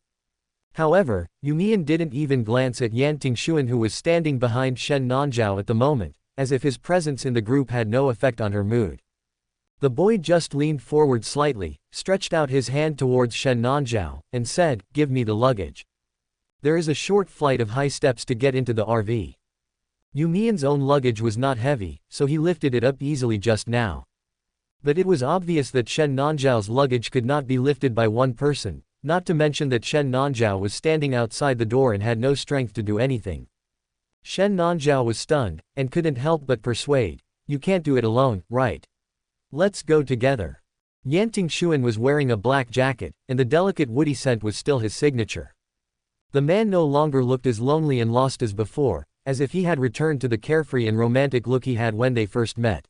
However, You Mian didn't even glance at Yan Tingxuan, who was standing behind Shen Nanzhao at the moment, as if his presence in the group had no effect on her mood. The boy just leaned forward slightly, stretched out his hand towards Shen Nanzhao, and said, give me the luggage. There is a short flight of high steps to get into the RV. You Mian's own luggage was not heavy, so he lifted it up easily just now. But it was obvious that Shen Nanzhao's luggage could not be lifted by one person, not to mention that Shen Nanzhao was standing outside the door and had no strength to do anything. Shen Nanzhao was stunned, and couldn't help but persuade, you can't do it alone, right? Let's go together. Yan Tingxuan was wearing a black jacket, and the delicate woody scent was still his signature. The man no longer looked as lonely and lost as before, as if he had returned to the carefree and romantic look he had when they first met.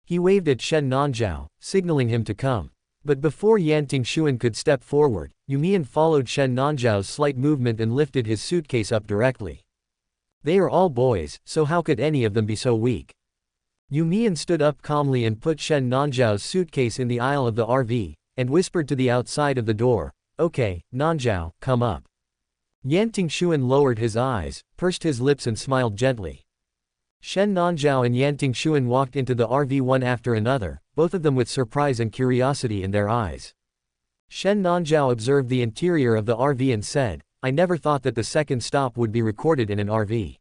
He waved at Shen Nanzhao, signaling him to come. But before Yan Tingxuan could step forward, You Mian followed Shen Nanzhao's slight movement and lifted his suitcase up directly. They are all boys, so how could any of them be so weak? You Mian stood up calmly and put Shen Nanzhao's suitcase in the aisle of the RV, and whispered to the outside of the door, okay, Nanzhao, come up. Yan Tingxuan lowered his eyes, pursed his lips and smiled gently. Shen Nanzhao and Yan Tingxuan walked into the RV one after another, both of them with surprise and curiosity in their eyes. Shen Nanzhao observed the interior of the RV and said, I never thought that the second stop would be recorded in an RV.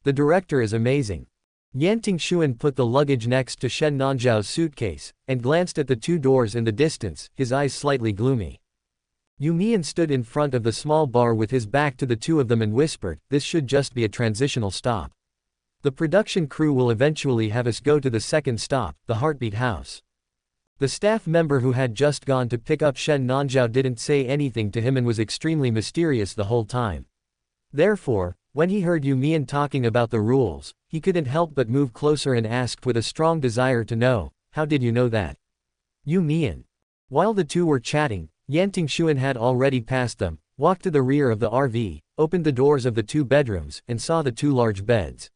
The director is amazing. Yan Tingxuan put the luggage next to Shen Nanzhao's suitcase, and glanced at the 2 doors in the distance, his eyes slightly gloomy. You Mian stood in front of the small bar with his back to the 2 of them and whispered, this should just be a transitional stop. The production crew will eventually have us go to the second stop, the Heartbeat House. The staff member who had just gone to pick up Shen Nanzhao didn't say anything to him and was extremely mysterious the whole time. Therefore, when he heard You Mian talking about the rules, he couldn't help but move closer and asked with a strong desire to know, how did you know that? You Mian. While the 2 were chatting, Yan Tingxuan had already passed them, walked to the rear of the RV, opened the doors of the 2 bedrooms, and saw the 2 large beds.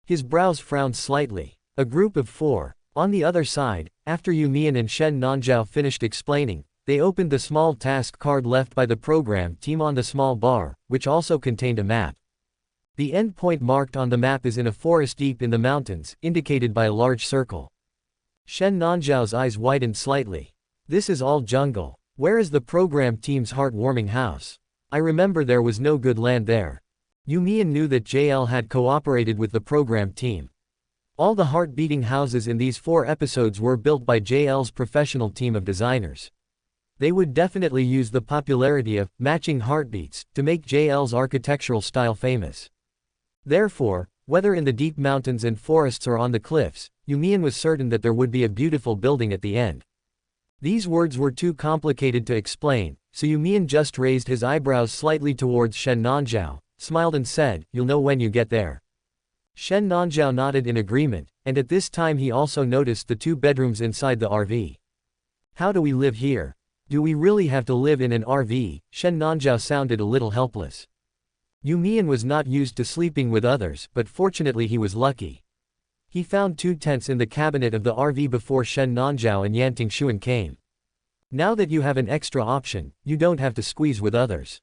His brows frowned slightly. A group of 4. On the other side, after You Mian and Shen Nanzhao finished explaining, they opened the small task card left by the program team on the small bar, which also contained a map. The end point marked on the map is in a forest deep in the mountains, indicated by a large circle. Shen Nanzhao's eyes widened slightly. This is all jungle. Where is the program team's heartwarming house? I remember there was no good land there. You Mian knew that JL had cooperated with the program team. All the heart-beating houses in these 4 episodes were built by JL's professional team of designers. They would definitely use the popularity of matching heartbeats to make JL's architectural style famous. Therefore, whether in the deep mountains and forests or on the cliffs, You Mian was certain that there would be a beautiful building at the end. These words were too complicated to explain, so You Mian just raised his eyebrows slightly towards Shen Nanzhao, smiled and said, "You'll know when you get there." Shen Nanzhao nodded in agreement, and at this time he also noticed the 2 bedrooms inside the RV. "How do we live here? Do we really have to live in an RV?" Shen Nanzhao sounded a little helpless. You Mian was not used to sleeping with others, but fortunately he was lucky. He found 2 tents in the cabinet of the RV before Shen Nanzhao and Yan Tingxuan came. Now that you have an extra option, you don't have to squeeze with others.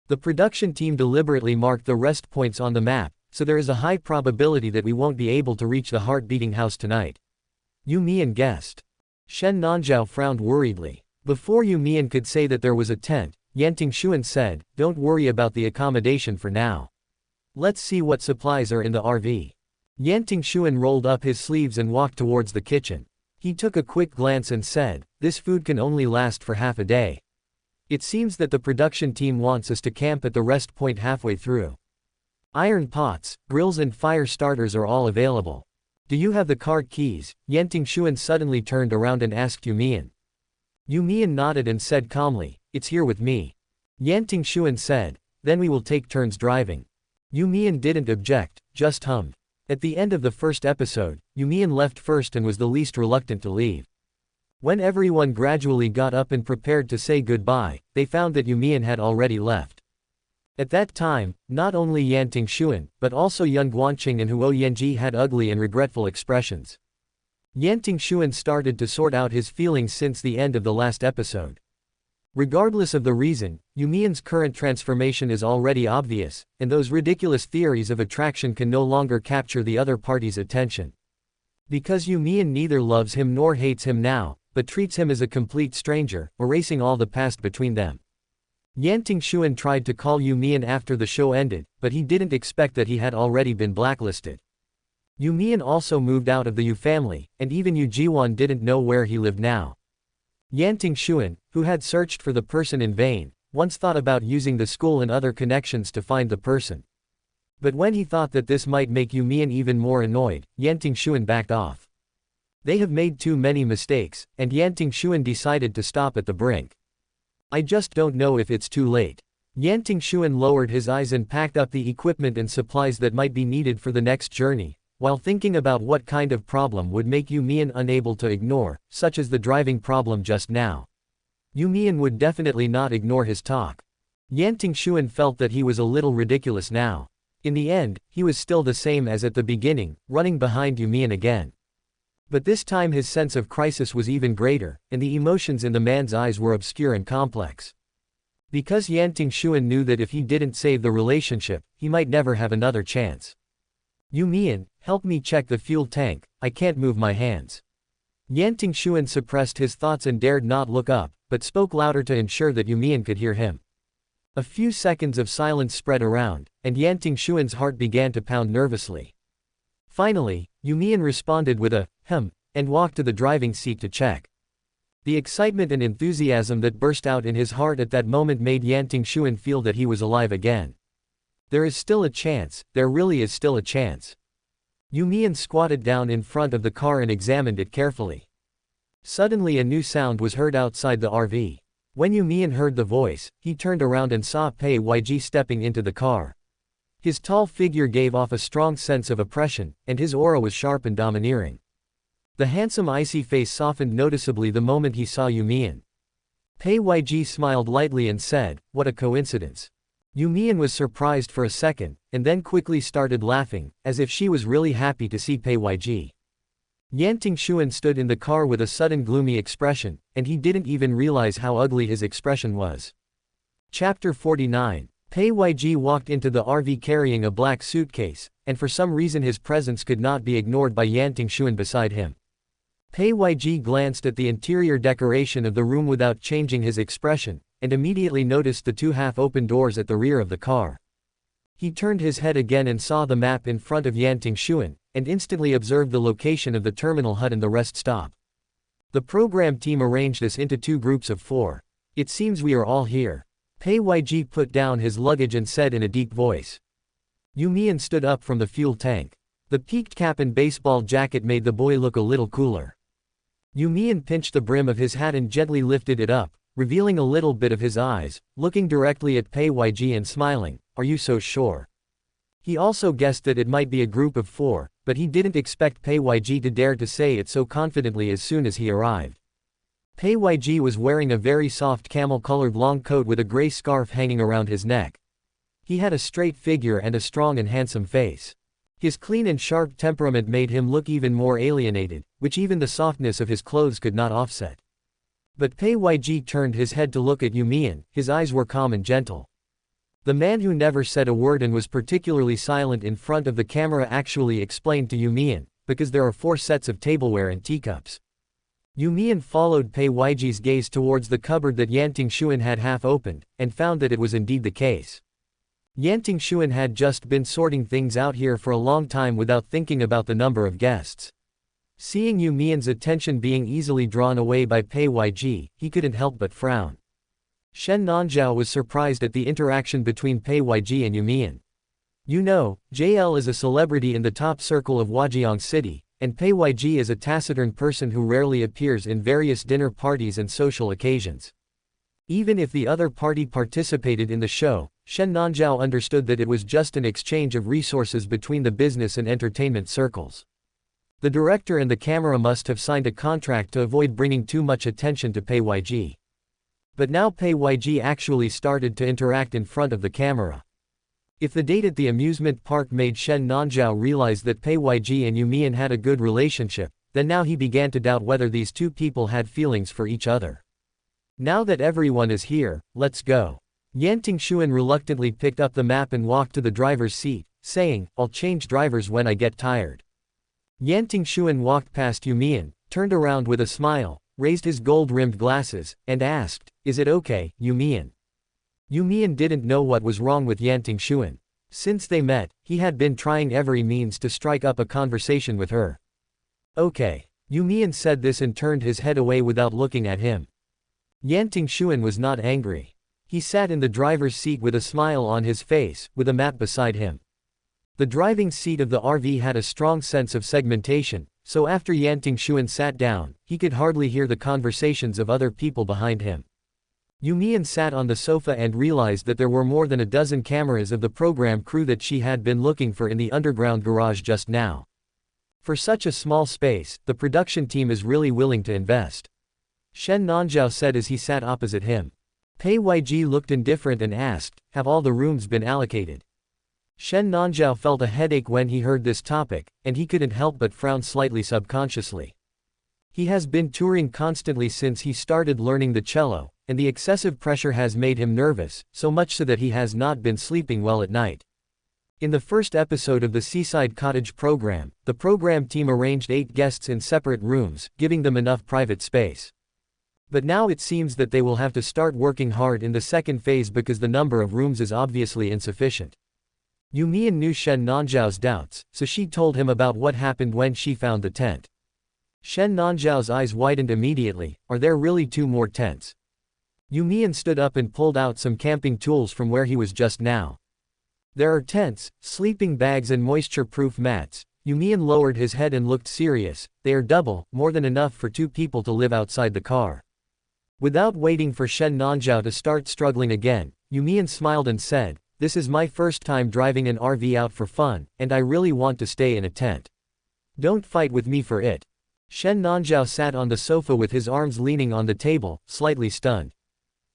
The production team deliberately marked the rest points on the map, so there is a high probability that we won't be able to reach the heart-beating house tonight. You Mian guessed. Shen Nanzhao frowned worriedly. Before You Mian could say that there was a tent, Yan Tingxuan said, "Don't worry about the accommodation for now. Let's see what supplies are in the RV." Yan Tingxuan rolled up his sleeves and walked towards the kitchen. He took a quick glance and said, "This food can only last for half a day. It seems that the production team wants us to camp at the rest point halfway through. Iron pots, grills and fire starters are all available. Do you have the car keys?" Yan Tingxuan suddenly turned around and asked You Mian. You Mian nodded and said calmly, "It's here with me." Yan Tingxuan said, "Then we will take turns driving." You Mian didn't object, just hummed. At the end of the first episode, You Mian left first and was the least reluctant to leave. When everyone gradually got up and prepared to say goodbye, they found that You Mian had already left. At that time, not only Yan Tingxuan, but also Yun Guanqing and Huo Yanji had ugly and regretful expressions. Yan Tingxuan started to sort out his feelings since the end of the last episode. Regardless of the reason, You Mian's current transformation is already obvious, and those ridiculous theories of attraction can no longer capture the other party's attention. Because You Mian neither loves him nor hates him now, but treats him as a complete stranger, erasing all the past between them. Yan Tingxuan tried to call You Mian after the show ended, but he didn't expect that he had already been blacklisted. You Mian also moved out of the Yu family, and even Yu Jiwan didn't know where he lived now. Yan Tingxuan, who had searched for the person in vain, once thought about using the school and other connections to find the person. But when he thought that this might make You Mian even more annoyed, Yan Tingxuan backed off. They have made too many mistakes, and Yan Tingxuan decided to stop at the brink. "I just don't know if it's too late." Yan Tingxuan lowered his eyes and packed up the equipment and supplies that might be needed for the next journey, while thinking about what kind of problem would make You Mian unable to ignore, such as the driving problem just now. You Mian would definitely not ignore his talk. Yan Tingxuan felt that he was a little ridiculous now. In the end, he was still the same as at the beginning, running behind You Mian again. But this time his sense of crisis was even greater, and the emotions in the man's eyes were obscure and complex. Because Yan Tingxuan knew that if he didn't save the relationship, he might never have another chance. "You Mian, help me check the fuel tank, I can't move my hands." Yan Tingxuan suppressed his thoughts and dared not look up, but spoke louder to ensure that You Mian could hear him. A few seconds of silence spread around, and Yan Tingxuan's heart began to pound nervously. Finally, You Mian responded with a and walked to the driving seat to check. The excitement and enthusiasm that burst out in his heart at that moment made Yan Tingxuan feel that he was alive again. There is still a chance, there really is still a chance. You Mian squatted down in front of the car and examined it carefully. Suddenly a new sound was heard outside the RV. When You Mian heard the voice, he turned around and saw Bai Yg stepping into the car. His tall figure gave off a strong sense of oppression, and his aura was sharp and domineering. The handsome icy face softened noticeably the moment he saw You Mian. Bai Yg smiled lightly and said, "What a coincidence." You Mian was surprised for a second, and then quickly started laughing, as if she was really happy to see Bai Yg. Yan Tingxuan stood in the car with a sudden gloomy expression, and he didn't even realize how ugly his expression was. Chapter 49. Bai Yg walked into the RV carrying a black suitcase, and for some reason his presence could not be ignored by Yan Tingxuan beside him. Bai Yg glanced at the interior decoration of the room without changing his expression, and immediately noticed the 2 half-open doors at the rear of the car. He turned his head again and saw the map in front of Yan Tingxuan, and instantly observed the location of the terminal hut and the rest stop. The program team arranged us into 2 groups of 4. "It seems we are all here." Bai Yg put down his luggage and said in a deep voice. You Mian stood up from the fuel tank. The peaked cap and baseball jacket made the boy look a little cooler. You Mian pinched the brim of his hat and gently lifted it up, revealing a little bit of his eyes, looking directly at Pei Yg and smiling. Are you so sure? He also guessed that it might be a group of 4, but he didn't expect Pei Yg to dare to say it so confidently as soon as he arrived. Pei Yg was wearing a very soft camel-colored long coat with a gray scarf hanging around his neck. He had a straight figure and a strong and handsome face. His clean and sharp temperament made him look even more alienated, which even the softness of his clothes could not offset. But Pei Yg turned his head to look at You Mian. His eyes were calm and gentle. The man who never said a word and was particularly silent in front of the camera actually explained to You Mian, because there are 4 sets of tableware and teacups. You Mian followed Pei Yig's gaze towards the cupboard that Yan Tingxuan had half opened, and found that it was indeed the case. Yan Tingxuan had just been sorting things out here for a long time without thinking about the number of guests. Seeing You Mian's attention being easily drawn away by Pei Yg, he couldn't help but frown. Shen Nanzhao was surprised at the interaction between Pei Yg and You Mian. You know, JL is a celebrity in the top circle of Huajiang City, and Pei Yg is a taciturn person who rarely appears in various dinner parties and social occasions. Even if the other party participated in the show, Shen Nanzhao understood that it was just an exchange of resources between the business and entertainment circles. The director and the camera must have signed a contract to avoid bringing too much attention to Pei Yg. But now Pei Yg actually started to interact in front of the camera. If the date at the amusement park made Shen Nanzhao realize that Pei Yg and You Mian had a good relationship, then now he began to doubt whether these two people had feelings for each other. Now that everyone is here, let's go. Yan Tingxuan reluctantly picked up the map and walked to the driver's seat, saying, I'll change drivers when I get tired. Yan Tingxuan walked past You Mian, turned around with a smile, raised his gold-rimmed glasses, and asked, Is it okay, You Mian? You Mian didn't know what was wrong with Yan Tingxuan. Since they met, he had been trying every means to strike up a conversation with her. Okay. You Mian said this and turned his head away without looking at him. Yan Tingxuan was not angry. He sat in the driver's seat with a smile on his face, with a map beside him. The driving seat of the RV had a strong sense of segmentation, so after Yan Tingxuan sat down, he could hardly hear the conversations of other people behind him. You Mian sat on the sofa and realized that there were more than a dozen cameras of the program crew that she had been looking for in the underground garage just now. For such a small space, the production team is really willing to invest. Shen Nanzhao said as he sat opposite him. Pei Yg looked indifferent and asked, Have all the rooms been allocated? Shen Nanzhao felt a headache when he heard this topic, and he couldn't help but frown slightly subconsciously. He has been touring constantly since he started learning the cello, and the excessive pressure has made him nervous, so much so that he has not been sleeping well at night. In the first episode of the Seaside Cottage program, the program team arranged 8 guests in separate rooms, giving them enough private space. But now it seems that they will have to start working hard in the second phase because the number of rooms is obviously insufficient. You Mian knew Shen Nanzhao's doubts, so she told him about what happened when she found the tent. Shen Nanzhao's eyes widened immediately. Are there really 2 more tents? You Mian stood up and pulled out some camping tools from where he was just now. There are tents, sleeping bags and moisture-proof mats. You Mian lowered his head and looked serious. They are double, more than enough for 2 people to live outside the car. Without waiting for Shen Nanzhao to start struggling again, You Mian smiled and said, This is my first time driving an RV out for fun, and I really want to stay in a tent. Don't fight with me for it. Shen Nanzhao sat on the sofa with his arms leaning on the table, slightly stunned.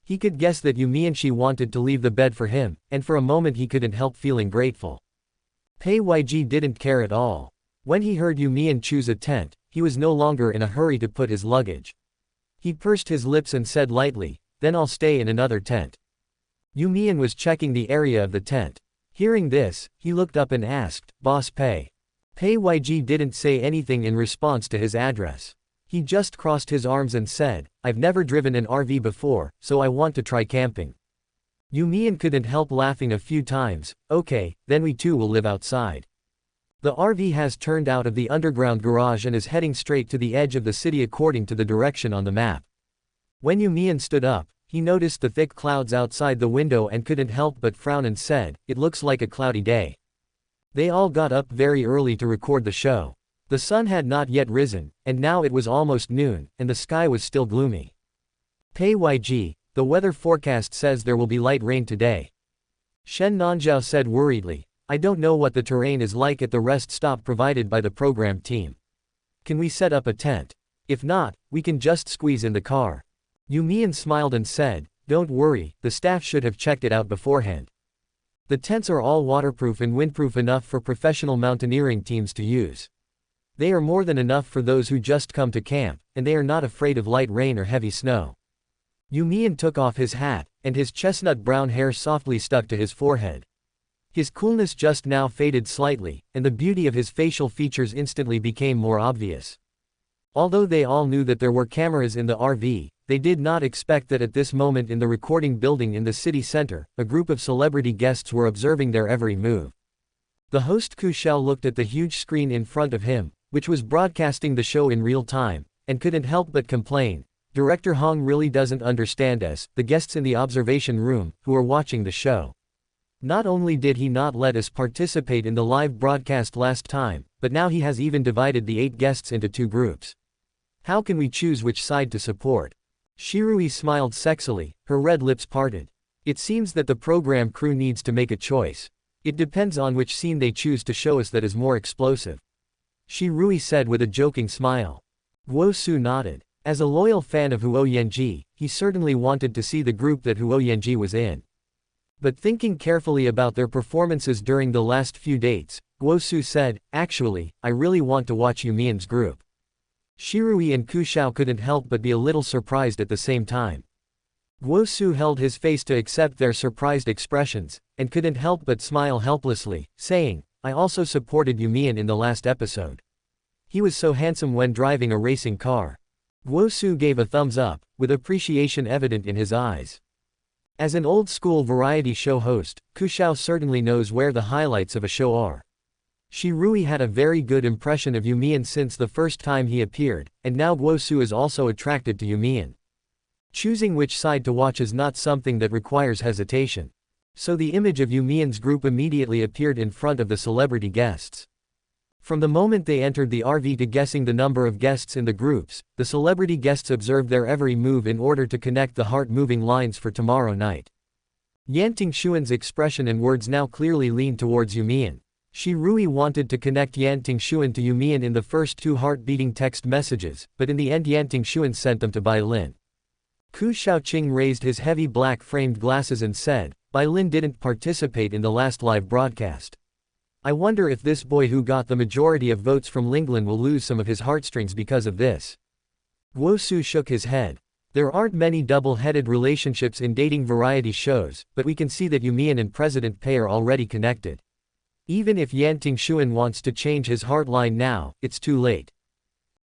He could guess that You Mian she wanted to leave the bed for him, and for a moment he couldn't help feeling grateful. Pei Yg didn't care at all. When he heard You Mian choose a tent, he was no longer in a hurry to put his luggage. He pursed his lips and said lightly, Then I'll stay in another tent. You Mian was checking the area of the tent. Hearing this, he looked up and asked, Boss Pei. Pei Yg didn't say anything in response to his address. He just crossed his arms and said, I've never driven an RV before, so I want to try camping. You Mian couldn't help laughing a few times. Okay, then we too will live outside. The RV has turned out of the underground garage and is heading straight to the edge of the city according to the direction on the map. When You Mian stood up, he noticed the thick clouds outside the window and couldn't help but frown and said, It looks like a cloudy day. They all got up very early to record the show. The sun had not yet risen, and now it was almost noon, and the sky was still gloomy. Pei YG, the weather forecast says there will be light rain today. Shen Nanzhao said worriedly, I don't know what the terrain is like at the rest stop provided by the program team. Can we set up a tent? If not, we can just squeeze in the car. You Mian smiled and said, don't worry, the staff should have checked it out beforehand. The tents are all waterproof and windproof enough for professional mountaineering teams to use. They are more than enough for those who just come to camp, and they are not afraid of light rain or heavy snow. You Mian took off his hat, and his chestnut brown hair softly stuck to his forehead. His coolness just now faded slightly, and the beauty of his facial features instantly became more obvious. Although they all knew that there were cameras in the RV, they did not expect that at this moment in the recording building in the city center, a group of celebrity guests were observing their every move. The host Ku Xiao looked at the huge screen in front of him, which was broadcasting the show in real time, and couldn't help but complain, Director Hong really doesn't understand us, the guests in the observation room, who are watching the show. Not only did he not let us participate in the live broadcast last time, but now he has even divided the 8 guests into 2 groups. How can we choose which side to support? Shirui smiled sexily, her red lips parted. It seems that the program crew needs to make a choice. It depends on which scene they choose to show us that is more explosive. Shirui said with a joking smile. Guo Su nodded. As a loyal fan of Huo Yanji, he certainly wanted to see the group that Huo Yanji was in. But thinking carefully about their performances during the last few dates, Guo Su said, actually, I really want to watch You Mian's group. Shirui and Ku Xiao couldn't help but be a little surprised at the same time. Guo Su held his face to accept their surprised expressions, and couldn't help but smile helplessly, saying, I also supported You Mian in the last episode. He was so handsome when driving a racing car. Guo Su gave a thumbs up, with appreciation evident in his eyes. As an old-school variety show host, Ku Xiao certainly knows where the highlights of a show are. Shirui had a very good impression of You Mian since the first time he appeared, and now Guo Su is also attracted to You Mian. Choosing which side to watch is not something that requires hesitation. So the image of You Mian's group immediately appeared in front of the celebrity guests. From the moment they entered the RV to guessing the number of guests in the groups, the celebrity guests observed their every move in order to connect the heart-moving lines for tomorrow night. Yan Tingxuan's expression and words now clearly leaned towards You Mian. Shirui wanted to connect Yan Tingxuan to You Mian in the first 2 heart-beating text messages, but in the end Yan Tingxuan sent them to Bai Lin. Ku Xiaoqing raised his heavy black-framed glasses and said, Bai Lin didn't participate in the last live broadcast. I wonder if this boy who got the majority of votes from Linglin will lose some of his heartstrings because of this. Guo Su shook his head. There aren't many double-headed relationships in dating variety shows, but we can see that You Mian and President Pei are already connected. Even if Yan Tingxuan wants to change his heart line now, it's too late.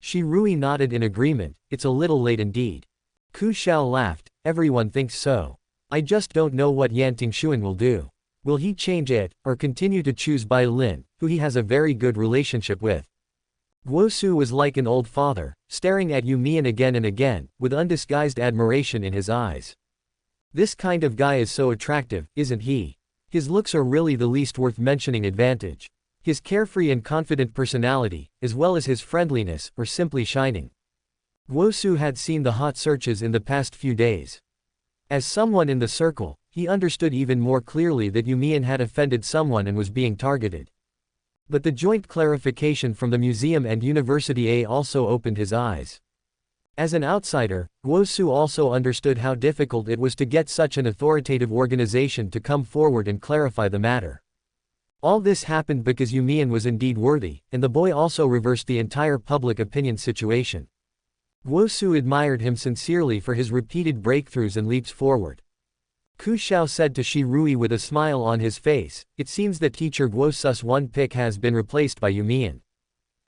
Shirui nodded in agreement, it's a little late indeed. Ku Xiao laughed, everyone thinks so. I just don't know what Yan Tingxuan will do. Will he change it, or continue to choose Bai Lin, who he has a very good relationship with? Guo Su was like an old father, staring at You Mian again and again, with undisguised admiration in his eyes. This kind of guy is so attractive, isn't he? His looks are really the least worth mentioning advantage. His carefree and confident personality, as well as his friendliness, are simply shining. Guo Su had seen the hot searches in the past few days. As someone in the circle, he understood even more clearly that You Mian had offended someone and was being targeted. But the joint clarification from the museum and University A also opened his eyes. As an outsider, Guo Su also understood how difficult it was to get such an authoritative organization to come forward and clarify the matter. All this happened because You Mian was indeed worthy, and the boy also reversed the entire public opinion situation. Guo Su admired him sincerely for his repeated breakthroughs and leaps forward. Ku Xiao said to Shirui with a smile on his face, it seems that teacher Guo Su's one pick has been replaced by You Mian.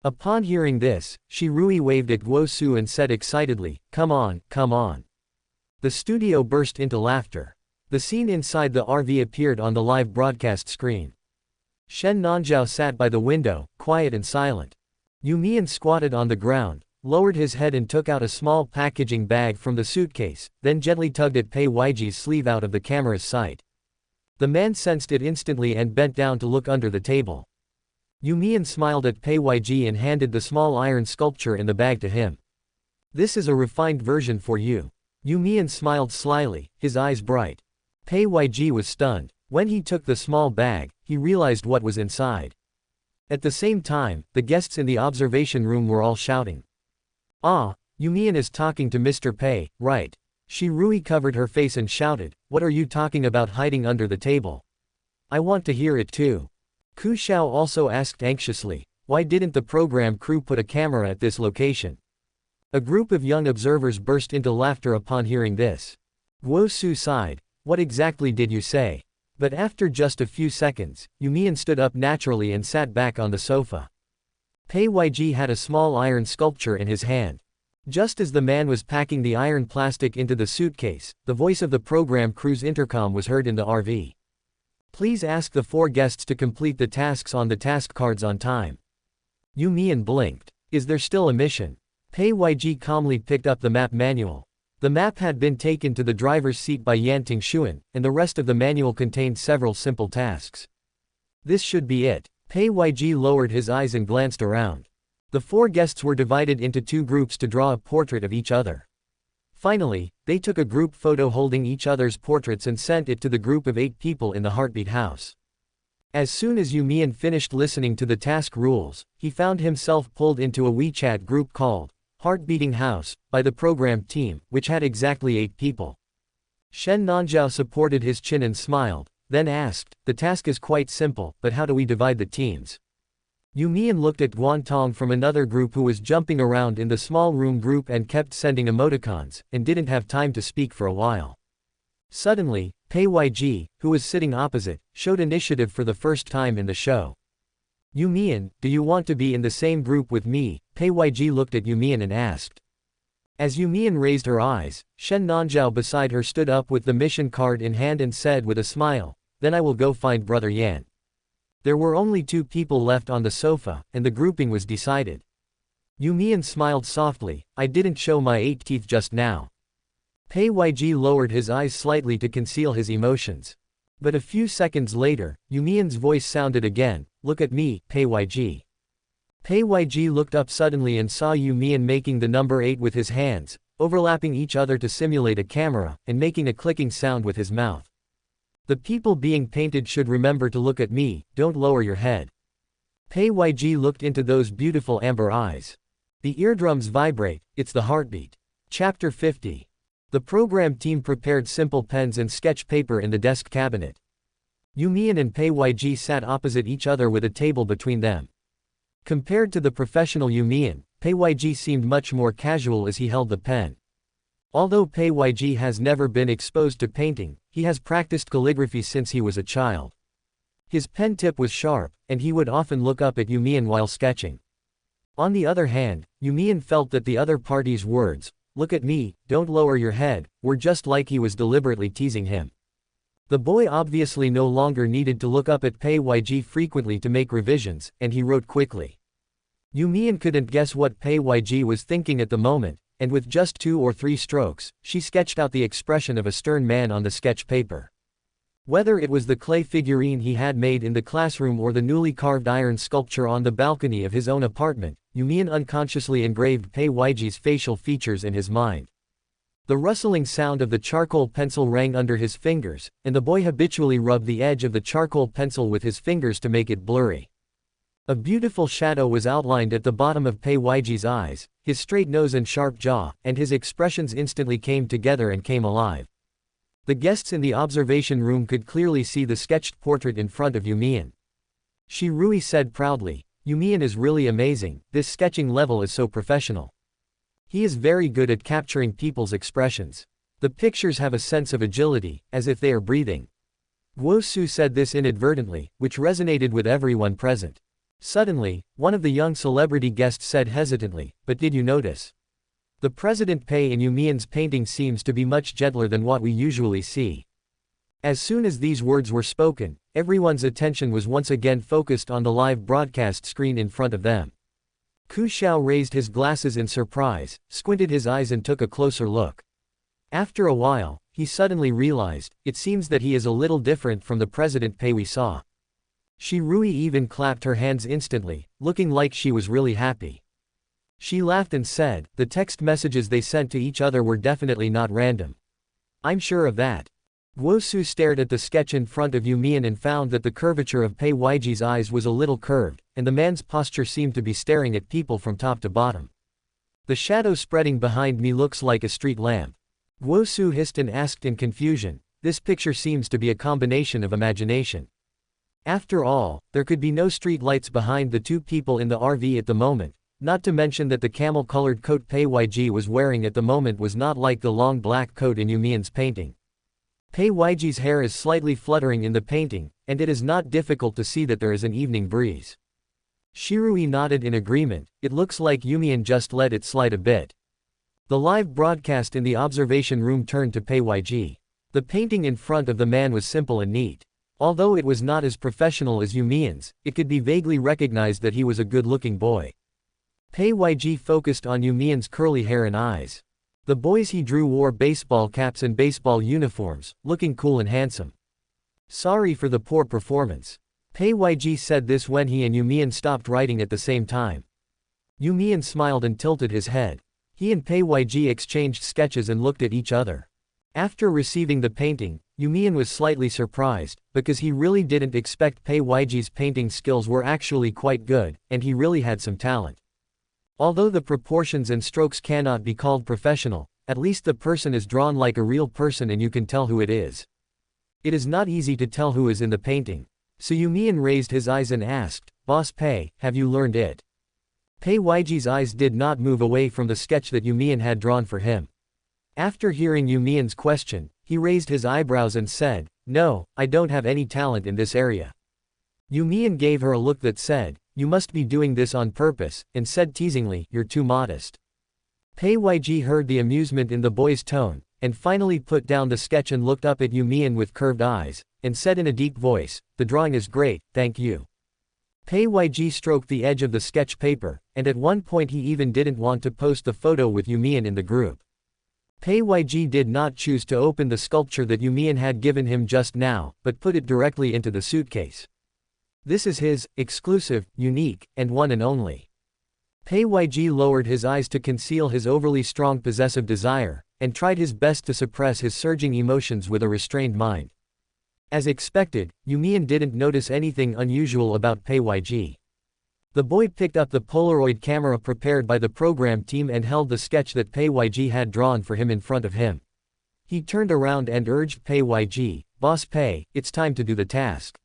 Upon hearing this, Shirui waved at Guo Su and said excitedly, come on, come on. The studio burst into laughter. The scene inside the RV appeared on the live broadcast screen. Shen Nanzhao sat by the window, quiet and silent. You Mian squatted on the ground, lowered his head and took out a small packaging bag from the suitcase, then gently tugged at Pei Yji's sleeve out of the camera's sight. The man sensed it instantly and bent down to look under the table. You Mian smiled at Pei Yg and handed the small iron sculpture in the bag to him. This is a refined version for you. You Mian smiled slyly, his eyes bright. Pei Yg was stunned. When he took the small bag, he realized what was inside. At the same time, the guests in the observation room were all shouting. Ah, You Mian is talking to Mr. Pei, right? Shi Rui covered her face and shouted, what are you talking about hiding under the table? I want to hear it too. Ku Xiao also asked anxiously, why didn't the program crew put a camera at this location? A group of young observers burst into laughter upon hearing this. Guo Su sighed, what exactly did you say? But after just a few seconds, You Mian stood up naturally and sat back on the sofa. Pei Yg had a small iron sculpture in his hand. Just as the man was packing the iron plastic into the suitcase, the voice of the program crew's intercom was heard in the RV. Please ask the 4 guests to complete the tasks on the task cards on time. You Mian blinked. Is there still a mission? Pei Yg calmly picked up the map manual. The map had been taken to the driver's seat by Yan Tingxuan, and the rest of the manual contained several simple tasks. This should be it. Pei Yg lowered his eyes and glanced around. The 4 guests were divided into 2 groups to draw a portrait of each other. Finally, they took a group photo holding each other's portraits and sent it to the group of 8 people in the Heartbeat House. As soon as You Mian finished listening to the task rules, he found himself pulled into a WeChat group called Heartbeating House by the program team, which had exactly 8 people. Shen Nanzhao supported his chin and smiled, then asked, the task is quite simple, but how do we divide the teams? You Mian looked at Guantong from another group who was jumping around in the small room group and kept sending emoticons, and didn't have time to speak for a while. Suddenly, Pei Yg, who was sitting opposite, showed initiative for the first time in the show. You Mian, do you want to be in the same group with me? Pei Yg looked at You Mian and asked. As You Mian raised her eyes, Shen Nanzhao beside her stood up with the mission card in hand and said with a smile, then I will go find Brother Yan. There were only 2 people left on the sofa, and the grouping was decided. You Mian smiled softly, I didn't show my 8 teeth just now. Pei Yg lowered his eyes slightly to conceal his emotions. But a few seconds later, You Mian's voice sounded again, look at me, Pei Yg. Pei Yg looked up suddenly and saw You Mian making the number 8 with his hands, overlapping each other to simulate a camera, and making a clicking sound with his mouth. The people being painted should remember to look at me, don't lower your head. Pei Yg looked into those beautiful amber eyes. The eardrums vibrate, it's the heartbeat. Chapter 50. The program team prepared simple pens and sketch paper in the desk cabinet. You Mian and Pei Yg sat opposite each other with a table between them. Compared to the professional You Mian, Pei Yg seemed much more casual as he held the pen. Although Pei Yg has never been exposed to painting, he has practiced calligraphy since he was a child. His pen tip was sharp, and he would often look up at You Mian while sketching. On the other hand, You Mian felt that the other party's words, look at me, don't lower your head, were just like he was deliberately teasing him. The boy obviously no longer needed to look up at Pei Yg frequently to make revisions, and he wrote quickly. You Mian couldn't guess what Pei Yg was thinking at the moment, and with just 2 or 3 strokes, she sketched out the expression of a stern man on the sketch paper. Whether it was the clay figurine he had made in the classroom or the newly carved iron sculpture on the balcony of his own apartment, You Mian unconsciously engraved Pei Yig's facial features in his mind. The rustling sound of the charcoal pencil rang under his fingers, and the boy habitually rubbed the edge of the charcoal pencil with his fingers to make it blurry. A beautiful shadow was outlined at the bottom of Pei Yig's eyes, his straight nose and sharp jaw, and his expressions instantly came together and came alive. The guests in the observation room could clearly see the sketched portrait in front of You Mian. Shi Rui said proudly, You Mian is really amazing, this sketching level is so professional. He is very good at capturing people's expressions. The pictures have a sense of agility, as if they are breathing. Guo Su said this inadvertently, which resonated with everyone present. Suddenly, one of the young celebrity guests said hesitantly, but did you notice? The President Pei in You Mian's painting seems to be much gentler than what we usually see. As soon as these words were spoken, everyone's attention was once again focused on the live broadcast screen in front of them. Ku Xiao raised his glasses in surprise, squinted his eyes and took a closer look. After a while, he suddenly realized, it seems that he is a little different from the President Pei we saw. Shura even clapped her hands instantly, looking like she was really happy. She laughed and said, the text messages they sent to each other were definitely not random. I'm sure of that. Guosu stared at the sketch in front of You Mian and found that the curvature of Pei Weiji's eyes was a little curved, and the man's posture seemed to be staring at people from top to bottom. The shadow spreading behind me looks like a street lamp. Guosu hissed and asked in confusion, this picture seems to be a combination of imagination. After all, there could be no street lights behind the two people in the RV at the moment, not to mention that the camel-colored coat Pei Weiji was wearing at the moment was not like the long black coat in You Mian's painting. Pei Weiji's hair is slightly fluttering in the painting, and it is not difficult to see that there is an evening breeze. Shura nodded in agreement, it looks like You Mian just let it slide a bit. The live broadcast in the observation room turned to Pei Weiji. The painting in front of the man was simple and neat. Although it was not as professional as You Mian's, it could be vaguely recognized that he was a good-looking boy. Pei Weiji focused on You Mian's curly hair and eyes. The boys he drew wore baseball caps and baseball uniforms, looking cool and handsome. Sorry for the poor performance. Pei Weiji said this when he and You Mian stopped writing at the same time. You Mian smiled and tilted his head. He and Pei Weiji exchanged sketches and looked at each other. After receiving the painting, You Mian was slightly surprised, because he really didn't expect Pei Weiji's painting skills were actually quite good, and he really had some talent. Although the proportions and strokes cannot be called professional, at least the person is drawn like a real person and you can tell who it is. It is not easy to tell who is in the painting. So You Mian raised his eyes and asked, Boss Pei, have you learned it? Pei Weiji's eyes did not move away from the sketch that You Mian had drawn for him. After hearing You Mian's question, he raised his eyebrows and said, no, I don't have any talent in this area. You Mian gave her a look that said, you must be doing this on purpose, and said teasingly, you're too modest. Pei Weiji heard the amusement in the boy's tone, and finally put down the sketch and looked up at You Mian with curved eyes, and said in a deep voice, the drawing is great, thank you. Pei Weiji stroked the edge of the sketch paper, and at one point he even didn't want to post the photo with You Mian in the group. Pei Weiji did not choose to open the sculpture that You Mian had given him just now, but put it directly into the suitcase. This is his, exclusive, unique, and one and only. Pei Weiji lowered his eyes to conceal his overly strong possessive desire, and tried his best to suppress his surging emotions with a restrained mind. As expected, You Mian didn't notice anything unusual about Pei Weiji. The boy picked up the Polaroid camera prepared by the program team and held the sketch that Pei Weiji had drawn for him in front of him. He turned around and urged Pei Weiji, Boss Pei, it's time to do the task.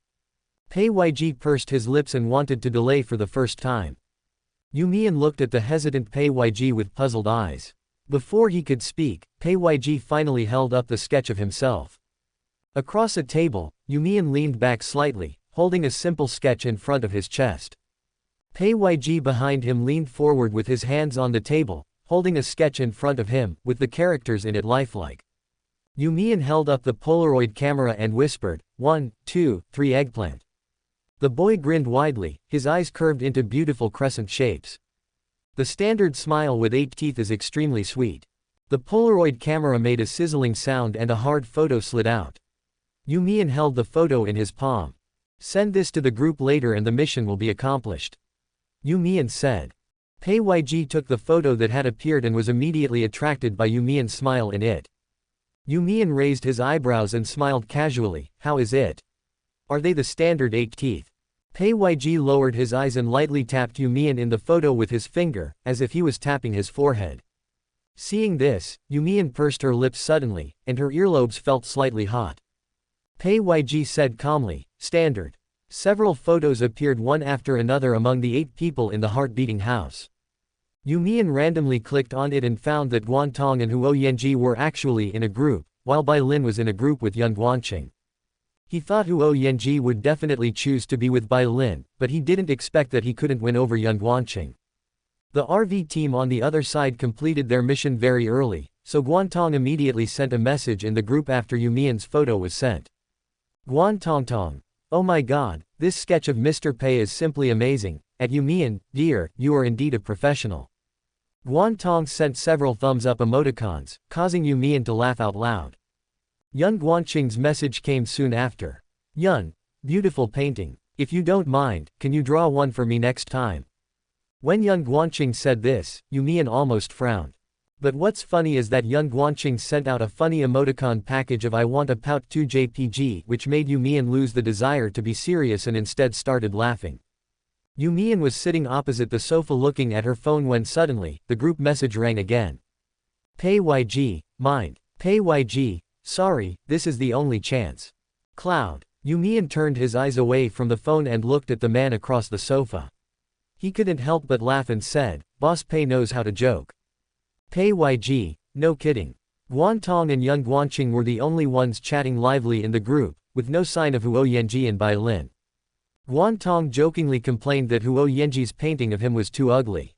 Pei Weiji pursed his lips and wanted to delay for the first time. You Mian looked at the hesitant Pei Weiji with puzzled eyes. Before he could speak, Pei Weiji finally held up the sketch of himself. Across a table, You Mian leaned back slightly, holding a simple sketch in front of his chest. Pei Weiji behind him leaned forward with his hands on the table, holding a sketch in front of him, with the characters in it lifelike. You Mian held up the Polaroid camera and whispered, 1, 2, 3 eggplant. The boy grinned widely, his eyes curved into beautiful crescent shapes. The standard smile with 8 teeth is extremely sweet. The Polaroid camera made a sizzling sound and a hard photo slid out. You Mian held the photo in his palm. Send this to the group later and the mission will be accomplished. You Mian said. Pei Weiji took the photo that had appeared and was immediately attracted by You Mian's smile in it. You Mian raised his eyebrows and smiled casually, how is it? Are they the standard 8 teeth? Pei Weiji lowered his eyes and lightly tapped You Mian in the photo with his finger, as if he was tapping his forehead. Seeing this, You Mian pursed her lips suddenly, and her earlobes felt slightly hot. Pei Weiji said calmly, standard. Several photos appeared one after another among the 8 people in the heart-beating house. You Mian randomly clicked on it and found that Guantong and Huo Yanji were actually in a group, while Bai Lin was in a group with Yan Guanqing. He thought Huo Yanji would definitely choose to be with Bai Lin, but he didn't expect that he couldn't win over Yan Guanqing. The RV team on the other side completed their mission very early, so Guantong immediately sent a message in the group after You Mian's photo was sent. Guantong, oh my god, this sketch of Mr. Pei is simply amazing. At You Mian, dear, you are indeed a professional. Guantong sent several thumbs up emoticons, causing You Mian to laugh out loud. Yan Guanqing's message came soon after. Yun, beautiful painting. If you don't mind, can you draw one for me next time? When Yan Guanqing said this, You Mian almost frowned. But what's funny is that Yan Guanqing sent out a funny emoticon package of I want a pout 2 JPG, which made You Mian lose the desire to be serious and instead started laughing. You Mian was sitting opposite the sofa looking at her phone when suddenly, the group message rang again. Pei YG, mind. Pei YG, sorry, this is the only chance. Cloud. You Mian turned his eyes away from the phone and looked at the man across the sofa. He couldn't help but laugh and said, Boss Pei knows how to joke. Pei YG, no kidding. Guantong and Yan Guanqing were the only ones chatting lively in the group, with no sign of Huo Yanji and Bai Lin. Guantong jokingly complained that Huo Yanji's painting of him was too ugly.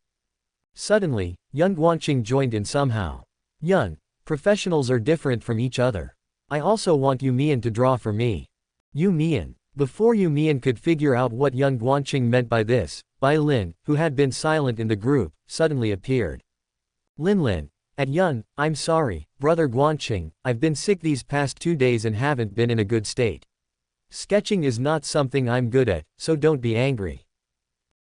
Suddenly, Yan Guanqing joined in somehow. Yan, professionals are different from each other. I also want You Mian to draw for me. You Mian. Before You Mian could figure out what Yan Guanqing meant by this, Bai Lin, who had been silent in the group, suddenly appeared. Lin, at Yan, I'm sorry, brother Guanqing, I've been sick these past 2 days and haven't been in a good state. Sketching is not something I'm good at, so don't be angry.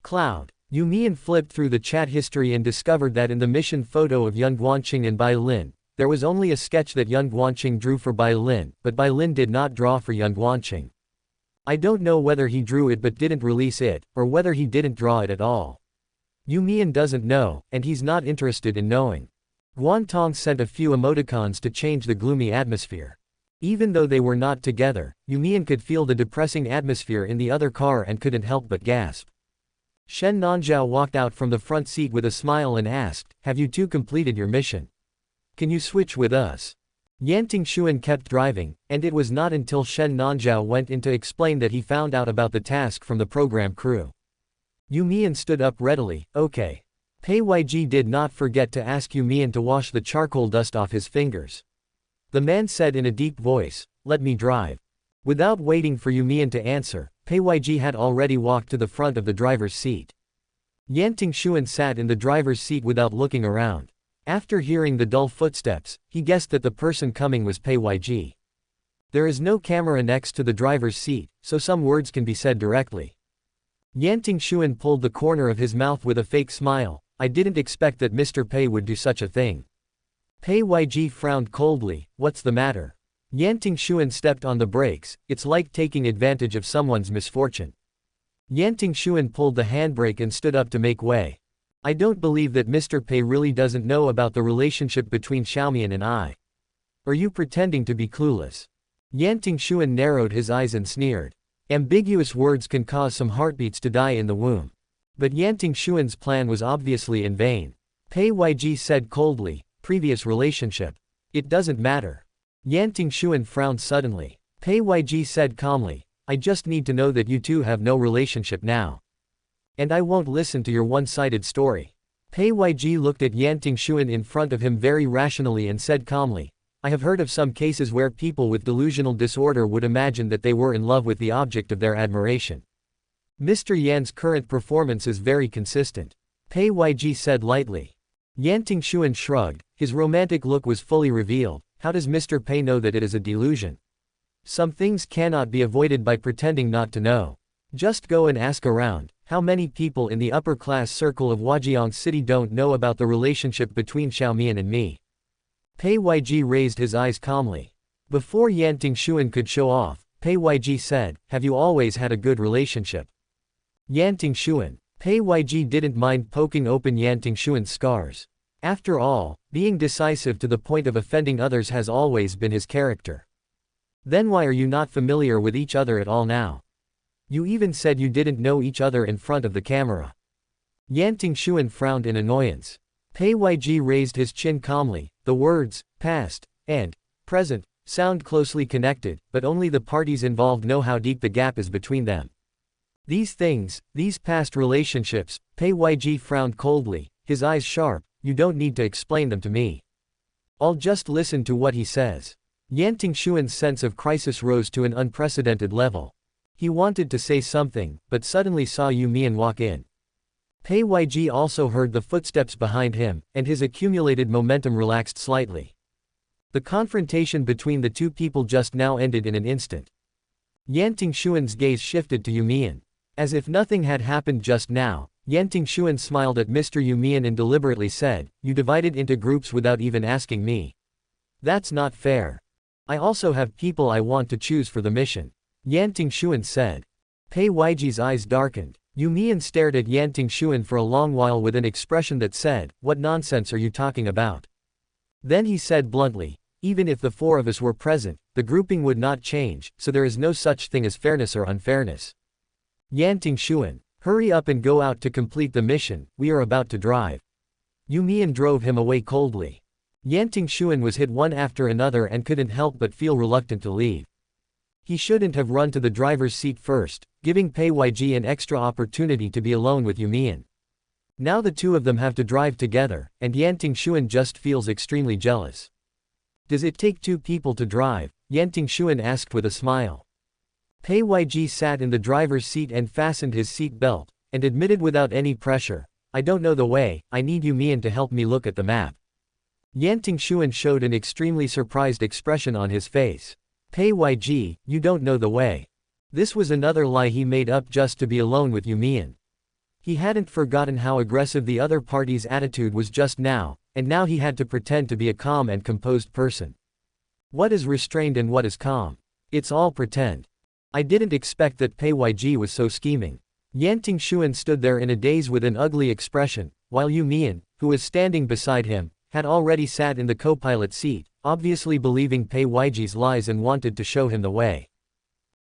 Cloud. You Mian flipped through the chat history and discovered that in the mission photo of Yan Guanqing and Bai Lin, there was only a sketch that Yan Guanqing drew for Bai Lin, but Bai Lin did not draw for Yan Guanqing. I don't know whether he drew it but didn't release it, or whether he didn't draw it at all. You Mian doesn't know, and he's not interested in knowing. Guantong sent a few emoticons to change the gloomy atmosphere. Even though they were not together, You Mian could feel the depressing atmosphere in the other car and couldn't help but gasp. Shen Nanzhao walked out from the front seat with a smile and asked, Have you two completed your mission? Can you switch with us? Yan Tingxuan kept driving, and it was not until Shen Nanzhao went in to explain that he found out about the task from the program crew. You Mian stood up readily, okay. Pei YG did not forget to ask You Mian to wash the charcoal dust off his fingers. The man said in a deep voice, Let me drive. Without waiting for You Mian to answer, Pei YG had already walked to the front of the driver's seat. Yan Tingxuan sat in the driver's seat without looking around. After hearing the dull footsteps, he guessed that the person coming was Pei YG. There is no camera next to the driver's seat, so some words can be said directly. Yan Tingxuan pulled the corner of his mouth with a fake smile. I didn't expect that Mr. Pei would do such a thing. Pei YG frowned coldly. What's the matter? Yan Tingxuan stepped on the brakes. It's like taking advantage of someone's misfortune. Yan Tingxuan pulled the handbrake and stood up to make way. I don't believe that Mr. Pei really doesn't know about the relationship between Xiaomian and I. Are you pretending to be clueless? Yan Tingxuan narrowed his eyes and sneered. Ambiguous words can cause some heartbeats to die in the womb. But Yan Tingxuan's plan was obviously in vain. Pei YG said coldly, previous relationship. It doesn't matter. Yan Tingxuan frowned suddenly. Pei YG said calmly, I just need to know that you two have no relationship now. And I won't listen to your one-sided story. Pei YG looked at Yan Tingxuan in front of him very rationally and said calmly, I have heard of some cases where people with delusional disorder would imagine that they were in love with the object of their admiration. Mr. Yan's current performance is very consistent. Pei YG said lightly. Yan Tingxuan shrugged, his romantic look was fully revealed. How does Mr. Pei know that it is a delusion? Some things cannot be avoided by pretending not to know. Just go and ask around. How many people in the upper-class circle of Huajiang City don't know about the relationship between Xiaomian and me? Pei YG raised his eyes calmly. Before Yan Tingxuan could show off, Pei YG said, Have you always had a good relationship? Yan Tingxuan. Pei YG didn't mind poking open Yan Tingxuan's scars. After all, being decisive to the point of offending others has always been his character. Then why are you not familiar with each other at all now? You even said you didn't know each other in front of the camera. Yan Tingxuan frowned in annoyance. Pei YG raised his chin calmly. The words, past, and present, sound closely connected, but only the parties involved know how deep the gap is between them. These things, these past relationships, Pei YG frowned coldly, his eyes sharp, you don't need to explain them to me. I'll just listen to what he says. Yan Tingxuan's sense of crisis rose to an unprecedented level. He wanted to say something, but suddenly saw You Mian walk in. Pei YG also heard the footsteps behind him, and his accumulated momentum relaxed slightly. The confrontation between the two people just now ended in an instant. Yan Tingxuan's gaze shifted to You Mian. As if nothing had happened just now, Yan Tingxuan smiled at Mr. You Mian and deliberately said, "You divided into groups without even asking me. That's not fair. I also have people I want to choose for the mission," Yan Tingxuan said. Pei Weiji's eyes darkened. You Mian stared at Yan Tingxuan for a long while with an expression that said, "What nonsense are you talking about?" Then he said bluntly, "Even if the four of us were present, the grouping would not change, so there is no such thing as fairness or unfairness. Yan Tingxuan, hurry up and go out to complete the mission, we are about to drive." You Mian drove him away coldly. Yan Tingxuan was hit one after another and couldn't help but feel reluctant to leave. He shouldn't have run to the driver's seat first, giving Pei Weiji an extra opportunity to be alone with You Mian. Now the two of them have to drive together, and Yan Tingxuan just feels extremely jealous. "Does it take two people to drive?" Yan Tingxuan asked with a smile. Pei Weiji sat in the driver's seat and fastened his seat belt, and admitted without any pressure, "I don't know the way, I need You Mian to help me look at the map." Yan Tingxuan showed an extremely surprised expression on his face. "Pei Weiji, you don't know the way." This was another lie he made up just to be alone with You Mian. He hadn't forgotten how aggressive the other party's attitude was just now, and now he had to pretend to be a calm and composed person. What is restrained and what is calm? It's all pretend. I didn't expect that Pei Weiji was so scheming. Yan Tingxuan stood there in a daze with an ugly expression, while You Mian, who was standing beside him, had already sat in the co-pilot seat, obviously believing Pei Weiji's lies and wanted to show him the way.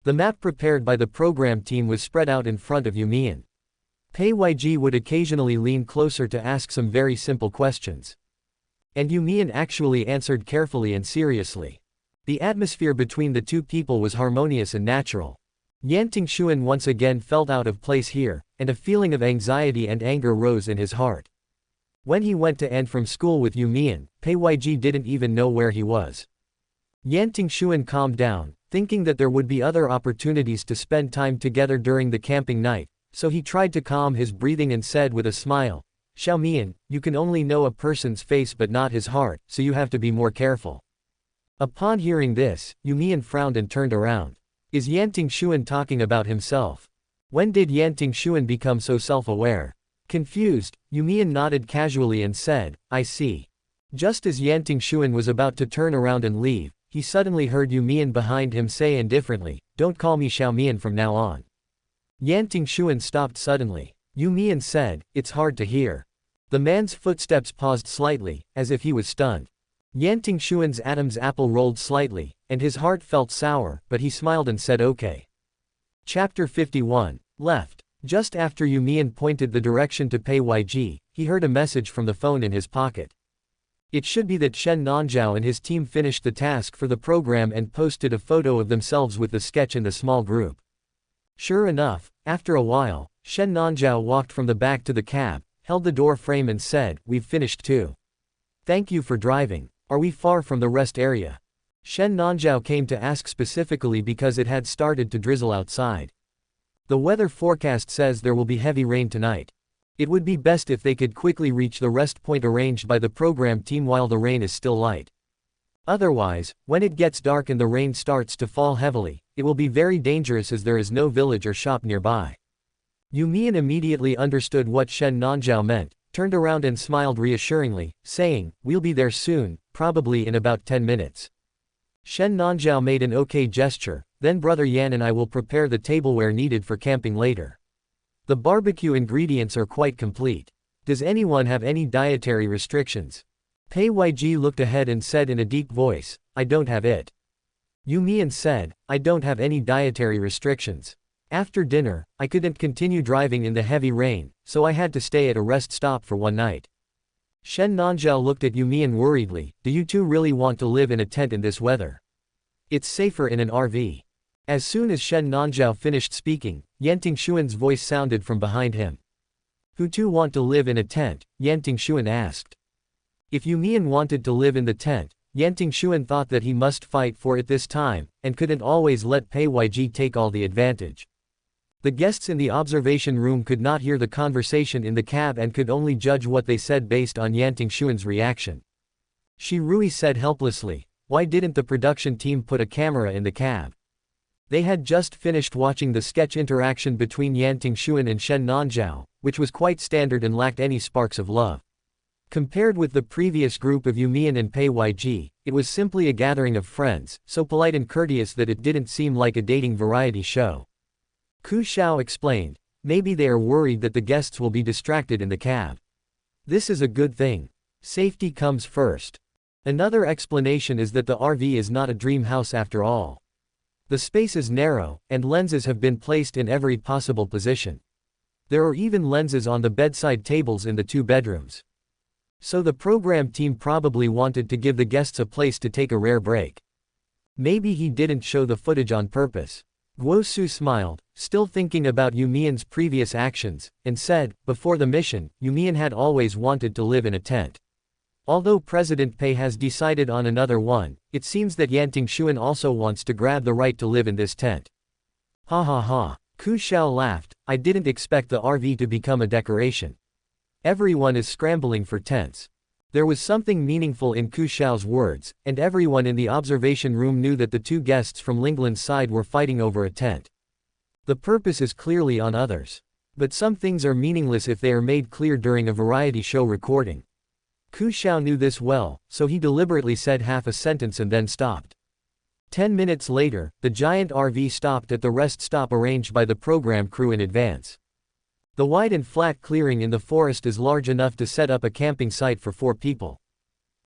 The map prepared by the program team was spread out in front of You Mian. Pei Weiji would occasionally lean closer to ask some very simple questions. And You Mian actually answered carefully and seriously. The atmosphere between the two people was harmonious and natural. Yan Tingxuan once again felt out of place here, and a feeling of anxiety and anger rose in his heart. When he went to and from school with You Mian, Pei Weiji didn't even know where he was. Yan Tingxuan calmed down, thinking that there would be other opportunities to spend time together during the camping night, so he tried to calm his breathing and said with a smile, "Xiao Mian, you can only know a person's face but not his heart, so you have to be more careful." Upon hearing this, You Mian frowned and turned around. Is Yan Tingxuan talking about himself? When did Yan Tingxuan become so self-aware? Confused, You Mian nodded casually and said, "I see." Just as Yan Tingxuan was about to turn around and leave, he suddenly heard You Mian behind him say indifferently, "Don't call me Xiao Mian from now on." Yan Tingxuan stopped suddenly. You Mian said, "It's hard to hear." The man's footsteps paused slightly, as if he was stunned. Yan Tingxuan's Adam's apple rolled slightly, and his heart felt sour, but he smiled and said okay. Chapter 51. Left. Just after You Mian pointed the direction to Pei Weiji, he heard a message from the phone in his pocket. It should be that Shen Nanzhao and his team finished the task for the program and posted a photo of themselves with the sketch in the small group. Sure enough, after a while, Shen Nanzhao walked from the back to the cab, held the door frame and said, "We've finished too. Thank you for driving. Are we far from the rest area?" Shen Nanzhao came to ask specifically because it had started to drizzle outside. The weather forecast says there will be heavy rain tonight. It would be best if they could quickly reach the rest point arranged by the program team while the rain is still light. Otherwise, when it gets dark and the rain starts to fall heavily, it will be very dangerous as there is no village or shop nearby. You Mian immediately understood what Shen Nanzhao meant, turned around and smiled reassuringly, saying, "We'll be there soon, probably in about 10 minutes. Shen Nanzhao made an okay gesture, "Then Brother Yan and I will prepare the tableware needed for camping later. The barbecue ingredients are quite complete. Does anyone have any dietary restrictions?" Pei Weiji looked ahead and said in a deep voice, "I don't have it." You Mian said, "I don't have any dietary restrictions. After dinner, I couldn't continue driving in the heavy rain, so I had to stay at a rest stop for one night." Shen Nanzhao looked at You Mian worriedly, "Do you two really want to live in a tent in this weather? It's safer in an RV." As soon as Shen Nanzhao finished speaking, Yan Tingxuan's voice sounded from behind him. "Who two want to live in a tent?" Yan Tingxuan asked. If You Mian wanted to live in the tent, Yan Tingxuan thought that he must fight for it this time, and couldn't always let Pei Weiji take all the advantage. The guests in the observation room could not hear the conversation in the cab and could only judge what they said based on Yan Tingxuan's reaction. Shi Rui said helplessly, "Why didn't the production team put a camera in the cab?" They had just finished watching the sketch interaction between Yan Tingxuan and Shen Nanzhao, which was quite standard and lacked any sparks of love. Compared with the previous group of You Mian and Pei Yg, it was simply a gathering of friends, so polite and courteous that it didn't seem like a dating variety show. Ku Xiao explained, maybe they are worried that the guests will be distracted in the cab. This is a good thing. Safety comes first. Another explanation is that the RV is not a dream house after all. The space is narrow, and lenses have been placed in every possible position. There are even lenses on the bedside tables in the 2 bedrooms. So the program team probably wanted to give the guests a place to take a rare break. Maybe he didn't show the footage on purpose. Guo Su smiled, still thinking about You Mian's previous actions, and said, before the mission, You Mian had always wanted to live in a tent. Although President Pei has decided on another one, it seems that Yan Tingxuan also wants to grab the right to live in this tent. Ha ha ha. Ku Xiao laughed, I didn't expect the RV to become a decoration. Everyone is scrambling for tents. There was something meaningful in Ku Xiao's words, and everyone in the observation room knew that the 2 guests from Linglan's side were fighting over a tent. The purpose is clearly on others. But some things are meaningless if they are made clear during a variety show recording. Ku Xiao knew this well, so he deliberately said half a sentence and then stopped. 10 minutes later, the giant RV stopped at the rest stop arranged by the program crew in advance. The wide and flat clearing in the forest is large enough to set up a camping site for 4 people.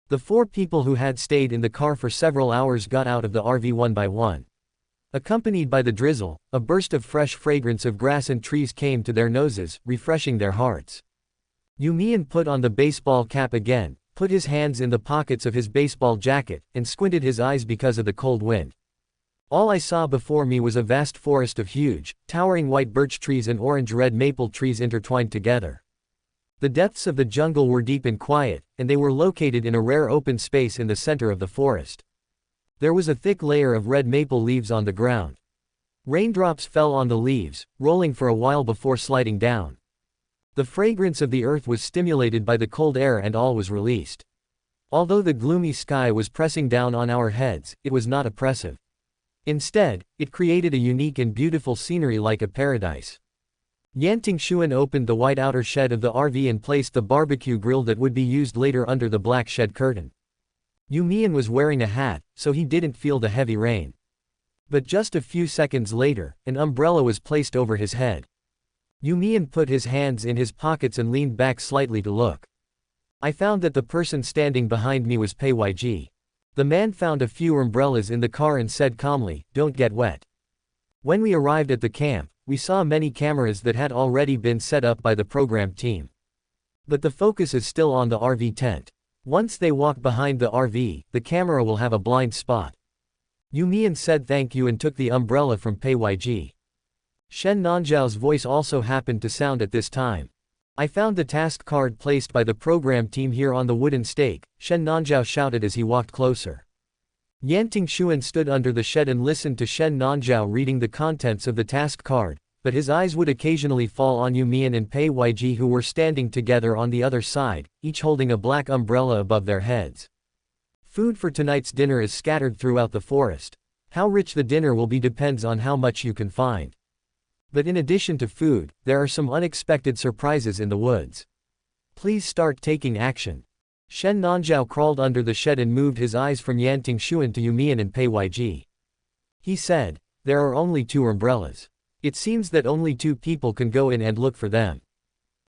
The 4 people who had stayed in the car for several hours got out of the RV one by one. Accompanied by the drizzle, a burst of fresh fragrance of grass and trees came to their noses, refreshing their hearts. You Mian put on the baseball cap again, put his hands in the pockets of his baseball jacket, and squinted his eyes because of the cold wind. All I saw before me was a vast forest of huge, towering white birch trees and orange-red maple trees intertwined together. The depths of the jungle were deep and quiet, and they were located in a rare open space in the center of the forest. There was a thick layer of red maple leaves on the ground. Raindrops fell on the leaves, rolling for a while before sliding down. The fragrance of the earth was stimulated by the cold air and all was released. Although the gloomy sky was pressing down on our heads, it was not oppressive. Instead, it created a unique and beautiful scenery like a paradise. Yan Tingxuan opened the white outer shed of the RV and placed the barbecue grill that would be used later under the black shed curtain. You Mian was wearing a hat, so he didn't feel the heavy rain. But just a few seconds later, an umbrella was placed over his head. You Mian put his hands in his pockets and leaned back slightly to look. I found that the person standing behind me was Pei Yg. The man found a few umbrellas in the car and said calmly, "Don't get wet." When we arrived at the camp, we saw many cameras that had already been set up by the program team. But the focus is still on the RV tent. Once they walk behind the RV, the camera will have a blind spot. You Mian said thank you and took the umbrella from Pei Yg. Shen Nanzhao's voice also happened to sound at this time. I found the task card placed by the program team here on the wooden stake, Shen Nanzhao shouted as he walked closer. Yan Tingxuan stood under the shed and listened to Shen Nanzhao reading the contents of the task card, but his eyes would occasionally fall on You Mian and Pei Yg who were standing together on the other side, each holding a black umbrella above their heads. Food for tonight's dinner is scattered throughout the forest. How rich the dinner will be depends on how much you can find. But in addition to food, there are some unexpected surprises in the woods. Please start taking action. Shen Nanzhao crawled under the shed and moved his eyes from Yan Tingxuan to You Mian and Pei Yg. He said, "There are only 2 umbrellas. It seems that only 2 people can go in and look for them."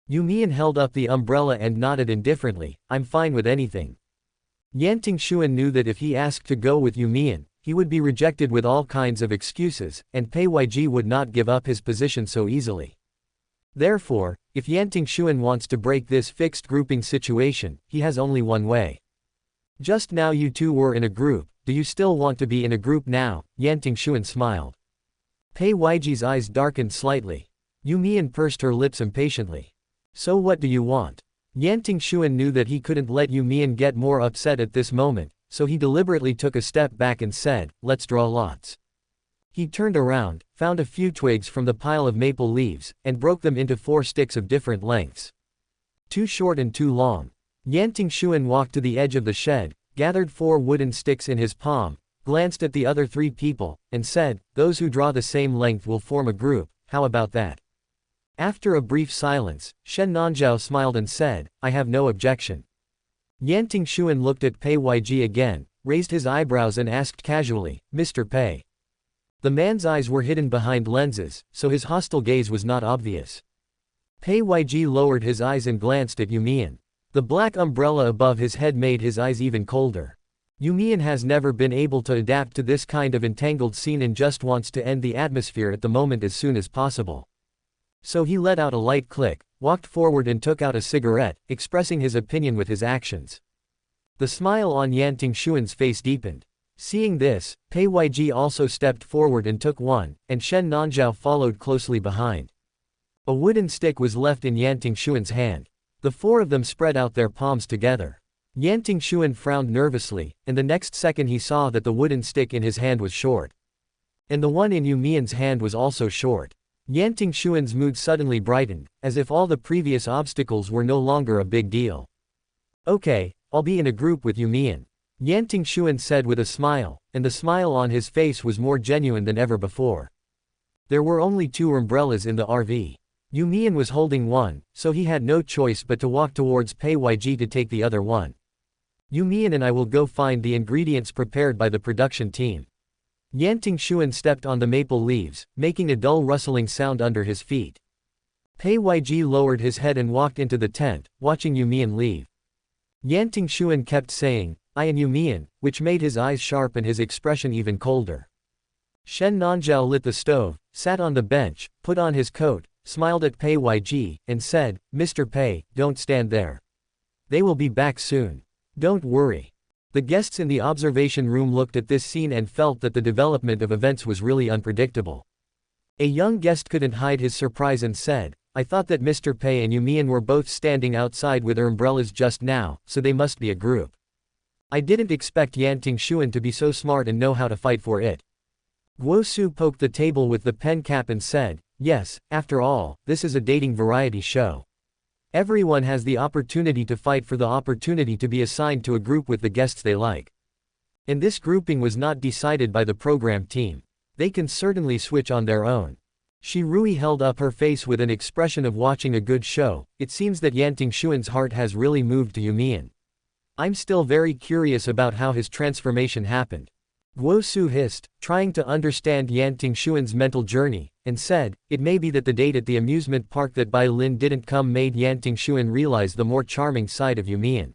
You Mian held up the umbrella and nodded indifferently, "I'm fine with anything." Yan Tingxuan knew that if he asked to go with You Mian, he would be rejected with all kinds of excuses, and Pei Yg would not give up his position so easily. Therefore, if Yan Tingxuan wants to break this fixed grouping situation, he has only one way. Just now you 2 were in a group, do you still want to be in a group now? Yan Tingxuan smiled. Pei Yig's eyes darkened slightly. You Mian pursed her lips impatiently. So what do you want? Yan Tingxuan knew that he couldn't let You Mian get more upset at this moment, so he deliberately took a step back and said, "Let's draw lots." He turned around, found a few twigs from the pile of maple leaves, and broke them into 4 sticks of different lengths. 2 short and 2 long. Yan Tingxuan walked to the edge of the shed, gathered 4 wooden sticks in his palm, glanced at the other three people, and said, "Those who draw the same length will form a group, how about that?" After a brief silence, Shen Nanzhao smiled and said, "I have no objection." Yan Tingxuan looked at Pei Yg again, raised his eyebrows and asked casually, "Mr. Pei?" The man's eyes were hidden behind lenses, so his hostile gaze was not obvious. Pei Yg lowered his eyes and glanced at You Mian. The black umbrella above his head made his eyes even colder. You Mian has never been able to adapt to this kind of entangled scene and just wants to end the atmosphere at the moment as soon as possible. So he let out a light click, walked forward and took out a cigarette, expressing his opinion with his actions. The smile on Yan Tingxuan's face deepened. Seeing this, Pei Yg also stepped forward and took one, and Shen Nanzhao followed closely behind. A wooden stick was left in Yan Tingxuan's hand. The four of them spread out their palms together. Yan Tingxuan frowned nervously, and the next second he saw that the wooden stick in his hand was short. And the one in You Mian's hand was also short. Yan Tingxuan's mood suddenly brightened, as if all the previous obstacles were no longer a big deal. "Okay, I'll be in a group with You Mian," Yan Tingxuan said with a smile, and the smile on his face was more genuine than ever before. There were only 2 umbrellas in the RV. You Mian was holding one, so he had no choice but to walk towards Pei Yg to take the other one. "You Mian and I will go find the ingredients prepared by the production team." Yan Tingxuan stepped on the maple leaves, making a dull rustling sound under his feet. Pei Yg lowered his head and walked into the tent, watching You Mian leave. Yan Tingxuan kept saying, "I and You Mian," which made his eyes sharp and his expression even colder. Shen Nanzhao lit the stove, sat on the bench, put on his coat, smiled at Pei Yg, and said, "Mr. Pei, don't stand there. They will be back soon. Don't worry." The guests in the observation room looked at this scene and felt that the development of events was really unpredictable. A young guest couldn't hide his surprise and said, "I thought that Mr. Pei and You Mian were both standing outside with their umbrellas just now, so they must be a group. I didn't expect Yan Tingxuan to be so smart and know how to fight for it." Guo Su poked the table with the pen cap and said, "Yes, after all, this is a dating variety show. Everyone has the opportunity to fight for the opportunity to be assigned to a group with the guests they like. And this grouping was not decided by the program team. They can certainly switch on their own." Shi Rui held up her face with an expression of watching a good show. "It seems that Yan Tingxuan's heart has really moved to You Mian. I'm still very curious about how his transformation happened." Guo Su hissed, trying to understand Yan Tingxuan's mental journey, and said, "It may be that the date at the amusement park that Bai Lin didn't come made Yan Tingxuan realize the more charming side of You Mian."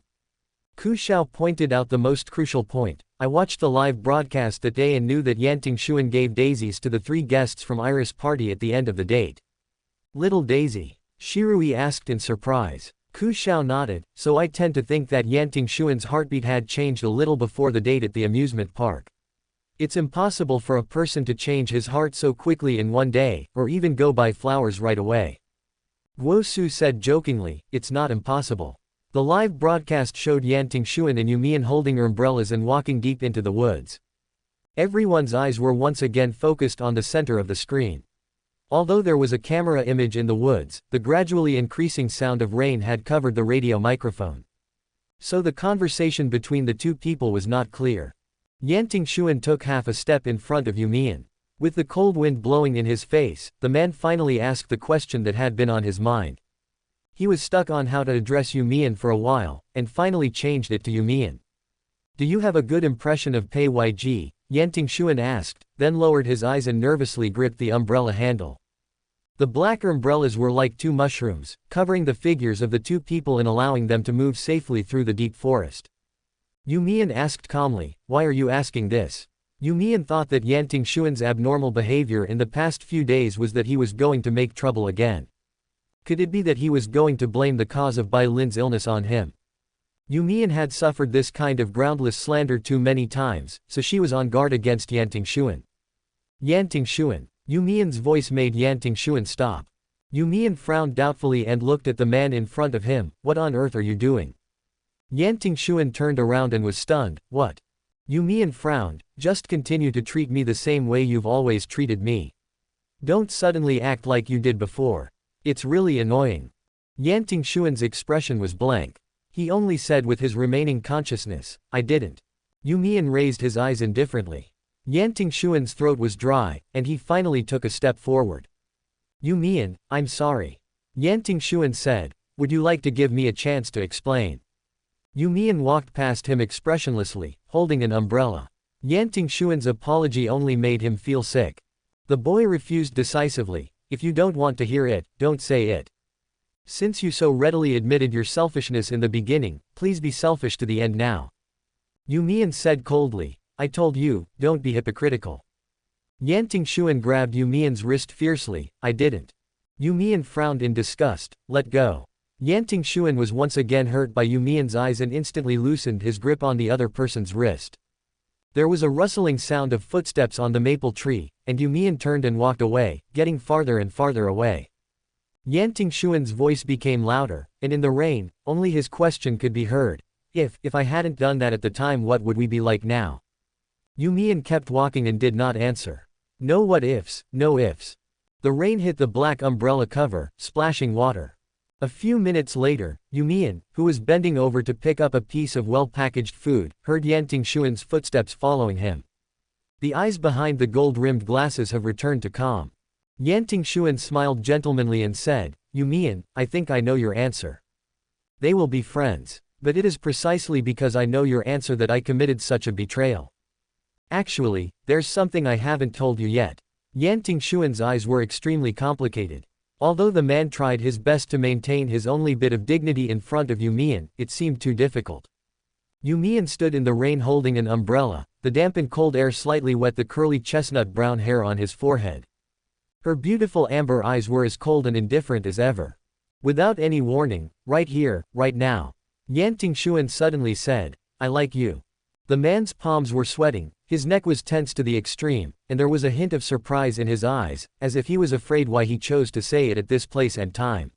Ku Xiao pointed out the most crucial point. "I watched the live broadcast that day and knew that Yan Tingxuan gave daisies to the 3 guests from Iris' party at the end of the date." "Little Daisy?" Shirui asked in surprise. Ku Xiao nodded, "So I tend to think that Yan Tingxuan's heartbeat had changed a little before the date at the amusement park. It's impossible for a person to change his heart so quickly in one day, or even go buy flowers right away." Guo Su said jokingly, "It's not impossible." The live broadcast showed Yan Tingxuan and You Mian holding umbrellas and walking deep into the woods. Everyone's eyes were once again focused on the center of the screen. Although there was a camera image in the woods, the gradually increasing sound of rain had covered the radio microphone. So the conversation between the 2 people was not clear. Yan Tingxuan took half a step in front of You Mian. With the cold wind blowing in his face, the man finally asked the question that had been on his mind. He was stuck on how to address You Mian for a while, and finally changed it to You Mian. "Do you have a good impression of Pei Yg?" Yan Tingxuan asked, then lowered his eyes and nervously gripped the umbrella handle. The black umbrellas were like 2 mushrooms, covering the figures of the 2 people and allowing them to move safely through the deep forest. You Mian asked calmly, "Why are you asking this?" You Mian thought that Yan Tingxuan's abnormal behavior in the past few days was that he was going to make trouble again. Could it be that he was going to blame the cause of Bai Lin's illness on him? You Mian had suffered this kind of groundless slander too many times, so she was on guard against Yan Tingxuan. "Yan Tingxuan." You Mian's voice made Yan Tingxuan stop. You Mian frowned doubtfully and looked at the man in front of him. "What on earth are you doing?" Yan Tingxuan turned around and was stunned. "What?" You Mian frowned. "Just continue to treat me the same way you've always treated me. Don't suddenly act like you did before. It's really annoying." Yan Tingxuan's expression was blank. He only said with his remaining consciousness, "I didn't." You Mian raised his eyes indifferently. Yan Tingxuan's throat was dry, and he finally took a step forward. You Mian, I'm sorry. Yan Tingxuan said, would you like to give me a chance to explain? You Mian walked past him expressionlessly, holding an umbrella. Yan Tingxuan's apology only made him feel sick. The boy refused decisively, if you don't want to hear it, don't say it. Since you so readily admitted your selfishness in the beginning, please be selfish to the end now. You Mian said coldly, I told you, don't be hypocritical. Yan Tingxuan grabbed You Mian's wrist fiercely, I didn't. You Mian frowned in disgust, let go. Yan Tingxuan was once again hurt by You Mian's eyes and instantly loosened his grip on the other person's wrist. There was a rustling sound of footsteps on the maple tree, and You Mian turned and walked away, getting farther and farther away. Yan Tingxuan's voice became louder, and in the rain, only his question could be heard. If I hadn't done that at the time, what would we be like now? You Mian kept walking and did not answer. No what ifs, no ifs. The rain hit the black umbrella cover, splashing water. A few minutes later, You Mian, who was bending over to pick up a piece of well-packaged food, heard Yan Tingxuan's footsteps following him. The eyes behind the gold-rimmed glasses have returned to calm. Yan Tingxuan smiled gentlemanly and said, You Mian, I think I know your answer. They will be friends. But it is precisely because I know your answer that I committed such a betrayal. Actually, there's something I haven't told you yet. Yan Tingxuan's eyes were extremely complicated. Although the man tried his best to maintain his only bit of dignity in front of You Mian, it seemed too difficult. You Mian stood in the rain holding an umbrella, the damp and cold air slightly wet the curly chestnut brown hair on his forehead. Her beautiful amber eyes were as cold and indifferent as ever. Without any warning, right here, right now. Yan Tingxuan suddenly said, I like you. The man's palms were sweating, his neck was tense to the extreme, and there was a hint of surprise in his eyes, as if he was afraid why he chose to say it at this place and time.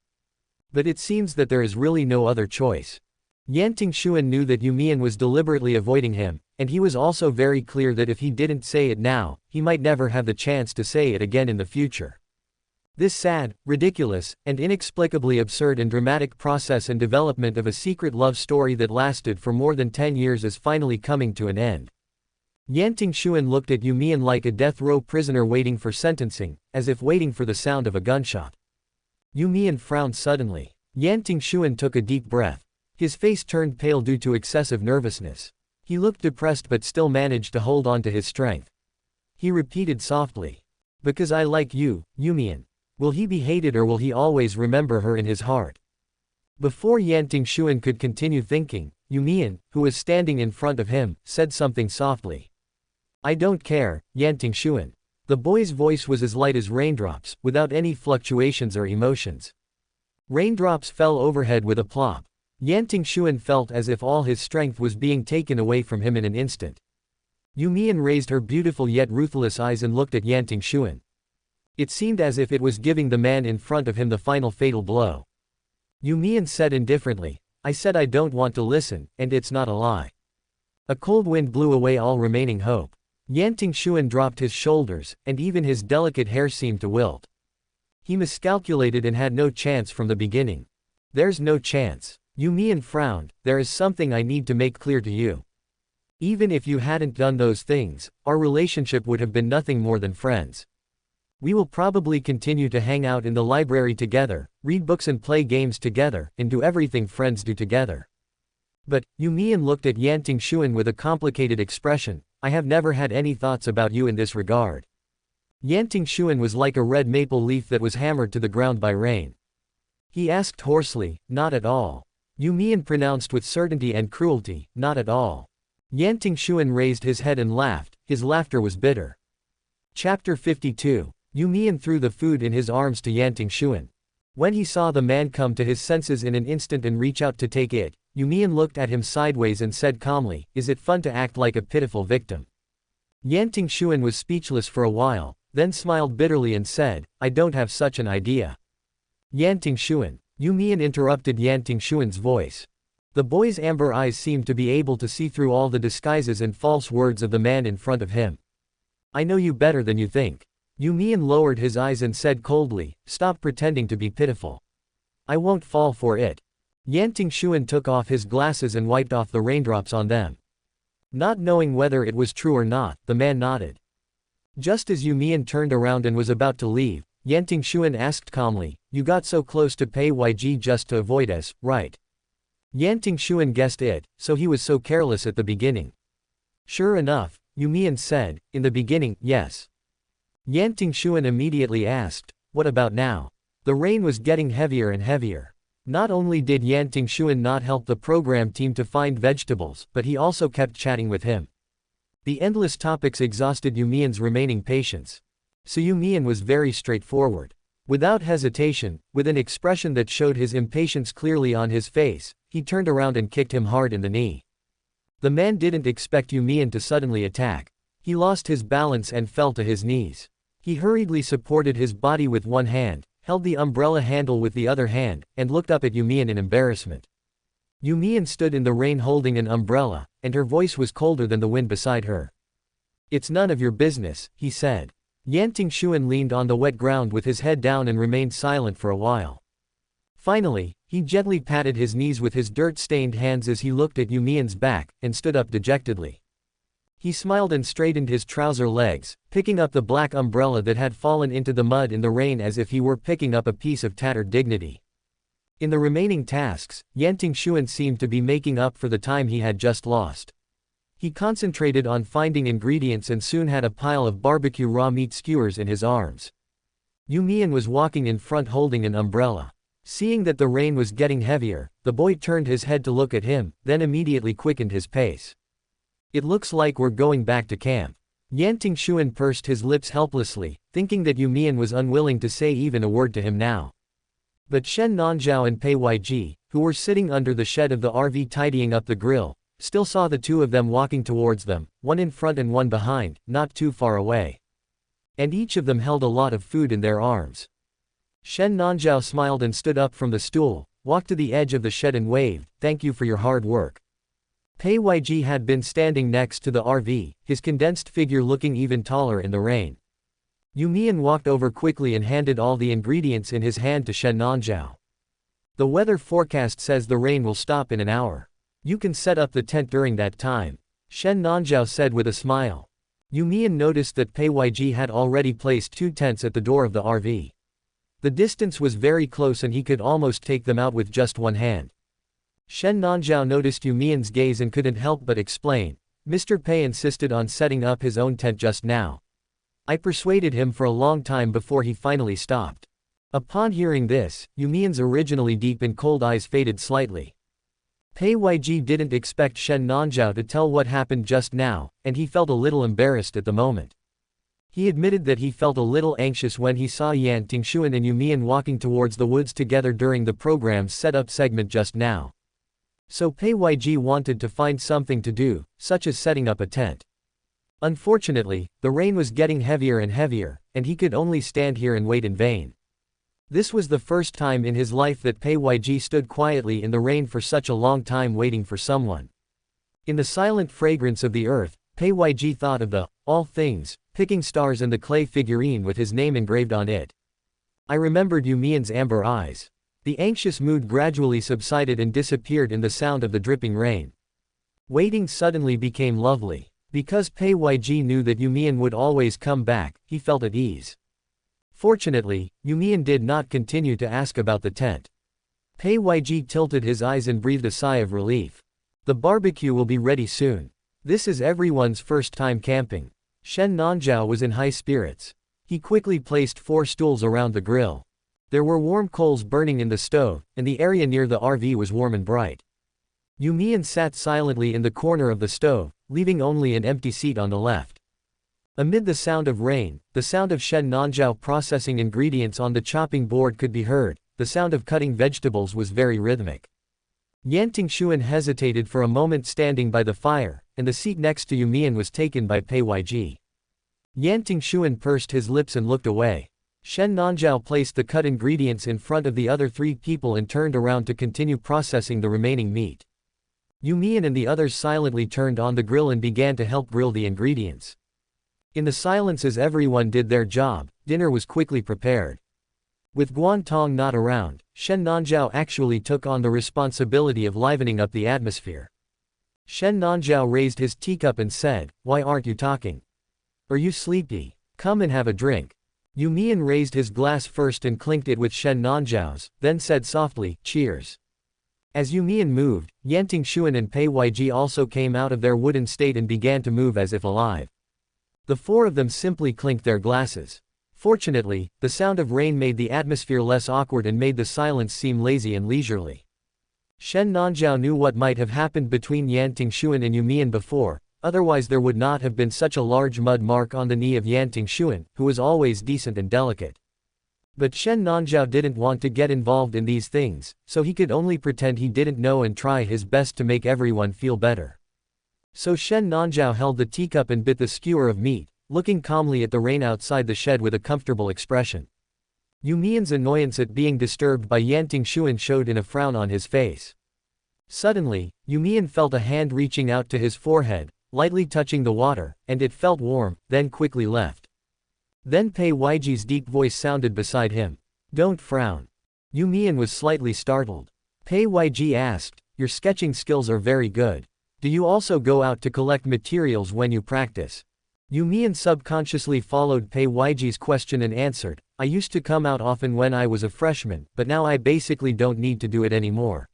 But it seems that there is really no other choice. Yan Tingxuan knew that You Mian was deliberately avoiding him, and he was also very clear that if he didn't say it now, he might never have the chance to say it again in the future. This sad, ridiculous, and inexplicably absurd and dramatic process and development of a secret love story that lasted for more than 10 years is finally coming to an end. Yan Tingxuan looked at You Mian like a death row prisoner waiting for sentencing, as if waiting for the sound of a gunshot. You Mian frowned suddenly. Yan Tingxuan took a deep breath. His face turned pale due to excessive nervousness. He looked depressed but still managed to hold on to his strength. He repeated softly. Because I like you, You Mian. Will he be hated or will he always remember her in his heart? Before Yan Tingxuan could continue thinking, You Mian, who was standing in front of him, said something softly. I don't care, Yan Tingxuan. The boy's voice was as light as raindrops, without any fluctuations or emotions. Raindrops fell overhead with a plop. Yan Tingxuan felt as if all his strength was being taken away from him in an instant. You Mian raised her beautiful yet ruthless eyes and looked at Yan Tingxuan. It seemed as if it was giving the man in front of him the final fatal blow. You Mian said indifferently, I said I don't want to listen, and it's not a lie. A cold wind blew away all remaining hope. Yan Tingxuan dropped his shoulders, and even his delicate hair seemed to wilt. He miscalculated and had no chance from the beginning. There's no chance. You Mian frowned, there is something I need to make clear to you. Even if you hadn't done those things, our relationship would have been nothing more than friends. We will probably continue to hang out in the library together, read books and play games together, and do everything friends do together. But, You Mian looked at Yan Tingxuan with a complicated expression, I have never had any thoughts about you in this regard. Yan Tingxuan was like a red maple leaf that was hammered to the ground by rain. He asked hoarsely, not at all. You Mian pronounced with certainty and cruelty, not at all. Yan Tingxuan raised his head and laughed, his laughter was bitter. Chapter 52. You Mian threw the food in his arms to Yan Tingxuan. When he saw the man come to his senses in an instant and reach out to take it, You Mian looked at him sideways and said calmly, is it fun to act like a pitiful victim? Yan Tingxuan was speechless for a while, then smiled bitterly and said, I don't have such an idea. Yan Tingxuan. You Mian interrupted Yan Tingxuan's voice. The boy's amber eyes seemed to be able to see through all the disguises and false words of the man in front of him. I know you better than you think. You Mian lowered his eyes and said coldly, stop pretending to be pitiful. I won't fall for it. Yan Tingxuan took off his glasses and wiped off the raindrops on them. Not knowing whether it was true or not, the man nodded. Just as You Mian turned around and was about to leave, Yan Tingxuan asked calmly, "You got so close to Pei Yg just to avoid us, right?" Yan Tingxuan guessed it, so he was so careless at the beginning. Sure enough, You Mian said, "In the beginning, yes." Yan Tingxuan immediately asked, "What about now?" The rain was getting heavier and heavier. Not only did Yan Tingxuan not help the program team to find vegetables, but he also kept chatting with him. The endless topics exhausted You Mian's remaining patience. So You Mian was very straightforward. Without hesitation, with an expression that showed his impatience clearly on his face, he turned around and kicked him hard in the knee. The man didn't expect You Mian to suddenly attack. He lost his balance and fell to his knees. He hurriedly supported his body with one hand, held the umbrella handle with the other hand, and looked up at You Mian in embarrassment. You Mian stood in the rain holding an umbrella, and her voice was colder than the wind beside her. "It's none of your business," he said. Yan Tingxuan leaned on the wet ground with his head down and remained silent for a while. Finally, he gently patted his knees with his dirt-stained hands as he looked at You Mian's back, and stood up dejectedly. He smiled and straightened his trouser legs, picking up the black umbrella that had fallen into the mud in the rain as if he were picking up a piece of tattered dignity. In the remaining tasks, Yan Tingxuan seemed to be making up for the time he had just lost. He concentrated on finding ingredients and soon had a pile of barbecue raw meat skewers in his arms. You Mian was walking in front holding an umbrella. Seeing that the rain was getting heavier, the boy turned his head to look at him, then immediately quickened his pace. "It looks like we're going back to camp." Yan Tingxuan pursed his lips helplessly, thinking that You Mian was unwilling to say even a word to him now. But Shen Nanzhao and Pei Yg, who were sitting under the shed of the RV tidying up the grill, still saw the two of them walking towards them, one in front and one behind, not too far away. And each of them held a lot of food in their arms. Shen Nanzhao smiled and stood up from the stool, walked to the edge of the shed and waved, "Thank you for your hard work." Pei Yg had been standing next to the RV, his condensed figure looking even taller in the rain. You Mian walked over quickly and handed all the ingredients in his hand to Shen Nanzhao. "The weather forecast says the rain will stop in an hour. You can set up the tent during that time," Shen Nanzhao said with a smile. You Mian noticed that Pei Yg had already placed 2 tents at the door of the RV. The distance was very close and he could almost take them out with just one hand. Shen Nanzhao noticed You Mian's gaze and couldn't help but explain, "Mr. Pei insisted on setting up his own tent just now. I persuaded him for a long time before he finally stopped." Upon hearing this, You Mian's originally deep and cold eyes faded slightly. Pei Yg didn't expect Shen Nanzhao to tell what happened just now, and he felt a little embarrassed at the moment. He admitted that he felt a little anxious when he saw Yan Tingxuan and You Mian walking towards the woods together during the program's setup segment just now. So Pei Yg wanted to find something to do, such as setting up a tent. Unfortunately, the rain was getting heavier and heavier, and he could only stand here and wait in vain. This was the first time in his life that Pei Yg stood quietly in the rain for such a long time waiting for someone. In the silent fragrance of the earth, Pei Yg thought of the all things, picking stars and the clay figurine with his name engraved on it. I remembered You Mian's amber eyes. The anxious mood gradually subsided and disappeared in the sound of the dripping rain. Waiting suddenly became lovely. Because Pei Yg knew that You Mian would always come back, he felt at ease. Fortunately, You Mian did not continue to ask about the tent. Pei Yg tilted his eyes and breathed a sigh of relief. The barbecue will be ready soon. This is everyone's first time camping. Shen Nanzhao was in high spirits. He quickly placed 4 stools around the grill. There were warm coals burning in the stove, and the area near the RV was warm and bright. You Mian sat silently in the corner of the stove, leaving only an empty seat on the left. Amid the sound of rain, the sound of Shen Nanzhao processing ingredients on the chopping board could be heard. The sound of cutting vegetables was very rhythmic. Yan Tingxuan hesitated for a moment standing by the fire, and the seat next to You Mian was taken by Pei Yg. Yan Tingxuan pursed his lips and looked away. Shen Nanzhao placed the cut ingredients in front of the other 3 people and turned around to continue processing the remaining meat. You Mian and the others silently turned on the grill and began to help grill the ingredients. In the silence as everyone did their job, dinner was quickly prepared. With Guan Tong not around, Shen Nanzhao actually took on the responsibility of livening up the atmosphere. Shen Nanzhao raised his teacup and said, "Why aren't you talking? Are you sleepy? Come and have a drink." You Mian raised his glass first and clinked it with Shen Nanzhao's, then said softly, "Cheers." As You Mian moved, Yan Tingxuan and Pei Yiji also came out of their wooden state and began to move as if alive. The four of them simply clinked their glasses. Fortunately, the sound of rain made the atmosphere less awkward and made the silence seem lazy and leisurely. Shen Nanzhao knew what might have happened between Yan Tingxuan and You Mian before, otherwise there would not have been such a large mud mark on the knee of Yan Tingxuan, who was always decent and delicate. But Shen Nanzhao didn't want to get involved in these things, so he could only pretend he didn't know and try his best to make everyone feel better. So Shen Nanzhao held the teacup and bit the skewer of meat, looking calmly at the rain outside the shed with a comfortable expression. You Mian's annoyance at being disturbed by Yan Tingxuan showed in a frown on his face. Suddenly, You Mian felt a hand reaching out to his forehead, lightly touching the water, and it felt warm, then quickly left. Then Pei Yiji's deep voice sounded beside him. "Don't frown." You Mian was slightly startled. Pei Yiji asked, "Your sketching skills are very good. Do you also go out to collect materials when you practice?" You Mian subconsciously followed Pei Yiji's question and answered, "I used to come out often when I was a freshman, but now I basically don't need to do it anymore.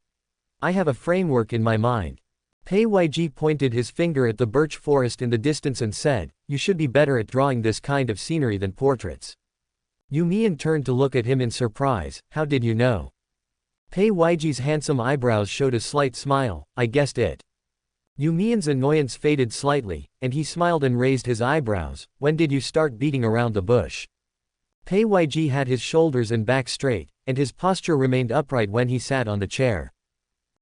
I have a framework in my mind." Pei Yiji pointed his finger at the birch forest in the distance and said, "You should be better at drawing this kind of scenery than portraits." You Mian turned to look at him in surprise. "How did you know?" Pei Yiji's handsome eyebrows showed a slight smile. "I guessed it." You Mian's annoyance faded slightly, and he smiled and raised his eyebrows. "When did you start beating around the bush?" Pei Yiji had his shoulders and back straight, and his posture remained upright when he sat on the chair.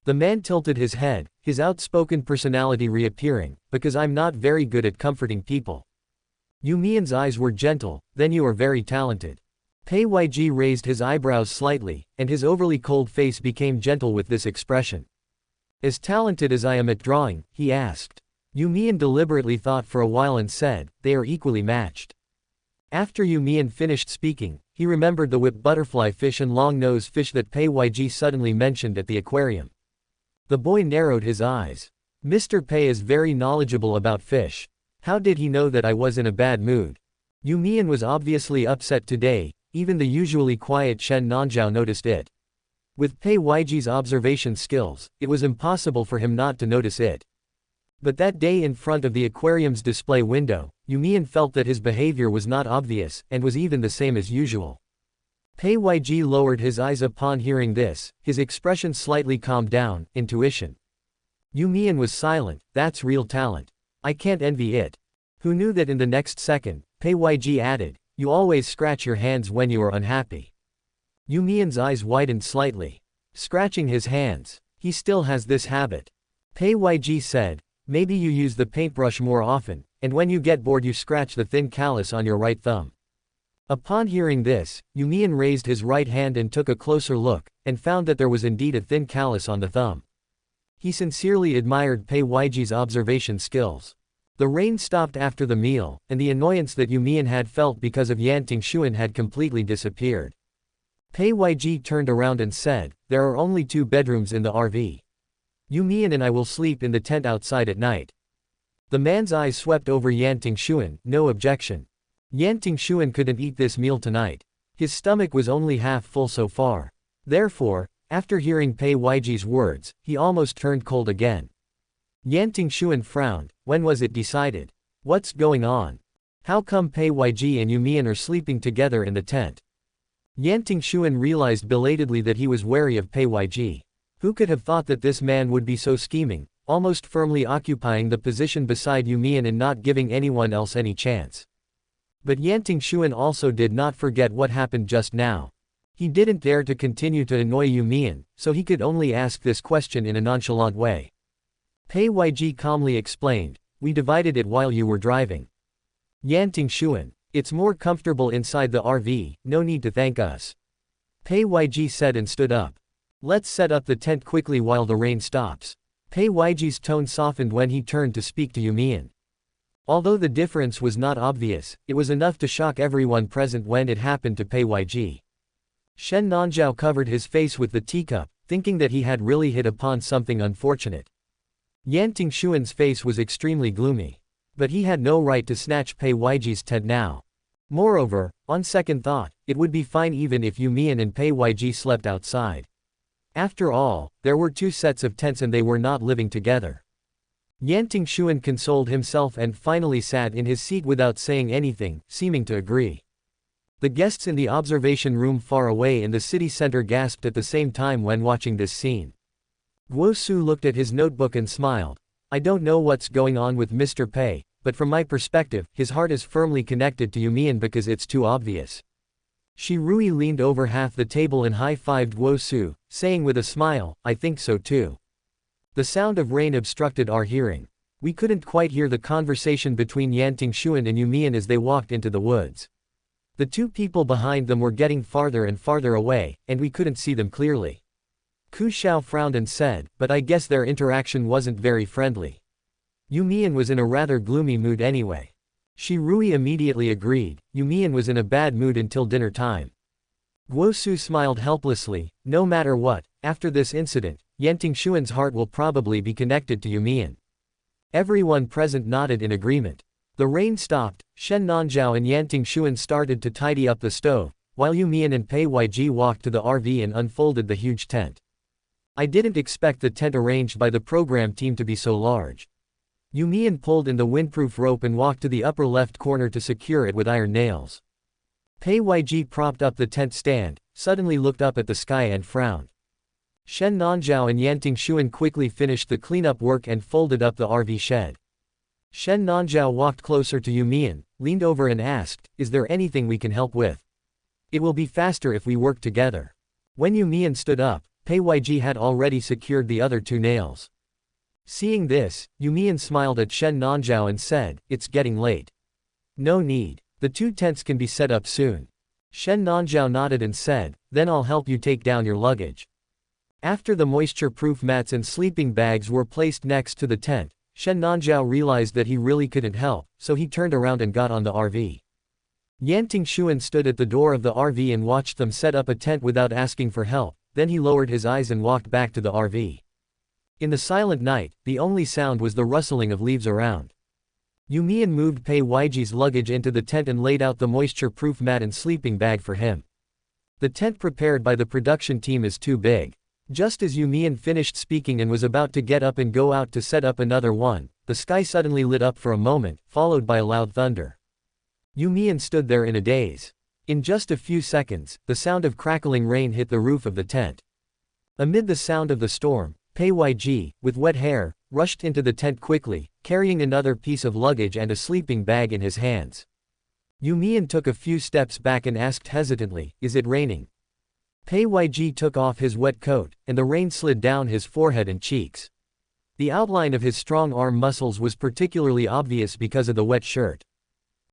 The man tilted his head, his outspoken personality reappearing, "Because I'm not very good at comforting people." You Mian's eyes were gentle. "Then you are very talented." Pei Yiji raised his eyebrows slightly, and his overly cold face became gentle with this expression. "As talented as I am at drawing?" he asked. You Mian deliberately thought for a while and said, "They are equally matched." After You Mian finished speaking, he remembered the whip butterfly fish and long-nosed fish that Pei Yiji suddenly mentioned at the aquarium. The boy narrowed his eyes. "Mr. Pei is very knowledgeable about fish. How did he know that I was in a bad mood?" You Mian was obviously upset today. Even the usually quiet Shen Nanzhao noticed it. With Pei Yiji's observation skills, it was impossible for him not to notice it. But that day in front of the aquarium's display window, You Mian felt that his behavior was not obvious, and was even the same as usual. Pei Yiji lowered his eyes upon hearing this, his expression slightly calmed down. "Intuition." You Mian was silent. "That's real talent. I can't envy it." Who knew that in the next second, Pei Yiji added, "You always scratch your hands when you are unhappy." You Mian's eyes widened slightly. Scratching his hands. He still has this habit. Pei Yiji said, "Maybe you use the paintbrush more often, and when you get bored you scratch the thin callus on your right thumb." Upon hearing this, You Mian raised his right hand and took a closer look, and found that there was indeed a thin callus on the thumb. He sincerely admired Pei Yiji's observation skills. The rain stopped after the meal, and the annoyance that You Mian had felt because of Yan Tingxuan had completely disappeared. Pei Yiji turned around and said, "There are only 2 bedrooms in the RV. You Mian and I will sleep in the tent outside at night." The man's eyes swept over Yan Tingxuan. "No objection." Yan Tingxuan couldn't eat this meal tonight. His stomach was only half full so far. Therefore, after hearing Pei Yiji's words, he almost turned cold again. Yan Tingxuan frowned. When was it decided? What's going on? How come Pei Yiji and You Mian are sleeping together in the tent? Yan Tingxuan realized belatedly that he was wary of Pei Yiji. Who could have thought that this man would be so scheming, almost firmly occupying the position beside You Mian and not giving anyone else any chance? But Yan Tingxuan also did not forget what happened just now. He didn't dare to continue to annoy You Mian, so he could only ask this question in a nonchalant way. Pei Yiji calmly explained, "We divided it while you were driving." Yan Tingxuan, "It's more comfortable inside the RV, no need to thank us." Pei Yiji said and stood up. "Let's set up the tent quickly while the rain stops." Pei Yiji's tone softened when he turned to speak to You Mian. Although the difference was not obvious, it was enough to shock everyone present when it happened to Pei Yiji. Shen Nanzhao covered his face with the teacup, thinking that he had really hit upon something unfortunate. Yan Tingxuan's face was extremely gloomy. But he had no right to snatch Pei Weiji's tent now. Moreover, on second thought, it would be fine even if You Mian and Pei Weiji slept outside. After all, there were two sets of tents and they were not living together. Yan Tingxuan consoled himself and finally sat in his seat without saying anything, seeming to agree. The guests in the observation room far away in the city center gasped at the same time when watching this scene. Guo Su looked at his notebook and smiled. I don't know what's going on with Mr. Pei, but from my perspective, his heart is firmly connected to You Mian because it's too obvious. Shi Rui leaned over half the table and high-fived Guo Su, saying with a smile, I think so too. The sound of rain obstructed our hearing. We couldn't quite hear the conversation between Yan Tingxuan and You Mian as they walked into the woods. The two people behind them were getting farther and farther away, and we couldn't see them clearly. Ku Xiao frowned and said, but I guess their interaction wasn't very friendly. You Mian was in a rather gloomy mood anyway. Shi Rui immediately agreed, You Mian was in a bad mood until dinner time. Guo Su smiled helplessly, no matter what, after this incident, Yan Tingxuan's heart will probably be connected to You Mian. Everyone present nodded in agreement. The rain stopped, Shen Nanzhao and Yan Tingxuan started to tidy up the stove, while You Mian and Pei Weiji walked to the RV and unfolded the huge tent. I didn't expect the tent arranged by the program team to be so large. You Mian pulled in the windproof rope and walked to the upper left corner to secure it with iron nails. Pei Weiji propped up the tent stand, suddenly looked up at the sky and frowned. Shen Nanzhao and Yan Tingxuan quickly finished the cleanup work and folded up the RV shed. Shen Nanzhao walked closer to You Mian, leaned over and asked, is there anything we can help with? It will be faster if we work together. When You Mian stood up, Pei Weiji had already secured the other two nails. Seeing this, You Mian smiled at Shen Nanzhao and said, it's getting late. No need. The two tents can be set up soon. Shen Nanzhao nodded and said, then I'll help you take down your luggage. After the moisture-proof mats and sleeping bags were placed next to the tent, Shen Nanzhao realized that he really couldn't help, so he turned around and got on the RV. Yan Tingxuan stood at the door of the RV and watched them set up a tent without asking for help, then he lowered his eyes and walked back to the RV. In the silent night, the only sound was the rustling of leaves around. You Mian moved Pei Weiji's luggage into the tent and laid out the moisture-proof mat and sleeping bag for him. The tent prepared by the production team is too big. Just as You Mian finished speaking and was about to get up and go out to set up another one, the sky suddenly lit up for a moment, followed by a loud thunder. You Mian stood there in a daze. In just a few seconds, the sound of crackling rain hit the roof of the tent. Amid the sound of the storm, Pei Weiji, with wet hair, rushed into the tent quickly, carrying another piece of luggage and a sleeping bag in his hands. You Mian took a few steps back and asked hesitantly, is it raining? Pei Weiji took off his wet coat, and the rain slid down his forehead and cheeks. The outline of his strong arm muscles was particularly obvious because of the wet shirt.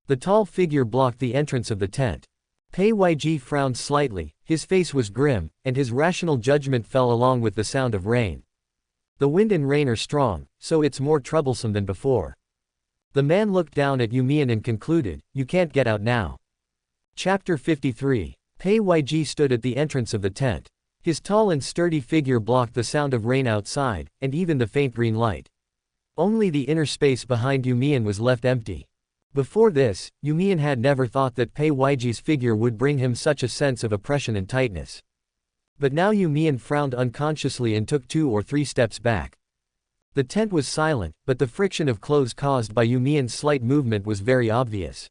The tall figure blocked the entrance of the tent. Pei Weiji frowned slightly, his face was grim, and his rational judgment fell along with the sound of rain. The wind and rain are strong, so it's more troublesome than before. The man looked down at You Mian and concluded, you can't get out now. Chapter 53. Pei Weiji stood at the entrance of the tent. His tall and sturdy figure blocked the sound of rain outside, and even the faint green light. Only the inner space behind You Mian was left empty. Before this, You Mian had never thought that Pei Weiji's figure would bring him such a sense of oppression and tightness. But now You Mian frowned unconsciously and took 2 or 3 steps back. The tent was silent, but the friction of clothes caused by You Mian's slight movement was very obvious.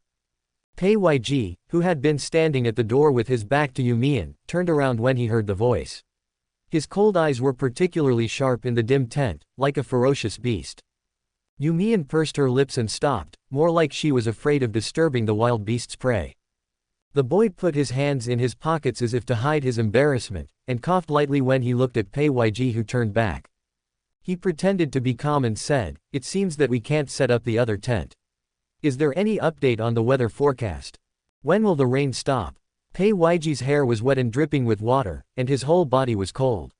Pei Weiji, who had been standing at the door with his back to You Mian, turned around when he heard the voice. His cold eyes were particularly sharp in the dim tent, like a ferocious beast. You Mian pursed her lips and stopped, more like she was afraid of disturbing the wild beast's prey. The boy put his hands in his pockets as if to hide his embarrassment, and coughed lightly when he looked at Pei Weiji, who turned back. He pretended to be calm and said, it seems that we can't set up the other tent. Is there any update on the weather forecast? When will the rain stop? Pei Weiji's hair was wet and dripping with water, and his whole body was cold.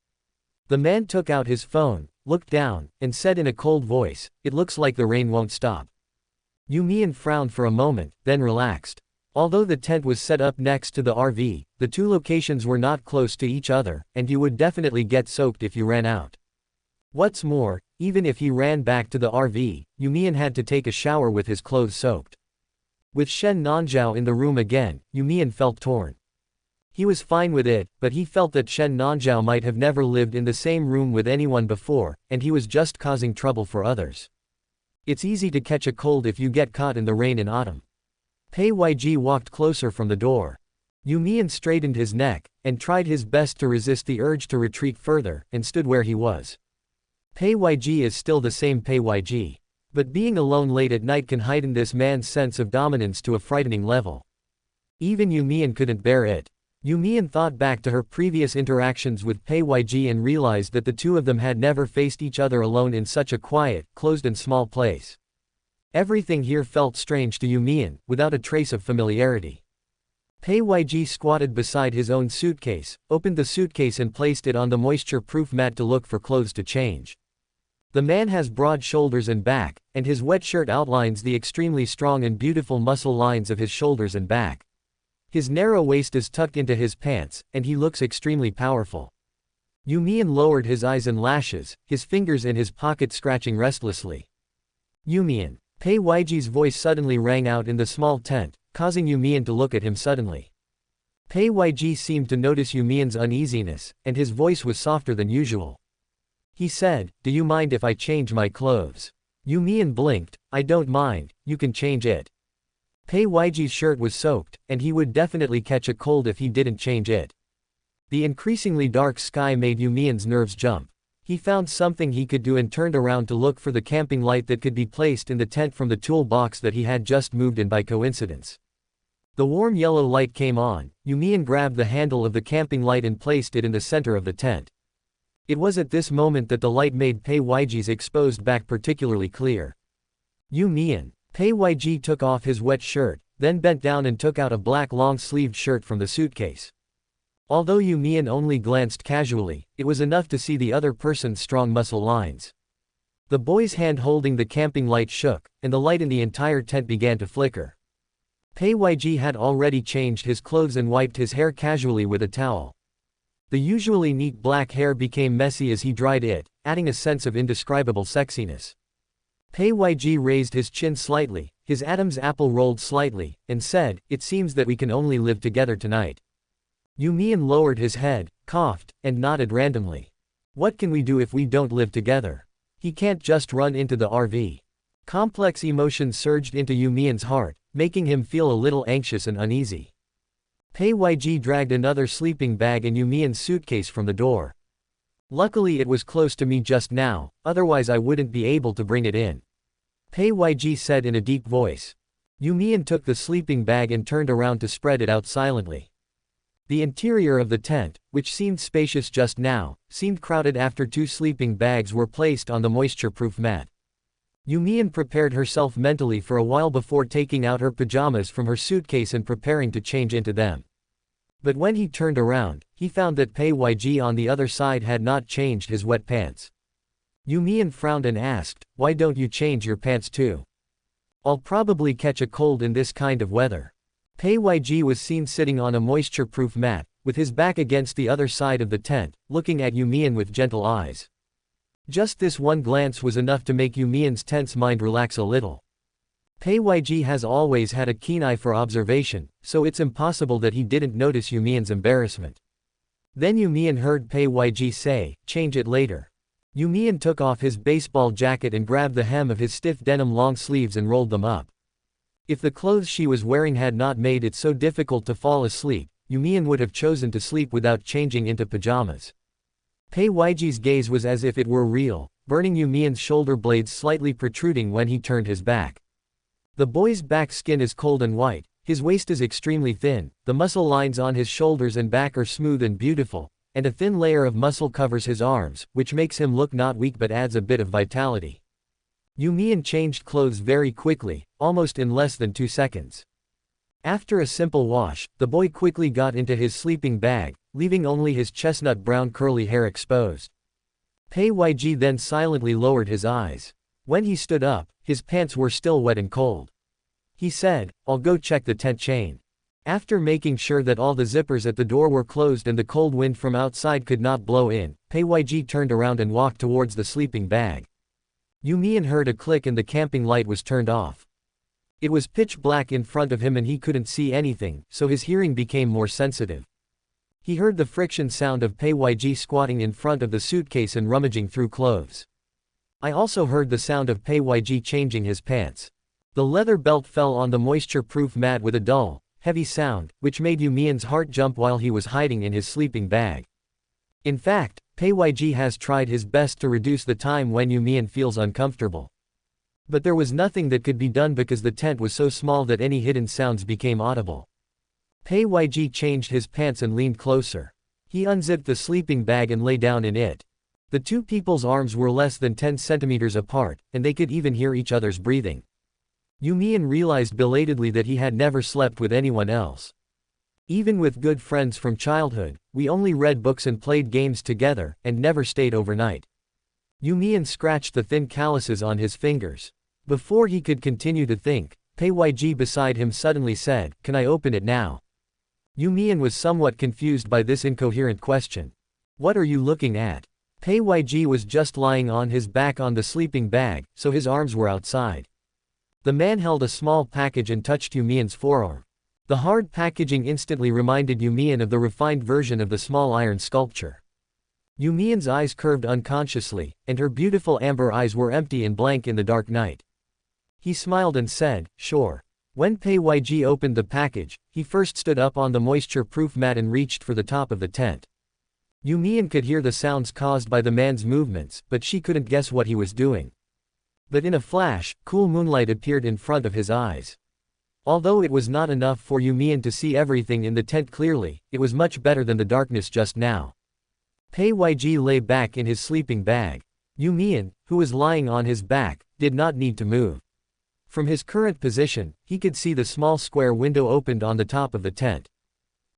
The man took out his phone, looked down, and said in a cold voice, it looks like the rain won't stop. You Mian frowned for a moment, then relaxed. Although the tent was set up next to the RV, the two locations were not close to each other, and you would definitely get soaked if you ran out. What's more, Even if he ran back to the RV, You Mian had to take a shower with his clothes soaked. With Shen Nanzhao in the room again, You Mian felt torn. He was fine with it, but he felt that Shen Nanzhao might have never lived in the same room with anyone before, and he was just causing trouble for others. It's easy to catch a cold if you get caught in the rain in autumn. Pei Yg walked closer from the door. You Mian straightened his neck, and tried his best to resist the urge to retreat further, and stood where he was. Pei Yg is still the same Pei Yg. But being alone late at night can heighten this man's sense of dominance to a frightening level. Even You Mian couldn't bear it. You Mian thought back to her previous interactions with Pei Yg and realized that the two of them had never faced each other alone in such a quiet, closed and small place. Everything here felt strange to You Mian, without a trace of familiarity. Pei Yg squatted beside his own suitcase, opened the suitcase and placed it on the moisture-proof mat to look for clothes to change. The man has broad shoulders and back, and his wet shirt outlines the extremely strong and beautiful muscle lines of his shoulders and back. His narrow waist is tucked into his pants, and he looks extremely powerful. You Mian lowered his eyes and lashes, his fingers in his pocket scratching restlessly. You Mian. Pei Yig's voice suddenly rang out in the small tent, causing You Mian to look at him suddenly. Pei Yg seemed to notice You Mian's uneasiness, and his voice was softer than usual. He said, "Do you mind if I change my clothes?" You Mian blinked. "I don't mind, you can change it." Pei Yig's shirt was soaked, and he would definitely catch a cold if he didn't change it. The increasingly dark sky made You Mian's nerves jump. He found something he could do and turned around to look for the camping light that could be placed in the tent from the toolbox that he had just moved in by coincidence. The warm yellow light came on. You Mian grabbed the handle of the camping light and placed it in the center of the tent. It was at this moment that the light made Pei Yig's exposed back particularly clear. You Mian. Pei Yg took off his wet shirt, then bent down and took out a black long-sleeved shirt from the suitcase. Although You Mian only glanced casually, it was enough to see the other person's strong muscle lines. The boy's hand holding the camping light shook, and the light in the entire tent began to flicker. Pei Yg had already changed his clothes and wiped his hair casually with a towel. The usually neat black hair became messy as he dried it, adding a sense of indescribable sexiness. Pei Yg raised his chin slightly, his Adam's apple rolled slightly, and said, "It seems that we can only live together tonight." You Mian lowered his head, coughed, and nodded randomly. "What can we do if we don't live together? He can't just run into the RV." Complex emotions surged into You Mian's heart, making him feel a little anxious and uneasy. Pei Yg dragged another sleeping bag and You Mian's suitcase from the door. "Luckily it was close to me just now, otherwise I wouldn't be able to bring it in," Pei Yg said in a deep voice. You Mian took the sleeping bag and turned around to spread it out silently. The interior of the tent, which seemed spacious just now, seemed crowded after two sleeping bags were placed on the moisture-proof mat. You Mian prepared herself mentally for a while before taking out her pajamas from her suitcase and preparing to change into them. But when he turned around, he found that Pei Yg on the other side had not changed his wet pants. You Mian frowned and asked, "Why don't you change your pants too? I'll probably catch a cold in this kind of weather." Pei Yg was seen sitting on a moisture-proof mat, with his back against the other side of the tent, looking at You Mian with gentle eyes. Just this one glance was enough to make You Mian's tense mind relax a little. Pei Yg has always had a keen eye for observation, so it's impossible that he didn't notice You Mian's embarrassment. Then You Mian heard Pei Yg say, "Change it later." You Mian took off his baseball jacket and grabbed the hem of his stiff denim long sleeves and rolled them up. If the clothes she was wearing had not made it so difficult to fall asleep, You Mian would have chosen to sleep without changing into pajamas. Pei Yig's gaze was as if it were real, burning You Mian's shoulder blades slightly protruding when he turned his back. The boy's back skin is cold and white, his waist is extremely thin, the muscle lines on his shoulders and back are smooth and beautiful, and a thin layer of muscle covers his arms, which makes him look not weak but adds a bit of vitality. You Mian changed clothes very quickly, almost in less than 2 seconds. After a simple wash, the boy quickly got into his sleeping bag, leaving only his chestnut brown curly hair exposed. Pei Yg then silently lowered his eyes. When he stood up, his pants were still wet and cold. He said, "I'll go check the tent chain." After making sure that all the zippers at the door were closed and the cold wind from outside could not blow in, Pei Yg turned around and walked towards the sleeping bag. You Mian heard a click and the camping light was turned off. It was pitch black in front of him and he couldn't see anything, so his hearing became more sensitive. He heard the friction sound of Pei Yg squatting in front of the suitcase and rummaging through clothes. I also heard the sound of Pei Yg changing his pants. The leather belt fell on the moisture-proof mat with a dull, heavy sound, which made You Mian's heart jump while he was hiding in his sleeping bag. In fact, Pei Yg has tried his best to reduce the time when You Mian feels uncomfortable. But there was nothing that could be done because the tent was so small that any hidden sounds became audible. Pei Yg changed his pants and leaned closer. He unzipped the sleeping bag and lay down in it. The two people's arms were less than 10 centimeters apart, and they could even hear each other's breathing. You Mian realized belatedly that he had never slept with anyone else. Even with good friends from childhood, we only read books and played games together, and never stayed overnight. You Mian scratched the thin calluses on his fingers. Before he could continue to think, Pei Yg beside him suddenly said, "Can I open it now?" You Mian was somewhat confused by this incoherent question. "What are you looking at?" Pei Yg was just lying on his back on the sleeping bag, so his arms were outside. The man held a small package and touched You Mian's forearm. The hard packaging instantly reminded You Mian of the refined version of the small iron sculpture. You Mian's eyes curved unconsciously, and her beautiful amber eyes were empty and blank in the dark night. He smiled and said, "Sure." When Pei Yg opened the package, he first stood up on the moisture-proof mat and reached for the top of the tent. You Mian could hear the sounds caused by the man's movements, but she couldn't guess what he was doing. But in a flash, cool moonlight appeared in front of his eyes. Although it was not enough for You Mian to see everything in the tent clearly, it was much better than the darkness just now. Pei Yg lay back in his sleeping bag. You Mian, who was lying on his back, did not need to move. From his current position, he could see the small square window opened on the top of the tent.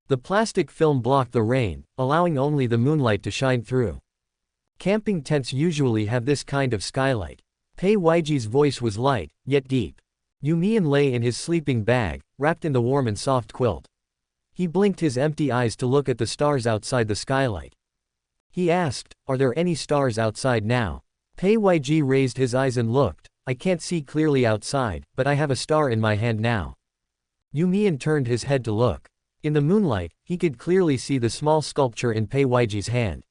The plastic film blocked the rain, allowing only the moonlight to shine through. Camping tents usually have this kind of skylight. Pei Yig's voice was light, yet deep. You Mian lay in his sleeping bag, wrapped in the warm and soft quilt. He blinked his empty eyes to look at the stars outside the skylight. He asked, "Are there any stars outside now?" Pei Yg raised his eyes and looked. "I can't see clearly outside, but I have a star in my hand now." You Mian turned his head to look. In the moonlight, he could clearly see the small sculpture in Pei Yig's hand.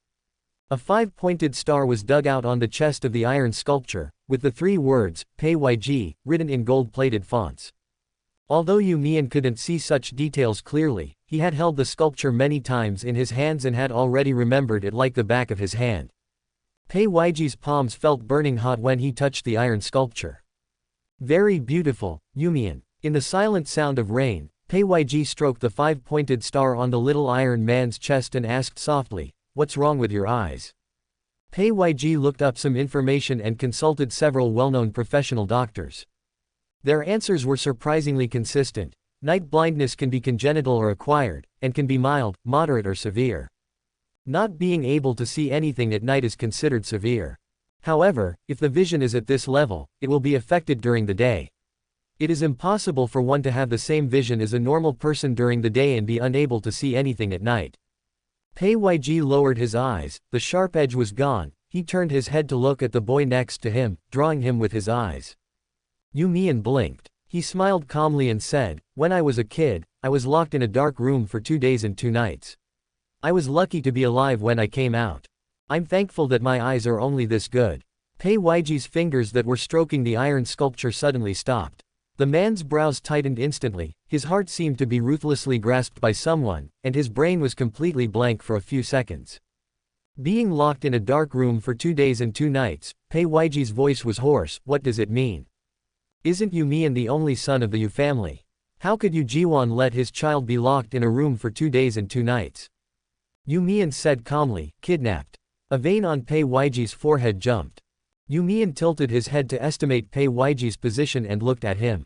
A 5-pointed star was dug out on the chest of the iron sculpture, with the 3 words, Pei Yg, written in gold-plated fonts. Although You Mian couldn't see such details clearly, he had held the sculpture many times in his hands and had already remembered it like the back of his hand. Pei Yig's palms felt burning hot when he touched the iron sculpture. "Very beautiful, You Mian." In the silent sound of rain, Pei Yg stroked the 5-pointed star on the little iron man's chest and asked softly, "What's wrong with your eyes?" Pei Yg looked up some information and consulted several well-known professional doctors. Their answers were surprisingly consistent. Night blindness can be congenital or acquired, and can be mild, moderate or severe. Not being able to see anything at night is considered severe. However, if the vision is at this level, it will be affected during the day. It is impossible for one to have the same vision as a normal person during the day and be unable to see anything at night. Pei Yg lowered his eyes, the sharp edge was gone, he turned his head to look at the boy next to him, drawing him with his eyes. You Mian blinked. He smiled calmly and said, "When I was a kid, I was locked in a dark room for 2 days and 2 nights. I was lucky to be alive when I came out. I'm thankful that my eyes are only this good." Pei Yig's fingers that were stroking the iron sculpture suddenly stopped. The man's brows tightened instantly, his heart seemed to be ruthlessly grasped by someone, and his brain was completely blank for a few seconds. Being locked in a dark room for 2 days and 2 nights, Pei Yig's voice was hoarse. "What does it mean? Isn't You Mian the only son of the Yu family? How could Yu Jiwan let his child be locked in a room for 2 days and 2 nights? You Mian said calmly, "Kidnapped." A vein on Pei Yig's forehead jumped. You Mian tilted his head to estimate Pei Yig's position and looked at him.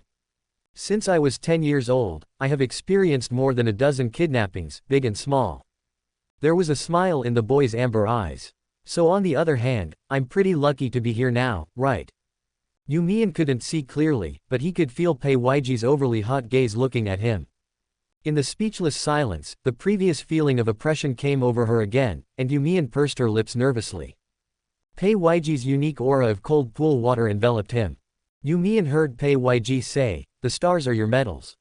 "Since I was 10 years old, I have experienced more than a dozen kidnappings, big and small." There was a smile in the boy's amber eyes. "So on the other hand, I'm pretty lucky to be here now, right?" You Mian couldn't see clearly, but he could feel Pei Yig's overly hot gaze looking at him. In the speechless silence, the previous feeling of oppression came over her again, and You Mian pursed her lips nervously. Pei Weiji's unique aura of cold pool water enveloped him. You Mian heard Pei Weiji say, "The stars are your medals."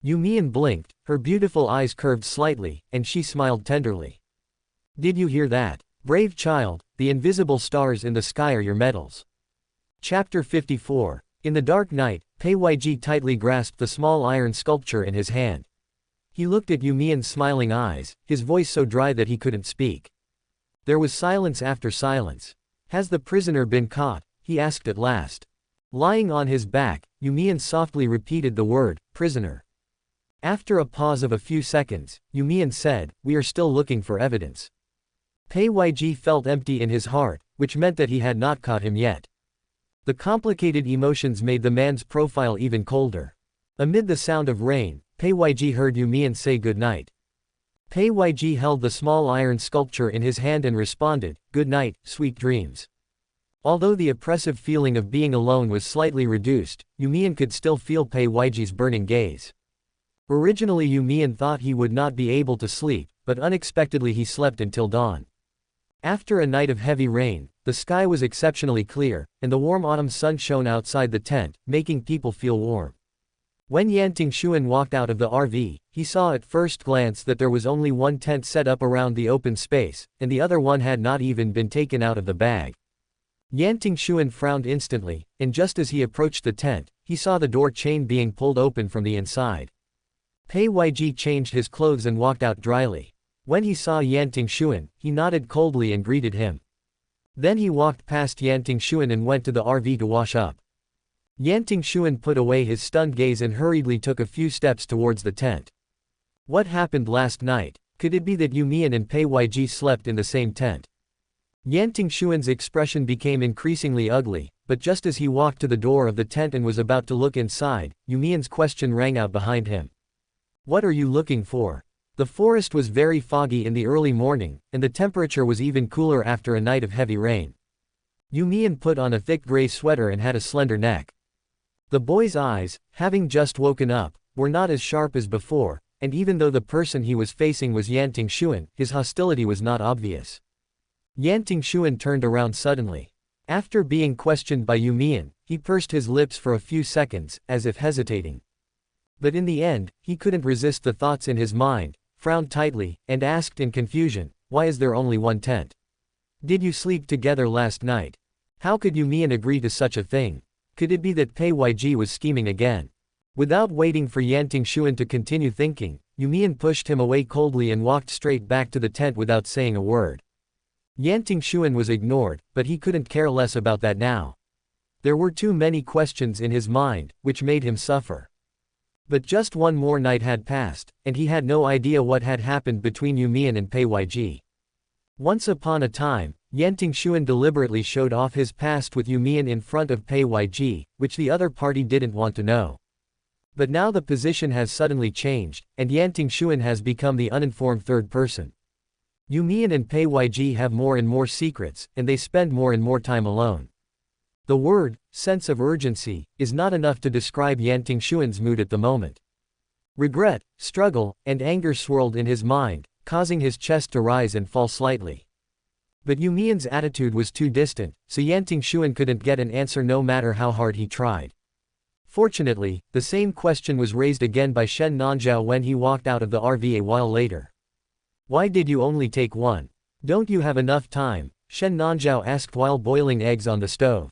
You Mian blinked, her beautiful eyes curved slightly, and she smiled tenderly. "Did you hear that? Brave child, the invisible stars in the sky are your medals." Chapter 54. In the dark night, Pei Weiji tightly grasped the small iron sculpture in his hand. He looked at You Mian's smiling eyes, his voice so dry that he couldn't speak. There was silence after silence. "Has the prisoner been caught?" he asked at last. Lying on his back, You Mian softly repeated the word, "prisoner." After a pause of a few seconds, You Mian said, "We are still looking for evidence." Pei Weiji felt empty in his heart, which meant that he had not caught him yet. The complicated emotions made the man's profile even colder. Amid the sound of rain, Pei Weiji heard You Mian say good night. Pei Weiji held the small iron sculpture in his hand and responded, "Good night, sweet dreams." Although the oppressive feeling of being alone was slightly reduced, You Mian could still feel Pei Weiji's burning gaze. Originally You Mian thought he would not be able to sleep, but unexpectedly he slept until dawn. After a night of heavy rain, the sky was exceptionally clear, and the warm autumn sun shone outside the tent, making people feel warm. When Yan Tingxuan walked out of the RV, he saw at first glance that there was only one tent set up around the open space, and the other one had not even been taken out of the bag. Yan Tingxuan frowned instantly, and just as he approached the tent, he saw the door chain being pulled open from the inside. Pei Weiji changed his clothes and walked out dryly. When he saw Yan Tingxuan, he nodded coldly and greeted him. Then he walked past Yan Tingxuan and went to the RV to wash up. Yan Tingxuan put away his stunned gaze and hurriedly took a few steps towards the tent. What happened last night? Could it be that You Mian and Pei Weiji slept in the same tent? Yan Tingxuan's expression became increasingly ugly, but just as he walked to the door of the tent and was about to look inside, You Mian's question rang out behind him. "What are you looking for?" The forest was very foggy in the early morning, and the temperature was even cooler after a night of heavy rain. You Mian put on a thick gray sweater and had a slender neck. The boy's eyes, having just woken up, were not as sharp as before, and even though the person he was facing was Yan Tingxuan, his hostility was not obvious. Yan Tingxuan turned around suddenly. After being questioned by You Mian, he pursed his lips for a few seconds, as if hesitating. But in the end, he couldn't resist the thoughts in his mind, frowned tightly, and asked in confusion, "Why is there only one tent? Did you sleep together last night? How could You Mian agree to such a thing? Could it be that Pei Weiji was scheming again?" Without waiting for Yan Tingxuan to continue thinking, You Mian pushed him away coldly and walked straight back to the tent without saying a word. Yan Tingxuan was ignored, but he couldn't care less about that now. There were too many questions in his mind, which made him suffer. But just one more night had passed, and he had no idea what had happened between You Mian and Pei Weiji. Once upon a time, Yan Tingxuan deliberately showed off his past with You Mian in front of Pei Weiji, which the other party didn't want to know. But now the position has suddenly changed, and Yan Tingxuan has become the uninformed third person. You Mian and Pei Weiji have more and more secrets, and they spend more and more time alone. The word, sense of urgency, is not enough to describe Yan Tingxuan's mood at the moment. Regret, struggle, and anger swirled in his mind, causing his chest to rise and fall slightly. But You Mian's attitude was too distant, so Yan Tingxuan couldn't get an answer no matter how hard he tried. Fortunately, the same question was raised again by Shen Nanzhao when he walked out of the RV a while later. "Why did you only take one? Don't you have enough time?" Shen Nanzhao asked while boiling eggs on the stove.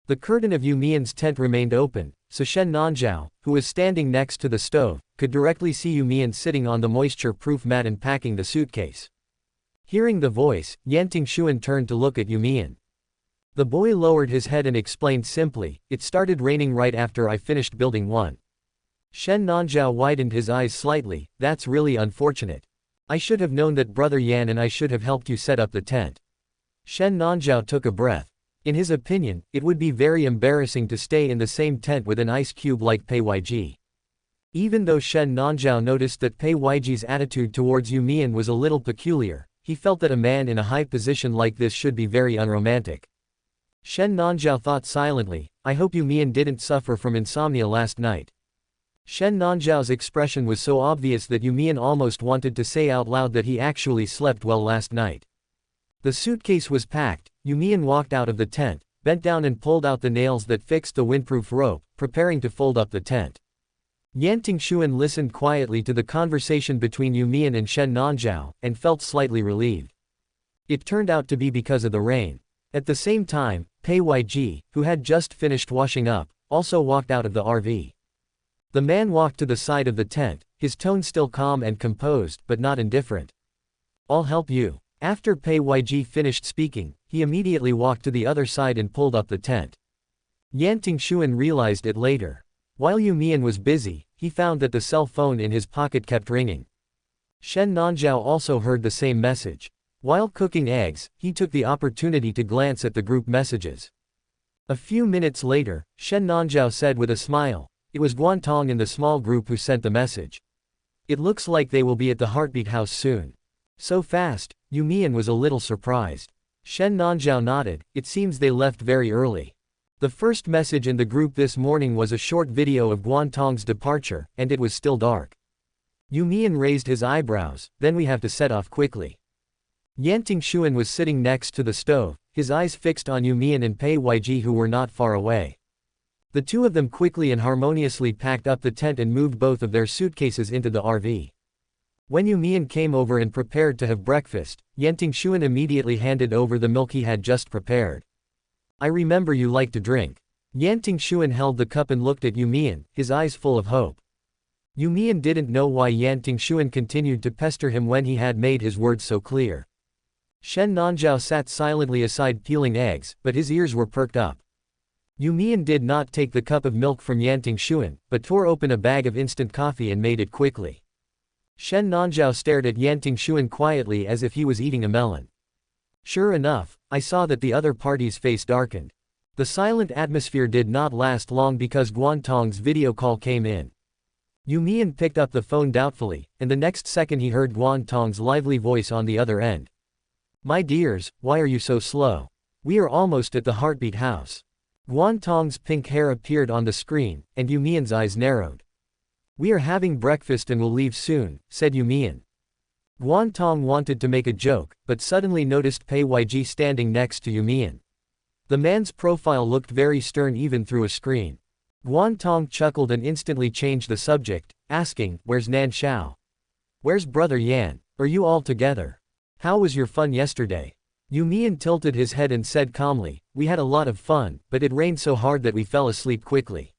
The curtain of You Mian's tent remained open, so Shen Nanzhao, who was standing next to the stove, could directly see You Mian sitting on the moisture-proof mat and packing the suitcase. Hearing the voice, Yan Tingxuan turned to look at You Mian. The boy lowered his head and explained simply, "It started raining right after I finished building one." Shen Nanzhao widened his eyes slightly. "That's really unfortunate. I should have known that Brother Yan and I should have helped you set up the tent." Shen Nanzhao took a breath. In his opinion, it would be very embarrassing to stay in the same tent with an ice cube like Pei Weiji. Even though Shen Nanzhao noticed that Pei Weiji's attitude towards You Mian was a little peculiar, he felt that a man in a high position like this should be very unromantic. Shen Nanzhao thought silently, "I hope You Mian didn't suffer from insomnia last night." Shen Nanzhao's expression was so obvious that You Mian almost wanted to say out loud that he actually slept well last night. The suitcase was packed. You Mian walked out of the tent, bent down and pulled out the nails that fixed the windproof rope, preparing to fold up the tent. Yan Tingxuan listened quietly to the conversation between You Mian and Shen Nanzhao, and felt slightly relieved. It turned out to be because of the rain. At the same time, Pei Yg, who had just finished washing up, also walked out of the RV. The man walked to the side of the tent, his tone still calm and composed, but not indifferent. "I'll help you." After Pei Yg finished speaking, he immediately walked to the other side and pulled up the tent. Yan Tingxuan realized it later. While You Mian was busy, he found that the cell phone in his pocket kept ringing. Shen Nanzhao also heard the same message. While cooking eggs, he took the opportunity to glance at the group messages. A few minutes later, Shen Nanzhao said with a smile, "It was Guantong in the small group who sent the message. It looks like they will be at the Heartbeat House soon." "So fast?" You Mian was a little surprised. Shen Nanzhao nodded. "It seems they left very early. The first message in the group this morning was a short video of Guantong's departure, and it was still dark." You Mian raised his eyebrows. "Then we have to set off quickly." Yan Tingxuan was sitting next to the stove, his eyes fixed on You Mian and Pei Yg, who were not far away. The two of them quickly and harmoniously packed up the tent and moved both of their suitcases into the RV. When You Mian came over and prepared to have breakfast, Yan Tingxuan immediately handed over the milk he had just prepared. "I remember you like to drink." Yan Tingxuan held the cup and looked at You Mian, his eyes full of hope. You Mian didn't know why Yan Tingxuan continued to pester him when he had made his words so clear. Shen Nanzhao sat silently aside peeling eggs, but his ears were perked up. You Mian did not take the cup of milk from Yan Tingxuan, but tore open a bag of instant coffee and made it quickly. Shen Nanzhao stared at Yan Tingxuan quietly as if he was eating a melon. Sure enough, I saw that the other party's face darkened. The silent atmosphere did not last long because Guantong's video call came in. You Mian picked up the phone doubtfully, and the next second he heard Guantong's lively voice on the other end. "My dears, why are you so slow? We are almost at the Heartbeat House." Guantong's pink hair appeared on the screen, and You Mian's eyes narrowed. "We are having breakfast and will leave soon," said You Mian. Guantong wanted to make a joke, but suddenly noticed Pei Yg standing next to You Mian. The man's profile looked very stern even through a screen. Guantong chuckled and instantly changed the subject, asking, "Where's Nan Xiao? Where's brother Yan? Are you all together? How was your fun yesterday?" You Mian tilted his head and said calmly, "We had a lot of fun, but it rained so hard that we fell asleep quickly."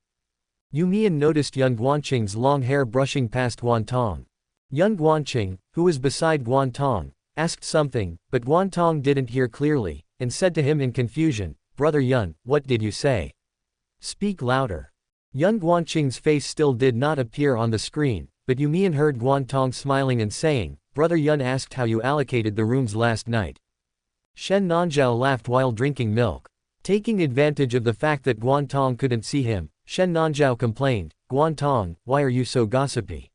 You Mian noticed young Guanqing's long hair brushing past Guantong. Young Guanqing, who was beside Guantong, asked something, but Guantong didn't hear clearly, and said to him in confusion, "Brother Yan, what did you say? Speak louder." Young Guanqing's face still did not appear on the screen, but You Mian heard Guantong smiling and saying, "Brother Yan asked how you allocated the rooms last night." Shen Nanzhao laughed while drinking milk. Taking advantage of the fact that Guantong couldn't see him, Shen Nanzhao complained, "Guantong, why are you so gossipy?"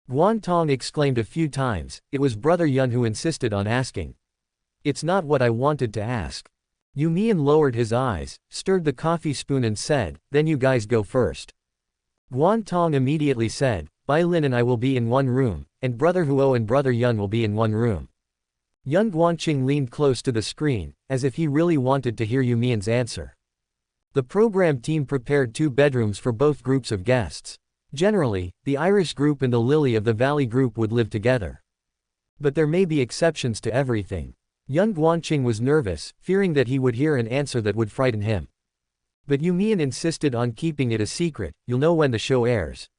Guantong exclaimed a few times. It was brother Yan who insisted on asking. "It's not what I wanted to ask." You Mian lowered his eyes, stirred the coffee spoon and said, "Then you guys go first." Guantong immediately said, "Bai Lin and I will be in one room, and brother Huo and brother Yan will be in one room." Young Guanqing leaned close to the screen, as if he really wanted to hear You Mian's answer. The program team prepared 2 bedrooms for both groups of guests. Generally, the Iris group and the Lily of the Valley group would live together. But there may be exceptions to everything. Young Guanqing was nervous, fearing that he would hear an answer that would frighten him. But You Mian insisted on keeping it a secret. "You'll know when the show airs."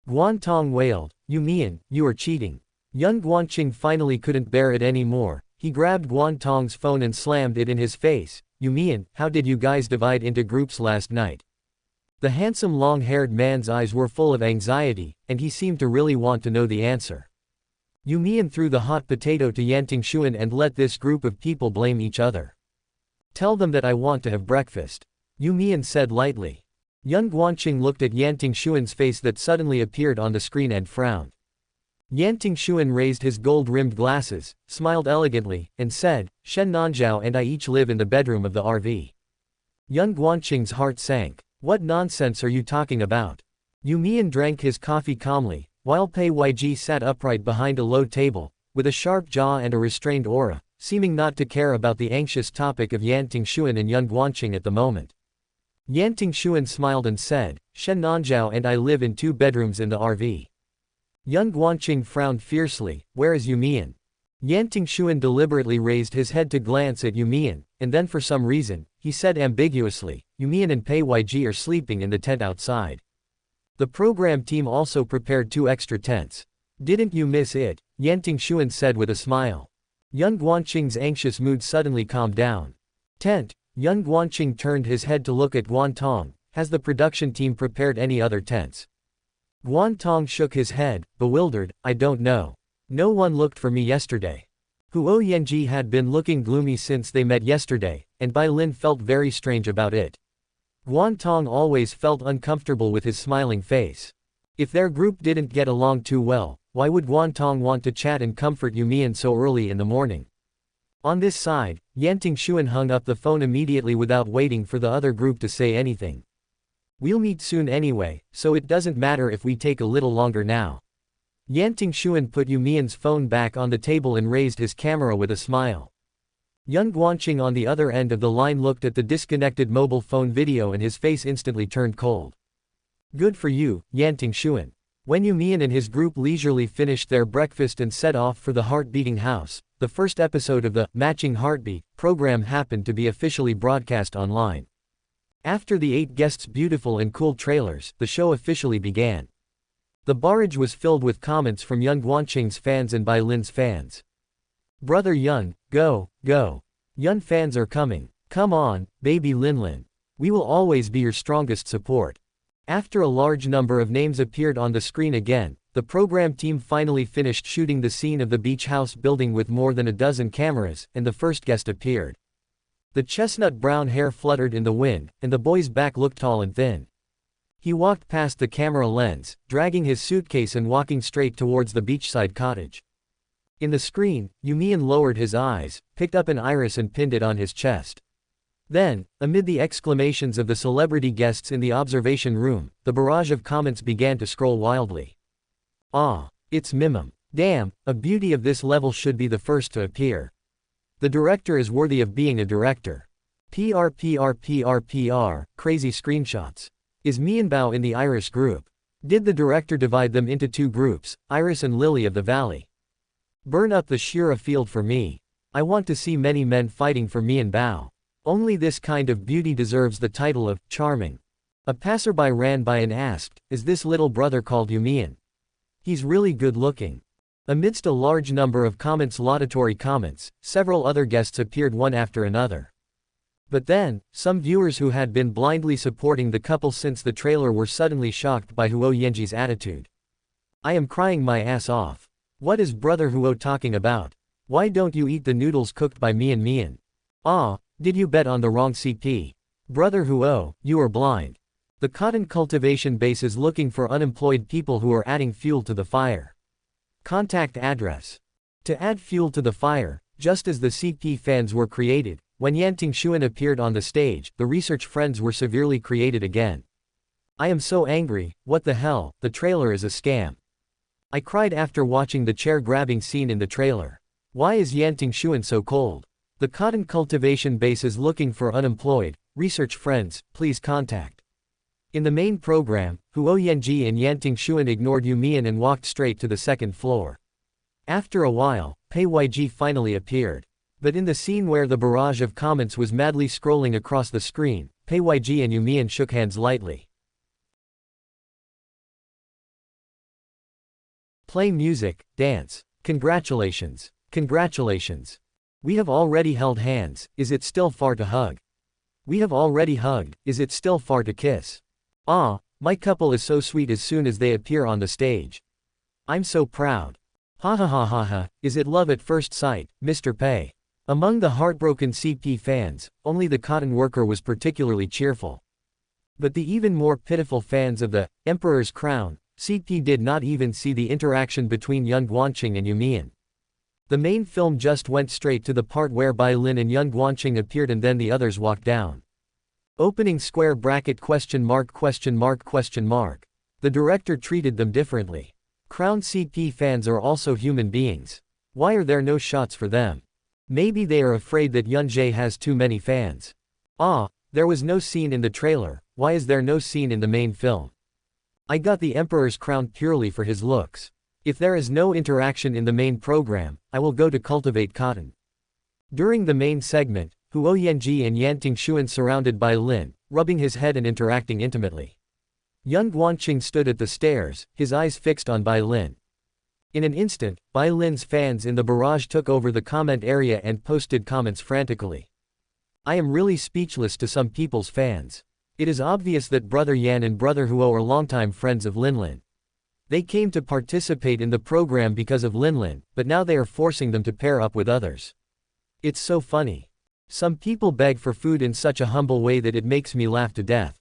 Guantong wailed, "You Mian, you are cheating." Young Guanqing finally couldn't bear it anymore. He grabbed Guantong's phone and slammed it in his face. "You Mian, how did you guys divide into groups last night?" The handsome long-haired man's eyes were full of anxiety, and he seemed to really want to know the answer. You Mian threw the hot potato to Yan Tingxuan and let this group of people blame each other. "Tell them that I want to have breakfast," You Mian said lightly. Young Guanqing looked at Yan Tingxuan's face that suddenly appeared on the screen and frowned. Yan Tingxuan raised his gold-rimmed glasses, smiled elegantly, and said, "Shen Nanzhao and I each live in the bedroom of the RV." Young Guanqing's heart sank. "What nonsense are you talking about?" You Mian drank his coffee calmly, while Pei Yg sat upright behind a low table, with a sharp jaw and a restrained aura, seeming not to care about the anxious topic of Yan Tingxuan and Yan Guanqing at the moment. Yan Tingxuan smiled and said, Shen Nanzhao and I live in 2 bedrooms in the RV. Yan Guanqing frowned fiercely, where is You Mian? Yan Tingxuan deliberately raised his head to glance at You Mian, and then for some reason, he said ambiguously, You Mian and Pei Yg are sleeping in the tent outside. The program team also prepared 2 extra tents. Didn't you miss it? Yan Tingxuan said with a smile. Yan Guanqing's anxious mood suddenly calmed down. Tent. Yan Guanqing turned his head to look at Guantong. Has the production team prepared any other tents? Guantong shook his head, bewildered, I don't know. No one looked for me yesterday. Huo Yanji had been looking gloomy since they met yesterday, and Bai Lin felt very strange about it. Guantong always felt uncomfortable with his smiling face. If their group didn't get along too well, why would Guantong want to chat and comfort You Mian so early in the morning? On this side, Yan Tingxuan hung up the phone immediately without waiting for the other group to say anything. We'll meet soon anyway, so it doesn't matter if we take a little longer now. Yan Tingxuan put You Mian's phone back on the table and raised his camera with a smile. Yan Guanqing on the other end of the line looked at the disconnected mobile phone video and his face instantly turned cold. Good for you, Yan Tingxuan. When You Mian and his group leisurely finished their breakfast and set off for the heart-beating house, the first episode of the Matching Heartbeat program happened to be officially broadcast online. After the 8 guests' beautiful and cool trailers, the show officially began. The barrage was filled with comments from Yan Guanqing's fans and Bai Lin's fans. Brother Yan, go, go. Yan fans are coming. Come on, baby Lin. We will always be your strongest support. After a large number of names appeared on the screen again, the program team finally finished shooting the scene of the beach house building with more than a dozen cameras, and the first guest appeared. The chestnut brown hair fluttered in the wind, and the boy's back looked tall and thin. He walked past the camera lens, dragging his suitcase and walking straight towards the beachside cottage. In the screen, You Mian lowered his eyes, picked up an iris and pinned it on his chest. Then, amid the exclamations of the celebrity guests in the observation room, the barrage of comments began to scroll wildly. Ah, it's Mimum. Damn, a beauty of this level should be the first to appear. The director is worthy of being a director. Crazy screenshots. Is Mianbao in the Iris group? Did the director divide them into 2 groups, Iris and Lily of the Valley? Burn up the shura field for me. I want to see many men fighting for Mianbao. Only this kind of beauty deserves the title of charming. A passerby ran by and asked, is this little brother called You Mian? He's really good looking. Amidst a large number of laudatory comments, several other guests appeared one after another. But then, some viewers who had been blindly supporting the couple since the trailer were suddenly shocked by Huo Yanji's attitude. I am crying my ass off. What is brother Huo talking about? Why don't you eat the noodles cooked by Mian? Ah, did you bet on the wrong CP? Brother Huo, you are blind. The cotton cultivation base is looking for unemployed people who are adding fuel to the fire. Contact address. To add fuel to the fire, just as the CP fans were created, when Yan Tingxuan appeared on the stage, the research friends were severely created again. I am so angry, what the hell, the trailer is a scam. I cried after watching the chair-grabbing scene in the trailer. Why is Yan Tingxuan so cold? The cotton cultivation base is looking for unemployed, research friends, please contact. In the main program, Huo Yanji and Yan Tingxuan ignored You Mian and walked straight to the second floor. After a while, Pei Yg finally appeared. But in the scene where the barrage of comments was madly scrolling across the screen, Pei Yg and You Mian shook hands lightly. Play music, dance. Congratulations. Congratulations. We have already held hands, is it still far to hug? We have already hugged, is it still far to kiss? Ah, my couple is so sweet as soon as they appear on the stage. I'm so proud. Ha ha ha ha ha, is it love at first sight, Mr. Pei? Among the heartbroken CP fans, only the cotton worker was particularly cheerful. But the even more pitiful fans of the Emperor's Crown, CP did not even see the interaction between Yan Guanqing and You Mian. The main film just went straight to the part where Bai Lin and Yan Guanqing appeared and then the others walked down. Opening square bracket ? The director treated them differently. Crown CP fans are also human beings. Why are there no shots for them? Maybe they are afraid that Yunjie has too many fans. Ah, there was no scene in the trailer, why is there no scene in the main film? I got the Emperor's crown purely for his looks. If there is no interaction in the main program, I will go to cultivate cotton. During the main segment, Huo Yanji and Yan Tingxuan surrounded Bai Lin, rubbing his head and interacting intimately. Yun Guanqing stood at the stairs, his eyes fixed on Bai Lin. In an instant, Bai Lin's fans in the barrage took over the comment area and posted comments frantically. I am really speechless to some people's fans. It is obvious that Brother Yan and Brother Huo are longtime friends of Linlin. They came to participate in the program because of Linlin, but now they are forcing them to pair up with others. It's so funny. Some people beg for food in such a humble way that it makes me laugh to death.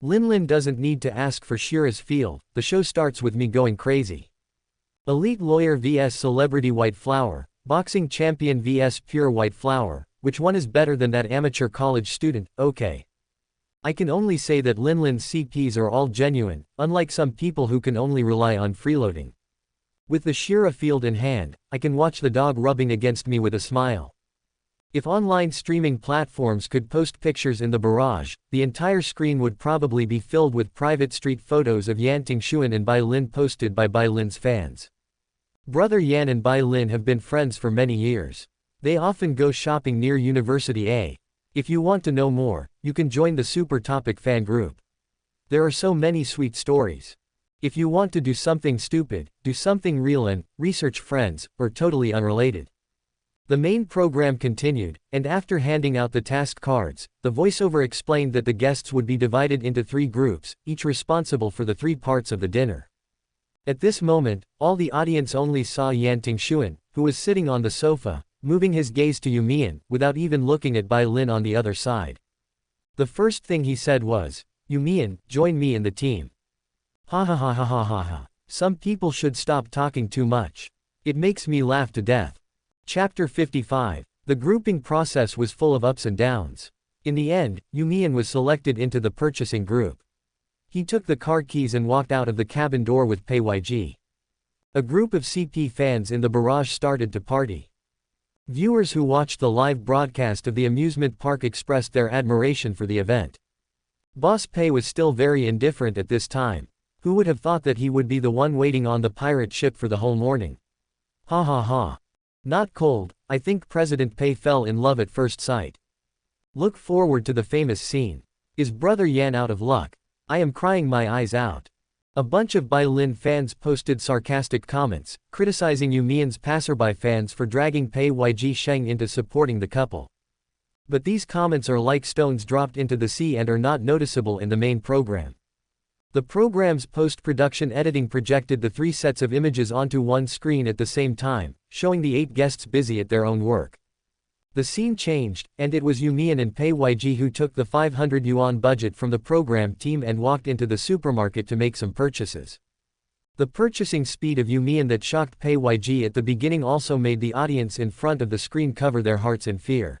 Linlin doesn't need to ask for Shura's field, the show starts with me going crazy. Elite lawyer vs celebrity white flower, boxing champion vs pure white flower, which one is better than that amateur college student? Okay. I can only say that Linlin's CPs are all genuine, unlike some people who can only rely on freeloading. With the Shura field in hand, I can watch the dog rubbing against me with a smile. If online streaming platforms could post pictures in the barrage, the entire screen would probably be filled with private street photos of Yan Tingxuan and Bai Lin posted by Bai Lin's fans. Brother Yan and Bai Lin have been friends for many years. They often go shopping near University A. If you want to know more, you can join the Super Topic fan group. There are so many sweet stories. If you want to do something stupid, do something real and research friends, or totally unrelated. The main program continued, and after handing out the task cards, the voiceover explained that the guests would be divided into 3 groups, each responsible for the 3 parts of the dinner. At this moment, all the audience only saw Yan Tingxuan, who was sitting on the sofa, moving his gaze to You Mian, without even looking at Bai Lin on the other side. The first thing he said was, "You Mian, join me in the team." Ha ha ha ha ha ha ha. Some people should stop talking too much. It makes me laugh to death. Chapter 55. The grouping process was full of ups and downs. In the end, You Mian was selected into the purchasing group. He took the car keys and walked out of the cabin door with Pei YG. A group of CP fans in the barrage started to party. Viewers who watched the live broadcast of the amusement park expressed their admiration for the event. Boss Pei was still very indifferent at this time. Who would have thought that he would be the one waiting on the pirate ship for the whole morning? Ha ha ha. Not cold, I think President Pei fell in love at first sight. Look forward to the famous scene. Is Brother Yan out of luck? I am crying my eyes out. A bunch of Bai Lin fans posted sarcastic comments, criticizing You Mian's passerby fans for dragging Pei YG Sheng into supporting the couple. But these comments are like stones dropped into the sea and are not noticeable in the main program. The program's post-production editing projected the 3 sets of images onto one screen at the same time, showing the 8 guests busy at their own work. The scene changed, and it was You Mian and Pei YG who took the 500 yuan budget from the program team and walked into the supermarket to make some purchases. The purchasing speed of You Mian that shocked Pei YG at the beginning also made the audience in front of the screen cover their hearts in fear.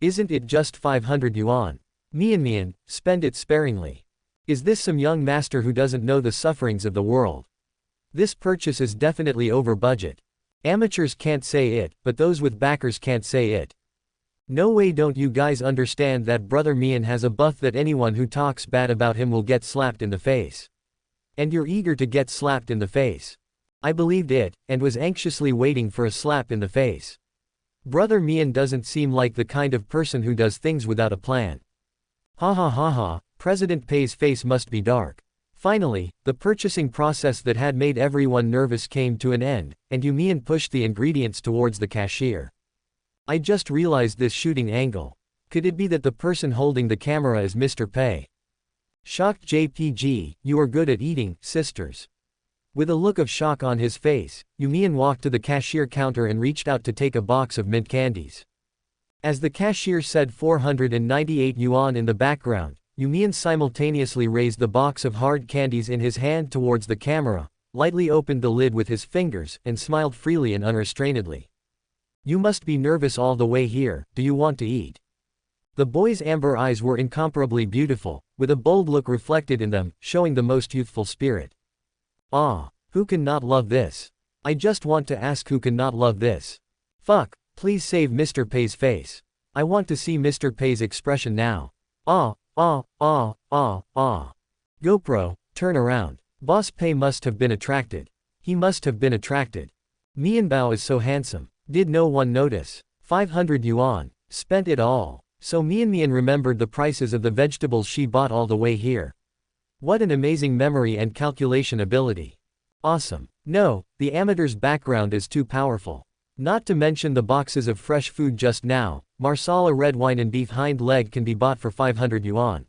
Isn't it just 500 yuan? Mian, spend it sparingly. Is this some young master who doesn't know the sufferings of the world? This purchase is definitely over budget. Amateurs can't say it, but those with backers can't say it. No way, don't you guys understand that Brother Mian has a buff that anyone who talks bad about him will get slapped in the face? And you're eager to get slapped in the face. I believed it, and was anxiously waiting for a slap in the face. Brother Mian doesn't seem like the kind of person who does things without a plan. Ha ha ha ha, President Pei's face must be dark. Finally, the purchasing process that had made everyone nervous came to an end, and You Mian pushed the ingredients towards the cashier. I just realized this shooting angle. Could it be that the person holding the camera is Mr. Pei? Shocked JPG, you are good at eating, sisters. With a look of shock on his face, You Mian walked to the cashier counter and reached out to take a box of mint candies. As the cashier said 498 yuan in the background, You Mian simultaneously raised the box of hard candies in his hand towards the camera, lightly opened the lid with his fingers, and smiled freely and unrestrainedly. You must be nervous all the way here, do you want to eat? The boy's amber eyes were incomparably beautiful, with a bold look reflected in them, showing the most youthful spirit. Ah, who can not love this? I just want to ask who can not love this? Fuck, Please save Mr. Pei's face. I want to see Mr. Pei's expression now. Ah, ah, ah, ah, ah. GoPro, turn around. Boss Pei must have been attracted. He must have been attracted. Mianbao is so handsome. Did no one notice? 500 yuan. Spent it all. So Mian remembered the prices of the vegetables she bought all the way here. What an amazing memory and calculation ability. Awesome. No, the amateur's background is too powerful. Not to mention the boxes of fresh food just now. Marsala red wine and beef hind leg can be bought for 500 yuan.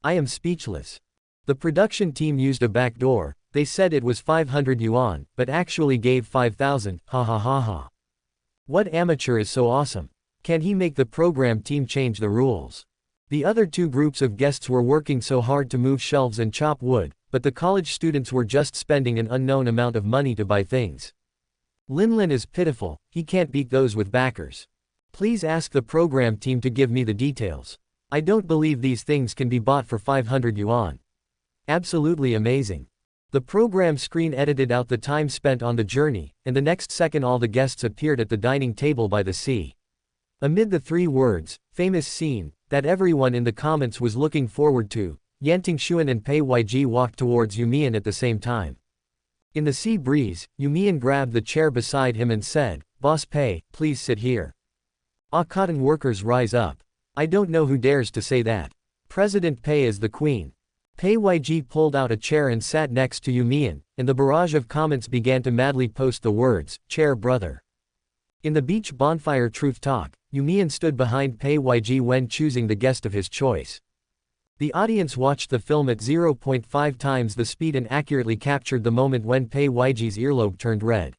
I am speechless. The production team used a back door. They said it was 500 yuan, but actually gave 5,000, ha ha ha ha. What amateur is so awesome? Can he make the program team change the rules? The other two groups of guests were working so hard to move shelves and chop wood, but the college students were just spending an unknown amount of money to buy things. Lin is pitiful, he can't beat those with backers. Please ask the program team to give me the details. I don't believe these things can be bought for 500 yuan. Absolutely amazing. The program screen edited out the time spent on the journey, and the next second all the guests appeared at the dining table by the sea. Amid the three words, famous scene, that everyone in the comments was looking forward to, Yan Tingxuan and Pei Yg walked towards You Mian at the same time. In the sea breeze, You Mian grabbed the chair beside him and said, "Boss Pei, please sit here." Ah, cotton workers rise up. I don't know who dares to say that. President Pei is the queen. Pei Yg pulled out a chair and sat next to You Mian, and the barrage of comments began to madly post the words, "Chair brother." In the beach bonfire truth talk, You Mian stood behind Pei Yg when choosing the guest of his choice. The audience watched the film at 0.5 times the speed and accurately captured the moment when Pei Yig's earlobe turned red.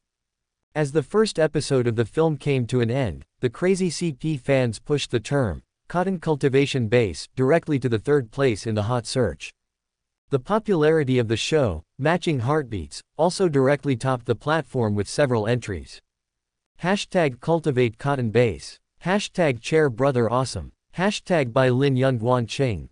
As the first episode of the film came to an end, the crazy CP fans pushed the term, cotton cultivation base, directly to the third place in the hot search. The popularity of the show, matching heartbeats, also directly topped the platform with several entries. Hashtag cultivate cotton base. Hashtag chair brother awesome. Hashtag Bai Lin Yun Guan Qing.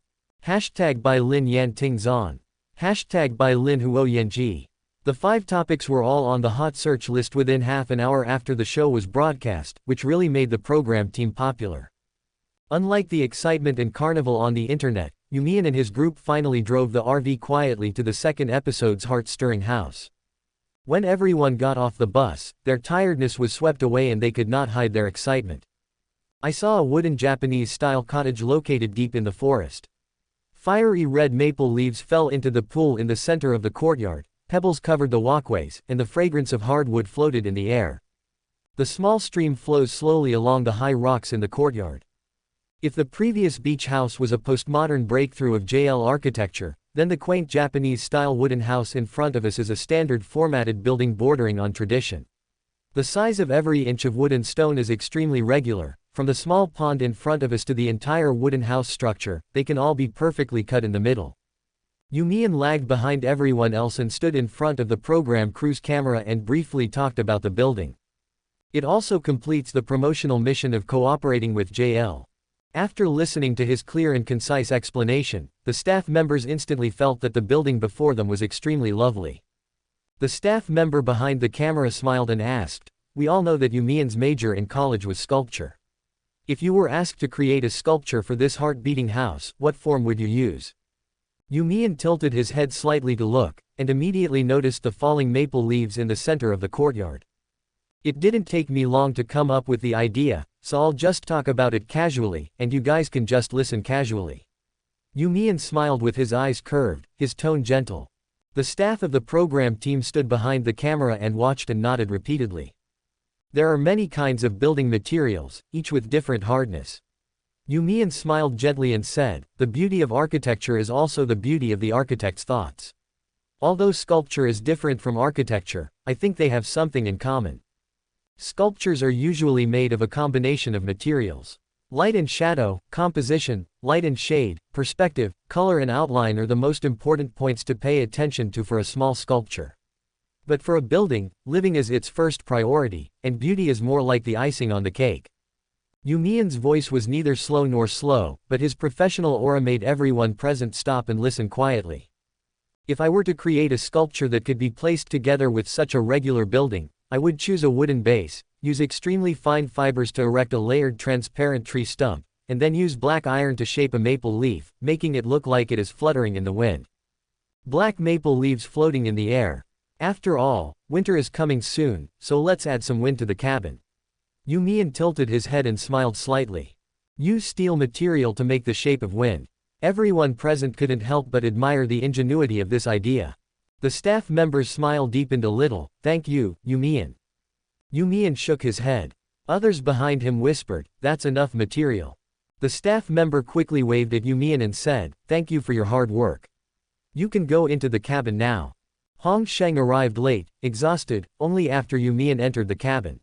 Hashtag Bai Lin Yan Tingxuan. Hashtag Bai Lin Huo Yanji. The 5 topics were all on the hot search list within half an hour after the show was broadcast, which really made the program team popular. Unlike the excitement and carnival on the internet, You Mian and his group finally drove the RV quietly to the second episode's heart-stirring house. When everyone got off the bus, their tiredness was swept away and they could not hide their excitement. I saw a wooden Japanese-style cottage located deep in the forest. Fiery red maple leaves fell into the pool in the center of the courtyard, pebbles covered the walkways, and the fragrance of hardwood floated in the air. The small stream flows slowly along the high rocks in the courtyard. If the previous beach house was a postmodern breakthrough of JL architecture, then the quaint Japanese-style wooden house in front of us is a standard formatted building bordering on tradition. The size of every inch of wood and stone is extremely regular, from the small pond in front of us to the entire wooden house structure, they can all be perfectly cut in the middle. You Mian lagged behind everyone else and stood in front of the program crew's camera and briefly talked about the building. It also completes the promotional mission of cooperating with JL. After listening to his clear and concise explanation, the staff members instantly felt that the building before them was extremely lovely. The staff member behind the camera smiled and asked, "We all know that You Mian's major in college was sculpture. If you were asked to create a sculpture for this heart-beating house, what form would you use?" You Mian tilted his head slightly to look, and immediately noticed the falling maple leaves in the center of the courtyard. It didn't take me long to come up with the idea, so I'll just talk about it casually, and you guys can just listen casually. You Mian smiled with his eyes curved, his tone gentle. The staff of the program team stood behind the camera and watched and nodded repeatedly. There are many kinds of building materials, each with different hardness. You Mian smiled gently and said, "The beauty of architecture is also the beauty of the architect's thoughts. Although sculpture is different from architecture, I think they have something in common. Sculptures are usually made of a combination of materials. Light and shadow, composition, light and shade, perspective, color and outline are the most important points to pay attention to for a small sculpture. But for a building, living is its first priority, and beauty is more like the icing on the cake." You Mian's voice was neither slow nor slow, but his professional aura made everyone present stop and listen quietly. "If I were to create a sculpture that could be placed together with such a regular building, I would choose a wooden base. use extremely fine fibers to erect a layered transparent tree stump, and then use black iron to shape a maple leaf, making it look like it is fluttering in the wind. Black maple leaves floating in the air. After all, winter is coming soon, so let's add some wind to the cabin. You Mian tilted his head and smiled slightly. Use steel material to make the shape of wind. Everyone present couldn't help but admire the ingenuity of this idea. The staff member's smile deepened a little. Thank you, You Mian. You Mian shook his head. Others behind him whispered, that's enough material. The staff member quickly waved at You Mian and said, thank you for your hard work. You can go into the cabin now. Hong Sheng arrived late, exhausted, only after You Mian entered the cabin.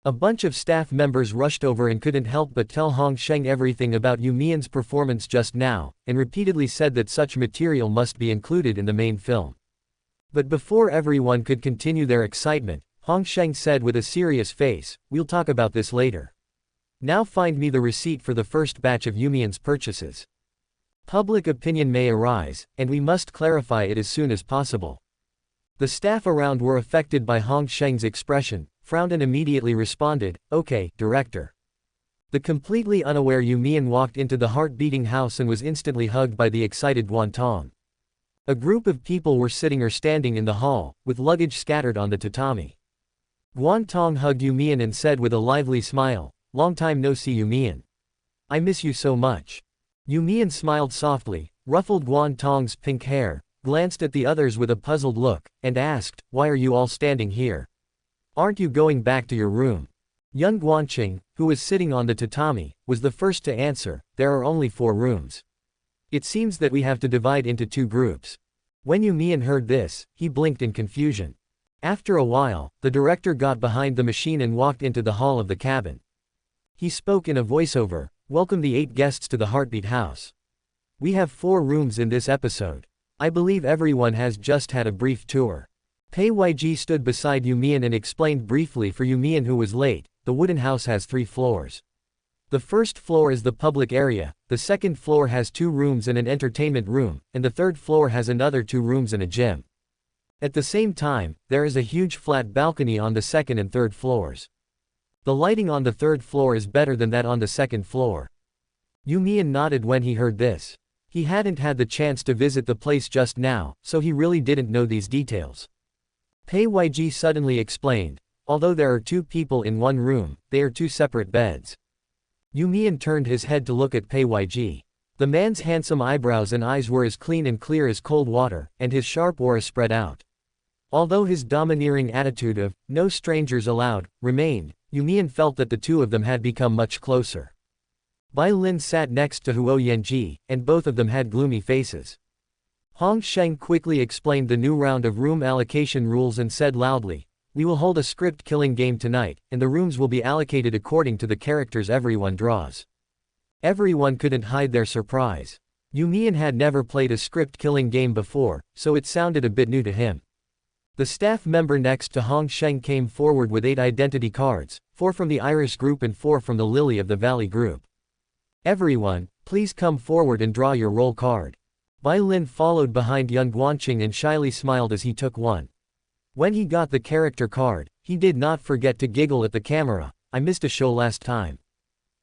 A bunch of staff members rushed over and couldn't help but tell Hong Sheng everything about You Mian's performance just now, and repeatedly said that such material must be included in the main film. But before everyone could continue their excitement, Hong Sheng said with a serious face, we'll talk about this later. Now find me the receipt for the first batch of You Mian's purchases. Public opinion may arise, and we must clarify it as soon as possible. The staff around were affected by Hong Sheng's expression, frowned and immediately responded, okay, director. The completely unaware You Mian walked into the heart-beating house and was instantly hugged by the excited Guan Tong. A group of people were sitting or standing in the hall, with luggage scattered on the tatami. Guan Tong hugged You Mian and said with a lively smile, long time no see You Mian. I miss you so much. You Mian smiled softly, ruffled Guan Tong's pink hair, glanced at the others with a puzzled look, and asked, why are you all standing here? Aren't you going back to your room? Young Guanqing, who was sitting on the tatami, was the first to answer, there are only 4 rooms. It seems that we have to divide into 2 groups. When You Mian heard this, he blinked in confusion. After a while, the director got behind the machine and walked into the hall of the cabin. He spoke in a voiceover, welcome the 8 guests to the Heartbeat House. We have 4 rooms in this episode. I believe everyone has just had a brief tour. Pei Yg stood beside You Mian and explained briefly for You Mian who was late, the wooden house has 3 floors. The first floor is the public area, the second floor has 2 rooms and an entertainment room, and the third floor has another 2 rooms and a gym. At the same time, there is a huge flat balcony on the second and third floors. The lighting on the third floor is better than that on the second floor. You Mian nodded when he heard this. He hadn't had the chance to visit the place just now, so he really didn't know these details. Pei Yg suddenly explained, although there are 2 people in one room, they are 2 separate beds. You Mian turned his head to look at Pei Yg. The man's handsome eyebrows and eyes were as clean and clear as cold water, and his sharp aura spread out. Although his domineering attitude of, no strangers allowed, remained, You Mian felt that the 2 of them had become much closer. Bai Lin sat next to Huo Yanji, and both of them had gloomy faces. Hong Sheng quickly explained the new round of room allocation rules and said loudly, we will hold a script killing game tonight, and the rooms will be allocated according to the characters everyone draws. Everyone couldn't hide their surprise. You Mian had never played a script killing game before, so it sounded a bit new to him. The staff member next to Hong Sheng came forward with 8 identity cards, 4 from the Iris group and 4 from the Lily of the Valley group. Everyone, please come forward and draw your roll card. Bai Lin followed behind young Guanqing and shyly smiled as he took one. When he got the character card, he did not forget to giggle at the camera, I missed a show last time.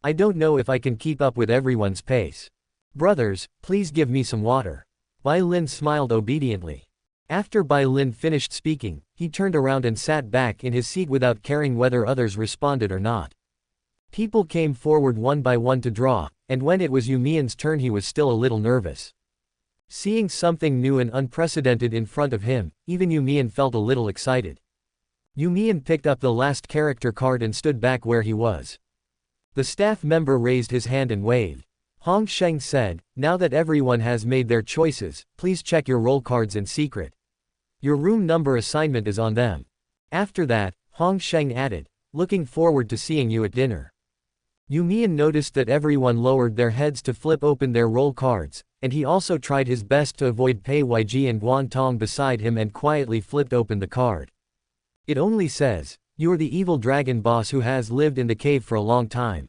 I don't know if I can keep up with everyone's pace. Brothers, please give me some water. Bai Lin smiled obediently. After Bai Lin finished speaking, he turned around and sat back in his seat without caring whether others responded or not. People came forward one by one to draw, and when it was You Mian's turn he was still a little nervous. Seeing something new and unprecedented in front of him, even You Mian felt a little excited. You Mian picked up the last character card and stood back where he was. The staff member raised his hand and waved. Hong Sheng said, now that everyone has made their choices, please check your roll cards in secret. Your room number assignment is on them. After that, Hong Sheng added, looking forward to seeing you at dinner. You Mian noticed that everyone lowered their heads to flip open their roll cards, and he also tried his best to avoid Pei Yg and Guan Tong beside him and quietly flipped open the card. It only says, you are the evil dragon boss who has lived in the cave for a long time.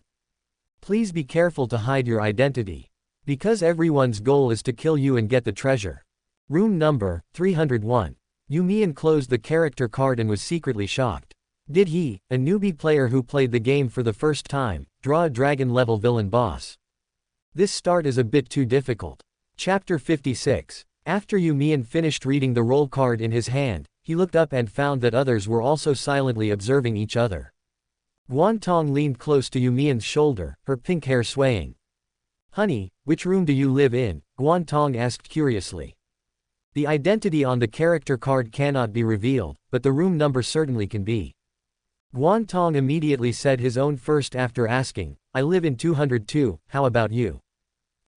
Please be careful to hide your identity. Because everyone's goal is to kill you and get the treasure. Room number 301. You Mian closed the character card and was secretly shocked. Did he, a newbie player who played the game for the first time, draw a dragon-level villain boss? This start is a bit too difficult. Chapter 56. After You Mian finished reading the roll card in his hand, he looked up and found that others were also silently observing each other. Guan Tong leaned close to You Mian's shoulder, her pink hair swaying. "Honey, which room do you live in?" Guan Tong asked curiously. The identity on the character card cannot be revealed, but the room number certainly can be. Guan Tong immediately said his own first after asking, "I live in 202, how about you?"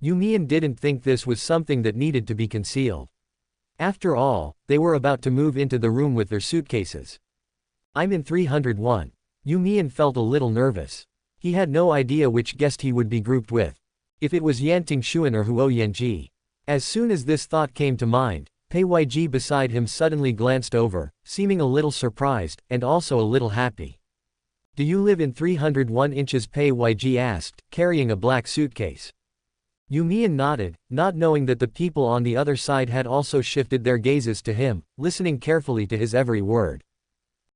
You Mian didn't think this was something that needed to be concealed. After all, they were about to move into the room with their suitcases. "I'm in 301. You Mian felt a little nervous. He had no idea which guest he would be grouped with. If it was Yan Tingxuan or Huo Yanji. As soon as this thought came to mind, Pei Yiji beside him suddenly glanced over, seeming a little surprised, and also a little happy. "Do you live in 301 inches?" Pei Yiji asked, carrying a black suitcase. You Mian nodded, not knowing that the people on the other side had also shifted their gazes to him, listening carefully to his every word.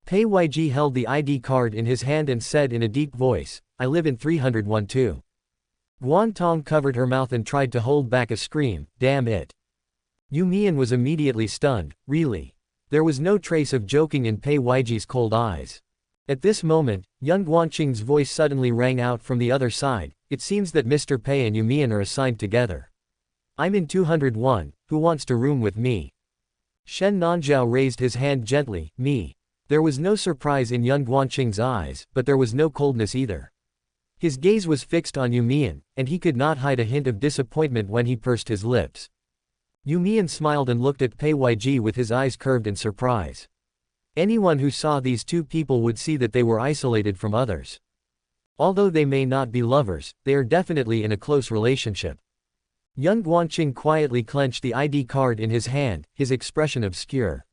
Pei Yiji held the ID card in his hand and said in a deep voice, "I live in 301 too." Guan Tong covered her mouth and tried to hold back a scream, "Damn it." You Mian was immediately stunned, really. There was no trace of joking in Pei Yiji's cold eyes. At this moment, young Guanqing's voice suddenly rang out from the other side, "It seems that Mr. Pei and You Mian are assigned together. I'm in 201, who wants to room with me?" Shen Nanzhao raised his hand gently, "Me." There was no surprise in young Guanqing's eyes, but there was no coldness either. His gaze was fixed on You Mian, and he could not hide a hint of disappointment when he pursed his lips. You Mian smiled and looked at Pei Yiji with his eyes curved in surprise. Anyone who saw these two people would see that they were isolated from others. Although they may not be lovers, they are definitely in a close relationship. Young Guanqing quietly clenched the ID card in his hand, his expression obscure.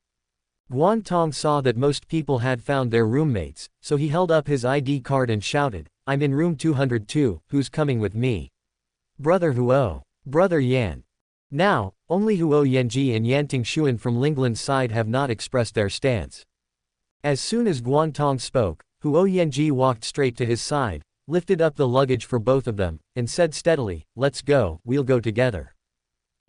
Guan Tong saw that most people had found their roommates, so he held up his ID card and shouted, "I'm in room 202, who's coming with me?" "Brother Huo. Brother Yan." Now, only Huo Yanji and Yan Tingxuan from Linglan's side have not expressed their stance. As soon as Guan Tong spoke, Huo Yanji walked straight to his side, lifted up the luggage for both of them, and said steadily, "Let's go, we'll go together."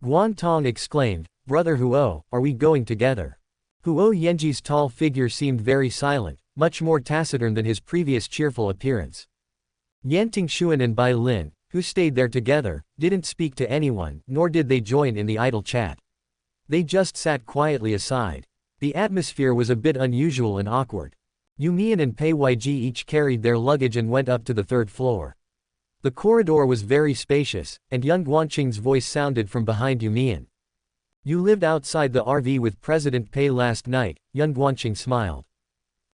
Guan Tong exclaimed, "Brother Huo, are we going together?" Huo Yanji's tall figure seemed very silent, much more taciturn than his previous cheerful appearance. Yan Tingxuan and Bai Lin, who stayed there together, didn't speak to anyone, nor did they join in the idle chat. They just sat quietly aside. The atmosphere was a bit unusual and awkward. You Mian and Pei Yiji each carried their luggage and went up to the third floor. The corridor was very spacious, and young Guanqing's voice sounded from behind You Mian. "You lived outside the RV with President Pei last night," young Guanqing smiled.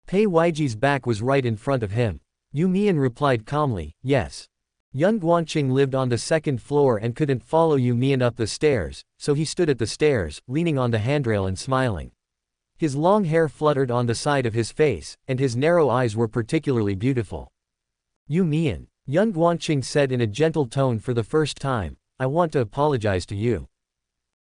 Pei Yiji's back was right in front of him. You Mian replied calmly, "Yes." Young Guanqing lived on the second floor and couldn't follow You Mian up the stairs, so he stood at the stairs, leaning on the handrail and smiling. His long hair fluttered on the side of his face, and his narrow eyes were particularly beautiful. "You Mian," young Guanqing said in a gentle tone for the first time, "I want to apologize to you."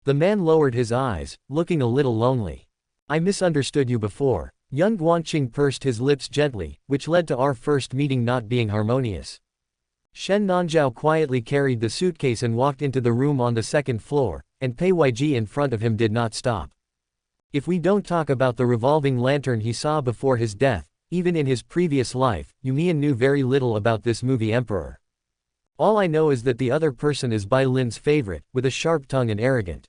The man lowered his eyes, looking a little lonely. "I misunderstood you before." Young Guanqing pursed his lips gently, which led to our first meeting not being harmonious. Shen Nanzhao quietly carried the suitcase and walked into the room on the second floor, and Pei Yiji in front of him did not stop. If we don't talk about the revolving lantern he saw before his death, even in his previous life, You Mian knew very little about this movie Emperor. All I know is that the other person is Bai Lin's favorite, with a sharp tongue and arrogant.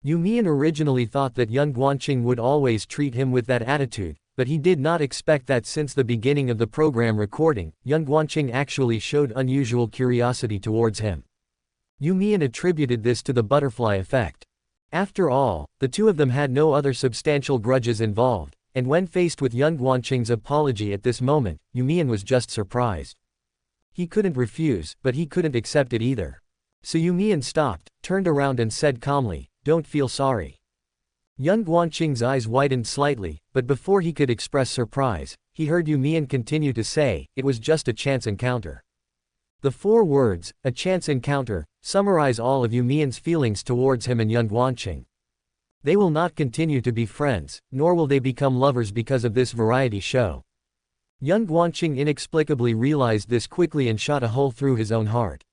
You Mian originally thought that young Guanqing would always treat him with that attitude, but he did not expect that since the beginning of the program recording, young Guanqing actually showed unusual curiosity towards him. You Mian attributed this to the butterfly effect. After all, the two of them had no other substantial grudges involved, and when faced with young Guanqing's apology at this moment, You Mian was just surprised. He couldn't refuse, but he couldn't accept it either. So You Mian stopped, turned around and said calmly, "Don't feel sorry." Young Guanqing's eyes widened slightly, but before he could express surprise, he heard You Mian continue to say, "It was just a chance encounter." The 4 words, "a chance encounter," summarize all of You Mian's feelings towards him and young Guanqing. They will not continue to be friends, nor will they become lovers because of this variety show. Young Guanqing inexplicably realized this quickly and shot a hole through his own heart.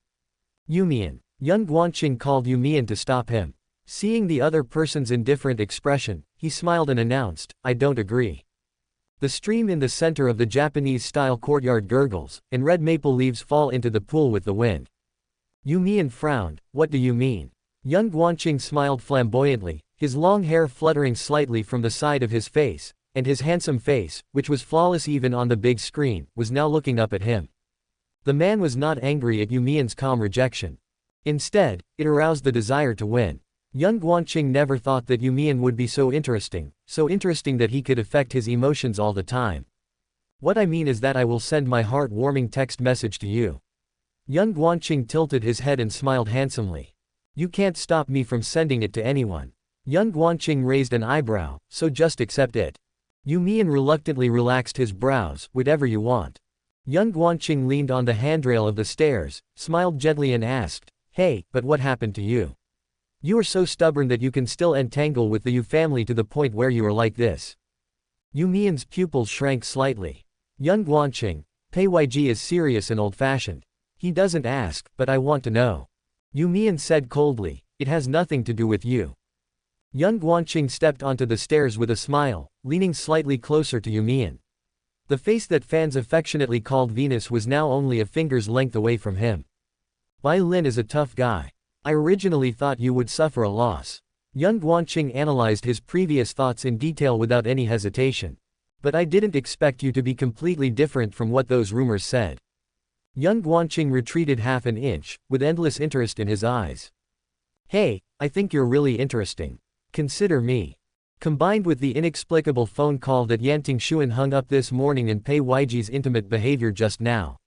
You Mian. Young Guanqing called You Mian to stop him. Seeing the other person's indifferent expression, he smiled and announced, I don't agree. The stream in the center of the Japanese-style courtyard gurgles, and red maple leaves fall into the pool with the wind. You Mian frowned, what do you mean? Young Guanqing smiled flamboyantly, his long hair fluttering slightly from the side of his face, and his handsome face, which was flawless even on the big screen, was now looking up at him. The man was not angry at You Mian's calm rejection. Instead, it aroused the desire to win. Young Guanqing never thought that You Mian would be so interesting that he could affect his emotions all the time. What I mean is that I will send my heart-warming text message to you. Young Guanqing tilted his head and smiled handsomely. You can't stop me from sending it to anyone. Young Guanqing raised an eyebrow, so just accept it. You Mian reluctantly relaxed his brows, whatever you want. Young Guanqing leaned on the handrail of the stairs, smiled gently and asked, hey, but what happened to you? You are so stubborn that you can still entangle with the Yu family to the point where you are like this. You Mian's pupils shrank slightly. Young Guanqing, Pei Yg is serious and old-fashioned. He doesn't ask, but I want to know. You Mian said coldly, it has nothing to do with you. Young Guanqing stepped onto the stairs with a smile, leaning slightly closer to You Mian. The face that fans affectionately called Venus was now only a finger's length away from him. Bai Lin is a tough guy. I originally thought you would suffer a loss. Young Guanqing analyzed his previous thoughts in detail without any hesitation. But I didn't expect you to be completely different from what those rumors said. Young Guanqing retreated half an inch, with endless interest in his eyes. Hey, I think you're really interesting. Consider me. Combined with the inexplicable phone call that Yan Tingxuan hung up this morning and Pei Yig's intimate behavior just now.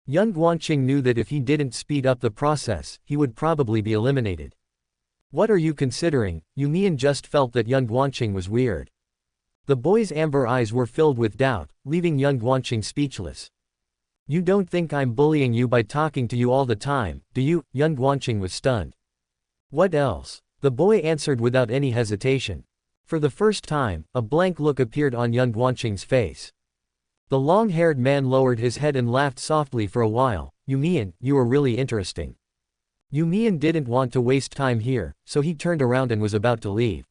Young Guanqing knew that if he didn't speed up the process, he would probably be eliminated. What are you considering? You Mian just felt that Young Guanqing was weird. The boy's amber eyes were filled with doubt, leaving Young Guanqing speechless. You don't think I'm bullying you by talking to you all the time, do you? Young Guanqing was stunned. What else? The boy answered without any hesitation. For the first time, a blank look appeared on Young Guanqing's face. The long-haired man lowered his head and laughed softly for a while. You Mian, you are really interesting. You Mian didn't want to waste time here, so he turned around and was about to leave.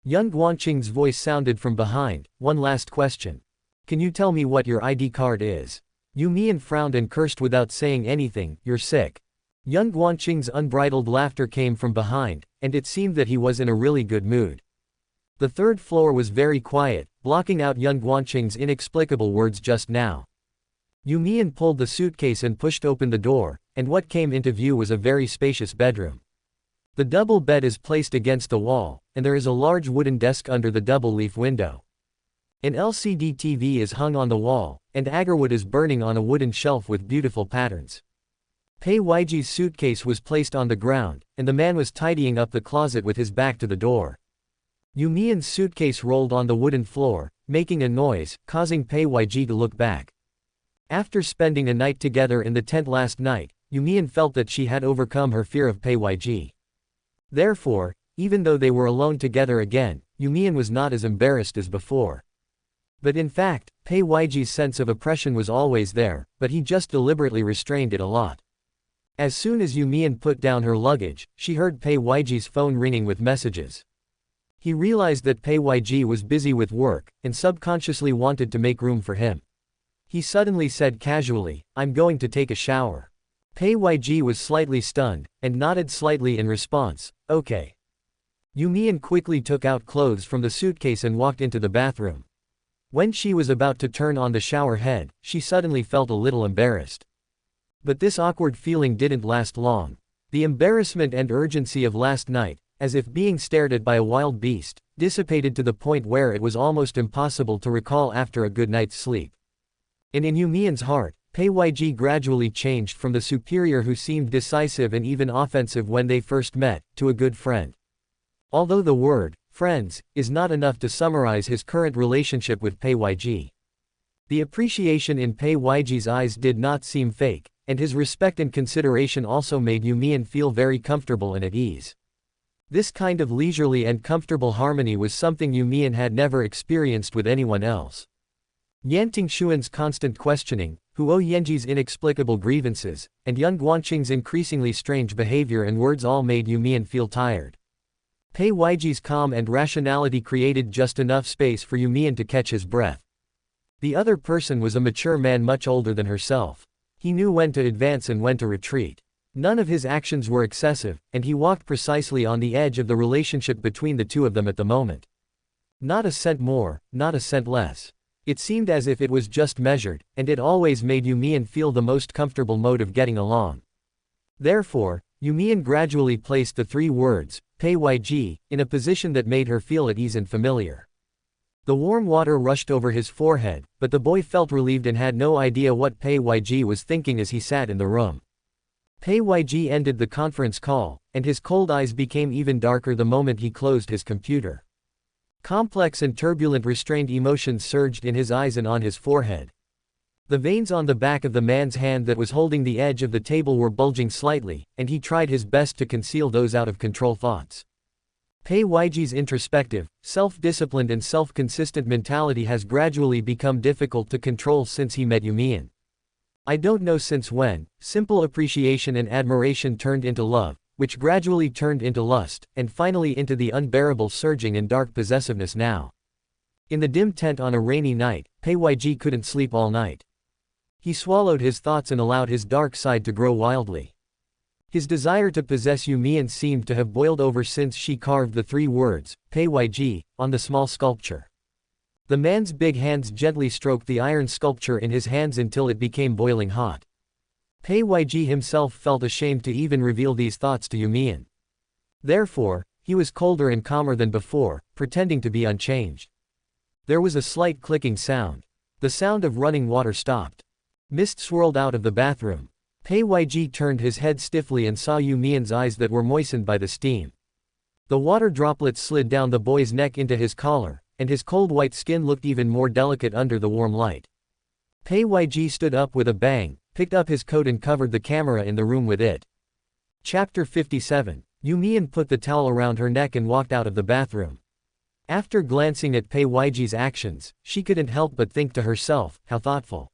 Young Guanqing's voice sounded from behind, one last question. Can you tell me what your ID card is? You Mian frowned and cursed without saying anything, you're sick. Young Guanqing's unbridled laughter came from behind, and it seemed that he was in a really good mood. The third floor was very quiet, blocking out Young Guanqing's inexplicable words just now. You Mian pulled the suitcase and pushed open the door, and what came into view was a very spacious bedroom. The double bed is placed against the wall, and there is a large wooden desk under the double-leaf window. An LCD TV is hung on the wall, and agarwood is burning on a wooden shelf with beautiful patterns. Pei Yig's suitcase was placed on the ground, and the man was tidying up the closet with his back to the door. You Mian's suitcase rolled on the wooden floor, making a noise, causing Pei Yig to look back. After spending a night together in the tent last night, You Mian felt that she had overcome her fear of Pei Yig. Therefore, even though they were alone together again, You Mian was not as embarrassed as before. But in fact, Pei Yig's sense of oppression was always there, but he just deliberately restrained it a lot. As soon as You Mian put down her luggage, she heard Pei Yig's phone ringing with messages. He realized that Pei Yig was busy with work, and subconsciously wanted to make room for him. He suddenly said casually, I'm going to take a shower. Pei Yig was slightly stunned, and nodded slightly in response, okay. You Mian quickly took out clothes from the suitcase and walked into the bathroom. When she was about to turn on the shower head, she suddenly felt a little embarrassed. But this awkward feeling didn't last long. The embarrassment and urgency of last night, as if being stared at by a wild beast, dissipated to the point where it was almost impossible to recall after a good night's sleep. And in You Mian's heart, Pei Yig gradually changed from the superior who seemed decisive and even offensive when they first met, to a good friend. Although the word, friends, is not enough to summarize his current relationship with Pei Yig. The appreciation in Pei Yig's eyes did not seem fake, and his respect and consideration also made You Mian feel very comfortable and at ease. This kind of leisurely and comfortable harmony was something You Mian had never experienced with anyone else. Yan Tingxuan's constant questioning, Huo Yanji's inexplicable grievances, and Yang Guanqing's increasingly strange behavior and words all made You Mian feel tired. Pei Weiji's calm and rationality created just enough space for You Mian to catch his breath. The other person was a mature man much older than herself. He knew when to advance and when to retreat. None of his actions were excessive, and he walked precisely on the edge of the relationship between the two of them at the moment. Not a cent more, not a cent less. It seemed as if it was just measured, and it always made You Mian feel the most comfortable mode of getting along. Therefore, You Mian gradually placed the three words, Pei Weiji, in a position that made her feel at ease and familiar. The warm water rushed over his forehead, but the boy felt relieved and had no idea what Pei Weiji was thinking as he sat in the room. Pei Weiji ended the conference call, and his cold eyes became even darker the moment he closed his computer. Complex and turbulent restrained emotions surged in his eyes and on his forehead. The veins on the back of the man's hand that was holding the edge of the table were bulging slightly, and he tried his best to conceal those out-of-control thoughts. Pei Weiji's introspective, self-disciplined and self-consistent mentality has gradually become difficult to control since he met You Mian. I don't know since when, simple appreciation and admiration turned into love, which gradually turned into lust, and finally into the unbearable surging and dark possessiveness now. In the dim tent on a rainy night, Pei Weiji couldn't sleep all night. He swallowed his thoughts and allowed his dark side to grow wildly. His desire to possess You Mian seemed to have boiled over since she carved the three words, Pei Weiji, on the small sculpture. The man's big hands gently stroked the iron sculpture in his hands until it became boiling hot. Pei Weiji himself felt ashamed to even reveal these thoughts to You Mian. Therefore, he was colder and calmer than before, pretending to be unchanged. There was a slight clicking sound. The sound of running water stopped. Mist swirled out of the bathroom. Pei Weiji turned his head stiffly and saw You Mian's eyes that were moistened by the steam. The water droplets slid down the boy's neck into his collar, and his cold white skin looked even more delicate under the warm light. Pei Weiji stood up with a bang, picked up his coat and covered the camera in the room with it. Chapter 57. You Mian put the towel around her neck and walked out of the bathroom. After glancing at Pei Weiji's actions, she couldn't help but think to herself, how thoughtful.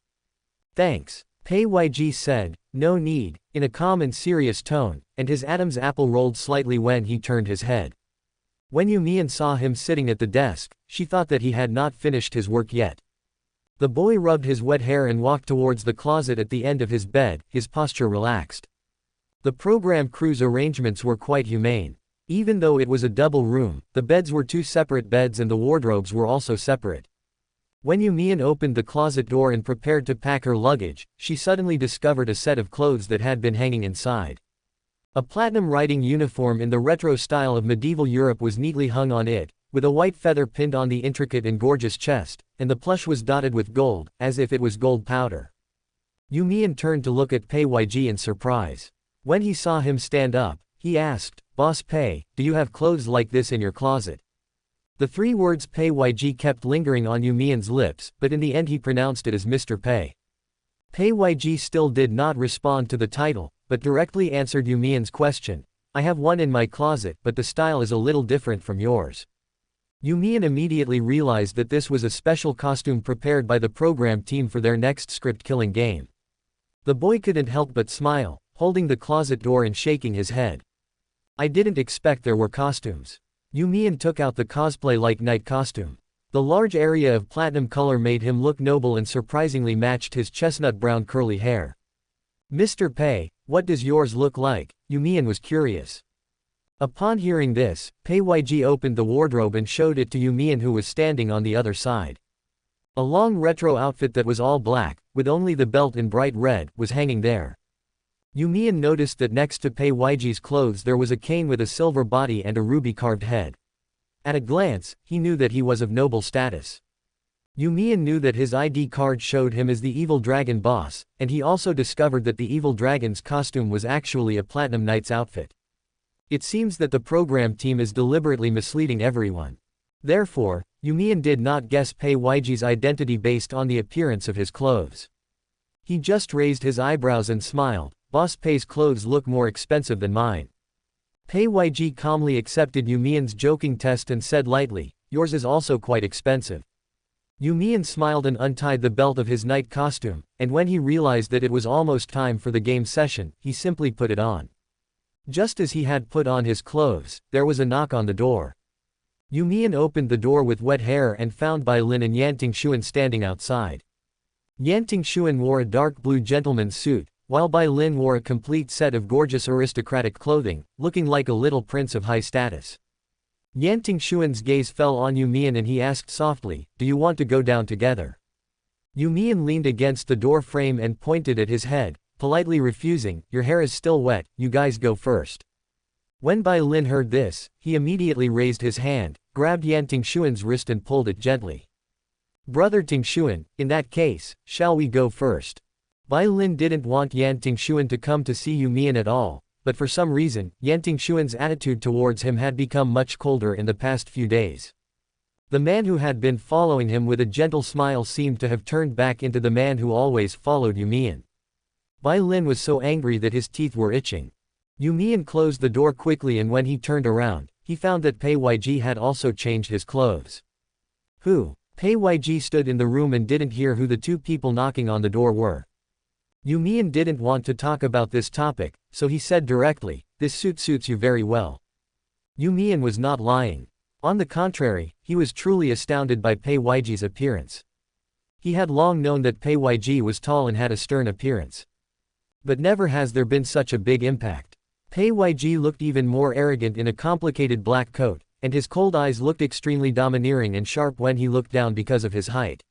Thanks, Pei Weiji said, no need, in a calm and serious tone, and his Adam's apple rolled slightly when he turned his head. When You Mian saw him sitting at the desk, she thought that he had not finished his work yet. The boy rubbed his wet hair and walked towards the closet at the end of his bed, his posture relaxed. The program crew's arrangements were quite humane. Even though it was a double room, the beds were two separate beds and the wardrobes were also separate. When You Mian opened the closet door and prepared to pack her luggage, she suddenly discovered a set of clothes that had been hanging inside. A platinum riding uniform in the retro style of medieval Europe was neatly hung on it, with a white feather pinned on the intricate and gorgeous chest, and the plush was dotted with gold, as if it was gold powder. You Mian turned to look at Pei Weiji in surprise. When he saw him stand up, he asked, Boss Pei, do you have clothes like this in your closet? The three words Pei Weiji kept lingering on You Mian's lips, but in the end he pronounced it as Mr. Pei. Pei Weiji still did not respond to the title, but directly answered You Mian's question. I have one in my closet, but the style is a little different from yours. You Mian immediately realized that this was a special costume prepared by the program team for their next script-killing game. The boy couldn't help but smile, holding the closet door and shaking his head. I didn't expect there were costumes. You Mian took out the cosplay-like night costume. The large area of platinum color made him look noble and surprisingly matched his chestnut-brown curly hair. Mr. Pei, what does yours look like? You Mian was curious. Upon hearing this, Pei Weiji opened the wardrobe and showed it to You Mian, who was standing on the other side. A long retro outfit that was all black, with only the belt in bright red, was hanging there. You Mian noticed that next to Pei Weiji's clothes there was a cane with a silver body and a ruby-carved head. At a glance, he knew that he was of noble status. You Mian knew that his ID card showed him as the evil dragon boss, and he also discovered that the evil dragon's costume was actually a Platinum Knight's outfit. It seems that the program team is deliberately misleading everyone. Therefore, You Mian did not guess Pei Weiji's identity based on the appearance of his clothes. He just raised his eyebrows and smiled. Boss Pei's clothes look more expensive than mine. Pei Weiji calmly accepted You Mian's joking test and said lightly, yours is also quite expensive. You Mian smiled and untied the belt of his night costume, and when he realized that it was almost time for the game session, he simply put it on. Just as he had put on his clothes, there was a knock on the door. You Mian opened the door with wet hair and found Bai Lin and Yan Tingxuan standing outside. Yan Tingxuan wore a dark blue gentleman's suit, while Bai Lin wore a complete set of gorgeous aristocratic clothing, looking like a little prince of high status. Yan Tingxuan's gaze fell on You Mian and he asked softly, "Do you want to go down together?" You Mian leaned against the door frame and pointed at his head, politely refusing, "Your hair is still wet, you guys go first." When Bai Lin heard this, he immediately raised his hand, grabbed Yan Tingxuan's wrist and pulled it gently. "Brother Tingxuan, in that case, shall we go first?" Bai Lin didn't want Yan Tingxuan to come to see You Mian at all, but for some reason, Yan Tingxuan's attitude towards him had become much colder in the past few days. The man who had been following him with a gentle smile seemed to have turned back into the man who always followed You Mian. Bai Lin was so angry that his teeth were itching. You Mian closed the door quickly and when he turned around, he found that Pei Yg had also changed his clothes. "Who?" Pei Yg stood in the room and didn't hear who the two people knocking on the door were. You Mian didn't want to talk about this topic, so he said directly, "This suit suits you very well." You Mian was not lying. On the contrary, he was truly astounded by Pei Yig's appearance. He had long known that Pei Yg was tall and had a stern appearance. But never has there been such a big impact. Pei Yg looked even more arrogant in a complicated black coat, and his cold eyes looked extremely domineering and sharp when he looked down because of his height.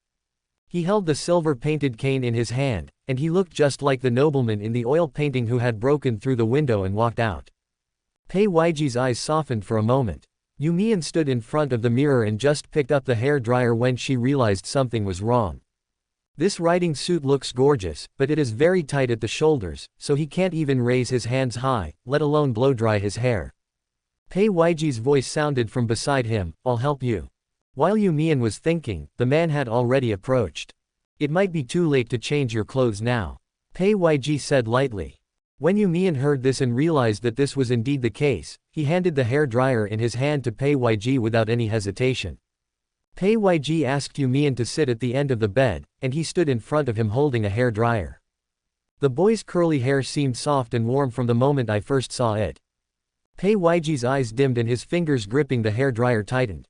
He held the silver-painted cane in his hand, and he looked just like the nobleman in the oil painting who had broken through the window and walked out. Pei Yig's eyes softened for a moment. You Mian stood in front of the mirror and just picked up the hair dryer when she realized something was wrong. This riding suit looks gorgeous, but it is very tight at the shoulders, so he can't even raise his hands high, let alone blow-dry his hair. Pei Yig's voice sounded from beside him, "I'll help you." While You Mian was thinking, the man had already approached. "It might be too late to change your clothes now," Pei Yg said lightly. When You Mian heard this and realized that this was indeed the case, he handed the hair dryer in his hand to Pei Yg without any hesitation. Pei Yg asked You Mian to sit at the end of the bed, and he stood in front of him holding a hair dryer. "The boy's curly hair seemed soft and warm from the moment I first saw it." Pei Yig's eyes dimmed and his fingers gripping the hair dryer tightened.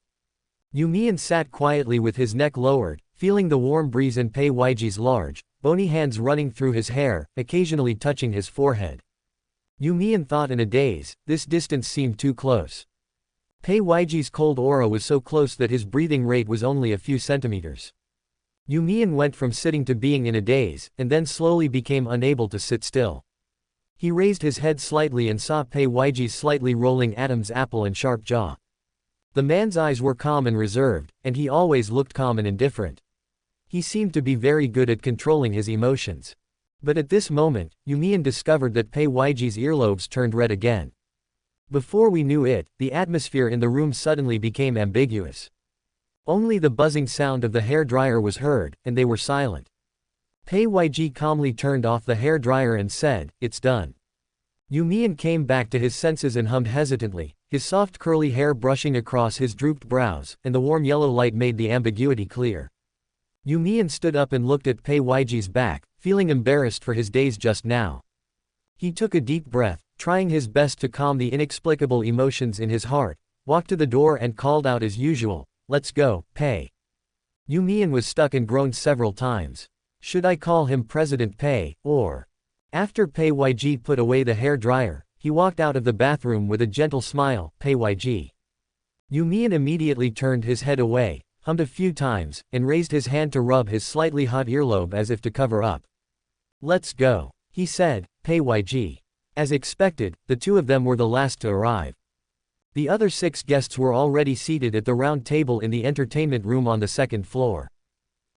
You Mian sat quietly with his neck lowered, feeling the warm breeze and Pei Yig's large, bony hands running through his hair, occasionally touching his forehead. You Mian thought in a daze, this distance seemed too close. Pei Yig's cold aura was so close that his breathing rate was only a few centimeters. You Mian went from sitting to being in a daze, and then slowly became unable to sit still. He raised his head slightly and saw Pei Yig's slightly rolling Adam's apple and sharp jaw. The man's eyes were calm and reserved, and he always looked calm and indifferent. He seemed to be very good at controlling his emotions. But at this moment, You Mian discovered that Pei Yig's earlobes turned red again. Before we knew it, the atmosphere in the room suddenly became ambiguous. Only the buzzing sound of the hair dryer was heard, and they were silent. Pei Yg calmly turned off the hair dryer and said, "It's done." You Mian came back to his senses and hummed hesitantly, his soft curly hair brushing across his drooped brows, and the warm yellow light made the ambiguity clear. You Mian stood up and looked at Pei Yig's back, feeling embarrassed for his days just now. He took a deep breath, trying his best to calm the inexplicable emotions in his heart, walked to the door and called out as usual, "Let's go, Pei." You Mian was stuck and groaned several times. Should I call him President Pei, or? After Pei Yg put away the hair dryer, he walked out of the bathroom with a gentle smile, "Pei Yg." You Mian immediately turned his head away, hummed a few times, and raised his hand to rub his slightly hot earlobe as if to cover up. "Let's go," he said, "Pei Yg." As expected, the two of them were the last to arrive. The other 6 guests were already seated at the round table in the entertainment room on the second floor.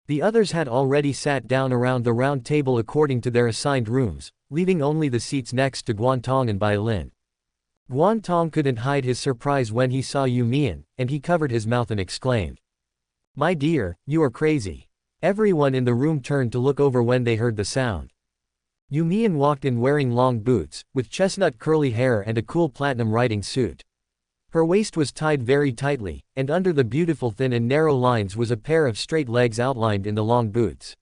The others had already sat down around the round table according to their assigned rooms, leaving only the seats next to Guantong and Bai Lin. Guantong couldn't hide his surprise when he saw You Mian, and he covered his mouth and exclaimed, "My dear, you are crazy." Everyone in the room turned to look over when they heard the sound. You Mian walked in wearing long boots, with chestnut curly hair and a cool platinum riding suit. Her waist was tied very tightly, and under the beautiful thin and narrow lines was a pair of straight legs outlined in the long boots.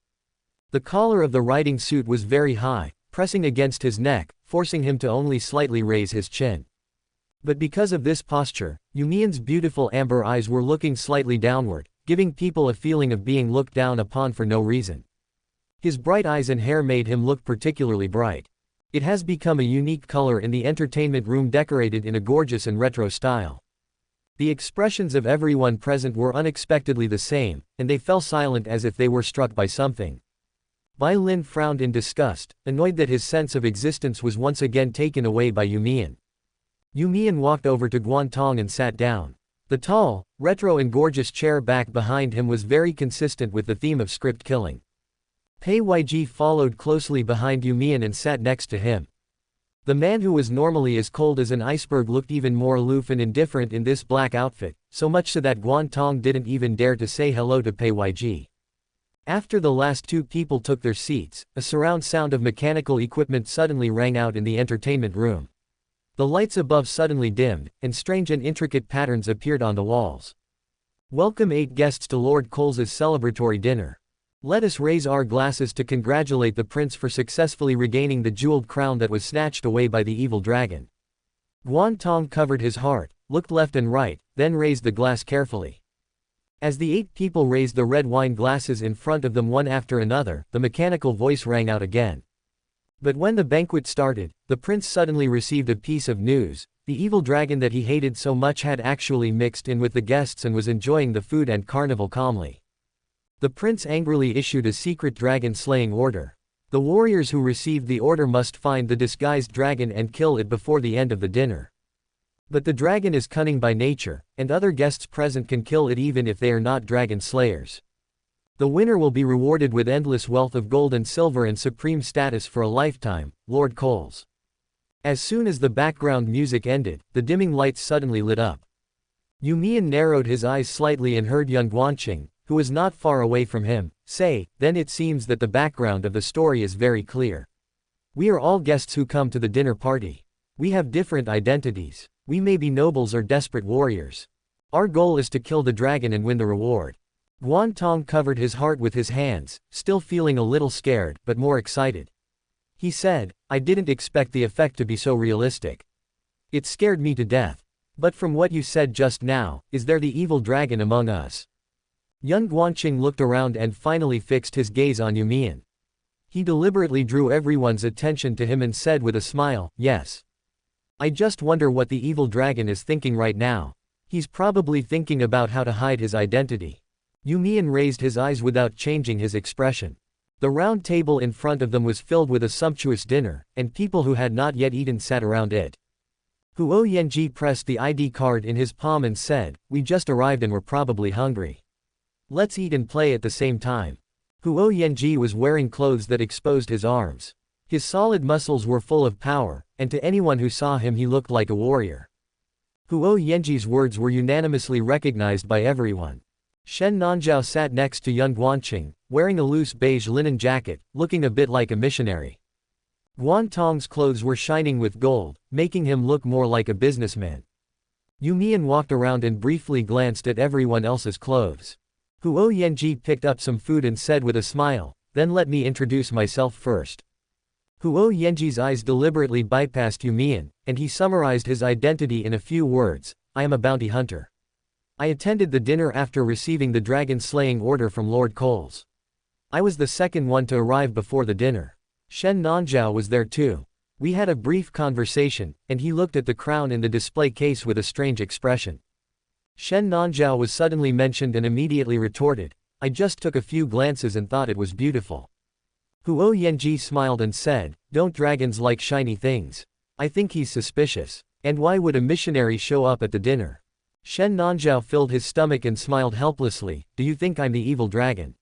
The collar of the riding suit was very high, pressing against his neck, forcing him to only slightly raise his chin. But because of this posture, You Mian's beautiful amber eyes were looking slightly downward, giving people a feeling of being looked down upon for no reason. His bright eyes and hair made him look particularly bright. It has become a unique color in the entertainment room, decorated in a gorgeous and retro style. The expressions of everyone present were unexpectedly the same, and they fell silent as if they were struck by something. Bai Lin frowned in disgust, annoyed that his sense of existence was once again taken away by You Mian. You Mian walked over to Guantong and sat down. The tall, retro and gorgeous chair back behind him was very consistent with the theme of script killing. Pei Yg followed closely behind You Mian and sat next to him. The man who was normally as cold as an iceberg looked even more aloof and indifferent in this black outfit, so much so that Guantong didn't even dare to say hello to Pei Yg. After the last two people took their seats, a surround sound of mechanical equipment suddenly rang out in the entertainment room. The lights above suddenly dimmed, and strange and intricate patterns appeared on the walls. Welcome 8 guests to Lord Cole's celebratory dinner. Let us raise our glasses to congratulate the prince for successfully regaining the jeweled crown that was snatched away by the evil dragon. Guantong covered his heart, looked left and right, then raised the glass carefully. As the 8 people raised the red wine glasses in front of them one after another, the mechanical voice rang out again. But when the banquet started, the prince suddenly received a piece of news. The evil dragon that he hated so much had actually mixed in with the guests and was enjoying the food and carnival calmly. The prince angrily issued a secret dragon-slaying order. The warriors who received the order must find the disguised dragon and kill it before the end of the dinner. But the dragon is cunning by nature, and other guests present can kill it even if they are not dragon slayers. The winner will be rewarded with endless wealth of gold and silver and supreme status for a lifetime, Lord Cole's. As soon as the background music ended, the dimming lights suddenly lit up. You Mian narrowed his eyes slightly and heard Yan Tingxuan, who was not far away from him, say, "Then it seems that the background of the story is very clear. We are all guests who come to the dinner party. We have different identities. We may be nobles or desperate warriors. Our goal is to kill the dragon and win the reward." Guantong covered his heart with his hands, still feeling a little scared, but more excited. He said, "I didn't expect the effect to be so realistic. It scared me to death. But from what you said just now, is there the evil dragon among us?" Yan Tingxuan looked around and finally fixed his gaze on You Mian. He deliberately drew everyone's attention to him and said with a smile, "Yes. I just wonder what the evil dragon is thinking right now. He's probably thinking about how to hide his identity." You Mian raised his eyes without changing his expression. The round table in front of them was filled with a sumptuous dinner, and people who had not yet eaten sat around it. Huo Yanji pressed the ID card in his palm and said, "We just arrived and we're probably hungry. Let's eat and play at the same time." Huo Yanji was wearing clothes that exposed his arms. His solid muscles were full of power, and to anyone who saw him he looked like a warrior. Huo Yanji's words were unanimously recognized by everyone. Shen Nanzhao sat next to Yan Tingxuan, wearing a loose beige linen jacket, looking a bit like a missionary. Guantong's clothes were shining with gold, making him look more like a businessman. You Mian walked around and briefly glanced at everyone else's clothes. Huo Yanji picked up some food and said with a smile, "Then let me introduce myself first." Huo Yanji's eyes deliberately bypassed You Mian, and he summarized his identity in a few words: "I am a bounty hunter. I attended the dinner after receiving the dragon-slaying order from Lord Cole's. I was the second one to arrive before the dinner. Shen Nanzhao was there too. We had a brief conversation, and he looked at the crown in the display case with a strange expression." Shen Nanzhao was suddenly mentioned and immediately retorted, "I just took a few glances and thought it was beautiful." Huo Yanji smiled and said, "Don't dragons like shiny things? I think he's suspicious. And why would a missionary show up at the dinner?" Shen Nanzhao filled his stomach and smiled helplessly, "Do you think I'm the evil dragon?"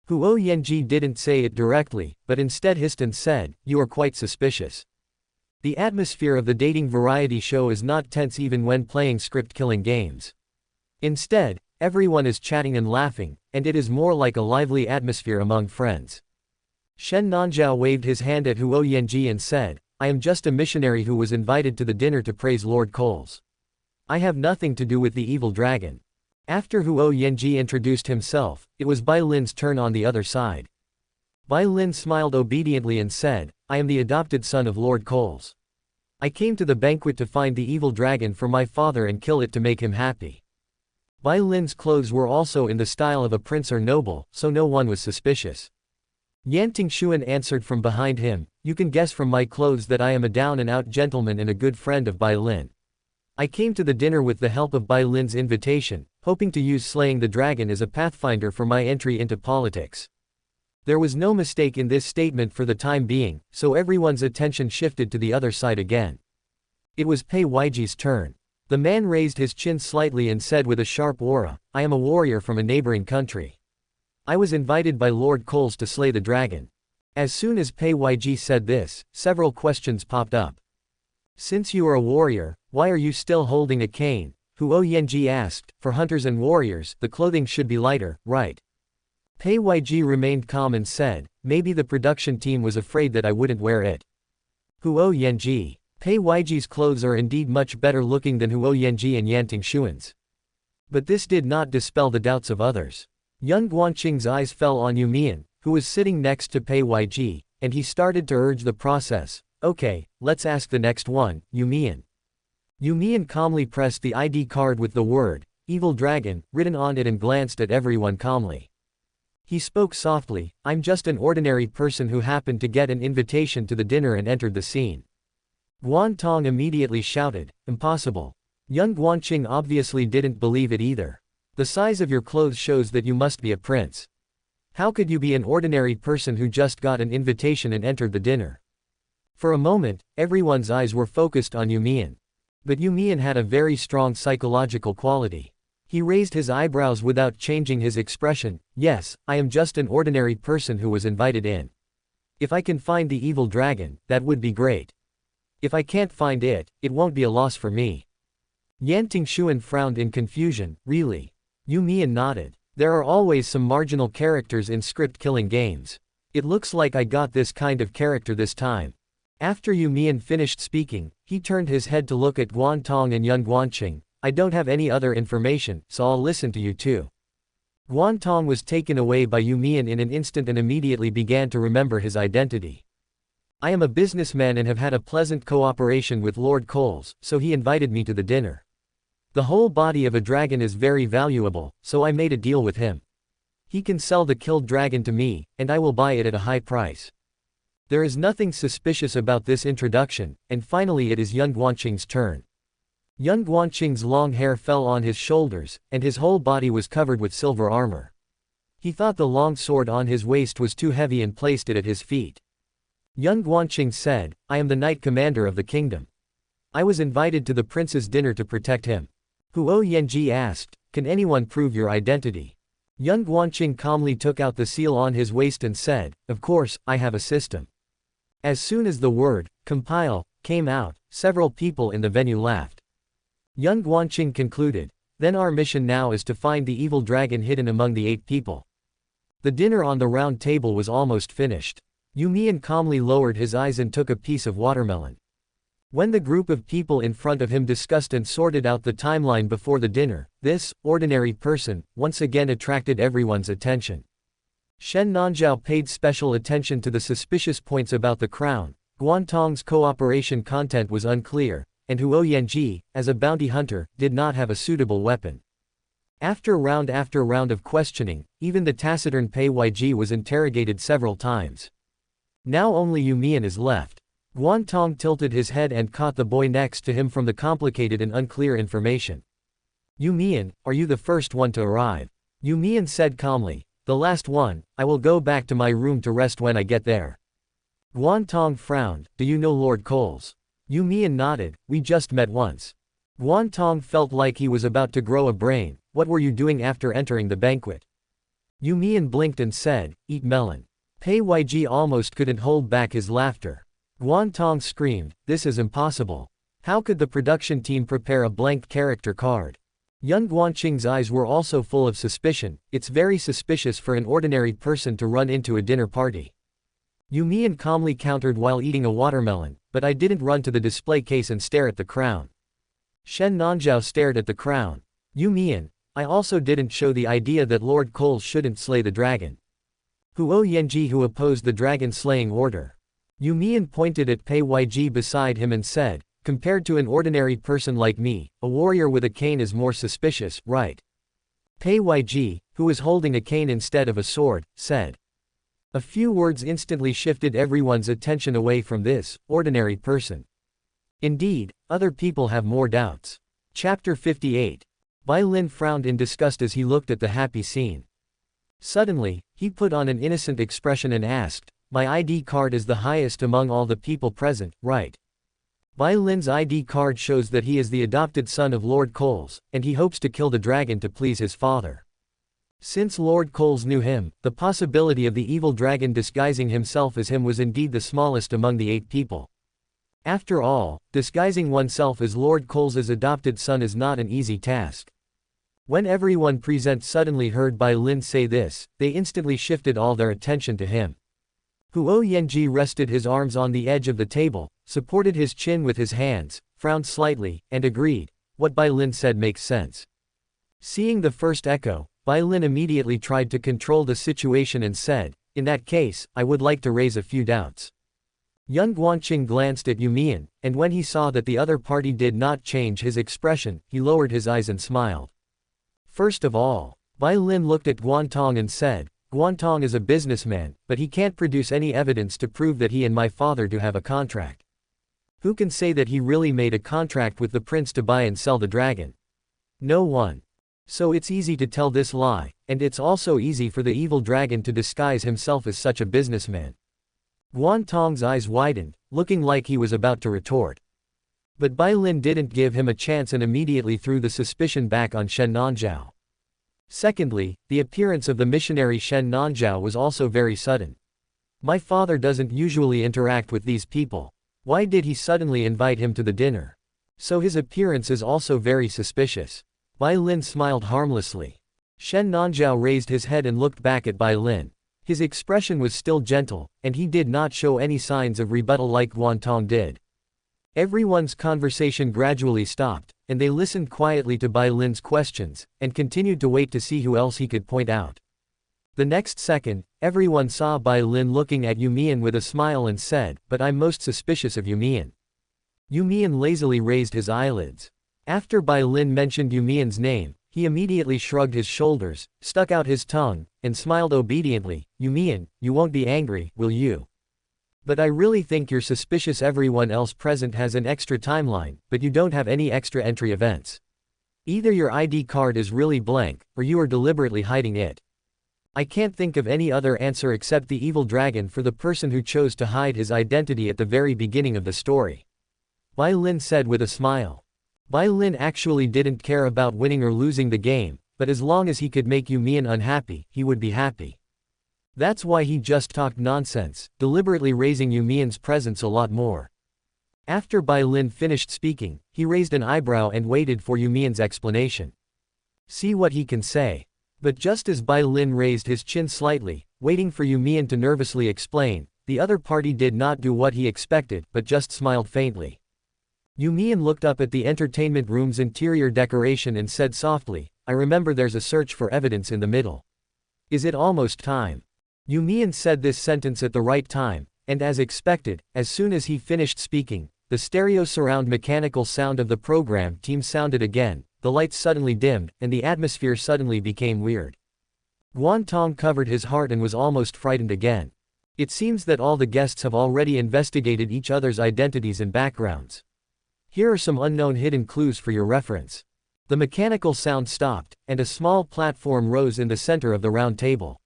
Huo Yanji didn't say it directly, but instead hissed and said, "You are quite suspicious. The atmosphere of the dating variety show is not tense even when playing script-killing games. Instead, everyone is chatting and laughing, and it is more like a lively atmosphere among friends." Shen Nanzhao waved his hand at Huo Yanji and said, "I am just a missionary who was invited to the dinner to praise Lord Cole's. I have nothing to do with the evil dragon. After Huo Yanji introduced himself, it was Bai Lin's turn on the other side. Bai Lin smiled obediently and said, I am the adopted son of Lord Coles. I came to the banquet to find the evil dragon for my father and kill it to make him happy. Bai Lin's clothes were also in the style of a prince or noble, so no one was suspicious. Yan Tingxuan answered from behind him, you can guess from my clothes that I am a down-and-out gentleman and a good friend of Bai Lin. I came to the dinner with the help of Bai Lin's invitation, hoping to use slaying the dragon as a pathfinder for my entry into politics. There was no mistake in this statement for the time being, so everyone's attention shifted to the other side again. It was Pei Weiji's turn. The man raised his chin slightly and said with a sharp aura, I am a warrior from a neighboring country. I was invited by Lord Coles to slay the dragon. As soon as Pei Weiji said this, several questions popped up. Since you are a warrior, why are you still holding a cane? Huo Yanji asked. For hunters and warriors, the clothing should be lighter, right? Pei Weiji remained calm and said, maybe the production team was afraid that I wouldn't wear it. Huo Yanji. Pei Weiji's clothes are indeed much better looking than Huo Yanji and Yan Tingxuan's. But this did not dispel the doubts of others. Young Guanqing's eyes fell on You Mian, who was sitting next to Pei Weiji, and he started to urge the process. Okay, let's ask the next one, You Mian. You Mian calmly pressed the ID card with the word, Evil Dragon, written on it and glanced at everyone calmly. He spoke softly, I'm just an ordinary person who happened to get an invitation to the dinner and entered the scene. Guan Tong immediately shouted, impossible. Young Guanqing obviously didn't believe it either. The size of your clothes shows that you must be a prince. How could you be an ordinary person who just got an invitation and entered the dinner? For a moment, everyone's eyes were focused on You Mian. But You Mian had a very strong psychological quality. He raised his eyebrows without changing his expression. Yes, I am just an ordinary person who was invited in. If I can find the evil dragon, that would be great. If I can't find it, it won't be a loss for me. Yan Tingxuan frowned in confusion. Really? You Mian nodded. There are always some marginal characters in script-killing games. It looks like I got this kind of character this time. After You Mian finished speaking, he turned his head to look at Guan Tong and Young Guanqing. I don't have any other information, so I'll listen to you too. Guan Tong was taken away by You Mian in an instant and immediately began to remember his identity. I am a businessman and have had a pleasant cooperation with Lord Coles, so he invited me to the dinner. The whole body of a dragon is very valuable, so I made a deal with him. He can sell the killed dragon to me, and I will buy it at a high price. There is nothing suspicious about this introduction, and finally it is Young Guanqing's turn. Young Guanqing's long hair fell on his shoulders, and his whole body was covered with silver armor. He thought the long sword on his waist was too heavy and placed it at his feet. Young Guanqing said, I am the knight commander of the kingdom. I was invited to the prince's dinner to protect him. Huo Yanji asked, can anyone prove your identity? Young Guanqing calmly took out the seal on his waist and said, of course, I have a system. As soon as the word, compile, came out, several people in the venue laughed. Young Guanqing concluded, then our mission now is to find the evil dragon hidden among the 8 people. The dinner on the round table was almost finished. You Mian calmly lowered his eyes and took a piece of watermelon. When the group of people in front of him discussed and sorted out the timeline before the dinner, this, ordinary person, once again attracted everyone's attention. Shen Nanzhao paid special attention to the suspicious points about the crown. Guan Tong's cooperation content was unclear, and Huo Yanji, as a bounty hunter, did not have a suitable weapon. After round of questioning, even the taciturn Pei Weiji was interrogated several times. Now only You Mian is left. Guan Tong tilted his head and caught the boy next to him from the complicated and unclear information. You Mian, are you the first one to arrive? You Mian said calmly, the last one. I will go back to my room to rest when I get there. Guan Tong frowned, do you know Lord Coles? You Mian nodded, we just met once. Guan Tong felt like he was about to grow a brain. What were you doing after entering the banquet? You Mian blinked and said, eat melon. Pei Weiji almost couldn't hold back his laughter. Guan Tong screamed, this is impossible. How could the production team prepare a blank character card? Young Guanqing's eyes were also full of suspicion. It's very suspicious for an ordinary person to run into a dinner party. You Mian calmly countered while eating a watermelon, but I didn't run to the display case and stare at the crown. Shen Nanzhao stared at the crown. You Mian, I also didn't show the idea that Lord Coles shouldn't slay the dragon. Huo Yanji who opposed the dragon slaying order. You Mian pointed at Pei Yg beside him and said, compared to an ordinary person like me, a warrior with a cane is more suspicious, right? Pei Yg, who was holding a cane instead of a sword, said. A few words instantly shifted everyone's attention away from this ordinary person. Indeed, other people have more doubts. Chapter 58. Bai Lin frowned in disgust as he looked at the happy scene. Suddenly, he put on an innocent expression and asked, my ID card is the highest among all the people present, right? Bai Lin's ID card shows that he is the adopted son of Lord Coles, and he hopes to kill the dragon to please his father. Since Lord Coles knew him, the possibility of the evil dragon disguising himself as him was indeed the smallest among the 8 people. After all, disguising oneself as Lord Coles's adopted son is not an easy task. When everyone present suddenly heard Bai Lin say this, they instantly shifted all their attention to him. Huo Yanji rested his arms on the edge of the table, supported his chin with his hands, frowned slightly, and agreed, what Bai Lin said makes sense. Seeing the first echo, Bai Lin immediately tried to control the situation and said, in that case, I would like to raise a few doubts. Yan Guanqing glanced at You Mian, and when he saw that the other party did not change his expression, he lowered his eyes and smiled. First of all, Bai Lin looked at Guantong and said, Guantong is a businessman, but he can't produce any evidence to prove that he and my father do have a contract. Who can say that he really made a contract with the prince to buy and sell the dragon? No one. So it's easy to tell this lie, and it's also easy for the evil dragon to disguise himself as such a businessman. Guantong's eyes widened, looking like he was about to retort. But Bai Lin didn't give him a chance and immediately threw the suspicion back on Shen Nanzhao. Secondly, the appearance of the missionary Shen Nanzhao was also very sudden. My father doesn't usually interact with these people. Why did he suddenly invite him to the dinner? So his appearance is also very suspicious. Bai Lin smiled harmlessly. Shen Nanzhao raised his head and looked back at Bai Lin. His expression was still gentle, and he did not show any signs of rebuttal like Guantong did. Everyone's conversation gradually stopped, and they listened quietly to Bai Lin's questions, and continued to wait to see who else he could point out. The next second, everyone saw Bai Lin looking at You Mian with a smile and said, but I'm most suspicious of You Mian. You Mian lazily raised his eyelids. After Bai Lin mentioned You Mian's name, he immediately shrugged his shoulders, stuck out his tongue, and smiled obediently. You Mian, you won't be angry, will you? But I really think you're suspicious. Everyone else present has an extra timeline, but you don't have any extra entry events. Either your ID card is really blank, or you are deliberately hiding it. I can't think of any other answer except the evil dragon for the person who chose to hide his identity at the very beginning of the story. Bai Lin said with a smile. Bai Lin actually didn't care about winning or losing the game, but as long as he could make You Mian unhappy, he would be happy. That's why he just talked nonsense, deliberately raising You Mian's presence a lot more. After Bai Lin finished speaking, he raised an eyebrow and waited for You Mian's explanation. See what he can say. But just as Bai Lin raised his chin slightly, waiting for You Mian to nervously explain, the other party did not do what he expected, but just smiled faintly. You Mian looked up at the entertainment room's interior decoration and said softly, I remember there's a search for evidence in the middle. Is it almost time? You Mian said this sentence at the right time, and as expected, as soon as he finished speaking, the stereo surround mechanical sound of the program team sounded again, the lights suddenly dimmed, and the atmosphere suddenly became weird. Guantong covered his heart and was almost frightened again. It seems that all the guests have already investigated each other's identities and backgrounds. Here are some unknown hidden clues for your reference. The mechanical sound stopped, and a small platform rose in the center of the round table.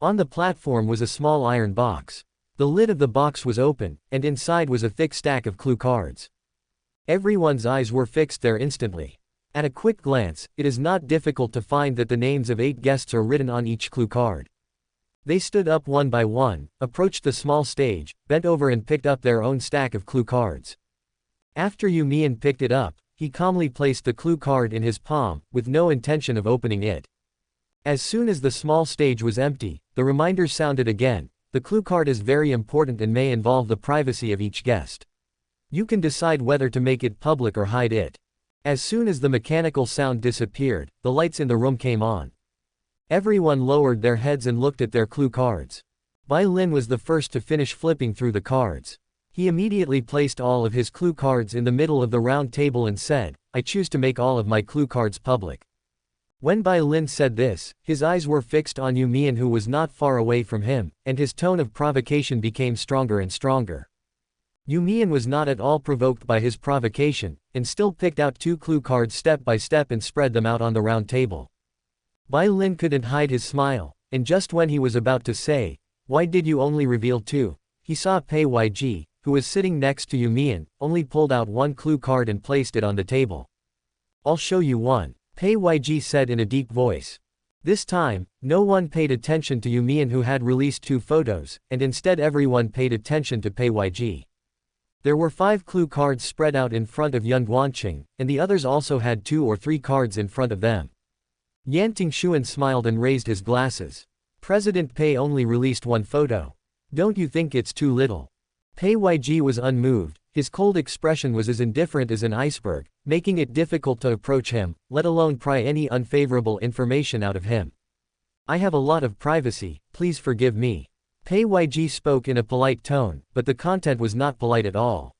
On the platform was a small iron box. The lid of the box was open, and inside was a thick stack of clue cards. Everyone's eyes were fixed there instantly. At a quick glance, it is not difficult to find that the names of 8 guests are written on each clue card. They stood up one by one, approached the small stage, bent over and picked up their own stack of clue cards. After You Mian picked it up, he calmly placed the clue card in his palm, with no intention of opening it. As soon as the small stage was empty, the reminder sounded again. The clue card is very important and may involve the privacy of each guest. You can decide whether to make it public or hide it. As soon as the mechanical sound disappeared, the lights in the room came on. Everyone lowered their heads and looked at their clue cards. Bai Lin was the first to finish flipping through the cards. He immediately placed all of his clue cards in the middle of the round table and said, "I choose to make all of my clue cards public." When Bai Lin said this, his eyes were fixed on You Mian, who was not far away from him, and his tone of provocation became stronger and stronger. You Mian was not at all provoked by his provocation, and still picked out 2 clue cards step by step and spread them out on the round table. Bai Lin couldn't hide his smile, and just when he was about to say, "Why did you only reveal 2?" he saw Pei Yg, who was sitting next to You Mian, only pulled out 1 clue card and placed it on the table. "I'll show you one," Pei Yg said in a deep voice. This time, no one paid attention to You Mian, who had released 2 photos, and instead everyone paid attention to Pei Yg. There were 5 clue cards spread out in front of Yan Tingxuan, and the others also had 2 or 3 cards in front of them. Yan Tingxuan smiled and raised his glasses. "President Pei only released 1 photo. Don't you think it's too little?" Pei Yg was unmoved. His cold expression was as indifferent as an iceberg, making it difficult to approach him, let alone pry any unfavorable information out of him. "I have a lot of privacy, please forgive me." Pei Yg spoke in a polite tone, but the content was not polite at all.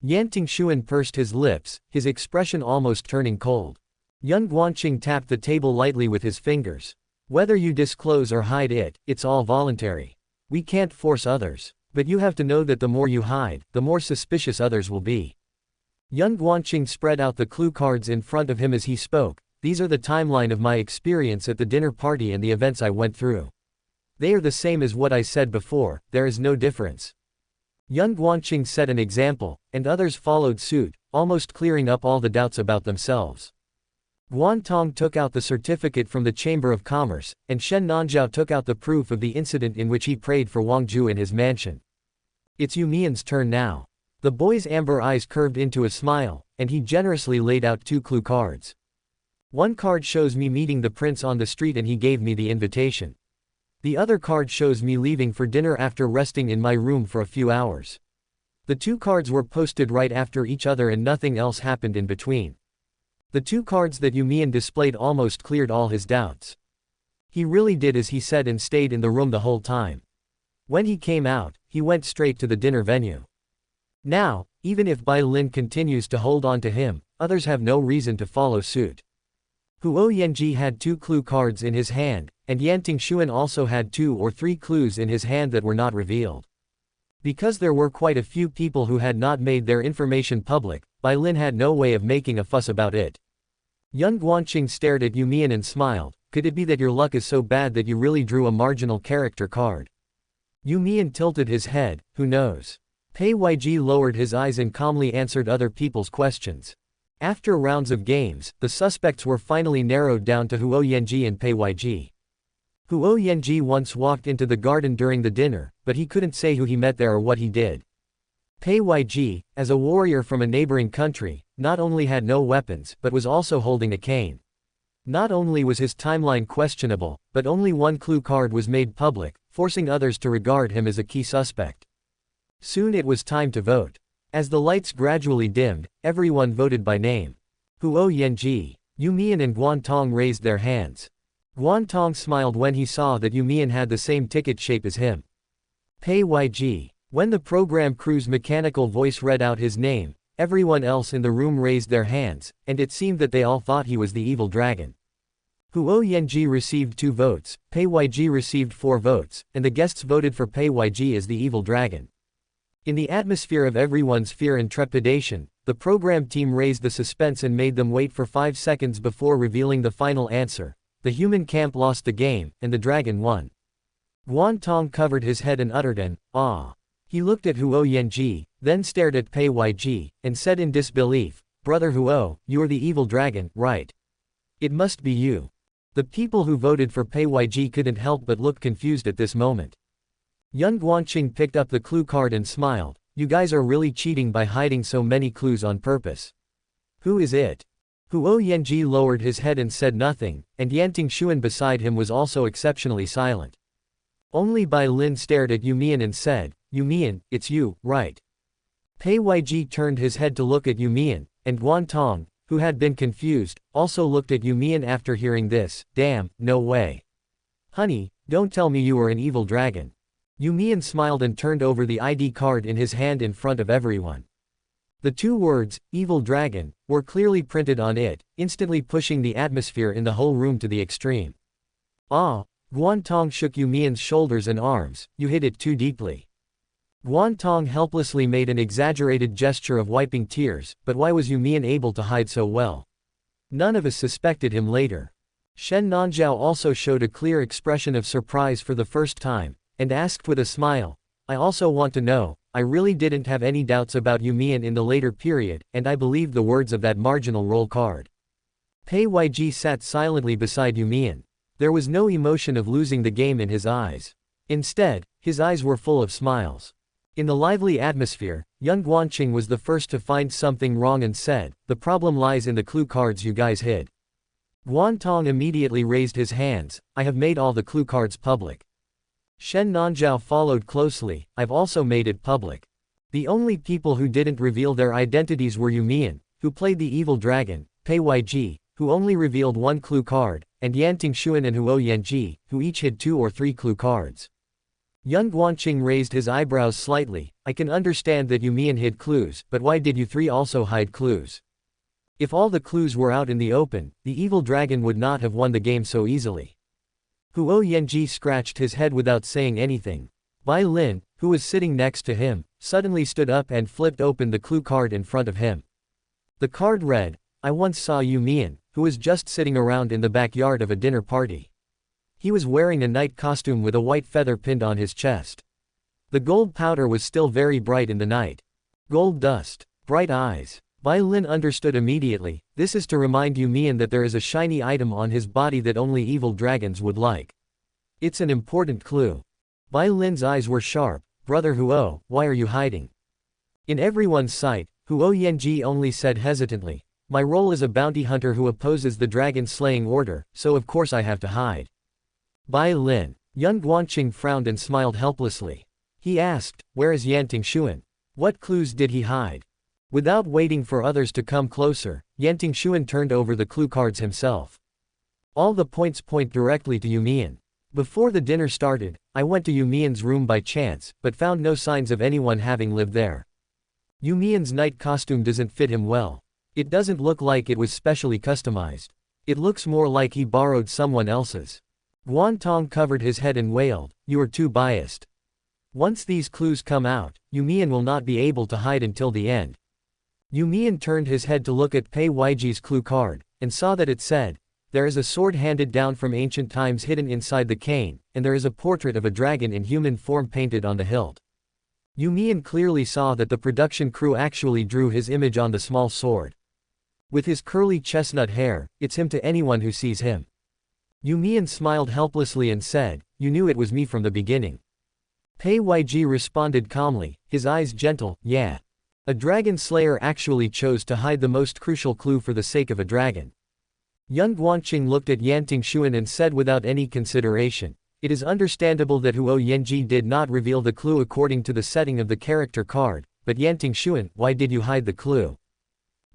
Yan Tingxuan pursed his lips, his expression almost turning cold. Yan Guanqing tapped the table lightly with his fingers. "Whether you disclose or hide it, it's all voluntary. We can't force others. But you have to know that the more you hide, the more suspicious others will be." Yan Guanqing spread out the clue cards in front of him as he spoke. "These are the timeline of my experience at the dinner party and the events I went through. They are the same as what I said before, there is no difference." Yan Guanqing set an example, and others followed suit, almost clearing up all the doubts about themselves. Guan Tong took out the certificate from the Chamber of Commerce, and Shen Nanzhao took out the proof of the incident in which he prayed for Wang Ju in his mansion. "It's You Mian's turn now." The boy's amber eyes curved into a smile, and he generously laid out 2 clue cards. "One card shows me meeting the prince on the street and he gave me the invitation. The other card shows me leaving for dinner after resting in my room for a few hours. The 2 cards were posted right after each other and nothing else happened in between." The 2 cards that You Mian displayed almost cleared all his doubts. He really did as he said and stayed in the room the whole time. When he came out, he went straight to the dinner venue. Now, even if Bai Lin continues to hold on to him, others have no reason to follow suit. Huo Yanji had 2 clue cards in his hand, and Yan Tingxuan also had 2 or 3 clues in his hand that were not revealed. Because there were quite a few people who had not made their information public, Bai Lin had no way of making a fuss about it. Yan Guanqing stared at You Mian and smiled. "Could it be that your luck is so bad that you really drew a marginal character card?" You Mian tilted his head. "Who knows?" Pei Yg lowered his eyes and calmly answered other people's questions. After rounds of games, the suspects were finally narrowed down to Huo Yanji and Pei Yg. Huo Yanji once walked into the garden during the dinner, but he couldn't say who he met there or what he did. Pei Yg, as a warrior from a neighboring country, not only had no weapons but was also holding a cane. Not only was his timeline questionable, but only 1 clue card was made public, forcing others to regard him as a key suspect. Soon it was time to vote. As the lights gradually dimmed, everyone voted by name. Huo Yanji, You Mian and Guan Tong raised their hands. Guan Tong smiled when he saw that You Mian had the same ticket shape as him. Pei Yg. When the program crew's mechanical voice read out his name, everyone else in the room raised their hands, and it seemed that they all thought he was the evil dragon. Huo Yanji received 2 votes, Pei Yg received 4 votes, and the guests voted for Pei Yg as the evil dragon. In the atmosphere of everyone's fear and trepidation, the program team raised the suspense and made them wait for 5 seconds before revealing the final answer. The human camp lost the game, and the dragon won. Guan Tong covered his head and uttered an "ah." He looked at Huo Yanji, then stared at Pei Yg, and said in disbelief, "Brother Huo, you're the evil dragon, right? It must be you." The people who voted for Pei Yg couldn't help but look confused at this moment. Yan Guanqing picked up the clue card and smiled. "You guys are really cheating by hiding so many clues on purpose. Who is it?" Huo Yanji lowered his head and said nothing, and Yan Tingxuan beside him was also exceptionally silent. Only Bai Lin stared at You Mian and said, "You Mian, it's you, right?" Pei Yg turned his head to look at You Mian, and Guan Tong, who had been confused, also looked at You Mian after hearing this. Damn, no way. Honey, don't tell me you are an evil dragon. You Mian smiled and turned over the ID card in his hand in front of everyone. The two words, evil dragon, were clearly printed on it, instantly pushing the atmosphere in the whole room to the extreme. Ah! Guan Tong shook You Mian's shoulders and arms. You hit it too deeply. Guan Tong helplessly made an exaggerated gesture of wiping tears, but why was You Mian able to hide so well? None of us suspected him later. Shen Nanzhao also showed a clear expression of surprise for the first time, and asked with a smile, I also want to know. I really didn't have any doubts about You Mian in the later period, and I believed the words of that marginal roll card. Pei Yg sat silently beside You Mian. There was no emotion of losing the game in his eyes. Instead, his eyes were full of smiles. In the lively atmosphere, young Guanqing was the first to find something wrong and said, the problem lies in the clue cards you guys hid. Guan Tong immediately raised his hands, I have made all the clue cards public. Shen Nanzhao followed closely, I've also made it public. The only people who didn't reveal their identities were You Mian, who played the evil dragon, Pei Yg, who only revealed one clue card, and Yan Tingxuan and Huo Yanji, who each hid 2 or 3 clue cards. Young Guanqing raised his eyebrows slightly, I can understand that You Mian hid clues, but why did you 3 also hide clues? If all the clues were out in the open, the evil dragon would not have won the game so easily. Huo Yanji scratched his head without saying anything. Bai Lin, who was sitting next to him, suddenly stood up and flipped open the clue card in front of him. The card read, I once saw You Mian, who was just sitting around in the backyard of a dinner party. He was wearing a night costume with a white feather pinned on his chest. The gold powder was still very bright in the night. Gold dust. Bright eyes. Bai Lin understood immediately, this is to remind You Mian that there is a shiny item on his body that only evil dragons would like. It's an important clue. Bai Lin's eyes were sharp, Brother Huo, why are you hiding? In everyone's sight, Huo Yanji only said hesitantly, my role is a bounty hunter who opposes the dragon slaying order, so of course I have to hide. Bai Lin. Young Guanqing frowned and smiled helplessly. He asked, where is Yan Tingxuan? What clues did he hide? Without waiting for others to come closer, Yan Tingxuan turned over the clue cards himself. All the points point directly to You Mian. Before the dinner started, I went to You Mian's room by chance, but found no signs of anyone having lived there. You Mian's night costume doesn't fit him well. It doesn't look like it was specially customized. It looks more like he borrowed someone else's. Guan Tong covered his head and wailed, you are too biased. Once these clues come out, You Mian will not be able to hide until the end. You Mian turned his head to look at Pei Ygi's clue card, and saw that it said, there is a sword handed down from ancient times hidden inside the cane, and there is a portrait of a dragon in human form painted on the hilt. You Mian clearly saw that the production crew actually drew his image on the small sword. With his curly chestnut hair, it's him to anyone who sees him. You Mian smiled helplessly and said, you knew it was me from the beginning. Pei Yg responded calmly, his eyes gentle, yeah. A dragon slayer actually chose to hide the most crucial clue for the sake of a dragon. Young Guanqing looked at Yan Tingxuan and said without any consideration, it is understandable that Huo Yanji did not reveal the clue according to the setting of the character card, but Yan Tingxuan, why did you hide the clue?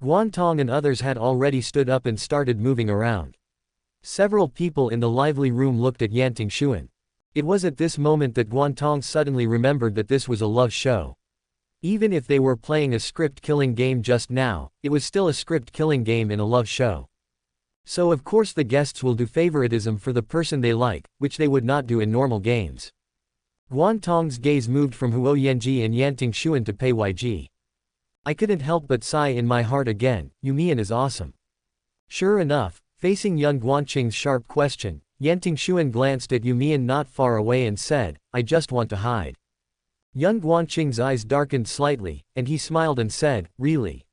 Guan Tong and others had already stood up and started moving around. Several people in the lively room looked at Yan Tingxuan. It was at this moment that Guan Tong suddenly remembered that this was a love show. Even if they were playing a script-killing game just now, it was still a script-killing game in a love show. So of course the guests will do favoritism for the person they like, which they would not do in normal games. Guan Tong's gaze moved from Huo Yanji and Yan Tingxuan to Pei Yg. I couldn't help but sigh in my heart again, You Mian is awesome. Sure enough, facing young Guanqing's sharp question, Yan Tingxuan glanced at You Mian not far away and said, I just want to hide. Young Guanqing's eyes darkened slightly, and he smiled and said, really?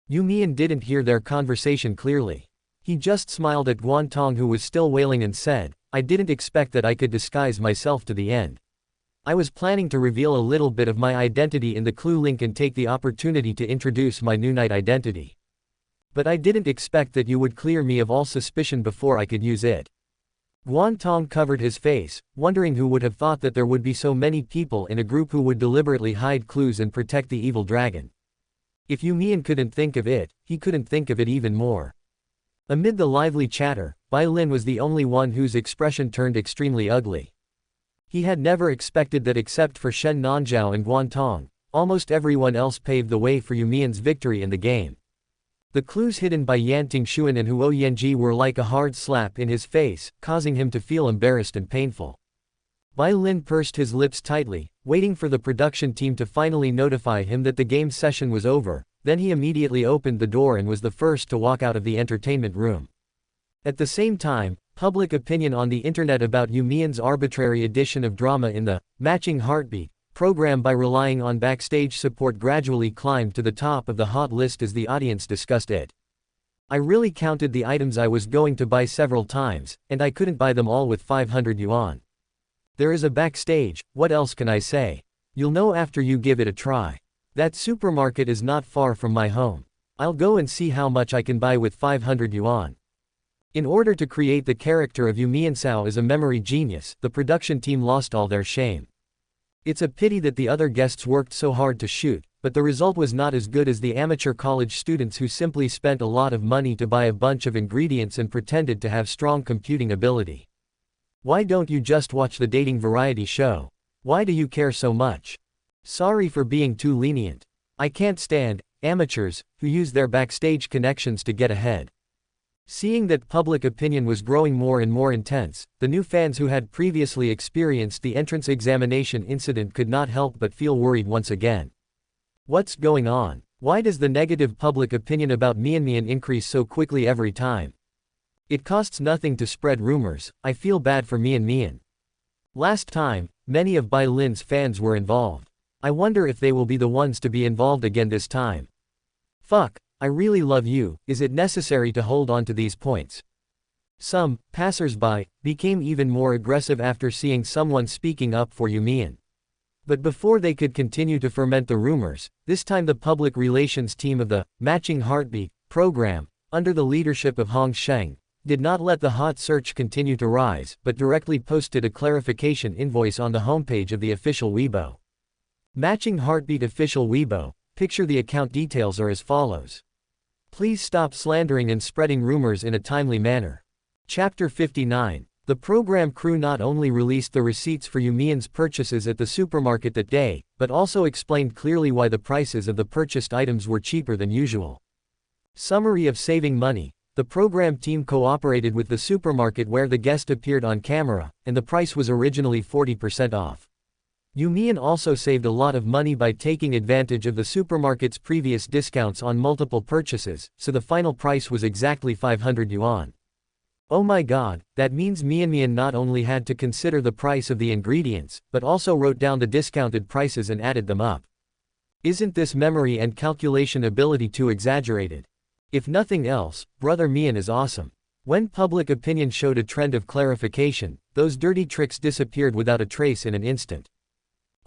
You Mian didn't hear their conversation clearly. He just smiled at Guan Tong who was still wailing and said, I didn't expect that I could disguise myself to the end. I was planning to reveal a little bit of my identity in the clue link and take the opportunity to introduce my new night identity. But I didn't expect that you would clear me of all suspicion before I could use it. Guan Tong covered his face, wondering who would have thought that there would be so many people in a group who would deliberately hide clues and protect the evil dragon. If You Mian couldn't think of it, he couldn't think of it even more. Amid the lively chatter, Bai Lin was the only one whose expression turned extremely ugly. He had never expected that except for Shen Nanzhao and Guantong, almost everyone else paved the way for You Mian's victory in the game. The clues hidden by Yan Tingxuan and Huo Yanji were like a hard slap in his face, causing him to feel embarrassed and painful. Bai Lin pursed his lips tightly, waiting for the production team to finally notify him that the game session was over, then he immediately opened the door and was the first to walk out of the entertainment room. At the same time, public opinion on the internet about You Mian's arbitrary addition of drama in the Matching Heartbeat program by relying on backstage support gradually climbed to the top of the hot list as the audience discussed it. I really counted the items I was going to buy several times, and I couldn't buy them all with 500 yuan. There is a backstage, what else can I say? You'll know after you give it a try. That supermarket is not far from my home. I'll go and see how much I can buy with 500 yuan. In order to create the character of You Mian Sao as a memory genius, the production team lost all their shame. It's a pity that the other guests worked so hard to shoot, but the result was not as good as the amateur college students who simply spent a lot of money to buy a bunch of ingredients and pretended to have strong computing ability. Why don't you just watch the dating variety show? Why do you care so much? Sorry for being too lenient. I can't stand amateurs who use their backstage connections to get ahead. Seeing that public opinion was growing more and more intense, the new fans who had previously experienced the entrance examination incident could not help but feel worried once again. What's going on? Why does the negative public opinion about Mian increase so quickly every time? It costs nothing to spread rumors. I feel bad for Mian. Last time, many of Bai Lin's fans were involved. I wonder if they will be the ones to be involved again this time. Fuck, I really love you. Is it necessary to hold on to these points? Some passers-by became even more aggressive after seeing someone speaking up for You Mian. But before they could continue to ferment the rumors, this time the public relations team of the Matching Heartbeat program, under the leadership of Hong Sheng, did not let the hot search continue to rise, but directly posted a clarification invoice on the homepage of the official Weibo. Matching Heartbeat official Weibo, picture the account details are as follows. Please stop slandering and spreading rumors in a timely manner. Chapter 59. The program crew not only released the receipts for You Mian's purchases at the supermarket that day, but also explained clearly why the prices of the purchased items were cheaper than usual. Summary of saving money. The program team cooperated with the supermarket where the guest appeared on camera, and the price was originally 40% off. You Mian also saved a lot of money by taking advantage of the supermarket's previous discounts on multiple purchases, so the final price was exactly 500 yuan. Oh my god, that means Mian not only had to consider the price of the ingredients, but also wrote down the discounted prices and added them up. Isn't this memory and calculation ability too exaggerated? If nothing else, Brother Mian is awesome. When public opinion showed a trend of clarification, those dirty tricks disappeared without a trace in an instant.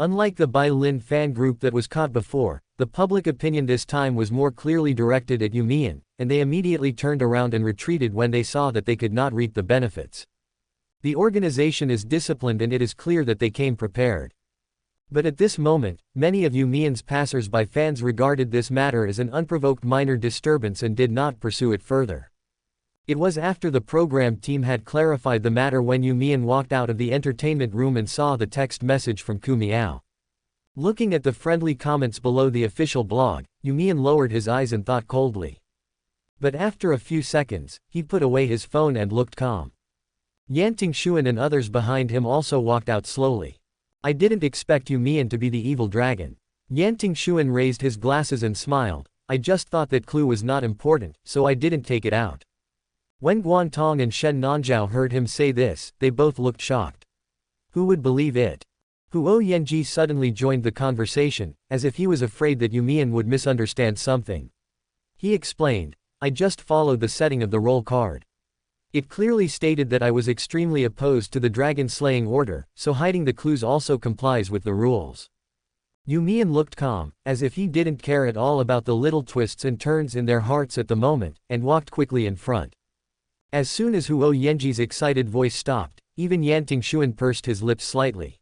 Unlike the Bai Lin fan group that was caught before, the public opinion this time was more clearly directed at You Mian, and they immediately turned around and retreated when they saw that they could not reap the benefits. The organization is disciplined and it is clear that they came prepared. But at this moment, many of You Mian's passers-by fans regarded this matter as an unprovoked minor disturbance and did not pursue it further. It was after the program team had clarified the matter when You Mian walked out of the entertainment room and saw the text message from Ku Miao. Looking at the friendly comments below the official blog, You Mian lowered his eyes and thought coldly. But after a few seconds, he put away his phone and looked calm. Yan Tingxuan and others behind him also walked out slowly. I didn't expect You Mian to be the evil dragon. Yan Tingxuan raised his glasses and smiled. I just thought that clue was not important, so I didn't take it out. When Guantong and Shen Nanzhao heard him say this, they both looked shocked. Who would believe it? Huo Yanji suddenly joined the conversation, as if he was afraid that You Mian would misunderstand something. He explained, I just followed the setting of the roll card. It clearly stated that I was extremely opposed to the dragon slaying order, so hiding the clues also complies with the rules. You Mian looked calm, as if he didn't care at all about the little twists and turns in their hearts at the moment, and walked quickly in front. As soon as Huo Yanji's excited voice stopped, even Yan Tingxuan pursed his lips slightly.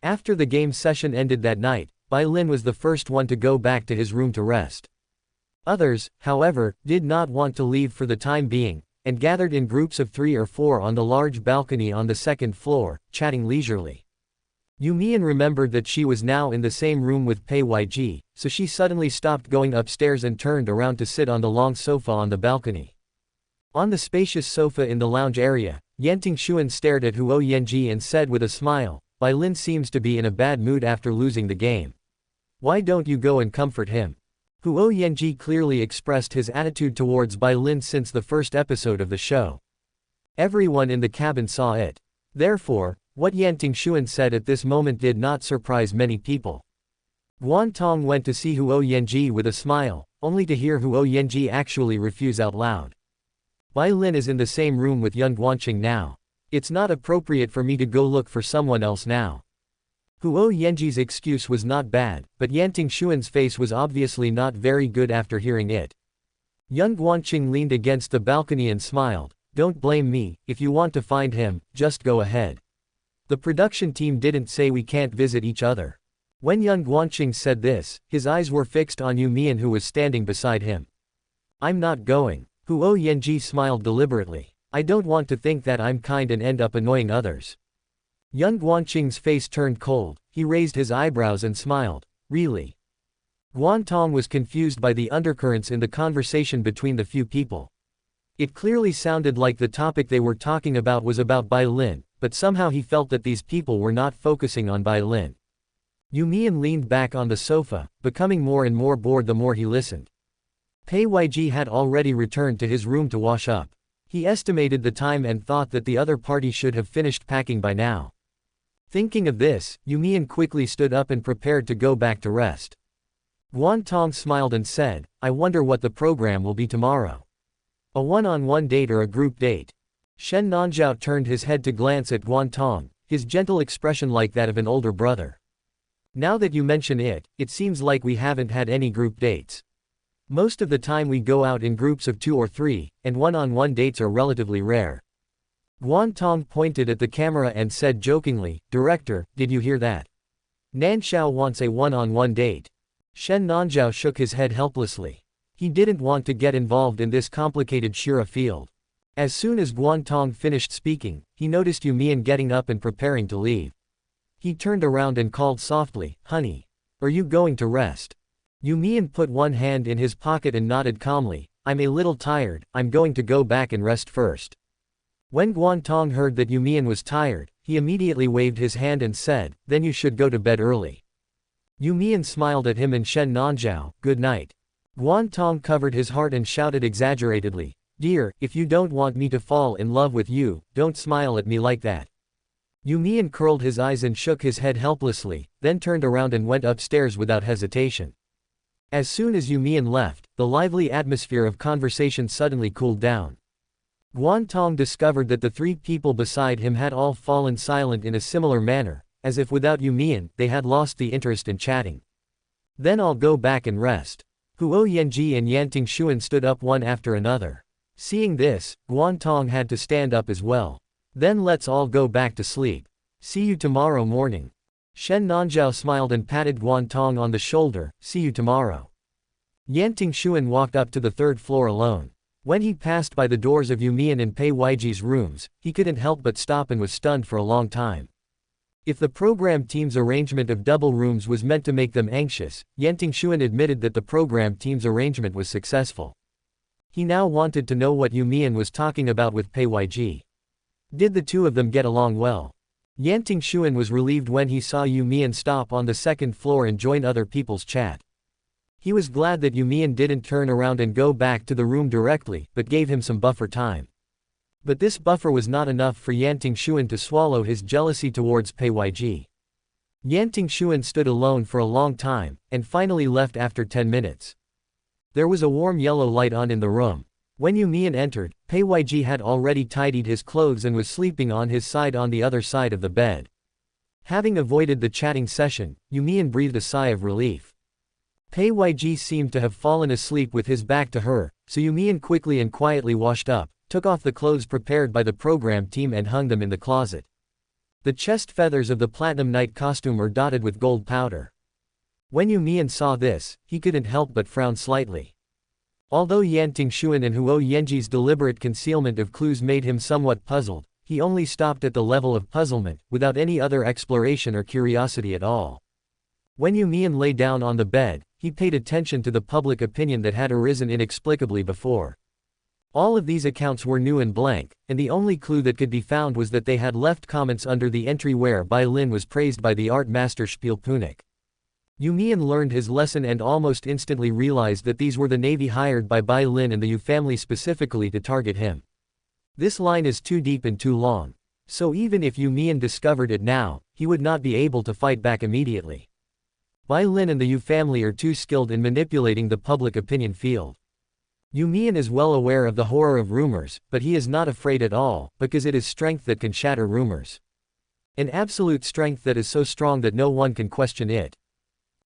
After the game session ended that night, Bai Lin was the first one to go back to his room to rest. Others, however, did not want to leave for the time being, and gathered in groups of 3 or 4 on the large balcony on the second floor, chatting leisurely. You Mian remembered that she was now in the same room with Pei Yg, so she suddenly stopped going upstairs and turned around to sit on the long sofa on the balcony. On the spacious sofa in the lounge area, Yan Tingxuan stared at Huo Yanji and said with a smile, Bai Lin seems to be in a bad mood after losing the game. Why don't you go and comfort him? Huo Yanji clearly expressed his attitude towards Bai Lin since the first episode of the show. Everyone in the cabin saw it. Therefore, what Yan Tingxuan said at this moment did not surprise many people. Guan Tong went to see Huo Yanji with a smile, only to hear Huo Yanji actually refuse out loud. Bai Lin is in the same room with Yan Guanqing now. It's not appropriate for me to go look for someone else now. Huo Yanji's excuse was not bad, but Yan Tingxuan's face was obviously not very good after hearing it. Yan Guanqing leaned against the balcony and smiled, don't blame me, if you want to find him, just go ahead. The production team didn't say we can't visit each other. When Yan Guanqing said this, his eyes were fixed on You Mian who was standing beside him. I'm not going. Huo Yanji smiled deliberately. I don't want to think that I'm kind and end up annoying others. Yan Guanqing's face turned cold, he raised his eyebrows and smiled, really? Guan Tong was confused by the undercurrents in the conversation between the few people. It clearly sounded like the topic they were talking about was about Bai Lin, but somehow he felt that these people were not focusing on Bai Lin. You Mian leaned back on the sofa, becoming more and more bored the more he listened. Pei Yg had already returned to his room to wash up. He estimated the time and thought that the other party should have finished packing by now. Thinking of this, You Mian quickly stood up and prepared to go back to rest. Guan Tong smiled and said, I wonder what the program will be tomorrow. A one-on-one date or a group date? Shen Nanzhao turned his head to glance at Guan Tong, his gentle expression like that of an older brother. Now that you mention it, it seems like we haven't had any group dates. Most of the time we go out in groups of 2 or 3, and one-on-one dates are relatively rare. Guan Tong pointed at the camera and said jokingly, Director, did you hear that? Nanxiao wants a one-on-one date. Shen Nanzhao shook his head helplessly. He didn't want to get involved in this complicated shura field. As soon as Guan Tong finished speaking, he noticed You Mian getting up and preparing to leave. He turned around and called softly, Honey. Are you going to rest? You Mian put one hand in his pocket and nodded calmly, I'm a little tired, I'm going to go back and rest first. When Guan Tong heard that You Mian was tired, he immediately waved his hand and said, then you should go to bed early. You Mian smiled at him and Shen Nanzhao, good night. Guan Tong covered his heart and shouted exaggeratedly, Dear, if you don't want me to fall in love with you, don't smile at me like that. You Mian curled his eyes and shook his head helplessly, then turned around and went upstairs without hesitation. As soon as You Mian left, the lively atmosphere of conversation suddenly cooled down. Guan Tong discovered that the 3 people beside him had all fallen silent in a similar manner, as if without You Mian, they had lost the interest in chatting. Then I'll go back and rest. Huo Yanji and Yan Tingxuan stood up one after another. Seeing this, Guan Tong had to stand up as well. Then let's all go back to sleep. See you tomorrow morning. Shen Nanzhao smiled and patted Guan Tong on the shoulder, see you tomorrow. Yan Tingxuan walked up to the 3rd floor alone. When he passed by the doors of You Mian and Pei Ygi's rooms, he couldn't help but stop and was stunned for a long time. If the program team's arrangement of double rooms was meant to make them anxious, Yan Tingxuan admitted that the program team's arrangement was successful. He now wanted to know what You Mian was talking about with Pei Yg. Did the two of them get along well? Yan Tingxuan was relieved when he saw You Mian stop on the 2nd floor and join other people's chat. He was glad that You Mian didn't turn around and go back to the room directly, but gave him some buffer time. But this buffer was not enough for Yan Tingxuan to swallow his jealousy towards Pei Yg. Yan Tingxuan stood alone for a long time, and finally left after 10 minutes. There was a warm yellow light on in the room. When You Mian entered, Pei Yg had already tidied his clothes and was sleeping on his side on the other side of the bed. Having avoided the chatting session, You Mian breathed a sigh of relief. Pei Yg seemed to have fallen asleep with his back to her, so You Mian quickly and quietly washed up, took off the clothes prepared by the program team and hung them in the closet. The chest feathers of the platinum night costume were dotted with gold powder. When You Mian saw this, he couldn't help but frown slightly. Although Yan Tingxuan and Huo Yanji's deliberate concealment of clues made him somewhat puzzled, he only stopped at the level of puzzlement, without any other exploration or curiosity at all. When You Mian lay down on the bed, he paid attention to the public opinion that had arisen inexplicably before. All of these accounts were new and blank, and the only clue that could be found was that they had left comments under the entry where Bai Lin was praised by the art master Spielpunik. You Mian learned his lesson and almost instantly realized that these were the navy hired by Bai Lin and the Yu family specifically to target him. This line is too deep and too long. So even if You Mian discovered it now, he would not be able to fight back immediately. Bai Lin and the Yu family are too skilled in manipulating the public opinion field. You Mian is well aware of the horror of rumors, but he is not afraid at all, because it is strength that can shatter rumors. An absolute strength that is so strong that no one can question it.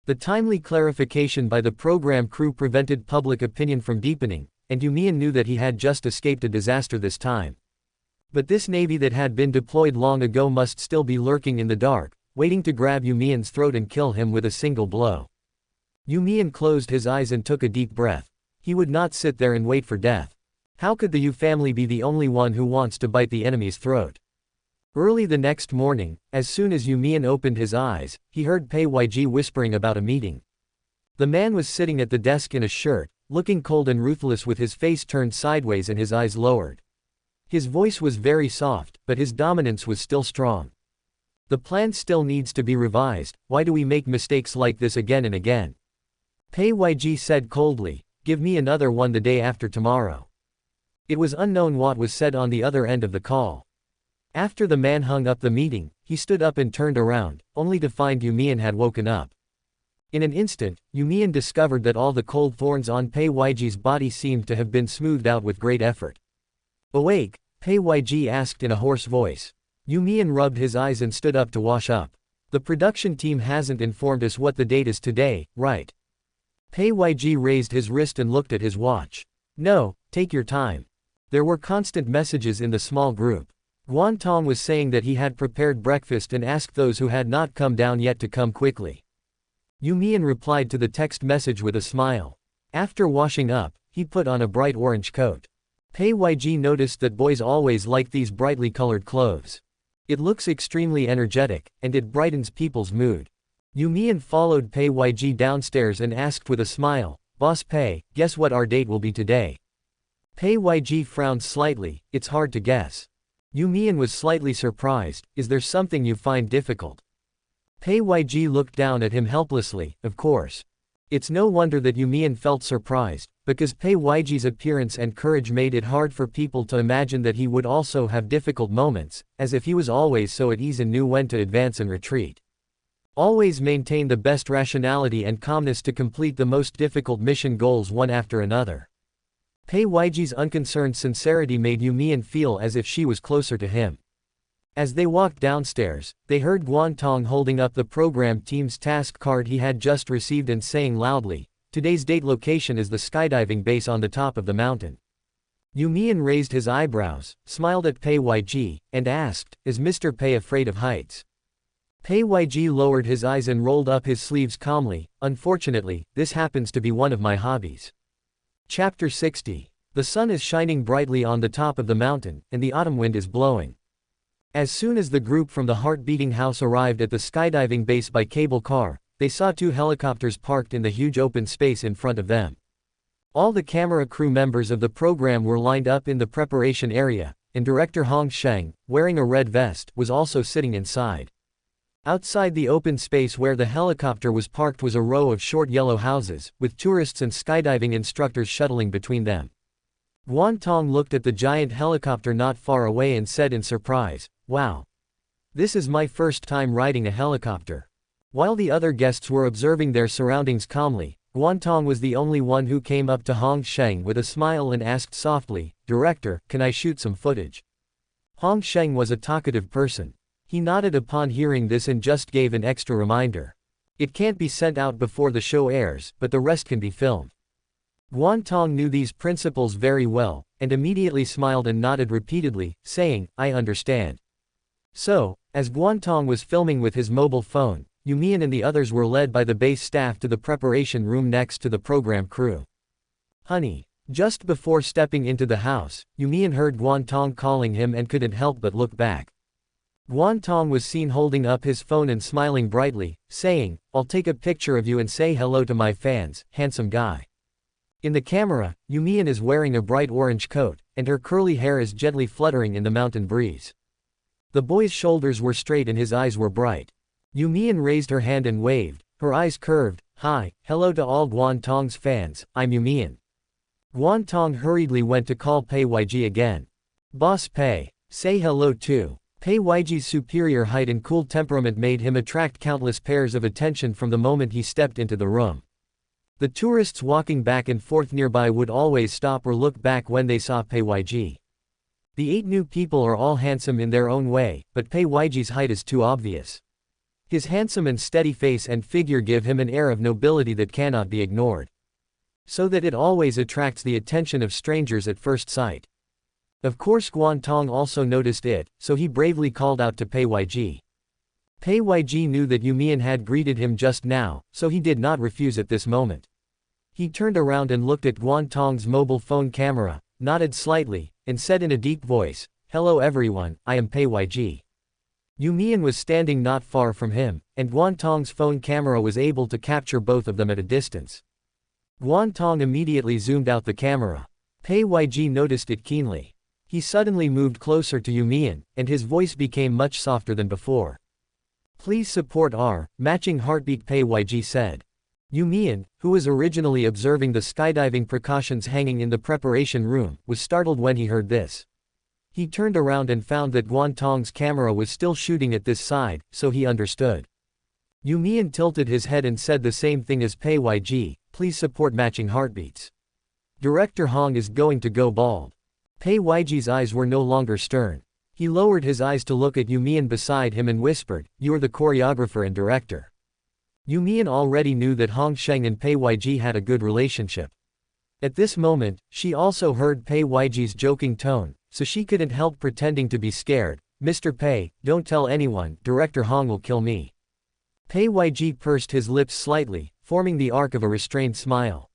The timely clarification by the program crew prevented public opinion from deepening, and You Mian knew that he had just escaped a disaster this time. But this navy that had been deployed long ago must still be lurking in the dark, waiting to grab You Mian's throat and kill him with a single blow. You Mian closed his eyes and took a deep breath. He would not sit there and wait for death. How could the Yu family be the only one who wants to bite the enemy's throat? Early the next morning, as soon as You Mian opened his eyes, he heard Pei Yg whispering about a meeting. The man was sitting at the desk in a shirt, looking cold and ruthless with his face turned sideways and his eyes lowered. His voice was very soft, but his dominance was still strong. The plan still needs to be revised. Why do we make mistakes like this again and again? Pei Yg said coldly, give me another one the day after tomorrow. It was unknown what was said on the other end of the call. After the man hung up the meeting, he stood up and turned around, only to find You Mian had woken up. In an instant, You Mian discovered that all the cold thorns on Pei Yig's body seemed to have been smoothed out with great effort. Awake? Pei Yg asked in a hoarse voice. You Mian rubbed his eyes and stood up to wash up. The production team hasn't informed us what the date is today, right? Pei Yg raised his wrist and looked at his watch. No, take your time. There were constant messages in the small group. Guantong was saying that he had prepared breakfast and asked those who had not come down yet to come quickly. You Mian replied to the text message with a smile. After washing up, he put on a bright orange coat. Pei Yg noticed that boys always like these brightly colored clothes. It looks extremely energetic, and it brightens people's mood. You Mian followed Pei Yg downstairs and asked with a smile, Boss Pei, guess what our date will be today? Pei Yg frowned slightly, it's hard to guess. You Mian was slightly surprised, is there something you find difficult? Pei Yg looked down at him helplessly, of course. It's no wonder that You Mian felt surprised, because Pei Yig's appearance and courage made it hard for people to imagine that he would also have difficult moments, as if he was always so at ease and knew when to advance and retreat. Always maintain the best rationality and calmness to complete the most difficult mission goals one after another. Pei Yig's unconcerned sincerity made You Mian feel as if she was closer to him. As they walked downstairs, they heard Guantong holding up the program team's task card he had just received and saying loudly, today's date location is the skydiving base on the top of the mountain. You Mian raised his eyebrows, smiled at Pei Yg, and asked, is Mr. Pei afraid of heights? Pei Yg lowered his eyes and rolled up his sleeves calmly, unfortunately, this happens to be one of my hobbies. Chapter 60. The sun is shining brightly on the top of the mountain, and the autumn wind is blowing. As soon as the group from the heart-beating house arrived at the skydiving base by cable car, they saw two helicopters parked in the huge open space in front of them. All the camera crew members of the program were lined up in the preparation area, and director Hong Sheng, wearing a red vest, was also sitting inside. Outside the open space where the helicopter was parked was a row of short yellow houses, with tourists and skydiving instructors shuttling between them. Guantong looked at the giant helicopter not far away and said in surprise, wow. This is my first time riding a helicopter. While the other guests were observing their surroundings calmly, Guantong was the only one who came up to Hong Sheng with a smile and asked softly, Director, can I shoot some footage? Hong Sheng was a talkative person. He nodded upon hearing this and just gave an extra reminder. It can't be sent out before the show airs, but the rest can be filmed. Guantong knew these principles very well, and immediately smiled and nodded repeatedly, saying, I understand. So, as Guantong was filming with his mobile phone, You Mian and the others were led by the base staff to the preparation room next to the program crew. "Honey." Just before stepping into the house, You Mian heard Guantong calling him and couldn't help but look back. Guantong was seen holding up his phone and smiling brightly, saying, "I'll take a picture of you and say hello to my fans, handsome guy." In the camera, You Mian is wearing a bright orange coat, and her curly hair is gently fluttering in the mountain breeze. The boy's shoulders were straight and his eyes were bright. You Mian raised her hand and waved, her eyes curved. "Hi, hello to all Guantong's fans, I'm You Mian." Guantong hurriedly went to call Pei Yg again. "Boss Pei, say hello too." Pei Ygi's superior height and cool temperament made him attract countless pairs of attention from the moment he stepped into the room. The tourists walking back and forth nearby would always stop or look back when they saw Pei Yg. The 8 new people are all handsome in their own way, but Pei Ygi's height is too obvious. His handsome and steady face and figure give him an air of nobility that cannot be ignored. So that it always attracts the attention of strangers at first sight. Of course Guantong also noticed it, so he bravely called out to Pei Yg. Pei Yg knew that You Mian had greeted him just now, so he did not refuse at this moment. He turned around and looked at Guantong's mobile phone camera, nodded slightly, and said in a deep voice, "Hello everyone, I am Pei Yg." You Mian was standing not far from him, and Guantong's phone camera was able to capture both of them at a distance. Guantong immediately zoomed out the camera. Pei Yg noticed it keenly. He suddenly moved closer to You Mian, and his voice became much softer than before. "Please support our matching heartbeat," Pei Yg said. You Mian, who was originally observing the skydiving precautions hanging in the preparation room, was startled when he heard this. He turned around and found that Guantong's camera was still shooting at this side, so he understood. You Mian tilted his head and said the same thing as Pei Yg, "Please support matching heartbeats. Director Hong is going to go bald." Pei Ygi's eyes were no longer stern. He lowered his eyes to look at You Mian beside him and whispered, "You're the choreographer and director." You Mian already knew that Hong Sheng and Pei Yg had a good relationship. At this moment, she also heard Pei Ygi's joking tone, so she couldn't help pretending to be scared. "Mr. Pei, don't tell anyone, Director Hong will kill me." Pei Yg pursed his lips slightly, forming the arc of a restrained smile.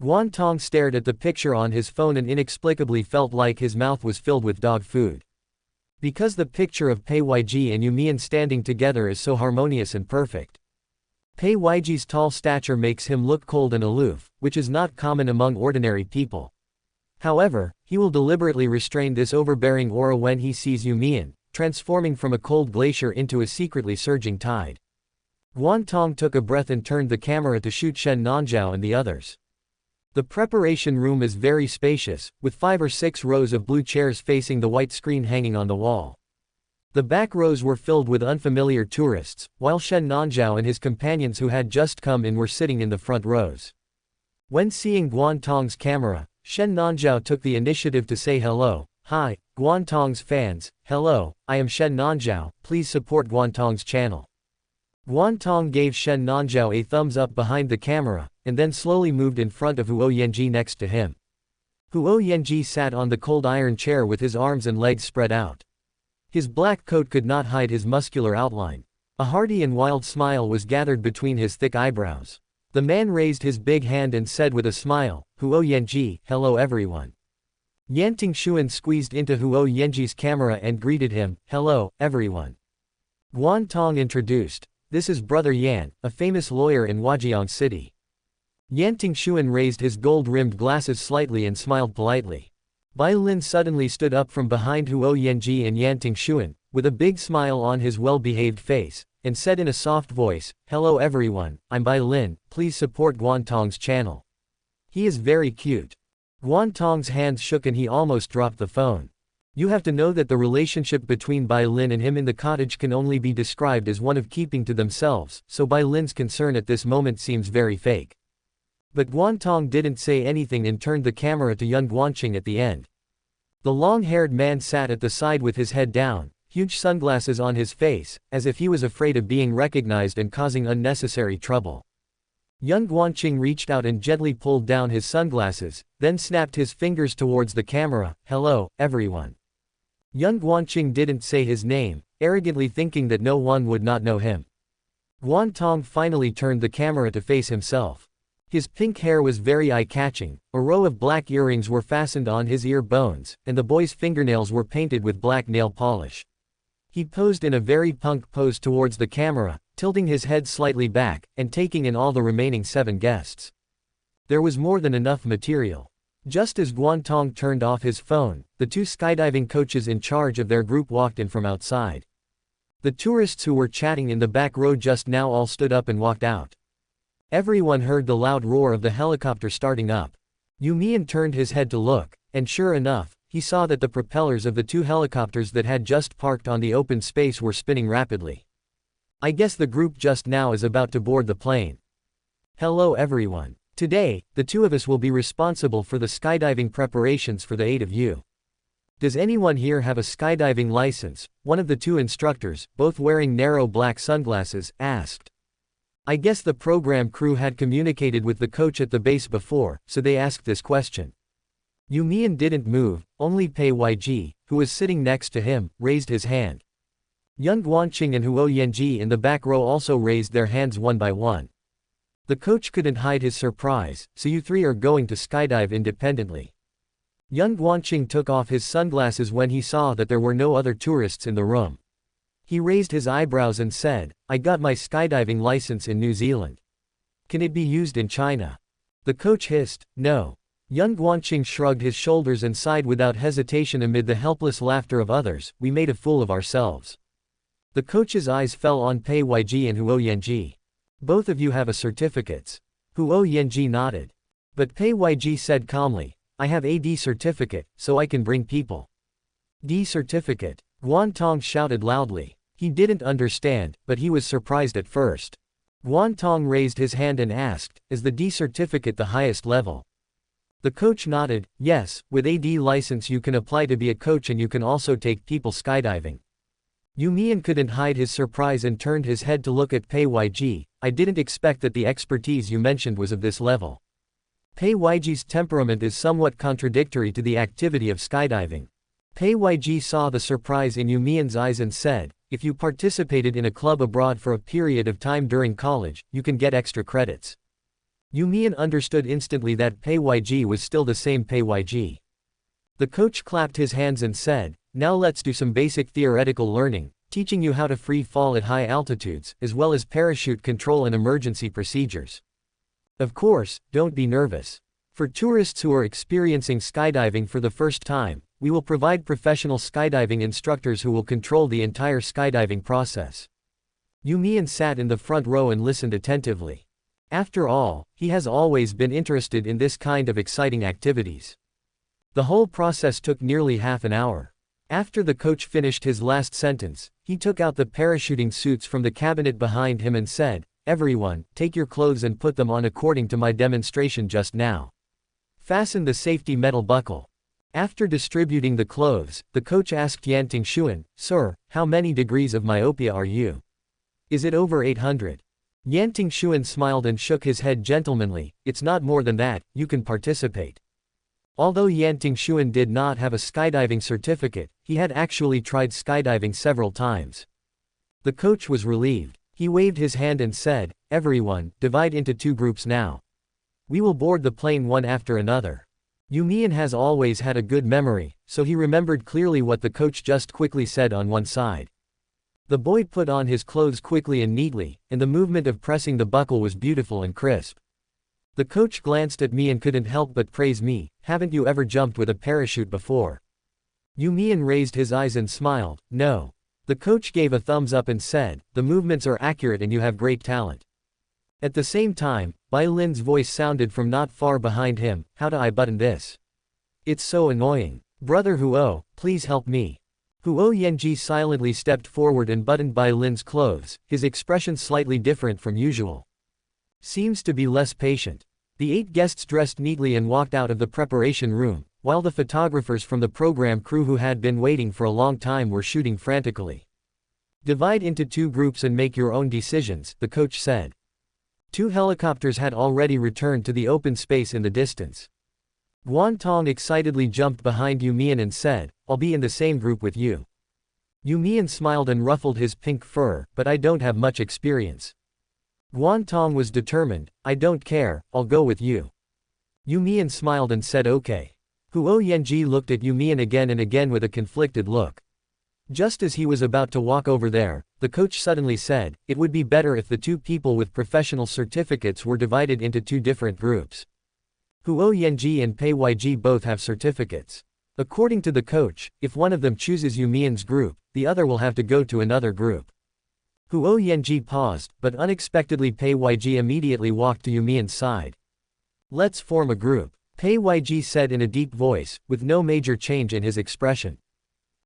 Guantong stared at the picture on his phone and inexplicably felt like his mouth was filled with dog food. Because the picture of Pei Yg and You Mian standing together is so harmonious and perfect. Pei Ygi's tall stature makes him look cold and aloof, which is not common among ordinary people. However, he will deliberately restrain this overbearing aura when he sees You Mian, transforming from a cold glacier into a secretly surging tide. Guantong took a breath and turned the camera to shoot Shen Nanzhao and the others. The preparation room is very spacious, with 5 or 6 rows of blue chairs facing the white screen hanging on the wall. The back rows were filled with unfamiliar tourists, while Shen Nanzhao and his companions who had just come in were sitting in the front rows. When seeing Guantong's camera, Shen Nanzhao took the initiative to say hello. "Hi, Guantong's fans, hello, I am Shen Nanzhao, please support Guantong's channel." Guantong gave Shen Nanzhao a thumbs up behind the camera, and then slowly moved in front of Huo Yanji next to him. Huo Yanji sat on the cold iron chair with his arms and legs spread out. His black coat could not hide his muscular outline. A hearty and wild smile was gathered between his thick eyebrows. The man raised his big hand and said with a smile, "Huo Yanji, hello everyone." Yan Tingxuan squeezed into Huo Yanji's camera and greeted him, "Hello, everyone." Guantong introduced, "This is Brother Yan, a famous lawyer in Huajiang City." Yan Tingxuan raised his gold-rimmed glasses slightly and smiled politely. Bai Lin suddenly stood up from behind Huo Yanji and Yan Tingxuan, with a big smile on his well-behaved face, and said in a soft voice, "Hello everyone, I'm Bai Lin, please support Guantong's channel. He is very cute." Guantong's hands shook and he almost dropped the phone. You have to know that the relationship between Bai Lin and him in the cottage can only be described as one of keeping to themselves, so Bai Lin's concern at this moment seems very fake. But Guantong didn't say anything and turned the camera to young Guanqing at the end. The long-haired man sat at the side with his head down, huge sunglasses on his face, as if he was afraid of being recognized and causing unnecessary trouble. Young Guanqing reached out and gently pulled down his sunglasses, then snapped his fingers towards the camera. "Hello, everyone." Young Guanqing didn't say his name, arrogantly thinking that no one would not know him. Guantong finally turned the camera to face himself. His pink hair was very eye-catching, a row of black earrings were fastened on his ear bones, and the boy's fingernails were painted with black nail polish. He posed in a very punk pose towards the camera, tilting his head slightly back, and taking in all the remaining 7 guests. There was more than enough material. Just as Guantong turned off his phone, the 2 skydiving coaches in charge of their group walked in from outside. The tourists who were chatting in the back row just now all stood up and walked out. Everyone heard the loud roar of the helicopter starting up. You Mian turned his head to look, and sure enough, he saw that the propellers of the 2 helicopters that had just parked on the open space were spinning rapidly. I guess the group just now is about to board the plane. Hello everyone. Today, the 2 of us will be responsible for the skydiving preparations for the 8 of you. Does anyone here have a skydiving license? One of the 2 instructors, both wearing narrow black sunglasses, asked. I guess the program crew had communicated with the coach at the base before, so they asked this question. You Mian didn't move, only Bai Lin, who was sitting next to him, raised his hand. Young Guanqing and Huo Yanji in the back row also raised their hands one by one. The coach couldn't hide his surprise, so you 3 are going to skydive independently. Young Guanqing took off his sunglasses when he saw that there were no other tourists in the room. He raised his eyebrows and said, I got my skydiving license in New Zealand. Can it be used in China? The coach hissed, no. Young Guanqing shrugged his shoulders and sighed without hesitation amid the helpless laughter of others, we made a fool of ourselves. The coach's eyes fell on Bai Lin and Huo Yanji. Both of you have a certificates. Huo Yanji nodded. But Bai Lin said calmly, I have a D certificate, so I can bring people. D certificate. Guantong shouted loudly. He didn't understand, but he was surprised at first. Guantong raised his hand and asked, is the D certificate the highest level? The coach nodded, yes, with a D license you can apply to be a coach and you can also take people skydiving. You Mian couldn't hide his surprise and turned his head to look at Bai Lin. I didn't expect that the expertise you mentioned was of this level. Bai Lin's temperament is somewhat contradictory to the activity of skydiving. Bai Lin saw the surprise in You Mian's eyes and said, if you participated in a club abroad for a period of time during college, you can get extra credits. You Mian understood instantly that Bai Lin was still the same Bai Lin. The coach clapped his hands and said, now let's do some basic theoretical learning, teaching you how to free fall at high altitudes, as well as parachute control and emergency procedures. Of course, don't be nervous. For tourists who are experiencing skydiving for the first time, we will provide professional skydiving instructors who will control the entire skydiving process. You Mian sat in the front row and listened attentively. After all, he has always been interested in this kind of exciting activities. The whole process took nearly half an hour. After the coach finished his last sentence, he took out the parachuting suits from the cabinet behind him and said, everyone, take your clothes and put them on according to my demonstration just now. Fasten the safety metal buckle. After distributing the clothes, the coach asked Yan Tingxuan, sir, how many degrees of myopia are you? Is it over 800? Yan Tingxuan smiled and shook his head gentlemanly, it's not more than that, you can participate. Although Yan Tingxuan did not have a skydiving certificate, he had actually tried skydiving several times. The coach was relieved. He waved his hand and said, everyone, divide into 2 groups now. We will board the plane one after another. You Mian has always had a good memory, so he remembered clearly what the coach just quickly said on one side. The boy put on his clothes quickly and neatly, and the movement of pressing the buckle was beautiful and crisp. The coach glanced at me and couldn't help but praise me, haven't you ever jumped with a parachute before? You Mian raised his eyes and smiled, no. The coach gave a thumbs up and said, the movements are accurate and you have great talent. At the same time, Bai Lin's voice sounded from not far behind him, how do I button this? It's so annoying. Brother Huo, please help me. Huo Yanji silently stepped forward and buttoned Bai Lin's clothes, his expression slightly different from usual. Seems to be less patient. The 8 guests dressed neatly and walked out of the preparation room, while the photographers from the program crew who had been waiting for a long time were shooting frantically. Divide into 2 groups and make your own decisions, the coach said. 2 helicopters had already returned to the open space in the distance. Guantong excitedly jumped behind You Mian and said, I'll be in the same group with you. You Mian smiled and ruffled his pink fur, but I don't have much experience. Guantong was determined. I don't care, I'll go with you. You Mian smiled and said okay. Huo Yanji looked at You Mian again and again with a conflicted look. Just as he was about to walk over there, the coach suddenly said, it would be better if the two people with professional certificates were divided into two different groups. Huo Yanji and Pei Yg both have certificates. According to the coach, if one of them chooses You Mian's group, the other will have to go to another group. Huo Yanji paused, but unexpectedly Pei Yg immediately walked to You Mian's side. Let's form a group, Pei Yg said in a deep voice, with no major change in his expression.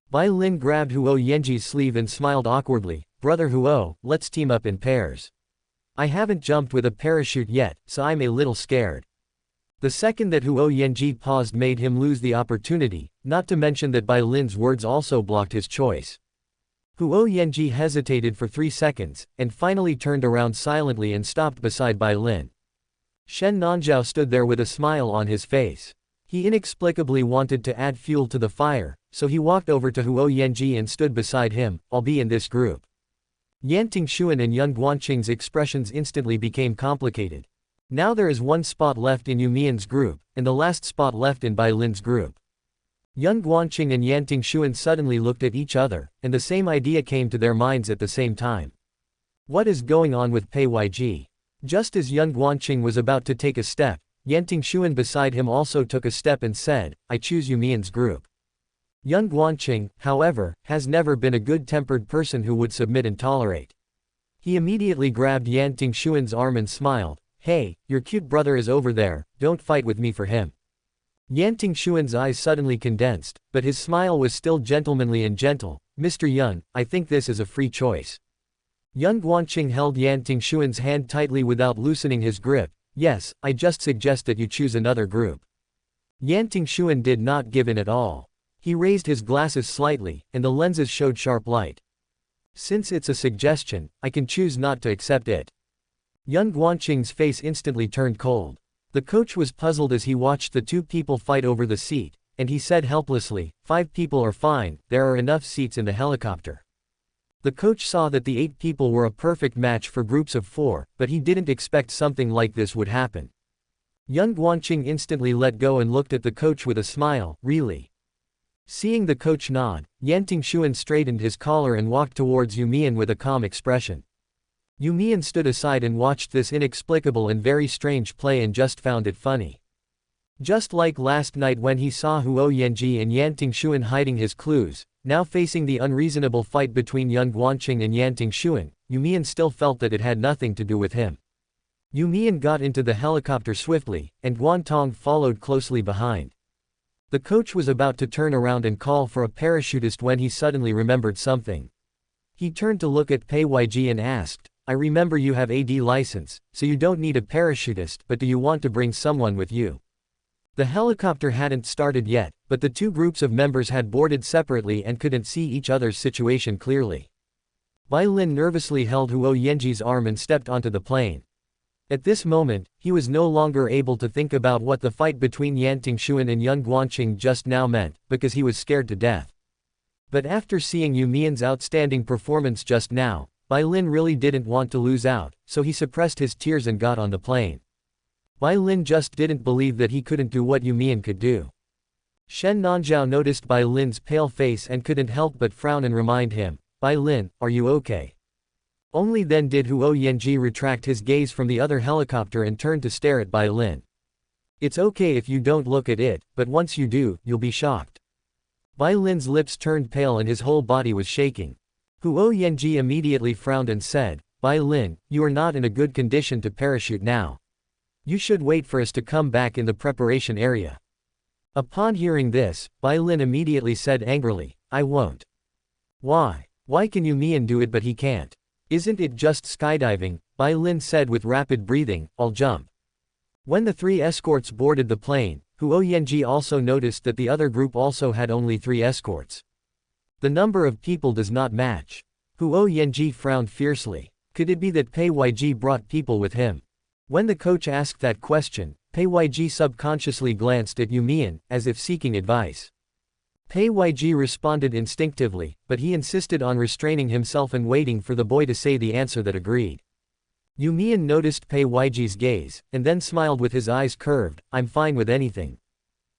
Bai Lin grabbed Huo Yanji's sleeve and smiled awkwardly. Brother Huo, let's team up in pairs. I haven't jumped with a parachute yet, so I'm a little scared. The second that Huo Yanji paused made him lose the opportunity, not to mention that Bai Lin's words also blocked his choice. Huo Yanji hesitated for 3 seconds, and finally turned around silently and stopped beside Bai Lin. Shen Nanzhao stood there with a smile on his face. He inexplicably wanted to add fuel to the fire, so he walked over to Huo Yanji and stood beside him. I'll be in this group. Yan Tingxuan and Yan Guanqing's expressions instantly became complicated. Now there is one spot left in You Mian's group, and the last spot left in Bai Lin's group. Yan Guanqing and Yan Tingxuan suddenly looked at each other, and the same idea came to their minds at the same time. What is going on with Pei Yg? Just as Yan Guanqing was about to take a step, Yan Tingxuan beside him also took a step and said, I choose You Mian's group. Yan Guanqing, however, has never been a good-tempered person who would submit and tolerate. He immediately grabbed Yan Tingxuan's arm and smiled. Hey, your cute brother is over there, don't fight with me for him. Yan Tingxuan's eyes suddenly condensed, but his smile was still gentlemanly and gentle. Mr. Yan, I think this is a free choice. Yan Guanqing held Yan Tingxuan's hand tightly without loosening his grip. Yes, I just suggest that you choose another group. Yan Tingxuan did not give in at all. He raised his glasses slightly, and the lenses showed sharp light. Since it's a suggestion, I can choose not to accept it. Yan Guanqing's face instantly turned cold. The coach was puzzled as he watched the two people fight over the seat, and he said helplessly, 5 people are fine, there are enough seats in the helicopter. The coach saw that the 8 people were a perfect match for groups of 4, but he didn't expect something like this would happen. Yan Guanqing instantly let go and looked at the coach with a smile. Really? Seeing the coach nod, Yan Tingxuan straightened his collar and walked towards You Mian with a calm expression. You Mian stood aside and watched this inexplicable and very strange play and just found it funny. Just like last night when he saw Huo Yanji and Yan Tingxuan hiding his clues, now facing the unreasonable fight between Yan Guanqing and Yan Tingxuan, You Mian still felt that it had nothing to do with him. You Mian got into the helicopter swiftly, and Guantong followed closely behind. The coach was about to turn around and call for a parachutist when he suddenly remembered something. He turned to look at Pei Yg and asked, I remember you have AD license, so you don't need a parachutist, but do you want to bring someone with you? The helicopter hadn't started yet, but the two groups of members had boarded separately and couldn't see each other's situation clearly. Bai Lin nervously held Huo Yanji's arm and stepped onto the plane. At this moment, he was no longer able to think about what the fight between Yan Tingxuan and Yan Guanqing just now meant, because he was scared to death. But after seeing You Mian's outstanding performance just now, Bai Lin really didn't want to lose out, so he suppressed his tears and got on the plane. Bai Lin just didn't believe that he couldn't do what You Mian could do. Shen Nanzhao noticed Bai Lin's pale face and couldn't help but frown and remind him, Bai Lin, are you okay? Only then did Huo Yanji retract his gaze from the other helicopter and turn to stare at Bai Lin. It's okay if you don't look at it, but once you do, you'll be shocked. Bai Lin's lips turned pale and his whole body was shaking. Huo Yanji immediately frowned and said, Bai Lin, you are not in a good condition to parachute now. You should wait for us to come back in the preparation area. Upon hearing this, Bai Lin immediately said angrily, I won't. Why? Why can You Mian do it but he can't? Isn't it just skydiving? Bai Lin said with rapid breathing, I'll jump. When the 3 escorts boarded the plane, Huo Yanji also noticed that the other group also had only 3 escorts. The number of people does not match. Huo Yanji frowned fiercely. Could it be that Pei Yg brought people with him? When the coach asked that question, Pei Yg subconsciously glanced at You Mian, as if seeking advice. Pei Yg responded instinctively, but he insisted on restraining himself and waiting for the boy to say the answer that agreed. You Mian noticed Pei Weiji's gaze, and then smiled with his eyes curved. I'm fine with anything.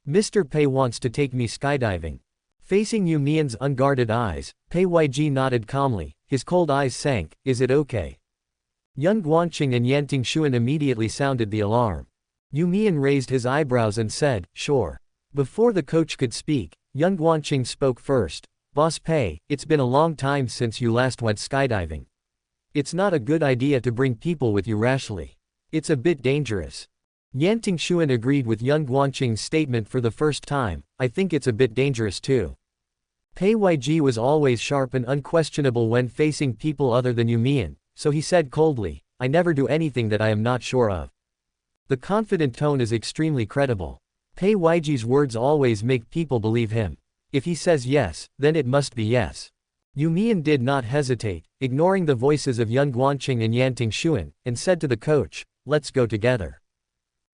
Mr. Pei wants to take me skydiving. Facing You Mian's unguarded eyes, Pei Weiji nodded calmly, his cold eyes sank. Is it okay? Yan Guanqing and Yan Tingxuan immediately sounded the alarm. You Mian raised his eyebrows and said, sure. Before the coach could speak, Yan Guanqing spoke first. Boss Pei, it's been a long time since you last went skydiving. It's not a good idea to bring people with you rashly. It's a bit dangerous. Yan Tingxuan agreed with Yan Guanqing's statement for the first time. I think it's a bit dangerous too. Pei Weiji was always sharp and unquestionable when facing people other than You Mian, so he said coldly, I never do anything that I am not sure of. The confident tone is extremely credible. Pei Weiji's words always make people believe him. If he says yes, then it must be yes. You Mian did not hesitate, ignoring the voices of Yan Guanqing and Yan Tingxuan, and said to the coach, let's go together.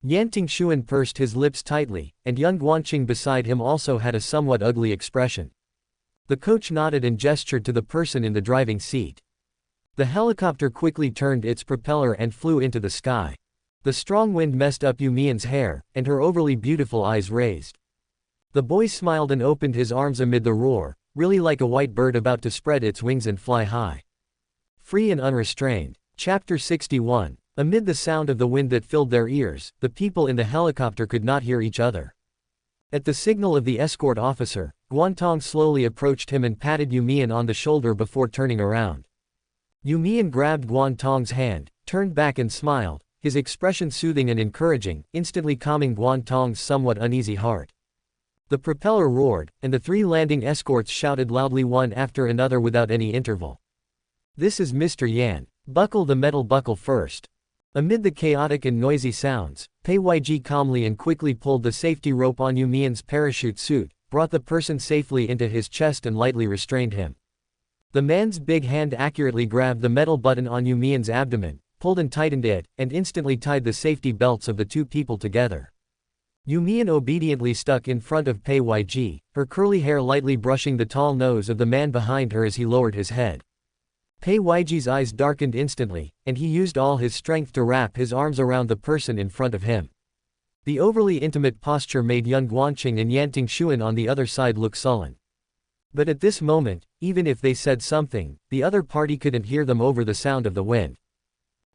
Yan Tingxuan pursed his lips tightly, and Yan Guanqing beside him also had a somewhat ugly expression. The coach nodded and gestured to the person in the driving seat. The helicopter quickly turned its propeller and flew into the sky. The strong wind messed up You Mian's hair, and her overly beautiful eyes raised. The boy smiled and opened his arms amid the roar, really like a white bird about to spread its wings and fly high. Free and unrestrained. Chapter 61. Amid the sound of the wind that filled their ears, the people in the helicopter could not hear each other. At the signal of the escort officer, Guantong slowly approached him and patted You Mian on the shoulder before turning around. You Mian grabbed Guantong's hand, turned back and smiled, his expression soothing and encouraging, instantly calming Guantong's somewhat uneasy heart. The propeller roared, and the three landing escorts shouted loudly one after another without any interval. This is Mr. Yan. Buckle the metal buckle first. Amid the chaotic and noisy sounds, Pei Weiji calmly and quickly pulled the safety rope on You Mian's parachute suit, brought the person safely into his chest and lightly restrained him. The man's big hand accurately grabbed the metal button on You Mian's abdomen, pulled and tightened it, and instantly tied the safety belts of the two people together. You Mian obediently stuck in front of Pei Weiji, her curly hair lightly brushing the tall nose of the man behind her as he lowered his head. Pei Weiji's eyes darkened instantly, and he used all his strength to wrap his arms around the person in front of him. The overly intimate posture made Yan Guanqing and Yan Tingxuan on the other side look sullen. But at this moment, even if they said something, the other party couldn't hear them over the sound of the wind.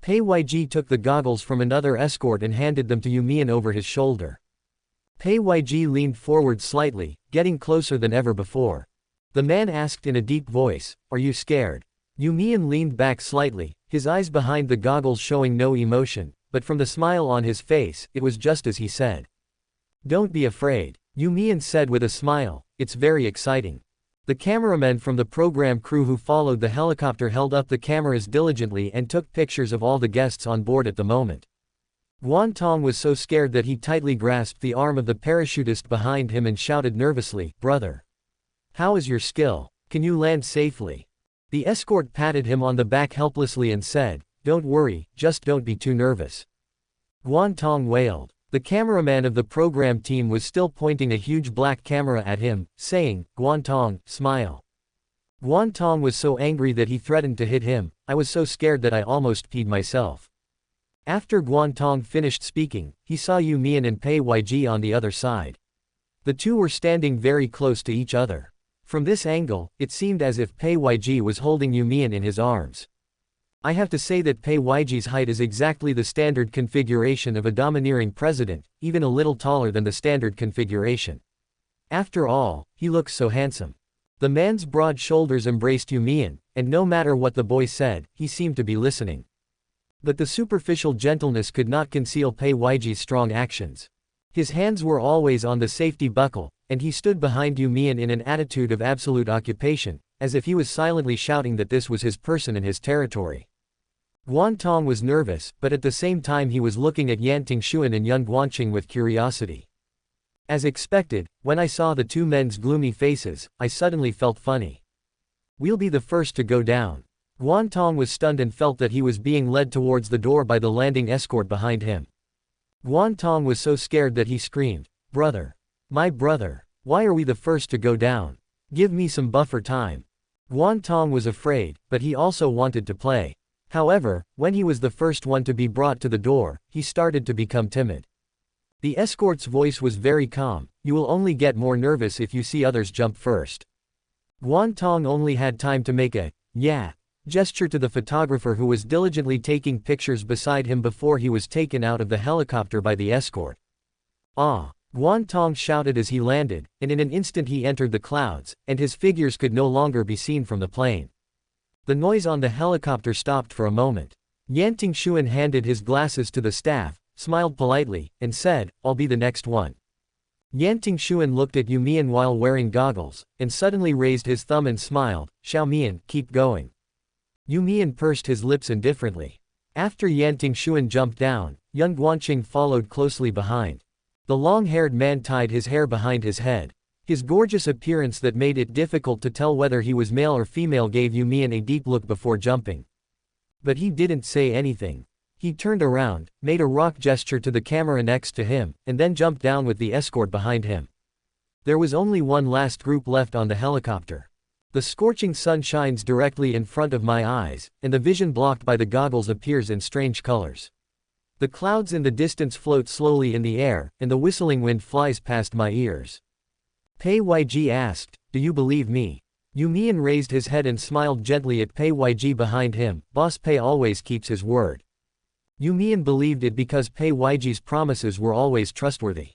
Pei Weiji took the goggles from another escort and handed them to You Mian over his shoulder. Pei Weiji leaned forward slightly, getting closer than ever before. The man asked in a deep voice, are you scared? You Mian leaned back slightly, his eyes behind the goggles showing no emotion, but from the smile on his face, it was just as he said. Don't be afraid, You Mian said with a smile, it's very exciting. The cameramen from the program crew who followed the helicopter held up the cameras diligently and took pictures of all the guests on board at the moment. Guantong was so scared that he tightly grasped the arm of the parachutist behind him and shouted nervously, brother. How is your skill? Can you land safely? The escort patted him on the back helplessly and said, don't worry, just don't be too nervous. Guantong wailed. The cameraman of the program team was still pointing a huge black camera at him, saying, Guantong, smile. Guantong was so angry that he threatened to hit him. I was so scared that I almost peed myself. After Guantong finished speaking, he saw You Mian and Pei Weiji on the other side. The two were standing very close to each other. From this angle, it seemed as if Pei Weiji was holding You Mian in his arms. I have to say that Pei Weiji's height is exactly the standard configuration of a domineering president, even a little taller than the standard configuration. After all, he looks so handsome. The man's broad shoulders embraced You Mian, and no matter what the boy said, he seemed to be listening. But the superficial gentleness could not conceal Pei Weiji's strong actions. His hands were always on the safety buckle, and he stood behind You Mian in an attitude of absolute occupation, as if he was silently shouting that this was his person and his territory. Guantong was nervous, but at the same time he was looking at Yan Tingxuan and Yan Guanqing with curiosity. As expected, when I saw the two men's gloomy faces, I suddenly felt funny. We'll be the first to go down. Guantong was stunned and felt that he was being led towards the door by the landing escort behind him. Guantong was so scared that he screamed, brother. My brother. Why are we the first to go down? Give me some buffer time. Guantong was afraid, but he also wanted to play. However, when he was the first one to be brought to the door, he started to become timid. The escort's voice was very calm. You will only get more nervous if you see others jump first. Guan Tong only had time to make a, yeah, gesture to the photographer who was diligently taking pictures beside him before he was taken out of the helicopter by the escort. Ah! Guan Tong shouted as he landed, and in an instant he entered the clouds, and his figures could no longer be seen from the plane. The noise on the helicopter stopped for a moment. Yan Tingxuan handed his glasses to the staff, smiled politely, and said, I'll be the next one. Yan Tingxuan looked at You Mian while wearing goggles, and suddenly raised his thumb and smiled, Xiao Mian, keep going. You Mian pursed his lips indifferently. After Yan Tingxuan jumped down, young Guanqing followed closely behind. The long-haired man tied his hair behind his head. His gorgeous appearance that made it difficult to tell whether he was male or female gave You Mian a deep look before jumping. But he didn't say anything. He turned around, made a rock gesture to the camera next to him, and then jumped down with the escort behind him. There was only one last group left on the helicopter. The scorching sun shines directly in front of my eyes, and the vision blocked by the goggles appears in strange colors. The clouds in the distance float slowly in the air, and the whistling wind flies past my ears. Pei Yg asked, do you believe me? You Mian raised his head and smiled gently at Pei Yg behind him. Boss Pei always keeps his word. You Mian believed it because Pei Yig's promises were always trustworthy.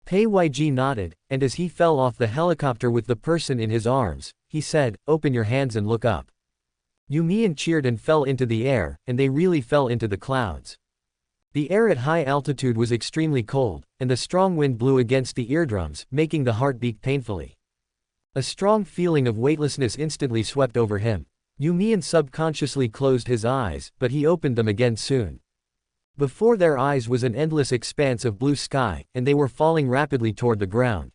Pei Yg nodded, and as he fell off the helicopter with the person in his arms, he said, open your hands and look up. You Mian cheered and fell into the air, and they really fell into the clouds. The air at high altitude was extremely cold, and the strong wind blew against the eardrums, making the heart beat painfully. A strong feeling of weightlessness instantly swept over him. You Mian subconsciously closed his eyes, but he opened them again soon. Before their eyes was an endless expanse of blue sky, and they were falling rapidly toward the ground.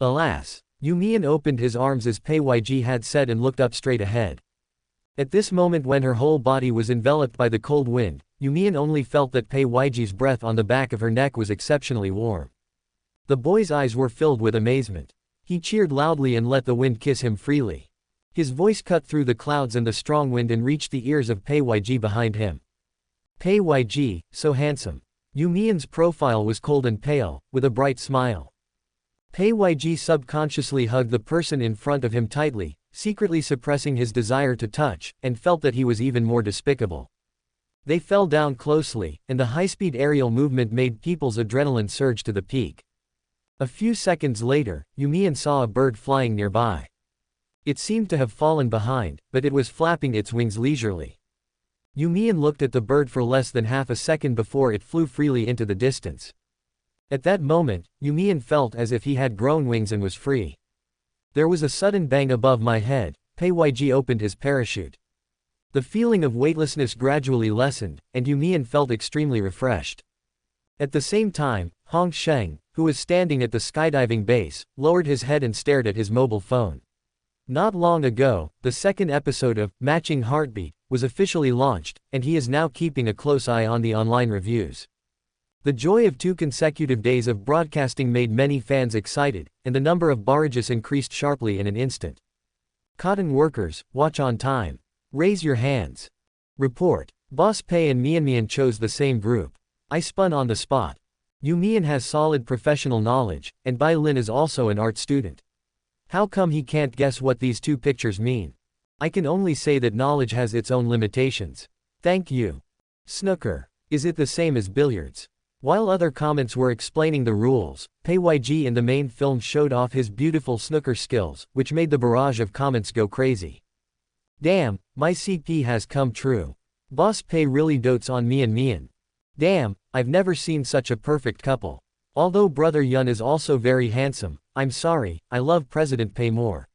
Alas! You Mian opened his arms as Pei Yg had said and looked up straight ahead. At this moment when her whole body was enveloped by the cold wind, You Mian only felt that Pei Yig's breath on the back of her neck was exceptionally warm. The boy's eyes were filled with amazement. He cheered loudly and let the wind kiss him freely. His voice cut through the clouds and the strong wind and reached the ears of Pei Yg behind him. Pei Yg, so handsome. You Mian's profile was cold and pale, with a bright smile. Pei Yg subconsciously hugged the person in front of him tightly, secretly suppressing his desire to touch, and felt that he was even more despicable. They fell down closely, and the high-speed aerial movement made people's adrenaline surge to the peak. A few seconds later, You Mian saw a bird flying nearby. It seemed to have fallen behind, but it was flapping its wings leisurely. You Mian looked at the bird for less than half a second before it flew freely into the distance. At that moment, You Mian felt as if he had grown wings and was free. There was a sudden bang above my head. Pei Yg opened his parachute. The feeling of weightlessness gradually lessened, and You Mian felt extremely refreshed. At the same time, Hong Sheng, who was standing at the skydiving base, lowered his head and stared at his mobile phone. Not long ago, the second episode of Matching Heartbeat was officially launched, and he is now keeping a close eye on the online reviews. The joy of 2 consecutive days of broadcasting made many fans excited, and the number of barrages increased sharply in an instant. Cotton workers, watch on time. Raise your hands. Report. Boss Pei and Mian chose the same group. I spun on the spot. You Mian has solid professional knowledge, and Bai Lin is also an art student. How come he can't guess what these 2 pictures mean? I can only say that knowledge has its own limitations. Thank you. Snooker. Is it the same as billiards? While other comments were explaining the rules, Pei Yg in the main film showed off his beautiful snooker skills, which made the barrage of comments go crazy. Damn, my CP has come true. Boss Pei really dotes on Mian. Damn, I've never seen such a perfect couple. Although brother Yun is also very handsome, I'm sorry, I love President Pei more.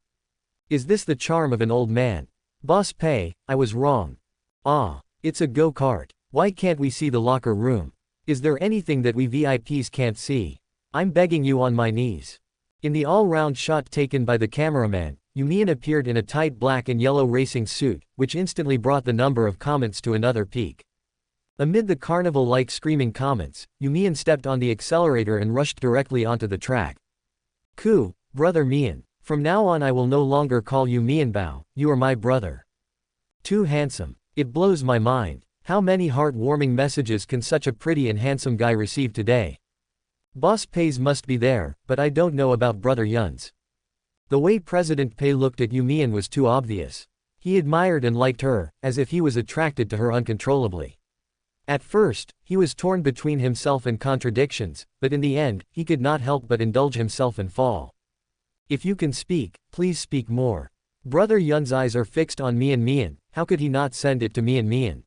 Is this the charm of an old man? Boss Pei, I was wrong. Ah, it's a go-kart. Why can't we see the locker room? Is there anything that we VIPs can't see? I'm begging you on my knees. In the all-round shot taken by the cameraman, You Mian appeared in a tight black and yellow racing suit, which instantly brought the number of comments to another peak. Amid the carnival-like screaming comments, You Mian stepped on the accelerator and rushed directly onto the track. Cool, brother Mian. From now on I will no longer call you Mian Bao, you are my brother. Too handsome. It blows my mind. How many heartwarming messages can such a pretty and handsome guy receive today? Boss Pei's must be there, but I don't know about Brother Yun's. The way President Pei looked at You Mian was too obvious. He admired and liked her, as if he was attracted to her uncontrollably. At first, he was torn between himself and contradictions, but in the end, he could not help but indulge himself and fall. If you can speak, please speak more. Brother Yun's eyes are fixed on Mian. How could he not send it to Mian?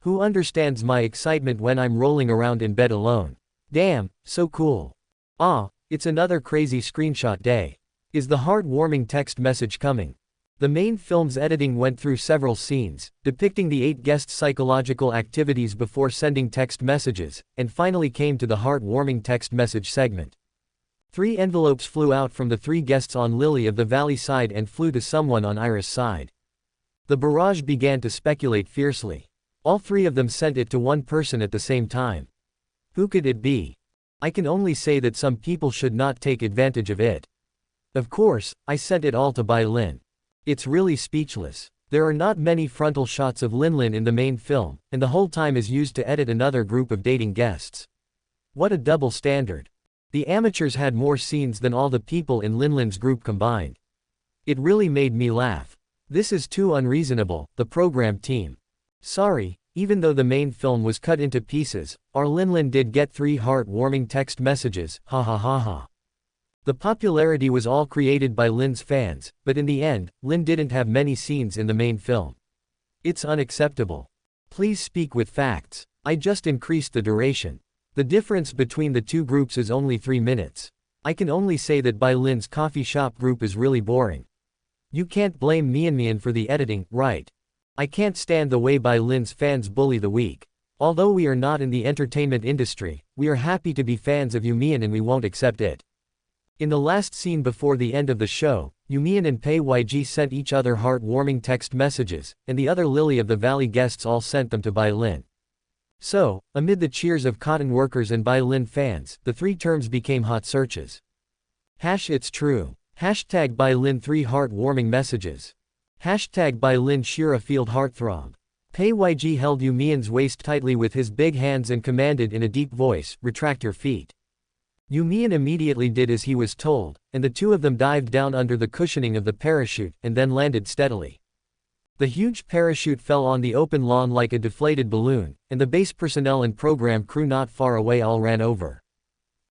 Who understands my excitement when I'm rolling around in bed alone? Damn, so cool. Ah, it's another crazy screenshot day. Is the heartwarming text message coming? The main film's editing went through several scenes, depicting the 8 guests' psychological activities before sending text messages, and finally came to the heartwarming text message segment. 3 envelopes flew out from the 3 guests on Lily of the Valley side and flew to someone on Iris' side. The barrage began to speculate fiercely. All 3 of them sent it to one person at the same time. Who could it be? I can only say that some people should not take advantage of it. Of course, I sent it all to Bai Lin. It's really speechless. There are not many frontal shots of Lin in the main film, and the whole time is used to edit another group of dating guests. What a double standard. The amateurs had more scenes than all the people in Lin's group combined. It really made me laugh. This is too unreasonable, the program team. Sorry, even though the main film was cut into pieces, our Lin did get 3 heartwarming text messages, ha ha ha ha. The popularity was all created by Lin's fans, but in the end, Lin didn't have many scenes in the main film. It's unacceptable. Please speak with facts. I just increased the duration. The difference between the 2 groups is only 3 minutes. I can only say that Bai Lin's coffee shop group is really boring. You can't blame Mian for the editing, right? I can't stand the way Bai Lin's fans bully the weak. Although we are not in the entertainment industry, we are happy to be fans of You Mian and we won't accept it. In the last scene before the end of the show, You Mian and Pei Yg sent each other heartwarming text messages, and the other Lily of the Valley guests all sent them to Bai Lin. So, amid the cheers of cotton workers and Bai Lin fans, the 3 terms became hot searches. It's true. Hashtag Bai Lin 3 heartwarming messages. Hashtag Bai Lin shura field heartthrob. Pei Yg held You Mian's waist tightly with his big hands and commanded in a deep voice, retract your feet. You Mian immediately did as he was told, and the 2 of them dived down under the cushioning of the parachute and then landed steadily. The huge parachute fell on the open lawn like a deflated balloon, and the base personnel and program crew not far away all ran over.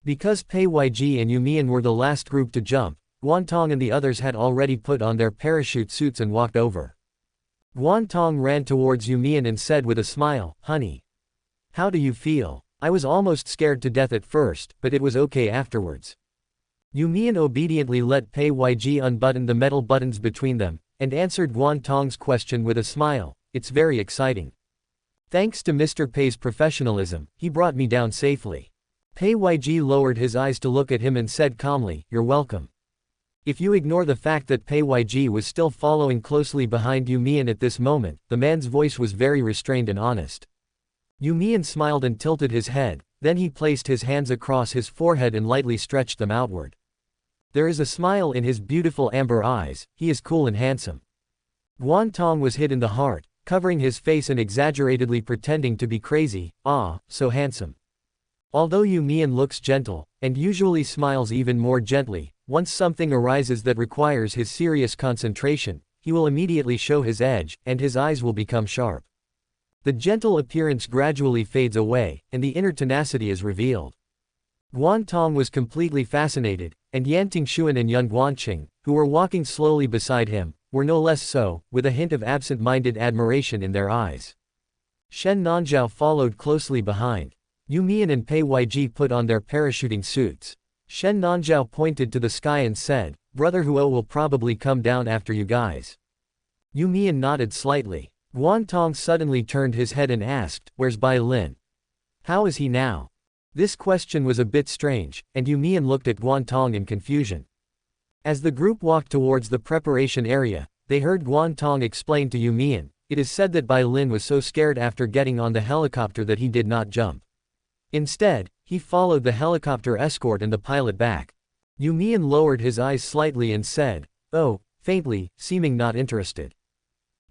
Because Pei Yg and You Mian were the last group to jump, Guantong and the others had already put on their parachute suits and walked over. Guantong ran towards You Mian and said with a smile, "Honey. How do you feel?" I was almost scared to death at first, but it was okay afterwards. You Mian obediently let Pei Yg unbutton the metal buttons between them, and answered Guantong's question with a smile, "It's very exciting. Thanks to Mr. Pei's professionalism, he brought me down safely." Pei Yg lowered his eyes to look at him and said calmly, "You're welcome." If you ignore the fact that Pei Yg was still following closely behind You Mian at this moment, the man's voice was very restrained and honest. You Mian smiled and tilted his head, then he placed his hands across his forehead and lightly stretched them outward. There is a smile in his beautiful amber eyes, he is cool and handsome. Guantong was hit in the heart, covering his face and exaggeratedly pretending to be crazy, "Ah, so handsome." Although You Mian looks gentle, and usually smiles even more gently, once something arises that requires his serious concentration, he will immediately show his edge, and his eyes will become sharp. The gentle appearance gradually fades away, and the inner tenacity is revealed. Guantong was completely fascinated, and Yan Tingxuan and Yan Guanqing, who were walking slowly beside him, were no less so, with a hint of absent-minded admiration in their eyes. Shen Nanzhao followed closely behind. You Mian and Pei Yg put on their parachuting suits. Shen Nanzhao pointed to the sky and said, "Brother Huo will probably come down after you guys." You Mian nodded slightly. Guantong suddenly turned his head and asked, "Where's Bai Lin? How is he now?" This question was a bit strange, and You Mian looked at Guantong in confusion. As the group walked towards the preparation area, they heard Guantong explain to You Mian, "It is said that Bai Lin was so scared after getting on the helicopter that he did not jump. Instead, he followed the helicopter escort and the pilot back." You Mian lowered his eyes slightly and said, "Oh," faintly, seeming not interested.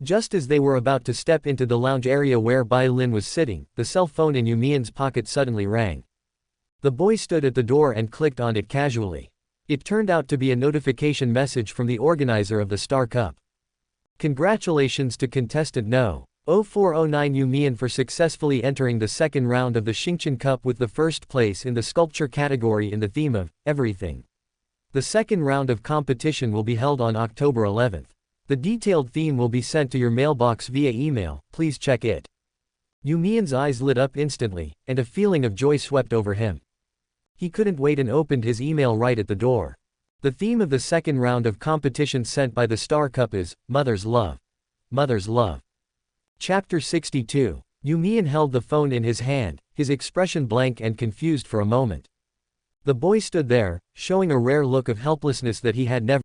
Just as they were about to step into the lounge area where Bai Lin was sitting, the cell phone in You Mian's pocket suddenly rang. The boy stood at the door and clicked on it casually. It turned out to be a notification message from the organizer of the Star Cup. Congratulations to contestant No. 0409 You Mian for successfully entering the second round of the Xingqian Cup with the first place in the sculpture category in the theme of everything. The second round of competition will be held on October 11th. The detailed theme will be sent to your mailbox via email, please check it. You Mian's eyes lit up instantly, and a feeling of joy swept over him. He couldn't wait and opened his email right at the door. The theme of the second round of competition sent by the Star Cup is, Mother's Love. Mother's Love. Chapter 62. You Mian held the phone in his hand, his expression blank and confused for a moment. The boy stood there, showing a rare look of helplessness that he had never